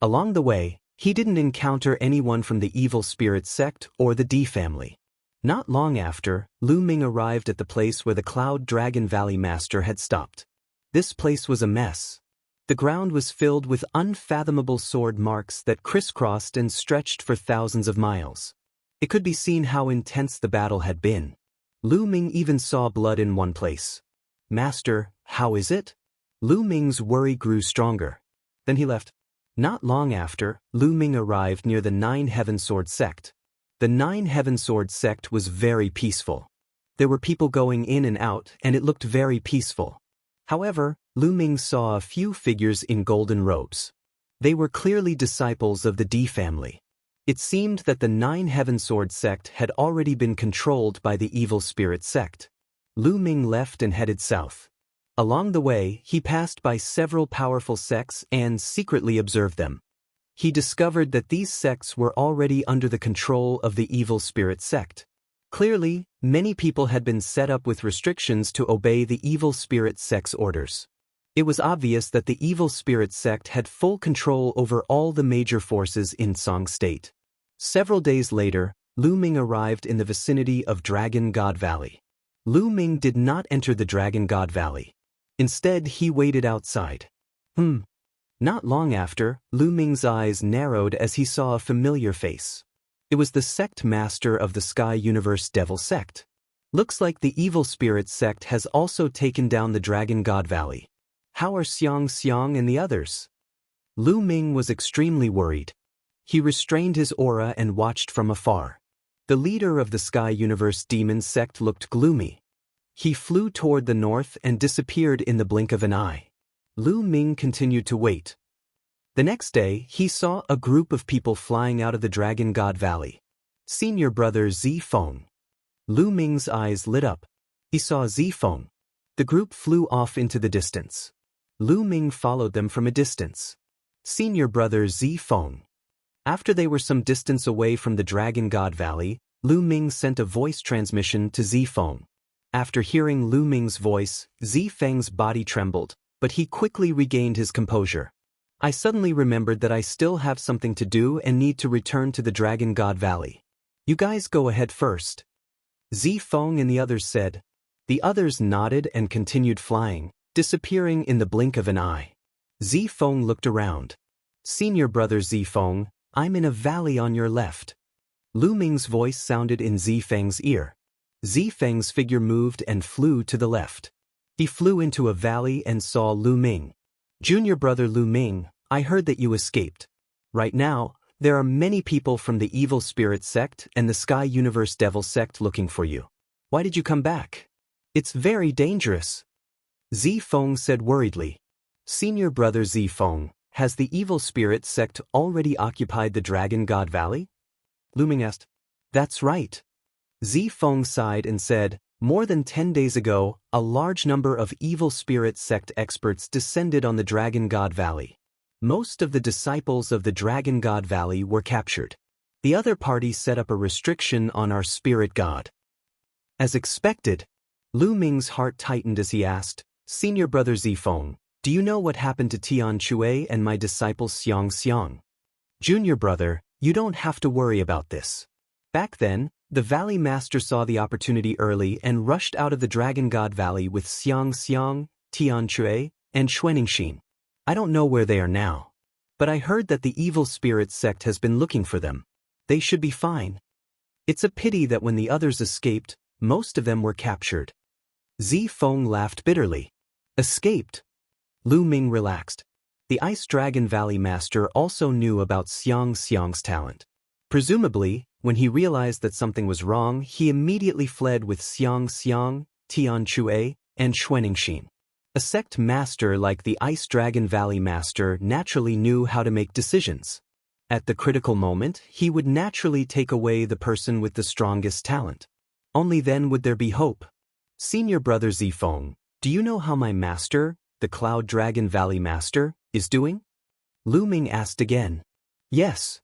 [SPEAKER 1] Along the way, he didn't encounter anyone from the evil spirit sect or the D family. Not long after, Lu Ming arrived at the place where the Cloud Dragon Valley Master had stopped. This place was a mess. The ground was filled with unfathomable sword marks that crisscrossed and stretched for thousands of miles. It could be seen how intense the battle had been. Lu Ming even saw blood in one place. Master, how is it? Lu Ming's worry grew stronger. Then he left. Not long after, Lu Ming arrived near the Nine Heaven Sword sect. The Nine Heaven Sword sect was very peaceful. There were people going in and out, and it looked very peaceful. However, Lu Ming saw a few figures in golden robes. They were clearly disciples of the D family. It seemed that the Nine Heaven Sword sect had already been controlled by the evil spirit sect. Lu Ming left and headed south. Along the way, he passed by several powerful sects and secretly observed them. He discovered that these sects were already under the control of the evil spirit sect. Clearly, many people had been set up with restrictions to obey the evil spirit sect's orders. It was obvious that the evil spirit sect had full control over all the major forces in Song State. Several days later, Lu Ming arrived in the vicinity of Dragon God Valley. Lu Ming did not enter the Dragon God Valley. Instead, he waited outside. Not long after, Lu Ming's eyes narrowed as he saw a familiar face. It was the sect master of the Sky Universe Devil sect. Looks like the evil spirit sect has also taken down the Dragon God Valley. How are Xiang and the others? Lu Ming was extremely worried. He restrained his aura and watched from afar. The leader of the Sky Universe Demon sect looked gloomy. He flew toward the north and disappeared in the blink of an eye. Lu Ming continued to wait. The next day, he saw a group of people flying out of the Dragon God Valley. Senior brother Zifeng. Lu Ming's eyes lit up. He saw Zifeng. The group flew off into the distance. Lu Ming followed them from a distance. Senior brother Zifeng. After they were some distance away from the Dragon God Valley, Lu Ming sent a voice transmission to Zifeng. After hearing Lu Ming's voice, Zifeng's body trembled, but he quickly regained his composure. I suddenly remembered that I still have something to do and need to return to the Dragon God Valley. You guys go ahead first. Zifeng and the others said. The others nodded and continued flying, disappearing in the blink of an eye. Zifeng looked around. Senior brother Zifeng, I'm in a valley on your left. Lu Ming's voice sounded in Zifeng's ear. Zifeng's figure moved and flew to the left. He flew into a valley and saw Lu Ming. Junior brother Lu Ming, I heard that you escaped. Right now, there are many people from the Evil Spirit sect and the Sky Universe Devil sect looking for you. Why did you come back? It's very dangerous. Zifeng said worriedly. Senior brother Zifeng, has the Evil Spirit sect already occupied the Dragon God Valley? Lu Ming asked. That's right. Zifeng sighed and said, more than 10 days ago, a large number of Evil Spirit sect experts descended on the Dragon God Valley. Most of the disciples of the Dragon God Valley were captured. The other party set up a restriction on our spirit god. As expected, Lu Ming's heart tightened as he asked, Senior brother Zifeng, do you know what happened to Tian Chui and my disciple Xiang Xiang? Junior brother, you don't have to worry about this. Back then, the Valley Master saw the opportunity early and rushed out of the Dragon God Valley with Xiang Xiang, Tian Chui, and Xuaningxin. I don't know where they are now. But I heard that the Evil Spirit sect has been looking for them. They should be fine. It's a pity that when the others escaped, most of them were captured. Zifeng laughed bitterly. Escaped? Lu Ming relaxed. The Ice Dragon Valley Master also knew about Xiang Xiang's talent. Presumably, when he realized that something was wrong, he immediately fled with Xiang Xiang, Tian Chui, and Xuaningxin. A sect master like the Ice Dragon Valley Master naturally knew how to make decisions. At the critical moment, he would naturally take away the person with the strongest talent. Only then would there be hope. Senior brother Zifeng, do you know how my master, the Cloud Dragon Valley Master, is doing? Lu Ming asked again. Yes.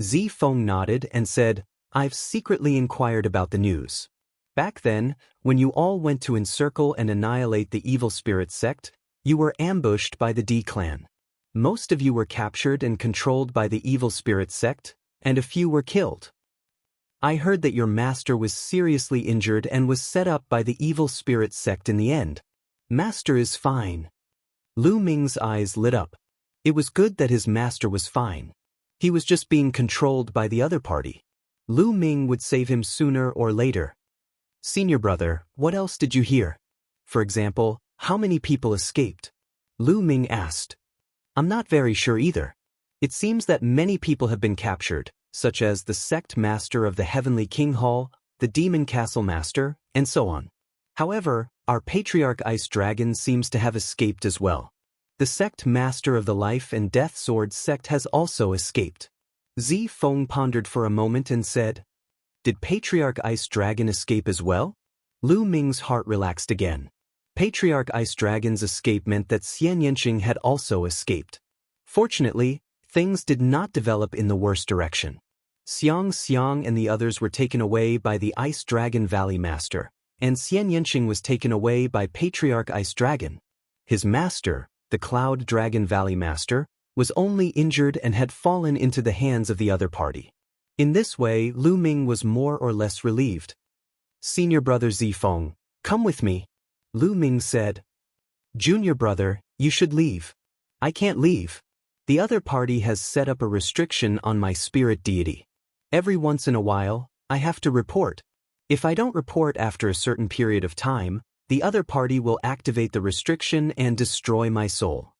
[SPEAKER 1] Zifeng nodded and said, I've secretly inquired about the news. Back then, when you all went to encircle and annihilate the Evil Spirit sect, you were ambushed by the D clan. Most of you were captured and controlled by the Evil Spirit sect, and a few were killed. I heard that your master was seriously injured and was set up by the Evil Spirit sect in the end. Master is fine. Lu Ming's eyes lit up. It was good that his master was fine. He was just being controlled by the other party. Lu Ming would save him sooner or later. Senior brother, what else did you hear? For example, how many people escaped? Lu Ming asked. I'm not very sure either. It seems that many people have been captured, such as the sect master of the Heavenly King Hall, the Demon Castle Master, and so on. However, our Patriarch Ice Dragon seems to have escaped as well. The sect master of the Life and Death Sword sect has also escaped. Zifeng pondered for a moment and said, Did Patriarch Ice Dragon escape as well? Lu Ming's heart relaxed again. Patriarch Ice Dragon's escape meant that Xian Yanqing had also escaped. Fortunately, things did not develop in the worst direction. Xiang Xiang and the others were taken away by the Ice Dragon Valley Master, and Xian Yanqing was taken away by Patriarch Ice Dragon. His master, the Cloud Dragon Valley Master, was only injured and had fallen into the hands of the other party. In this way, Lu Ming was more or less relieved. Senior brother Zifeng, come with me. Lu Ming said. Junior brother, you should leave. I can't leave. The other party has set up a restriction on my spirit deity. Every once in a while, I have to report. If I don't report after a certain period of time, the other party will activate the restriction and destroy my soul.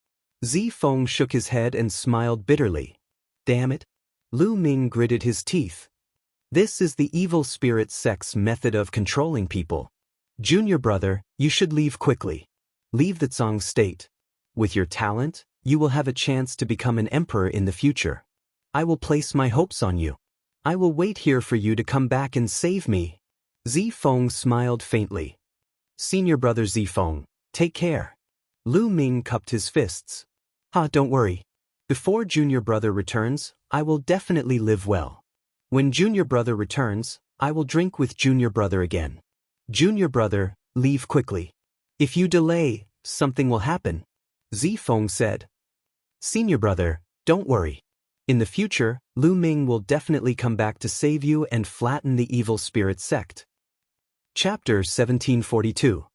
[SPEAKER 1] Zifeng shook his head and smiled bitterly. Damn it. Lu Ming gritted his teeth. This is the Evil Spirit sect's method of controlling people. Junior brother, you should leave quickly. Leave the Tsang state. With your talent, you will have a chance to become an emperor in the future. I will place my hopes on you. I will wait here for you to come back and save me." Zifeng smiled faintly. "Senior brother Zifeng, take care." Lu Ming cupped his fists. Don't worry. Before junior brother returns, I will definitely live well. When junior brother returns, I will drink with junior brother again. Junior brother, leave quickly. If you delay, something will happen," Zifeng said. "Senior brother, don't worry. In the future, Lu Ming will definitely come back to save you and flatten the evil spirit sect." Chapter 1742.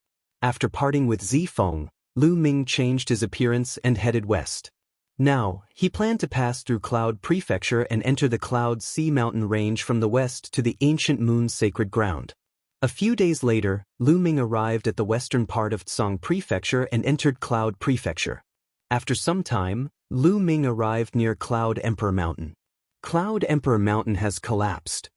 [SPEAKER 1] After parting with Zifeng, Lu Ming changed his appearance and headed west. Now, he planned to pass through Cloud Prefecture and enter the Cloud Sea mountain range from the west to the ancient moon's sacred ground. A few days later, Lu Ming arrived at the western part of Tsang Prefecture and entered Cloud Prefecture. After some time, Lu Ming arrived near Cloud Emperor Mountain. Cloud Emperor Mountain has collapsed.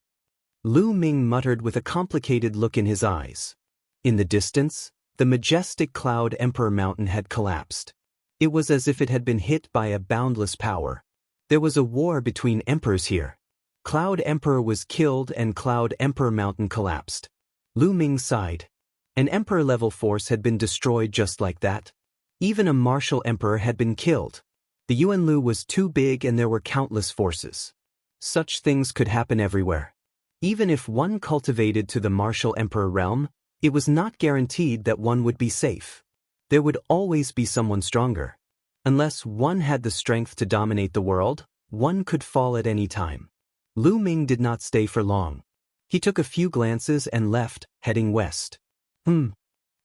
[SPEAKER 1] Lu Ming muttered with a complicated look in his eyes. In the distance, the majestic Cloud Emperor Mountain had collapsed. It was as if it had been hit by a boundless power. There was a war between emperors here. Cloud Emperor was killed and Cloud Emperor Mountain collapsed. Lu Ming sighed. An emperor-level force had been destroyed just like that. Even a martial emperor had been killed. The Yuanlu was too big and there were countless forces. Such things could happen everywhere. Even if one cultivated to the martial emperor realm, it was not guaranteed that one would be safe. There would always be someone stronger. Unless one had the strength to dominate the world, one could fall at any time. Lu Ming did not stay for long. He took a few glances and left, heading west.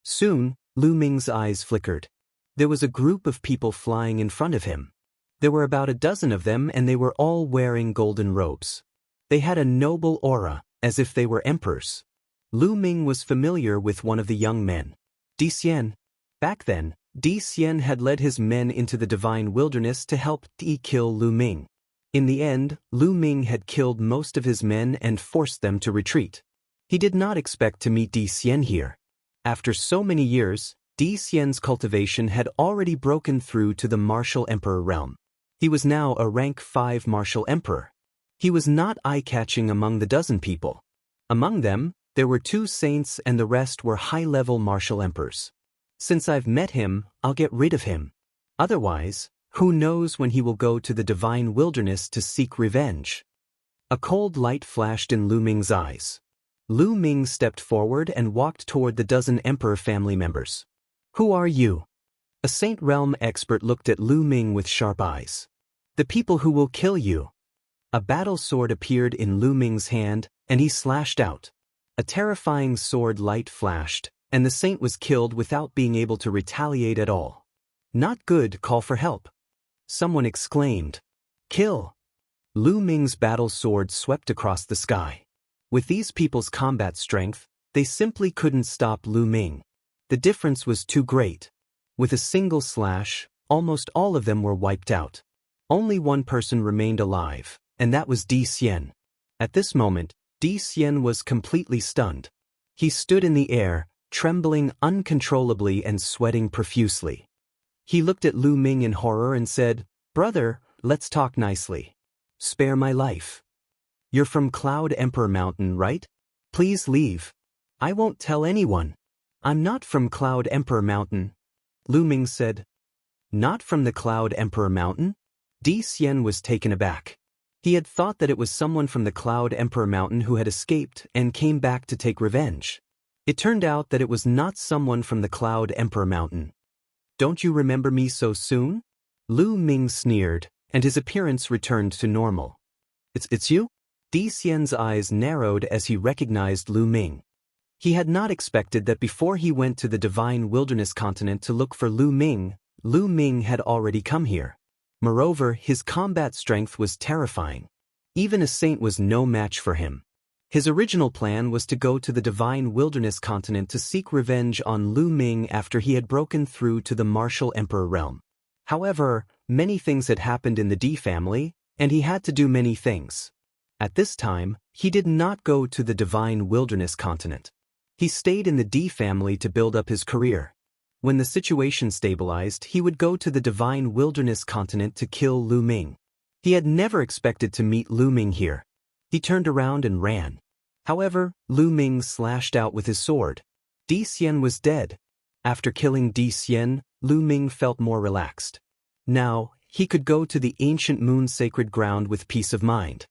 [SPEAKER 1] Soon, Lu Ming's eyes flickered. There was a group of people flying in front of him. There were about a dozen of them and they were all wearing golden robes. They had a noble aura, as if they were emperors. Lu Ming was familiar with one of the young men. Di Xian. Back then, Di Xian had led his men into the divine wilderness to help Di kill Lu Ming. In the end, Lu Ming had killed most of his men and forced them to retreat. He did not expect to meet Di Xian here. After so many years, Di Xian's cultivation had already broken through to the martial emperor realm. He was now a rank 5 martial emperor. He was not eye-catching among the dozen people. Among them, there were 2 saints and the rest were high-level martial emperors. Since I've met him, I'll get rid of him. Otherwise, who knows when he will go to the divine wilderness to seek revenge. A cold light flashed in Lu Ming's eyes. Lu Ming stepped forward and walked toward the dozen emperor family members. "Who are you?" A Saint Realm expert looked at Lu Ming with sharp eyes. "The people who will kill you." A battle sword appeared in Lu Ming's hand, and he slashed out. A terrifying sword light flashed, and the saint was killed without being able to retaliate at all. "Not good, call for help." Someone exclaimed. "Kill!" Lu Ming's battle sword swept across the sky. With these people's combat strength, they simply couldn't stop Lu Ming. The difference was too great. With a single slash, almost all of them were wiped out. Only one person remained alive, and that was Di Xian. At this moment, Di Xian was completely stunned. He stood in the air, trembling uncontrollably and sweating profusely. He looked at Lu Ming in horror and said, "Brother, let's talk nicely. Spare my life. You're from Cloud Emperor Mountain, right? Please leave. I won't tell anyone." "I'm not from Cloud Emperor Mountain," Lu Ming said. "Not from the Cloud Emperor Mountain?" Di Xian was taken aback. He had thought that it was someone from the Cloud Emperor Mountain who had escaped and came back to take revenge. It turned out that it was not someone from the Cloud Emperor Mountain. "Don't you remember me so soon?" Lu Ming sneered, and his appearance returned to normal. It's you?" Di Xian's eyes narrowed as he recognized Lu Ming. He had not expected that before he went to the Divine Wilderness continent to look for Lu Ming had already come here. Moreover, his combat strength was terrifying. Even a saint was no match for him. His original plan was to go to the Divine Wilderness continent to seek revenge on Lu Ming after he had broken through to the martial emperor realm. However, many things had happened in the Di family, and he had to do many things. At this time, he did not go to the Divine Wilderness continent. He stayed in the Di family to build up his career. When the situation stabilized, he would go to the divine wilderness continent to kill Lu Ming. He had never expected to meet Lu Ming here. He turned around and ran. However, Lu Ming slashed out with his sword. Di Xian was dead. After killing Di Xian, Lu Ming felt more relaxed. Now, he could go to the ancient moon sacred ground with peace of mind.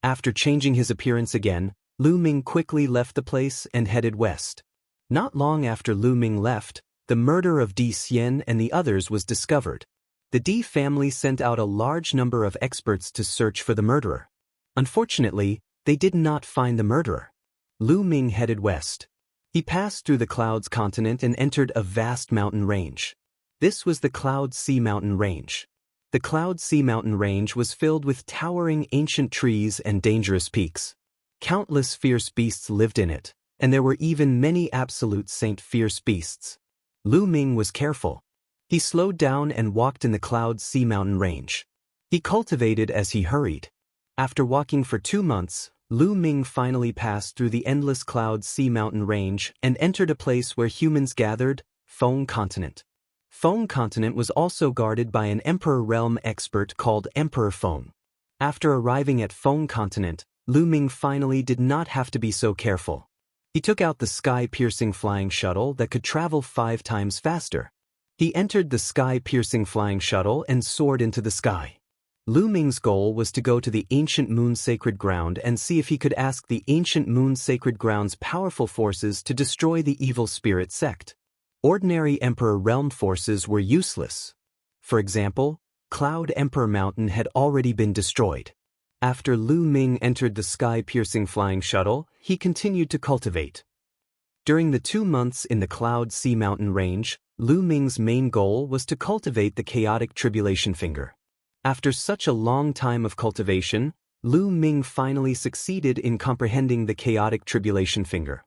[SPEAKER 1] After changing his appearance again, Lu Ming quickly left the place and headed west. Not long after Lu Ming left, the murder of Di Xian and the others was discovered. The Di family sent out a large number of experts to search for the murderer. Unfortunately, they did not find the murderer. Lu Ming headed west. He passed through the Clouds continent and entered a vast mountain range. This was the Cloud Sea Mountain Range. The Cloud Sea Mountain Range was filled with towering ancient trees and dangerous peaks. Countless fierce beasts lived in it, and there were even many absolute saint fierce beasts. Lu Ming was careful. He slowed down and walked in the Cloud Sea Mountain Range. He cultivated as he hurried. After walking for 2 months, Lu Ming finally passed through the endless Cloud Sea Mountain Range and entered a place where humans gathered, Feng Continent. Feng Continent was also guarded by an Emperor Realm expert called Emperor Feng. After arriving at Feng Continent, Lu Ming finally did not have to be so careful. He took out the sky-piercing flying shuttle that could travel 5 times faster. He entered the sky-piercing flying shuttle and soared into the sky. Lu Ming's goal was to go to the ancient moon sacred ground and see if he could ask the ancient moon sacred ground's powerful forces to destroy the evil spirit sect. Ordinary Emperor Realm forces were useless. For example, Cloud Emperor Mountain had already been destroyed. After Lu Ming entered the sky-piercing flying shuttle, he continued to cultivate. During the 2 months in the Cloud Sea Mountain Range, Lu Ming's main goal was to cultivate the chaotic tribulation finger. After such a long time of cultivation, Lu Ming finally succeeded in comprehending the chaotic tribulation finger.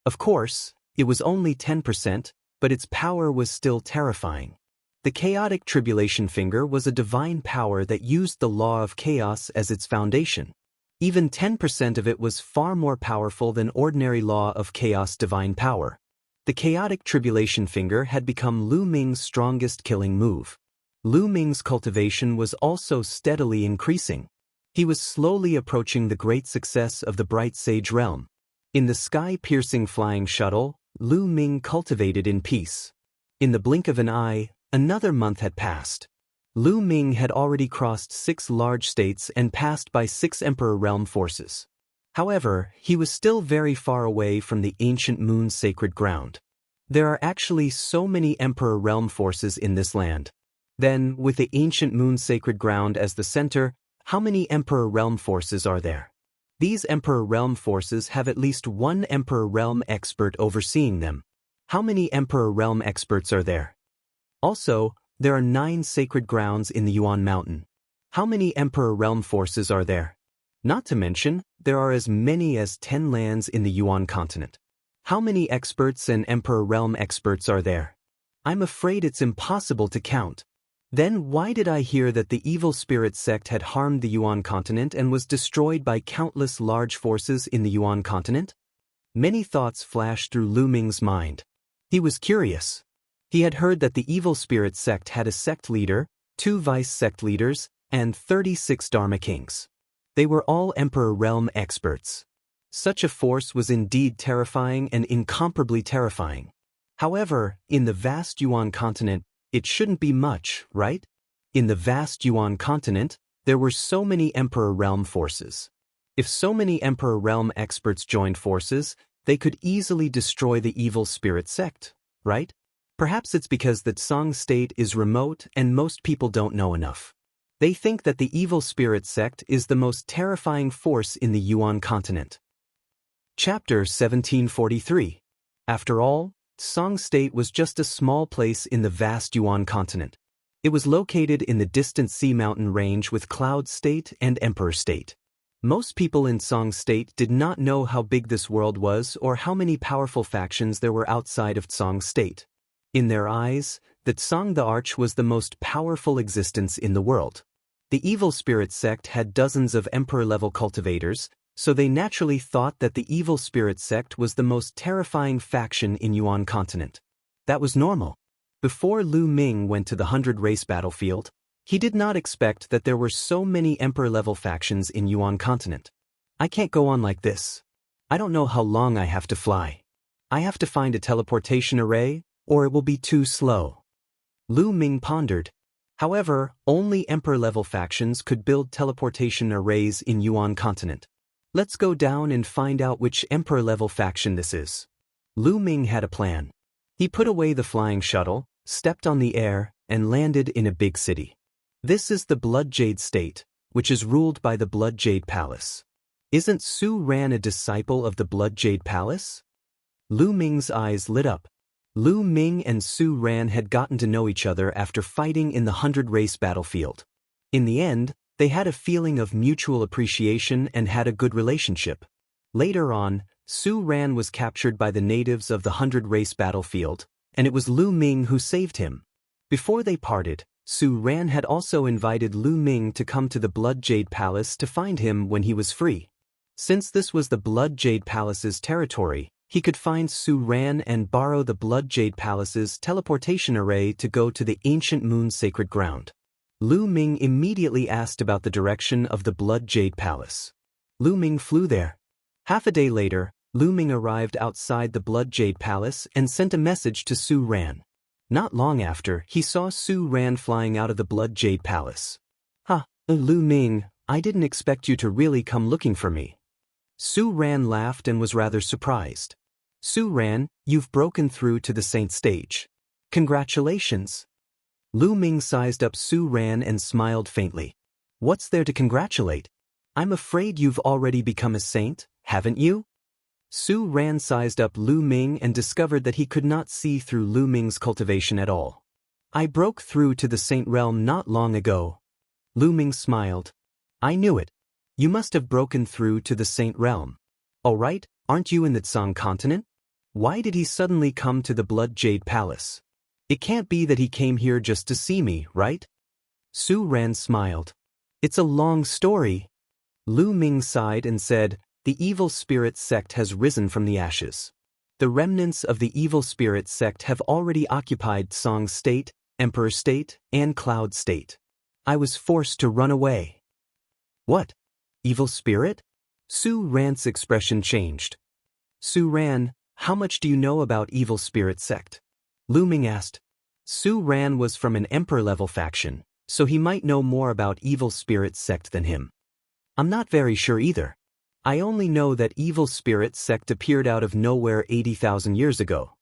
[SPEAKER 1] Of course, it was only 10%, but its power was still terrifying. The chaotic tribulation finger was a divine power that used the law of chaos as its foundation. Even 10% of it was far more powerful than ordinary law of chaos divine power. The chaotic tribulation finger had become Lu Ming's strongest killing move. Lu Ming's cultivation was also steadily increasing. He was slowly approaching the great success of the Bright Sage realm. In the sky-piercing flying shuttle, Lu Ming cultivated in peace. In the blink of an eye, another month had passed. Lu Ming had already crossed 6 large states and passed by 6 Emperor Realm forces. However, he was still very far away from the ancient moon sacred ground. There are actually so many Emperor Realm forces in this land. Then, with the ancient moon sacred ground as the center, how many Emperor Realm forces are there? These Emperor Realm forces have at least 1 Emperor Realm expert overseeing them. How many Emperor Realm experts are there? Also, there are 9 sacred grounds in the Yuan Mountain. How many Emperor Realm forces are there? Not to mention, there are as many as 10 lands in the Yuan continent. How many experts and Emperor Realm experts are there? I'm afraid it's impossible to count. Then why did I hear that the evil spirit sect had harmed the Yuan continent and was destroyed by countless large forces in the Yuan continent? Many thoughts flashed through Lu Ming's mind. He was curious. He had heard that the evil spirit sect had a sect leader, 2 vice sect leaders, and 36 Dharma kings. They were all Emperor Realm experts. Such a force was indeed terrifying and incomparably terrifying. However, in the vast Yuan continent, it shouldn't be much, right? In the vast Yuan continent, there were so many Emperor Realm forces. If so many Emperor Realm experts joined forces, they could easily destroy the evil spirit sect, right? Perhaps it's because the Tsang state is remote and most people don't know enough. They think that the evil spirit sect is the most terrifying force in the Yuan continent. Chapter 1743. After all, Tsang state was just a small place in the vast Yuan continent. It was located in the distant Sea Mountain range with Cloud State and Emperor State. Most people in Tsang state did not know how big this world was or how many powerful factions there were outside of Tsang state. In their eyes, the Tsang the Arch was the most powerful existence in the world. The evil spirit sect had dozens of emperor-level cultivators, so they naturally thought that the evil spirit sect was the most terrifying faction in Yuan continent. That was normal. Before Lu Ming went to the 100-race battlefield, he did not expect that there were so many emperor-level factions in Yuan continent. I can't go on like this. I don't know how long I have to fly. I have to find a teleportation array, or it will be too slow. Lu Ming pondered. However, only emperor-level factions could build teleportation arrays in Yuan continent. Let's go down and find out which emperor-level faction this is. Lu Ming had a plan. He put away the flying shuttle, stepped on the air, and landed in a big city. This is the Blood Jade State, which is ruled by the Blood Jade Palace. Isn't Su Ran a disciple of the Blood Jade Palace? Lu Ming's eyes lit up. Lu Ming and Su Ran had gotten to know each other after fighting in the 100-race battlefield. In the end, they had a feeling of mutual appreciation and had a good relationship. Later on, Su Ran was captured by the natives of the 100-race battlefield, and it was Lu Ming who saved him. Before they parted, Su Ran had also invited Lu Ming to come to the Blood Jade Palace to find him when he was free. Since this was the Blood Jade Palace's territory, he could find Su Ran and borrow the Blood Jade Palace's teleportation array to go to the ancient moon's sacred ground. Lu Ming immediately asked about the direction of the Blood Jade Palace. Lu Ming flew there. Half a day later, Lu Ming arrived outside the Blood Jade Palace and sent a message to Su Ran. Not long after, he saw Su Ran flying out of the Blood Jade Palace. Lu Ming, I didn't expect you to really come looking for me. Su Ran laughed and was rather surprised. Su Ran, you've broken through to the saint stage. Congratulations. Lu Ming sized up Su Ran and smiled faintly. What's there to congratulate? I'm afraid you've already become a saint, haven't you? Su Ran sized up Lu Ming and discovered that he could not see through Lu Ming's cultivation at all. I broke through to the saint realm not long ago. Lu Ming smiled. I knew it. You must have broken through to the saint realm. All right, aren't you in the Tsang continent? Why did he suddenly come to the Blood Jade Palace? It can't be that he came here just to see me, right? Su Ran smiled. It's a long story. Lu Ming sighed and said, the evil spirit sect has risen from the ashes. The remnants of the evil spirit sect have already occupied Song State, Emperor State, and Cloud State. I was forced to run away. What? Evil spirit? Su Ran's expression changed. Su Ran, how much do you know about evil spirit sect? Lu Ming asked. Su Ran was from an emperor-level faction, so he might know more about evil spirit sect than him. I'm not very sure either. I only know that evil spirit sect appeared out of nowhere 80,000 years ago.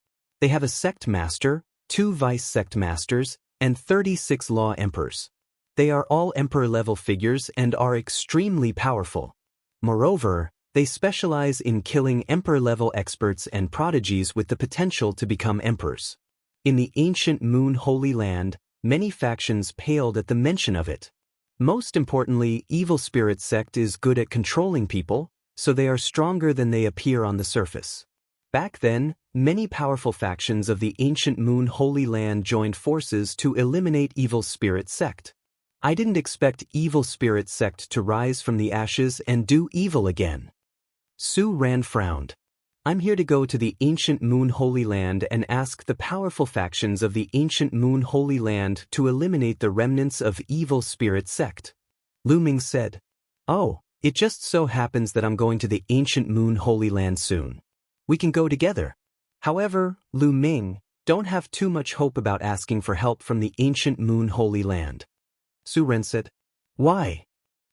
[SPEAKER 1] They have a sect master, 2 vice sect masters, and 36 law emperors. They are all emperor-level figures and are extremely powerful. Moreover, they specialize in killing emperor-level experts and prodigies with the potential to become emperors. In the ancient Moon Holy Land, many factions paled at the mention of it. Most importantly, evil spirit sect is good at controlling people, so they are stronger than they appear on the surface. Back then, many powerful factions of the ancient Moon Holy Land joined forces to eliminate evil spirit sect. I didn't expect evil spirit sect to rise from the ashes and do evil again. Su Ran frowned. I'm here to go to the ancient Moon Holy Land and ask the powerful factions of the ancient Moon Holy Land to eliminate the remnants of evil spirit sect. Lu Ming said, Oh, it just so happens that I'm going to the ancient Moon Holy Land soon. We can go together. However, Lu Ming, don't have too much hope about asking for help from the ancient Moon Holy Land. Su Ran said, Why?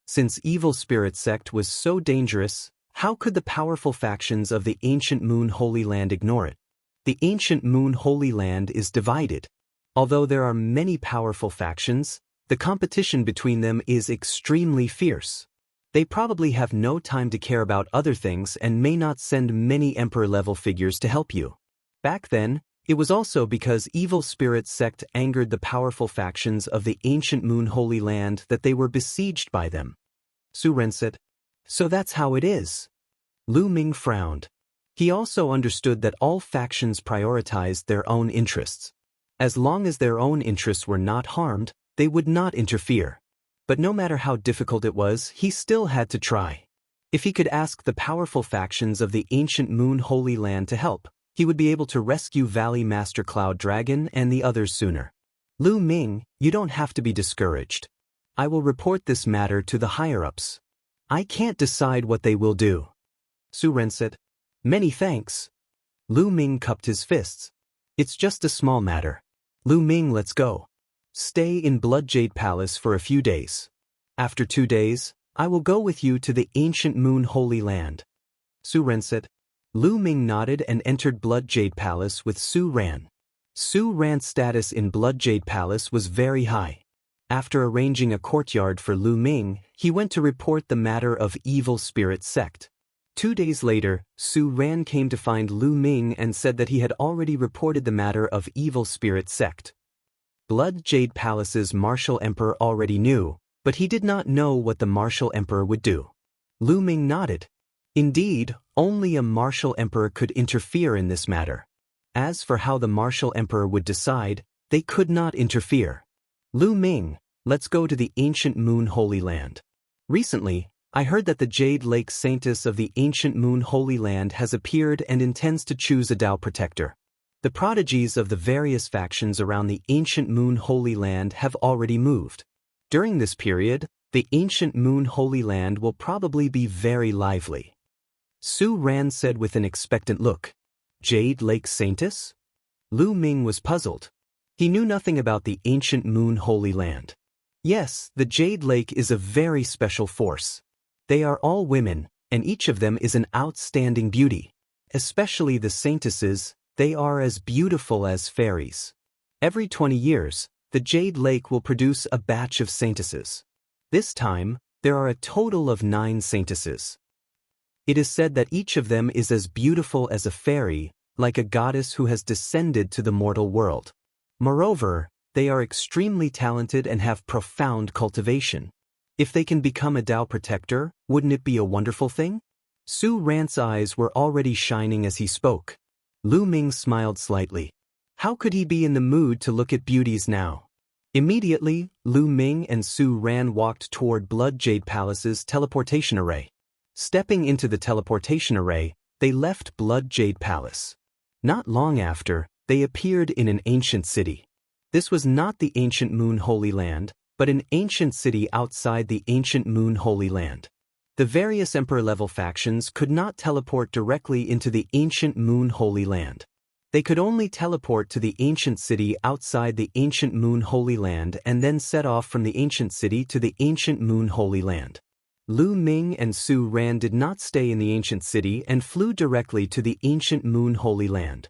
[SPEAKER 1] Since evil spirit sect was so dangerous, how could the powerful factions of the ancient Moon Holy Land ignore it? The ancient Moon Holy Land is divided. Although there are many powerful factions, the competition between them is extremely fierce. They probably have no time to care about other things and may not send many emperor-level figures to help you. Back then, it was also because evil spirit sect angered the powerful factions of the ancient Moon Holy Land that they were besieged by them. Su Ran said, So that's how it is. Lu Ming frowned. He also understood that all factions prioritized their own interests. As long as their own interests were not harmed, they would not interfere. But no matter how difficult it was, he still had to try. If he could ask the powerful factions of the ancient Moon Holy Land to help, He would be able to rescue Valley Master Cloud Dragon and the others sooner. Lu Ming, you don't have to be discouraged. I will report this matter to the higher-ups. I can't decide what they will do. Su Ren said. Many thanks. Lu Ming cupped his fists. It's just a small matter. Lu Ming, let's go. Stay in Blood Jade Palace for a few days. After 2 days, I will go with you to the ancient Moon Holy Land. Su Ren said. Lu Ming nodded and entered Blood Jade Palace with Su Ran. Su Ran's status in Blood Jade Palace was very high. After arranging a courtyard for Lu Ming, he went to report the matter of Evil Spirit Sect. 2 days later, Su Ran came to find Lu Ming and said that he had already reported the matter of Evil Spirit Sect. Blood Jade Palace's Martial Emperor already knew, but he did not know what the Martial Emperor would do. Lu Ming nodded. Indeed, only a Martial Emperor could interfere in this matter. As for how the Martial Emperor would decide, they could not interfere. Lu Ming, let's go to the ancient Moon Holy Land. Recently, I heard that the Jade Lake Saintess of the ancient Moon Holy Land has appeared and intends to choose a Tao protector. The prodigies of the various factions around the ancient Moon Holy Land have already moved. During this period, the ancient Moon Holy Land will probably be very lively. Su Ran said with an expectant look. Jade Lake Saintess? Lu Ming was puzzled. He knew nothing about the ancient Moon Holy Land. Yes, the Jade Lake is a very special force. They are all women, and each of them is an outstanding beauty. Especially the saintesses, they are as beautiful as fairies. Every 20 years, the Jade Lake will produce a batch of saintesses. This time, there are a total of 9 saintesses. It is said that each of them is as beautiful as a fairy, like a goddess who has descended to the mortal world. Moreover, they are extremely talented and have profound cultivation. If they can become a Tao protector, wouldn't it be a wonderful thing? Su Ran's eyes were already shining as he spoke. Lu Ming smiled slightly. How could he be in the mood to look at beauties now? Immediately, Lu Ming and Su Ran walked toward Blood Jade Palace's teleportation array. Stepping into the teleportation array, they left Blood Jade Palace. Not long after, they appeared in an ancient city. This was not the ancient Moon Holy Land, but an ancient city outside the ancient Moon Holy Land. The various Emperor-level factions could not teleport directly into the ancient Moon Holy Land. They could only teleport to the ancient city outside the ancient Moon Holy Land and then set off from the ancient city to the ancient Moon Holy Land. Lu Ming and Su Ran did not stay in the ancient city and flew directly to the ancient Moon Holy Land.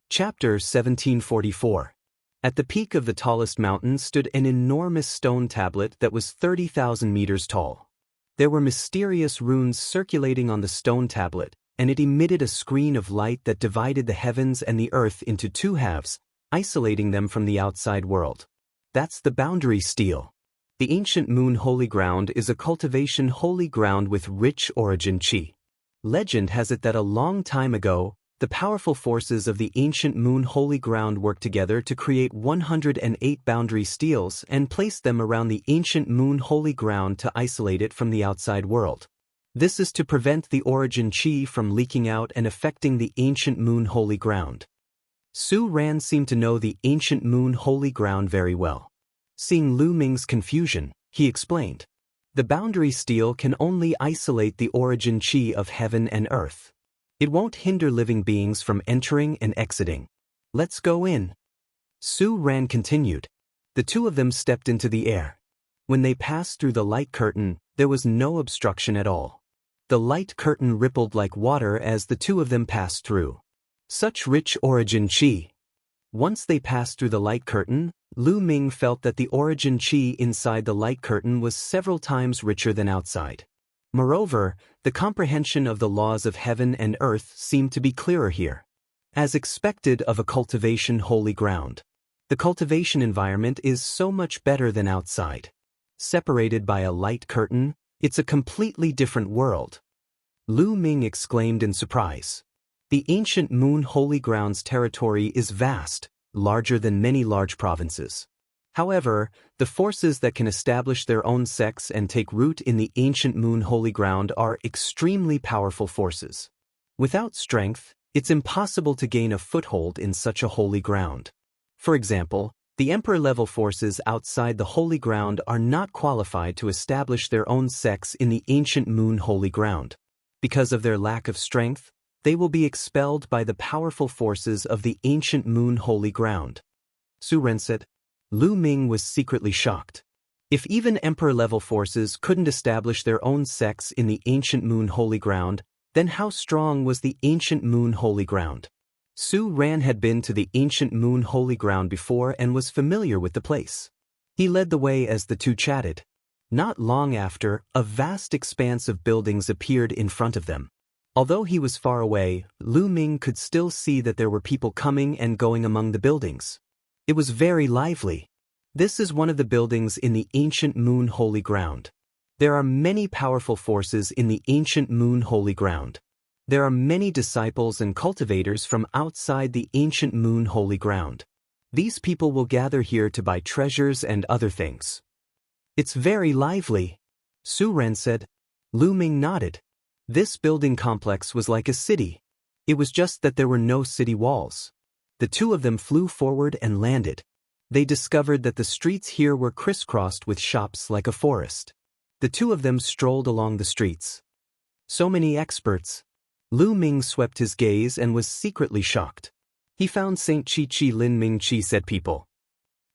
[SPEAKER 1] Chapter 1744. At the peak of the tallest mountain stood an enormous stone tablet that was 30,000 meters tall. There were mysterious runes circulating on the stone tablet, and it emitted a screen of light that divided the heavens and the earth into 2 halves, isolating them from the outside world. That's the boundary stele. The ancient Moon Holy Ground is a cultivation holy ground with rich origin chi. Legend has it that a long time ago, the powerful forces of the ancient Moon Holy Ground worked together to create 108 boundary steles and place them around the ancient Moon Holy Ground to isolate it from the outside world. This is to prevent the origin chi from leaking out and affecting the ancient Moon Holy Ground. Su Ran seemed to know the ancient Moon Holy Ground very well. Seeing Lu Ming's confusion, he explained. The boundary stele can only isolate the origin chi of heaven and earth. It won't hinder living beings from entering and exiting. Let's go in. Su Ran continued. The 2 of them stepped into the air. When they passed through the light curtain, there was no obstruction at all. The light curtain rippled like water as the 2 of them passed through. Such rich origin chi. Once they passed through the light curtain, Lu Ming felt that the origin chi inside the light curtain was several times richer than outside. Moreover, the comprehension of the laws of heaven and earth seemed to be clearer here. As expected of a cultivation holy ground, the cultivation environment is so much better than outside. Separated by a light curtain, it's a completely different world. Lu Ming exclaimed in surprise. The ancient Moon Holy Ground's territory is vast, larger than many large provinces. However, the forces that can establish their own sects and take root in the ancient Moon Holy Ground are extremely powerful forces. Without strength, It's impossible to gain a foothold in such a holy ground. For example, the emperor-level forces outside the holy ground are not qualified to establish their own sects in the ancient moon holy ground. Because of their lack of strength, they will be expelled by the powerful forces of the ancient moon holy ground. Su Ren said. Lu Ming was secretly shocked. If even emperor-level forces couldn't establish their own sects in the ancient moon holy ground, then how strong was the ancient moon holy ground? Su Ran had been to the ancient moon holy ground before and was familiar with the place. He led the way as the two chatted. Not long after, a vast expanse of buildings appeared in front of them. Although he was far away, Lu Ming could still see that there were people coming and going among the buildings. It was very lively. This is one of the buildings in the ancient moon holy ground. There are many powerful forces in the ancient moon holy ground. There are many disciples and cultivators from outside the ancient moon holy ground. These people will gather here to buy treasures and other things. It's very lively, Su Ren said. Lu Ming nodded. This building complex was like a city. It was just that there were no city walls. The two of them flew forward and landed. They discovered that the streets here were crisscrossed with shops like a forest. The two of them strolled along the streets. So many experts. Lu Ming swept his gaze and was secretly shocked. He found Saint Chi Chi Lin Ming Chi said people.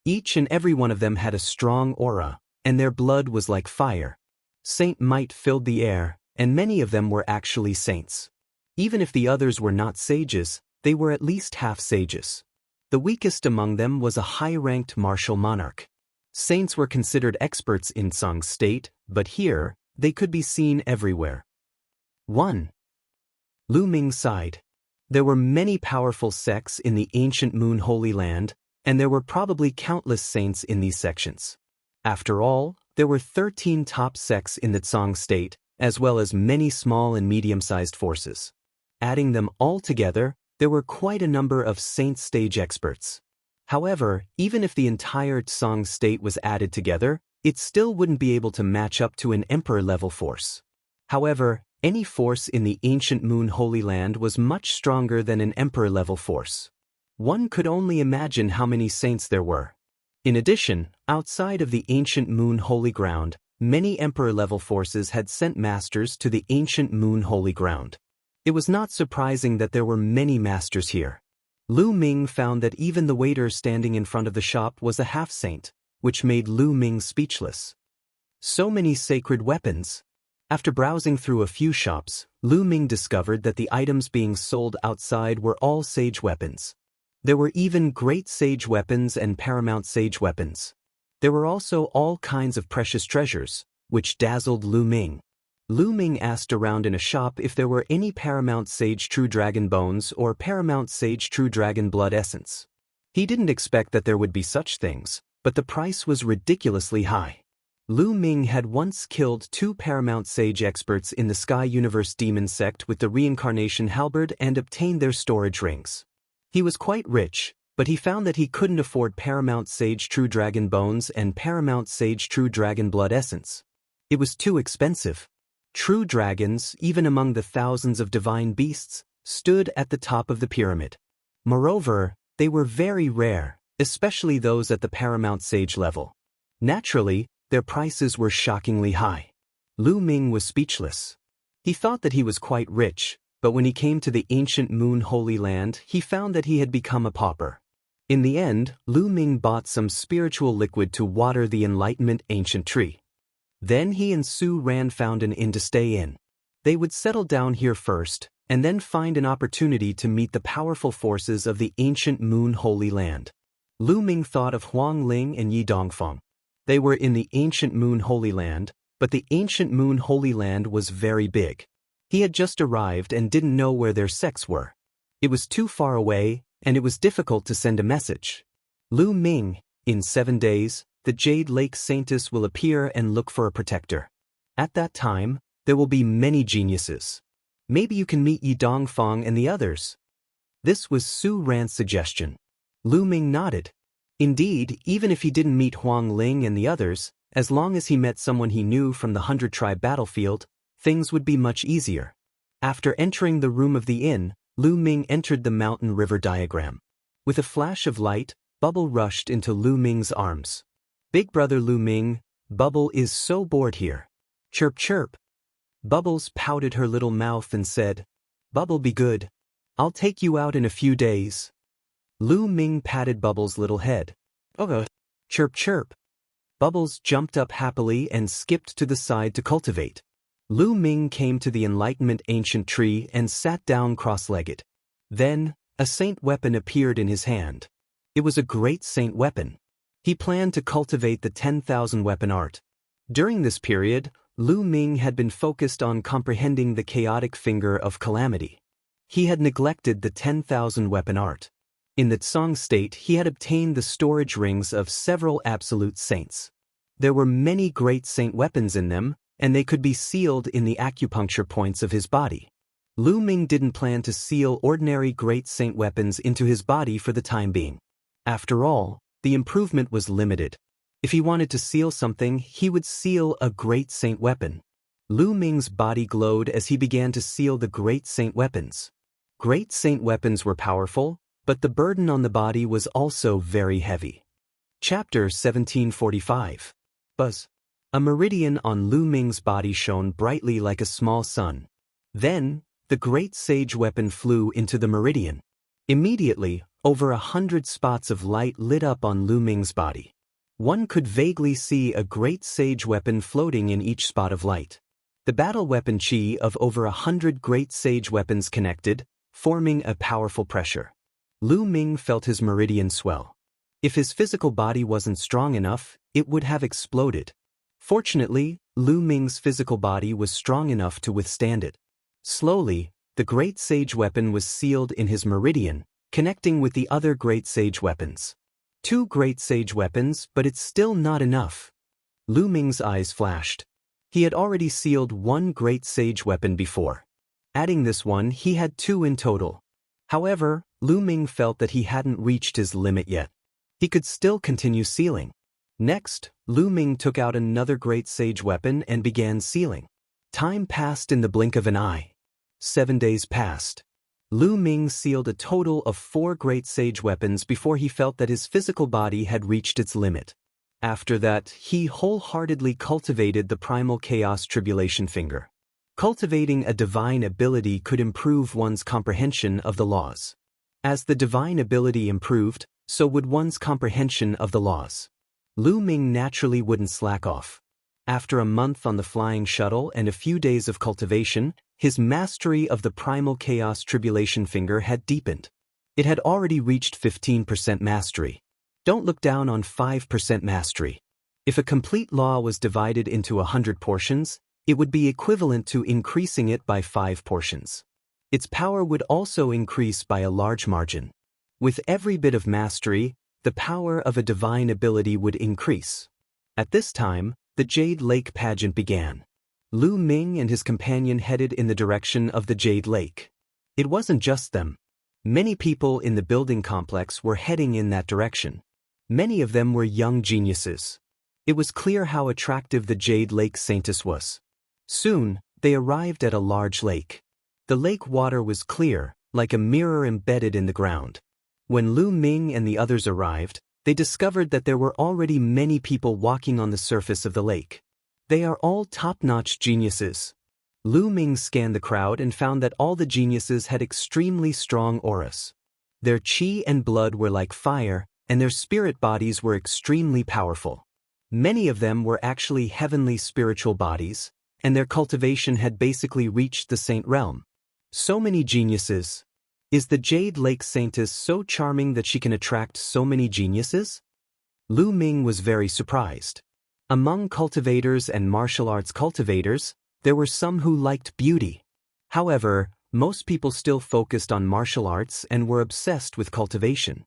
[SPEAKER 1] Each and every one of them had a strong aura, and their blood was like fire. Saint might filled the air, and many of them were actually saints. Even if the others were not sages, they were at least half sages. The weakest among them was a high-ranked martial monarch. Saints were considered experts in Tsang's state, but here, they could be seen everywhere. 1. Lu Ming sighed. There were many powerful sects in the ancient moon holy land, and there were probably countless saints in these sections. After all, there were 13 top sects in the Tsang state, as well as many small and medium-sized forces. Adding them all together, there were quite a number of saint stage experts. However, even if the entire Tsang state was added together, it still wouldn't be able to match up to an emperor-level force. However, any force in the ancient moon holy land was much stronger than an emperor-level force. One could only imagine how many saints there were. In addition, outside of the ancient moon holy ground, many emperor-level forces had sent masters to the ancient moon holy ground. It was not surprising that there were many masters here. Lu Ming found that even the waiter standing in front of the shop was a half-saint, which made Lu Ming speechless. So many sacred weapons. After browsing through a few shops, Lu Ming discovered that the items being sold outside were all sage weapons. There were even great sage weapons and paramount sage weapons. There were also all kinds of precious treasures, which dazzled Lu Ming. Lu Ming asked around in a shop if there were any paramount sage true dragon bones or paramount sage true dragon blood essence. He didn't expect that there would be such things, but the price was ridiculously high. Lu Ming had once killed 2 paramount sage experts in the Sky Universe Demon sect with the reincarnation halberd and obtained their storage rings. He was quite rich, but he found that he couldn't afford paramount sage true dragon bones and paramount sage true dragon blood essence. It was too expensive. True dragons, even among the thousands of divine beasts, stood at the top of the pyramid. Moreover, they were very rare, especially those at the paramount sage level. Naturally, their prices were shockingly high. Lu Ming was speechless. He thought that he was quite rich, but when he came to the ancient moon holy land, he found that he had become a pauper. In the end, Lu Ming bought some spiritual liquid to water the enlightenment ancient tree. Then he and Su Ran found an inn to stay in. They would settle down here first, and then find an opportunity to meet the powerful forces of the ancient moon holy land. Lu Ming thought of Huang Ling and Yi Dongfeng. They were in the ancient moon holy land, but the ancient moon holy land was very big. He had just arrived and didn't know where their sects were. It was too far away, and it was difficult to send a message. Lu Ming, in 7 days, the Jade Lake Saintess will appear and look for a protector. At that time, there will be many geniuses. Maybe you can meet Yi Dongfeng and the others. This was Su Ran's suggestion. Lu Ming nodded. Indeed, even if he didn't meet Huang Ling and the others, as long as he met someone he knew from the 100-tribe battlefield, things would be much easier. After entering the room of the inn, Lu Ming entered the mountain river diagram. With a flash of light, Bubble rushed into Lu Ming's arms. "Big brother Lu Ming, Bubble is so bored here." "Chirp chirp." Bubbles pouted her little mouth and said, "Bubble, be good. I'll take you out in a few days." Lu Ming patted Bubbles' little head. "Okay." "Chirp chirp." Bubbles jumped up happily and skipped to the side to cultivate. Lu Ming came to the Enlightenment ancient tree and sat down cross-legged. Then, a saint weapon appeared in his hand. It was a great saint weapon. He planned to cultivate the 10,000 weapon art. During this period, Lu Ming had been focused on comprehending the chaotic finger of calamity. He had neglected the 10,000 weapon art. In the Tsang state, he had obtained the storage rings of several absolute saints. There were many great saint weapons in them, and they could be sealed in the acupuncture points of his body. Lu Ming didn't plan to seal ordinary great saint weapons into his body for the time being. After all, the improvement was limited. If he wanted to seal something, he would seal a great saint weapon. Lu Ming's body glowed as he began to seal the great saint weapons. Great saint weapons were powerful, but the burden on the body was also very heavy. Chapter 1745. Buzz. A meridian on Lu Ming's body shone brightly like a small sun. Then, the great sage weapon flew into the meridian. Immediately, over 100 spots of light lit up on Lu Ming's body. One could vaguely see a great sage weapon floating in each spot of light. The battle weapon chi of over 100 great sage weapons connected, forming a powerful pressure. Lu Ming felt his meridian swell. If his physical body wasn't strong enough, it would have exploded. Fortunately, Lu Ming's physical body was strong enough to withstand it. Slowly, the great sage weapon was sealed in his meridian, connecting with the other great sage weapons. 2 great sage weapons, but it's still not enough. Lu Ming's eyes flashed. He had already sealed 1 great sage weapon before. Adding this one, he had 2 in total. However, Lu Ming felt that he hadn't reached his limit yet. He could still continue sealing. Next, Lu Ming took out another great sage weapon and began sealing. Time passed in the blink of an eye. 7 days passed. Lu Ming sealed a total of 4 great sage weapons before he felt that his physical body had reached its limit. After that, he wholeheartedly cultivated the primal chaos tribulation finger. Cultivating a divine ability could improve one's comprehension of the laws. As the divine ability improved, so would one's comprehension of the laws. Lu Ming naturally wouldn't slack off. After a month on the flying shuttle and a few days of cultivation, his mastery of the primal chaos tribulation finger had deepened. It had already reached 15% mastery. Don't look down on 5% mastery. If a complete law was divided into 100 portions, it would be equivalent to increasing it by 5 portions. Its power would also increase by a large margin. With every bit of mastery, the power of a divine ability would increase. At this time, the Jade Lake pageant began. Lu Ming and his companion headed in the direction of the Jade Lake. It wasn't just them. Many people in the building complex were heading in that direction. Many of them were young geniuses. It was clear how attractive the Jade Lake Saintess was. Soon, they arrived at a large lake. The lake water was clear, like a mirror embedded in the ground. When Lu Ming and the others arrived, they discovered that there were already many people walking on the surface of the lake. They are all top-notch geniuses. Lu Ming scanned the crowd and found that all the geniuses had extremely strong auras. Their chi and blood were like fire, and their spirit bodies were extremely powerful. Many of them were actually heavenly spiritual bodies, and their cultivation had basically reached the saint realm. So many geniuses. Is the Jade Lake Saintess so charming that she can attract so many geniuses? Lu Ming was very surprised. Among cultivators and martial arts cultivators, there were some who liked beauty. However, most people still focused on martial arts and were obsessed with cultivation.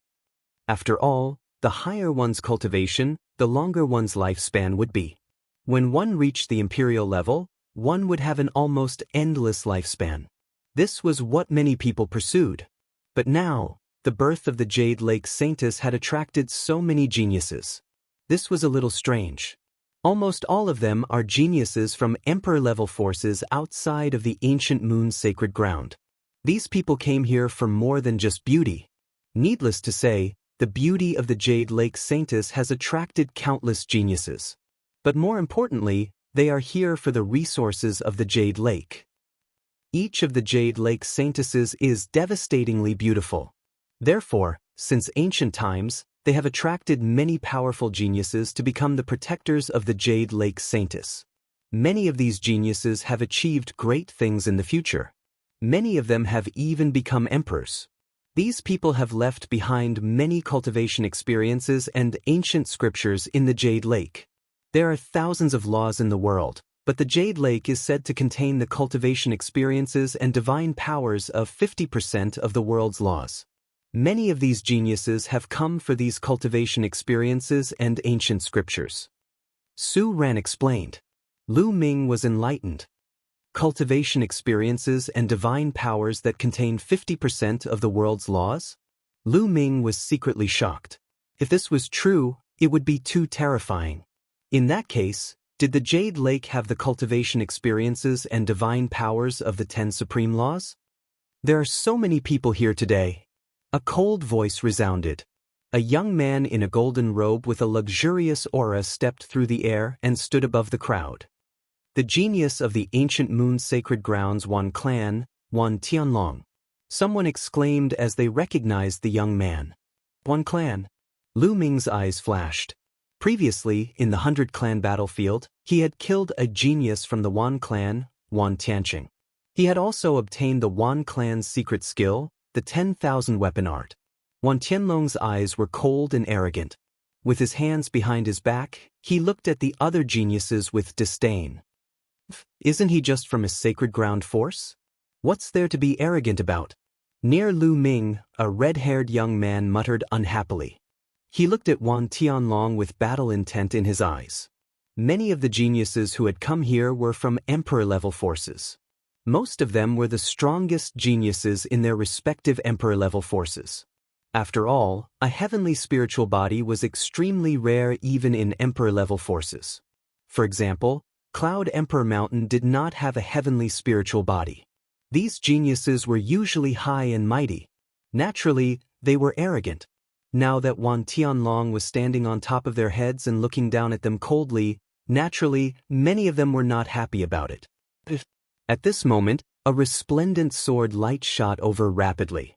[SPEAKER 1] After all, the higher one's cultivation, the longer one's lifespan would be. When one reached the imperial level, one would have an almost endless lifespan. This was what many people pursued. But now, the birth of the Jade Lake Saintess had attracted so many geniuses. This was a little strange. Almost all of them are geniuses from emperor-level forces outside of the ancient moon's sacred ground. These people came here for more than just beauty. Needless to say, the beauty of the Jade Lake Saintess has attracted countless geniuses. But more importantly, they are here for the resources of the Jade Lake. Each of the Jade Lake Saintesses is devastatingly beautiful. Therefore, since ancient times, they have attracted many powerful geniuses to become the protectors of the Jade Lake Saintess. Many of these geniuses have achieved great things in the future. Many of them have even become emperors. These people have left behind many cultivation experiences and ancient scriptures in the Jade Lake. There are thousands of laws in the world, but the Jade Lake is said to contain the cultivation experiences and divine powers of 50% of the world's laws. Many of these geniuses have come for these cultivation experiences and ancient scriptures. Su Ran explained. Lu Ming was enlightened. Cultivation experiences and divine powers that contain 50% of the world's laws? Lu Ming was secretly shocked. If this was true, it would be too terrifying. In that case, did the Jade Lake have the cultivation experiences and divine powers of the 10 supreme laws? There are so many people here today. A cold voice resounded. A young man in a golden robe with a luxurious aura stepped through the air and stood above the crowd. The genius of the ancient moon sacred grounds Wan clan, Wan Tianlong. Someone exclaimed as they recognized the young man. Wan clan. Lu Ming's eyes flashed. Previously, in the 100 clan battlefield, he had killed a genius from the Wan clan, Wan Tianqing. He had also obtained the Wan clan's secret skill, the 10,000 weapon art. Wan Tianlong's eyes were cold and arrogant. With his hands behind his back, he looked at the other geniuses with disdain. Isn't he just from a sacred ground force? What's there to be arrogant about? Near Lu Ming, a red-haired young man muttered unhappily. He looked at Wan Tianlong with battle intent in his eyes. Many of the geniuses who had come here were from emperor-level forces. Most of them were the strongest geniuses in their respective emperor-level forces. After all, a heavenly spiritual body was extremely rare even in emperor-level forces. For example, Cloud Emperor Mountain did not have a heavenly spiritual body. These geniuses were usually high and mighty. Naturally, they were arrogant. Now that Wan Tianlong was standing on top of their heads and looking down at them coldly, naturally, many of them were not happy about it. At this moment, a resplendent sword light shot over rapidly.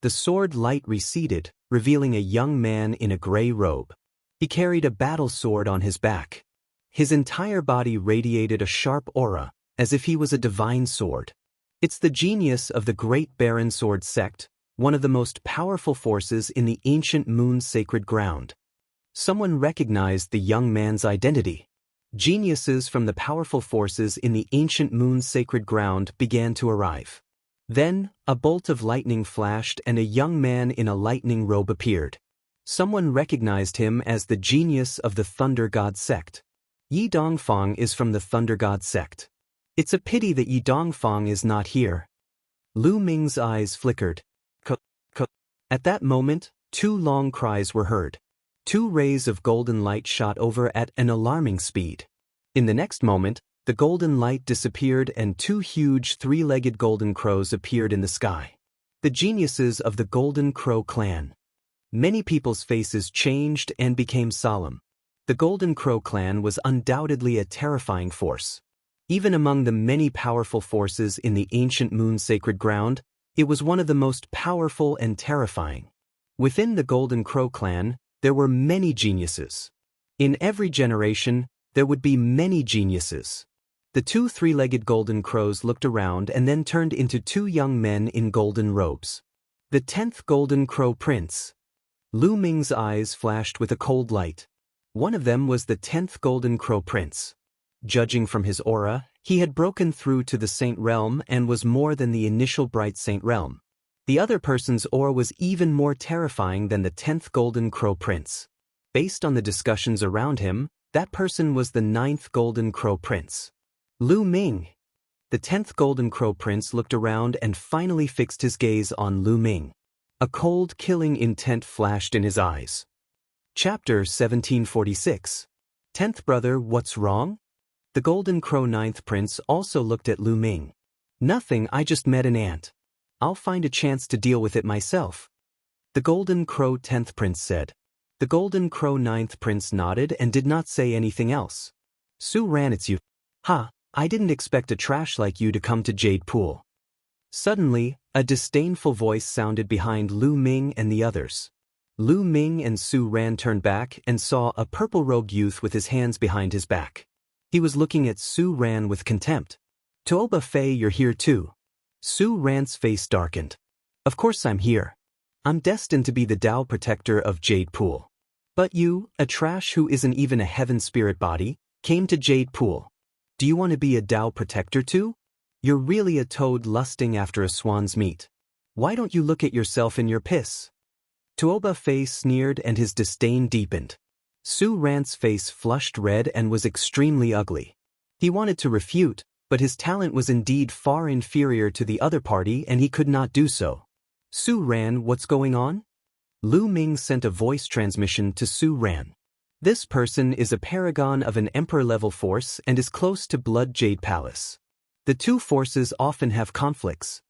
[SPEAKER 1] The sword light receded, revealing a young man in a gray robe. He carried a battle sword on his back. His entire body radiated a sharp aura, as if he was a divine sword. It's the genius of the Great Baron Sword Sect, one of the most powerful forces in the ancient moon sacred ground. Someone recognized the young man's identity. Geniuses from the powerful forces in the ancient moon sacred ground began to arrive. Then, a bolt of lightning flashed and a young man in a lightning robe appeared. Someone recognized him as the genius of the Thunder God Sect. Yi Dongfang is from the Thunder God Sect. It's a pity that Yi Dongfang is not here. Lu Ming's eyes flickered. At that moment, 2 long cries were heard. 2 rays of golden light shot over at an alarming speed. In the next moment, the golden light disappeared and 2 huge 3-legged golden crows appeared in the sky. The geniuses of the Golden Crow clan. Many people's faces changed and became solemn. The Golden Crow clan was undoubtedly a terrifying force. Even among the many powerful forces in the ancient moon sacred ground, it was one of the most powerful and terrifying. Within the Golden Crow clan, there were many geniuses. In every generation, there would be many geniuses. The 2 3-legged golden crows looked around and then turned into 2 young men in golden robes. The 10th Golden Crow Prince. Lu Ming's eyes flashed with a cold light. One of them was the 10th Golden Crow Prince. Judging from his aura, he had broken through to the Saint Realm and was more than the initial Bright Saint Realm. The other person's aura was even more terrifying than the 10th Golden Crow Prince. Based on the discussions around him, that person was the 9th Golden Crow Prince. Lu Ming. The 10th Golden Crow Prince looked around and finally fixed his gaze on Lu Ming. A cold, killing intent flashed in his eyes. Chapter 1746. 10th Brother, what's wrong? The Golden Crow 9th Prince also looked at Lu Ming. Nothing, I just met an ant. I'll find a chance to deal with it myself. The Golden Crow 10th Prince said. The Golden Crow 9th Prince nodded and did not say anything else. Su Ran, it's you. Ha, I didn't expect a trash like you to come to Jade Pool. Suddenly, a disdainful voice sounded behind Lu Ming and the others. Lu Ming and Su Ran turned back and saw a purple-robed youth with his hands behind his back. He was looking at Su Ran with contempt. Tuoba Fei, you're here too. Su Ran's face darkened. Of course I'm here. I'm destined to be the Dao protector of Jade Pool. But you, a trash who isn't even a heaven spirit body, came to Jade Pool. Do you want to be a Dao protector too? You're really a toad lusting after a swan's meat. Why don't you look at yourself in your piss? Tuoba Fei sneered and his disdain deepened. Su Ran's face flushed red and was extremely ugly. He wanted to refute, but his talent was indeed far inferior to the other party and he could not do so. Su Ran, what's going on? Lu Ming sent a voice transmission to Su Ran. This person is a paragon of an emperor-level force and is close to Blood Jade Palace. The two forces often have conflicts.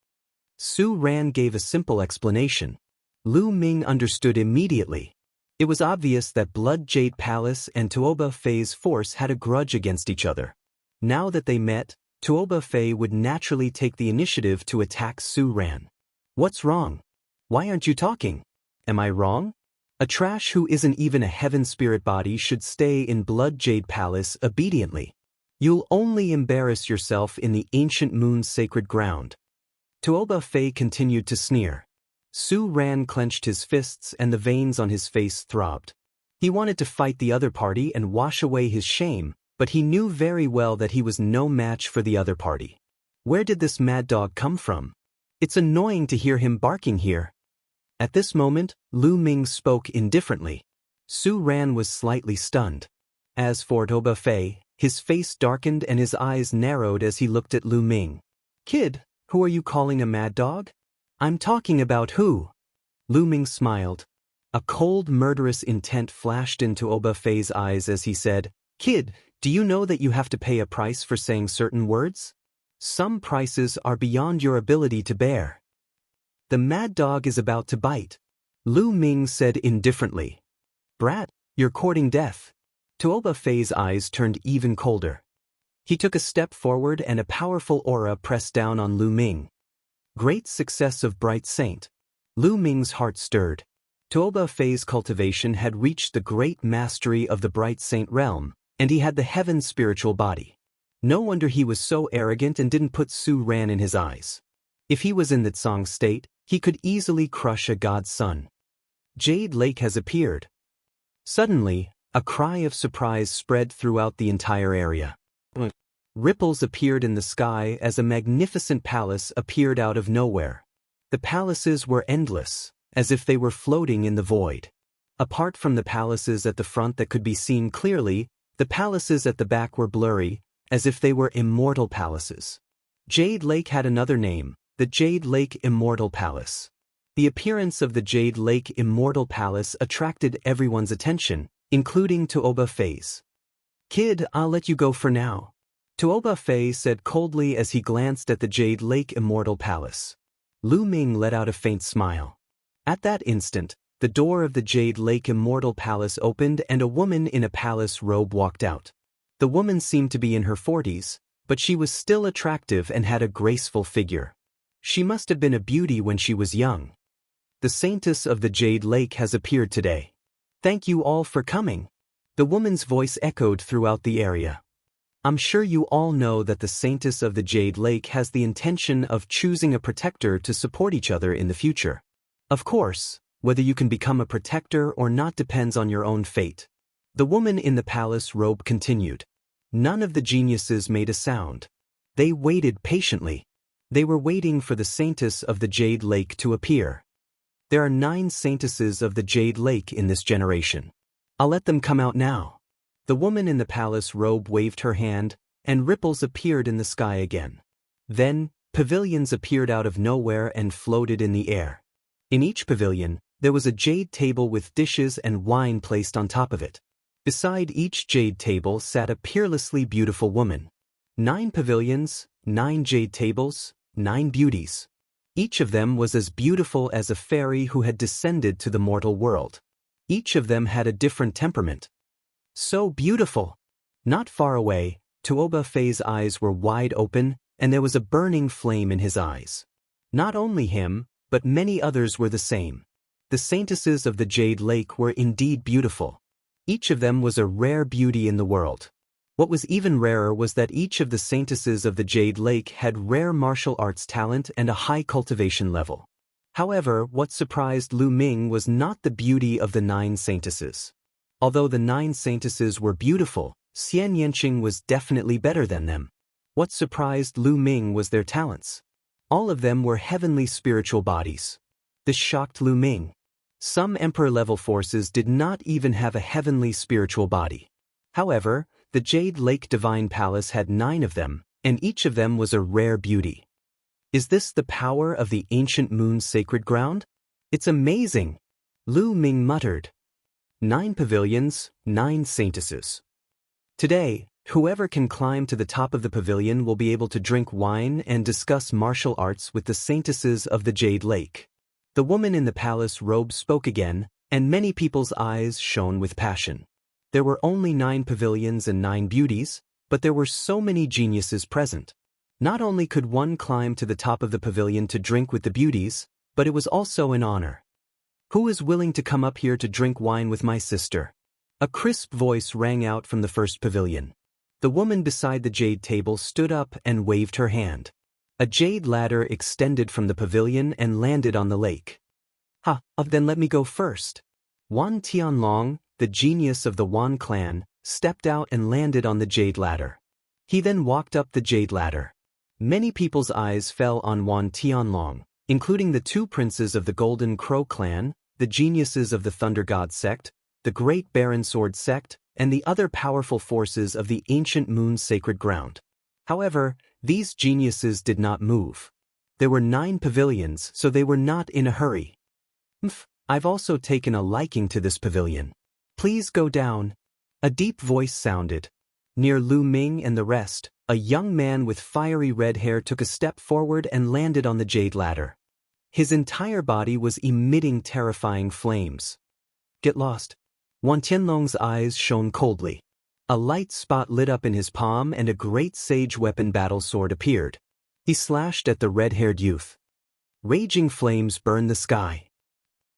[SPEAKER 1] Su Ran gave a simple explanation. Lu Ming understood immediately. It was obvious that Blood Jade Palace and Tuoba Fei's force had a grudge against each other. Now that they met, Tuoba Fei would naturally take the initiative to attack Su Ran. What's wrong? Why aren't you talking? Am I wrong? A trash who isn't even a heaven spirit body should stay in Blood Jade Palace obediently. You'll only embarrass yourself in the ancient moon's sacred ground. Tuoba Fei continued to sneer. Su Ran clenched his fists and the veins on his face throbbed. He wanted to fight the other party and wash away his shame, but he knew very well that he was no match for the other party. Where did this mad dog come from? It's annoying to hear him barking here. At this moment, Lu Ming spoke indifferently. Su Ran was slightly stunned. As for Tuoba Fei, his face darkened and his eyes narrowed as he looked at Lu Ming. Kid, who are you calling a mad dog? I'm talking about who? Lu Ming smiled. A cold, murderous intent flashed into Tuoba Fei's eyes as he said, Kid, do you know that you have to pay a price for saying certain words? Some prices are beyond your ability to bear. The mad dog is about to bite. Lu Ming said indifferently. Brat, you're courting death. Tuoba Fei's eyes turned even colder. He took a step forward and a powerful aura pressed down on Lu Ming. Great success of Bright Saint. Lu Ming's heart stirred. Tuoba Fei's cultivation had reached the great mastery of the Bright Saint realm, and he had the heaven spiritual body. No wonder he was so arrogant and didn't put Su Ran in his eyes. If he was in that song state, he could easily crush a god's son. Jade Lake has appeared. Suddenly, a cry of surprise spread throughout the entire area. Ripples appeared in the sky as a magnificent palace appeared out of nowhere. The palaces were endless, as if they were floating in the void. Apart from the palaces at the front that could be seen clearly, the palaces at the back were blurry, as if they were immortal palaces. Jade Lake had another name, the Jade Lake Immortal Palace. The appearance of the Jade Lake Immortal Palace attracted everyone's attention, including Tuoba Fei's. Kid, I'll let you go for now. Tuoba Fei said coldly as he glanced at the Jade Lake Immortal Palace. Lu Ming let out a faint smile. At that instant, the door of the Jade Lake Immortal Palace opened and a woman in a palace robe walked out. The woman seemed to be in her 40s, but she was still attractive and had a graceful figure. She must have been a beauty when she was young. The Saintess of the Jade Lake has appeared today. Thank you all for coming. The woman's voice echoed throughout the area. I'm sure you all know that the Saintess of the Jade Lake has the intention of choosing a protector to support each other in the future. Of course, whether you can become a protector or not depends on your own fate. The woman in the palace robe continued. None of the geniuses made a sound. They waited patiently. They were waiting for the Saintess of the Jade Lake to appear. There are 9 Saintesses of the Jade Lake in this generation. I'll let them come out now. The woman in the palace robe waved her hand, and ripples appeared in the sky again. Then, pavilions appeared out of nowhere and floated in the air. In each pavilion, there was a jade table with dishes and wine placed on top of it. Beside each jade table sat a peerlessly beautiful woman. 9 pavilions, 9 jade tables, 9 beauties. Each of them was as beautiful as a fairy who had descended to the mortal world. Each of them had a different temperament. So beautiful! Not far away, Tuoba Fei's eyes were wide open, and there was a burning flame in his eyes. Not only him, but many others were the same. The saintesses of the Jade Lake were indeed beautiful. Each of them was a rare beauty in the world. What was even rarer was that each of the saintesses of the Jade Lake had rare martial arts talent and a high cultivation level. However, what surprised Lu Ming was not the beauty of the 9 saintesses. Although the 9 saintesses were beautiful, Xian Yanqing was definitely better than them. What surprised Lu Ming was their talents. All of them were heavenly spiritual bodies. This shocked Lu Ming. Some emperor-level forces did not even have a heavenly spiritual body. However, the Jade Lake Divine Palace had 9 of them, and each of them was a rare beauty. Is this the power of the ancient moon's sacred ground? It's amazing! Lu Ming muttered. 9 pavilions, 9 saintesses. Today, whoever can climb to the top of the pavilion will be able to drink wine and discuss martial arts with the saintesses of the Jade Lake. The woman in the palace robe spoke again, and many people's eyes shone with passion. There were only 9 pavilions and 9 beauties, but there were so many geniuses present. Not only could one climb to the top of the pavilion to drink with the beauties, but it was also an honor. Who is willing to come up here to drink wine with my sister? A crisp voice rang out from the first pavilion. The woman beside the jade table stood up and waved her hand. A jade ladder extended from the pavilion and landed on the lake. Then let me go first. Wan Tianlong, the genius of the Wan clan, stepped out and landed on the jade ladder. He then walked up the jade ladder. Many people's eyes fell on Wan Tianlong, including the 2 princes of the Golden Crow clan, the geniuses of the Thunder God sect, the Great Baron Sword sect, and the other powerful forces of the ancient moon's sacred ground. However, these geniuses did not move. There were 9 pavilions, so they were not in a hurry. I've also taken a liking to this pavilion. Please go down. A deep voice sounded. Near Lu Ming and the rest, a young man with fiery red hair took a step forward and landed on the jade ladder. His entire body was emitting terrifying flames. Get lost. Wan Tianlong's eyes shone coldly. A light spot lit up in his palm and a great sage weapon battle sword appeared. He slashed at the red-haired youth. Raging flames burned the sky.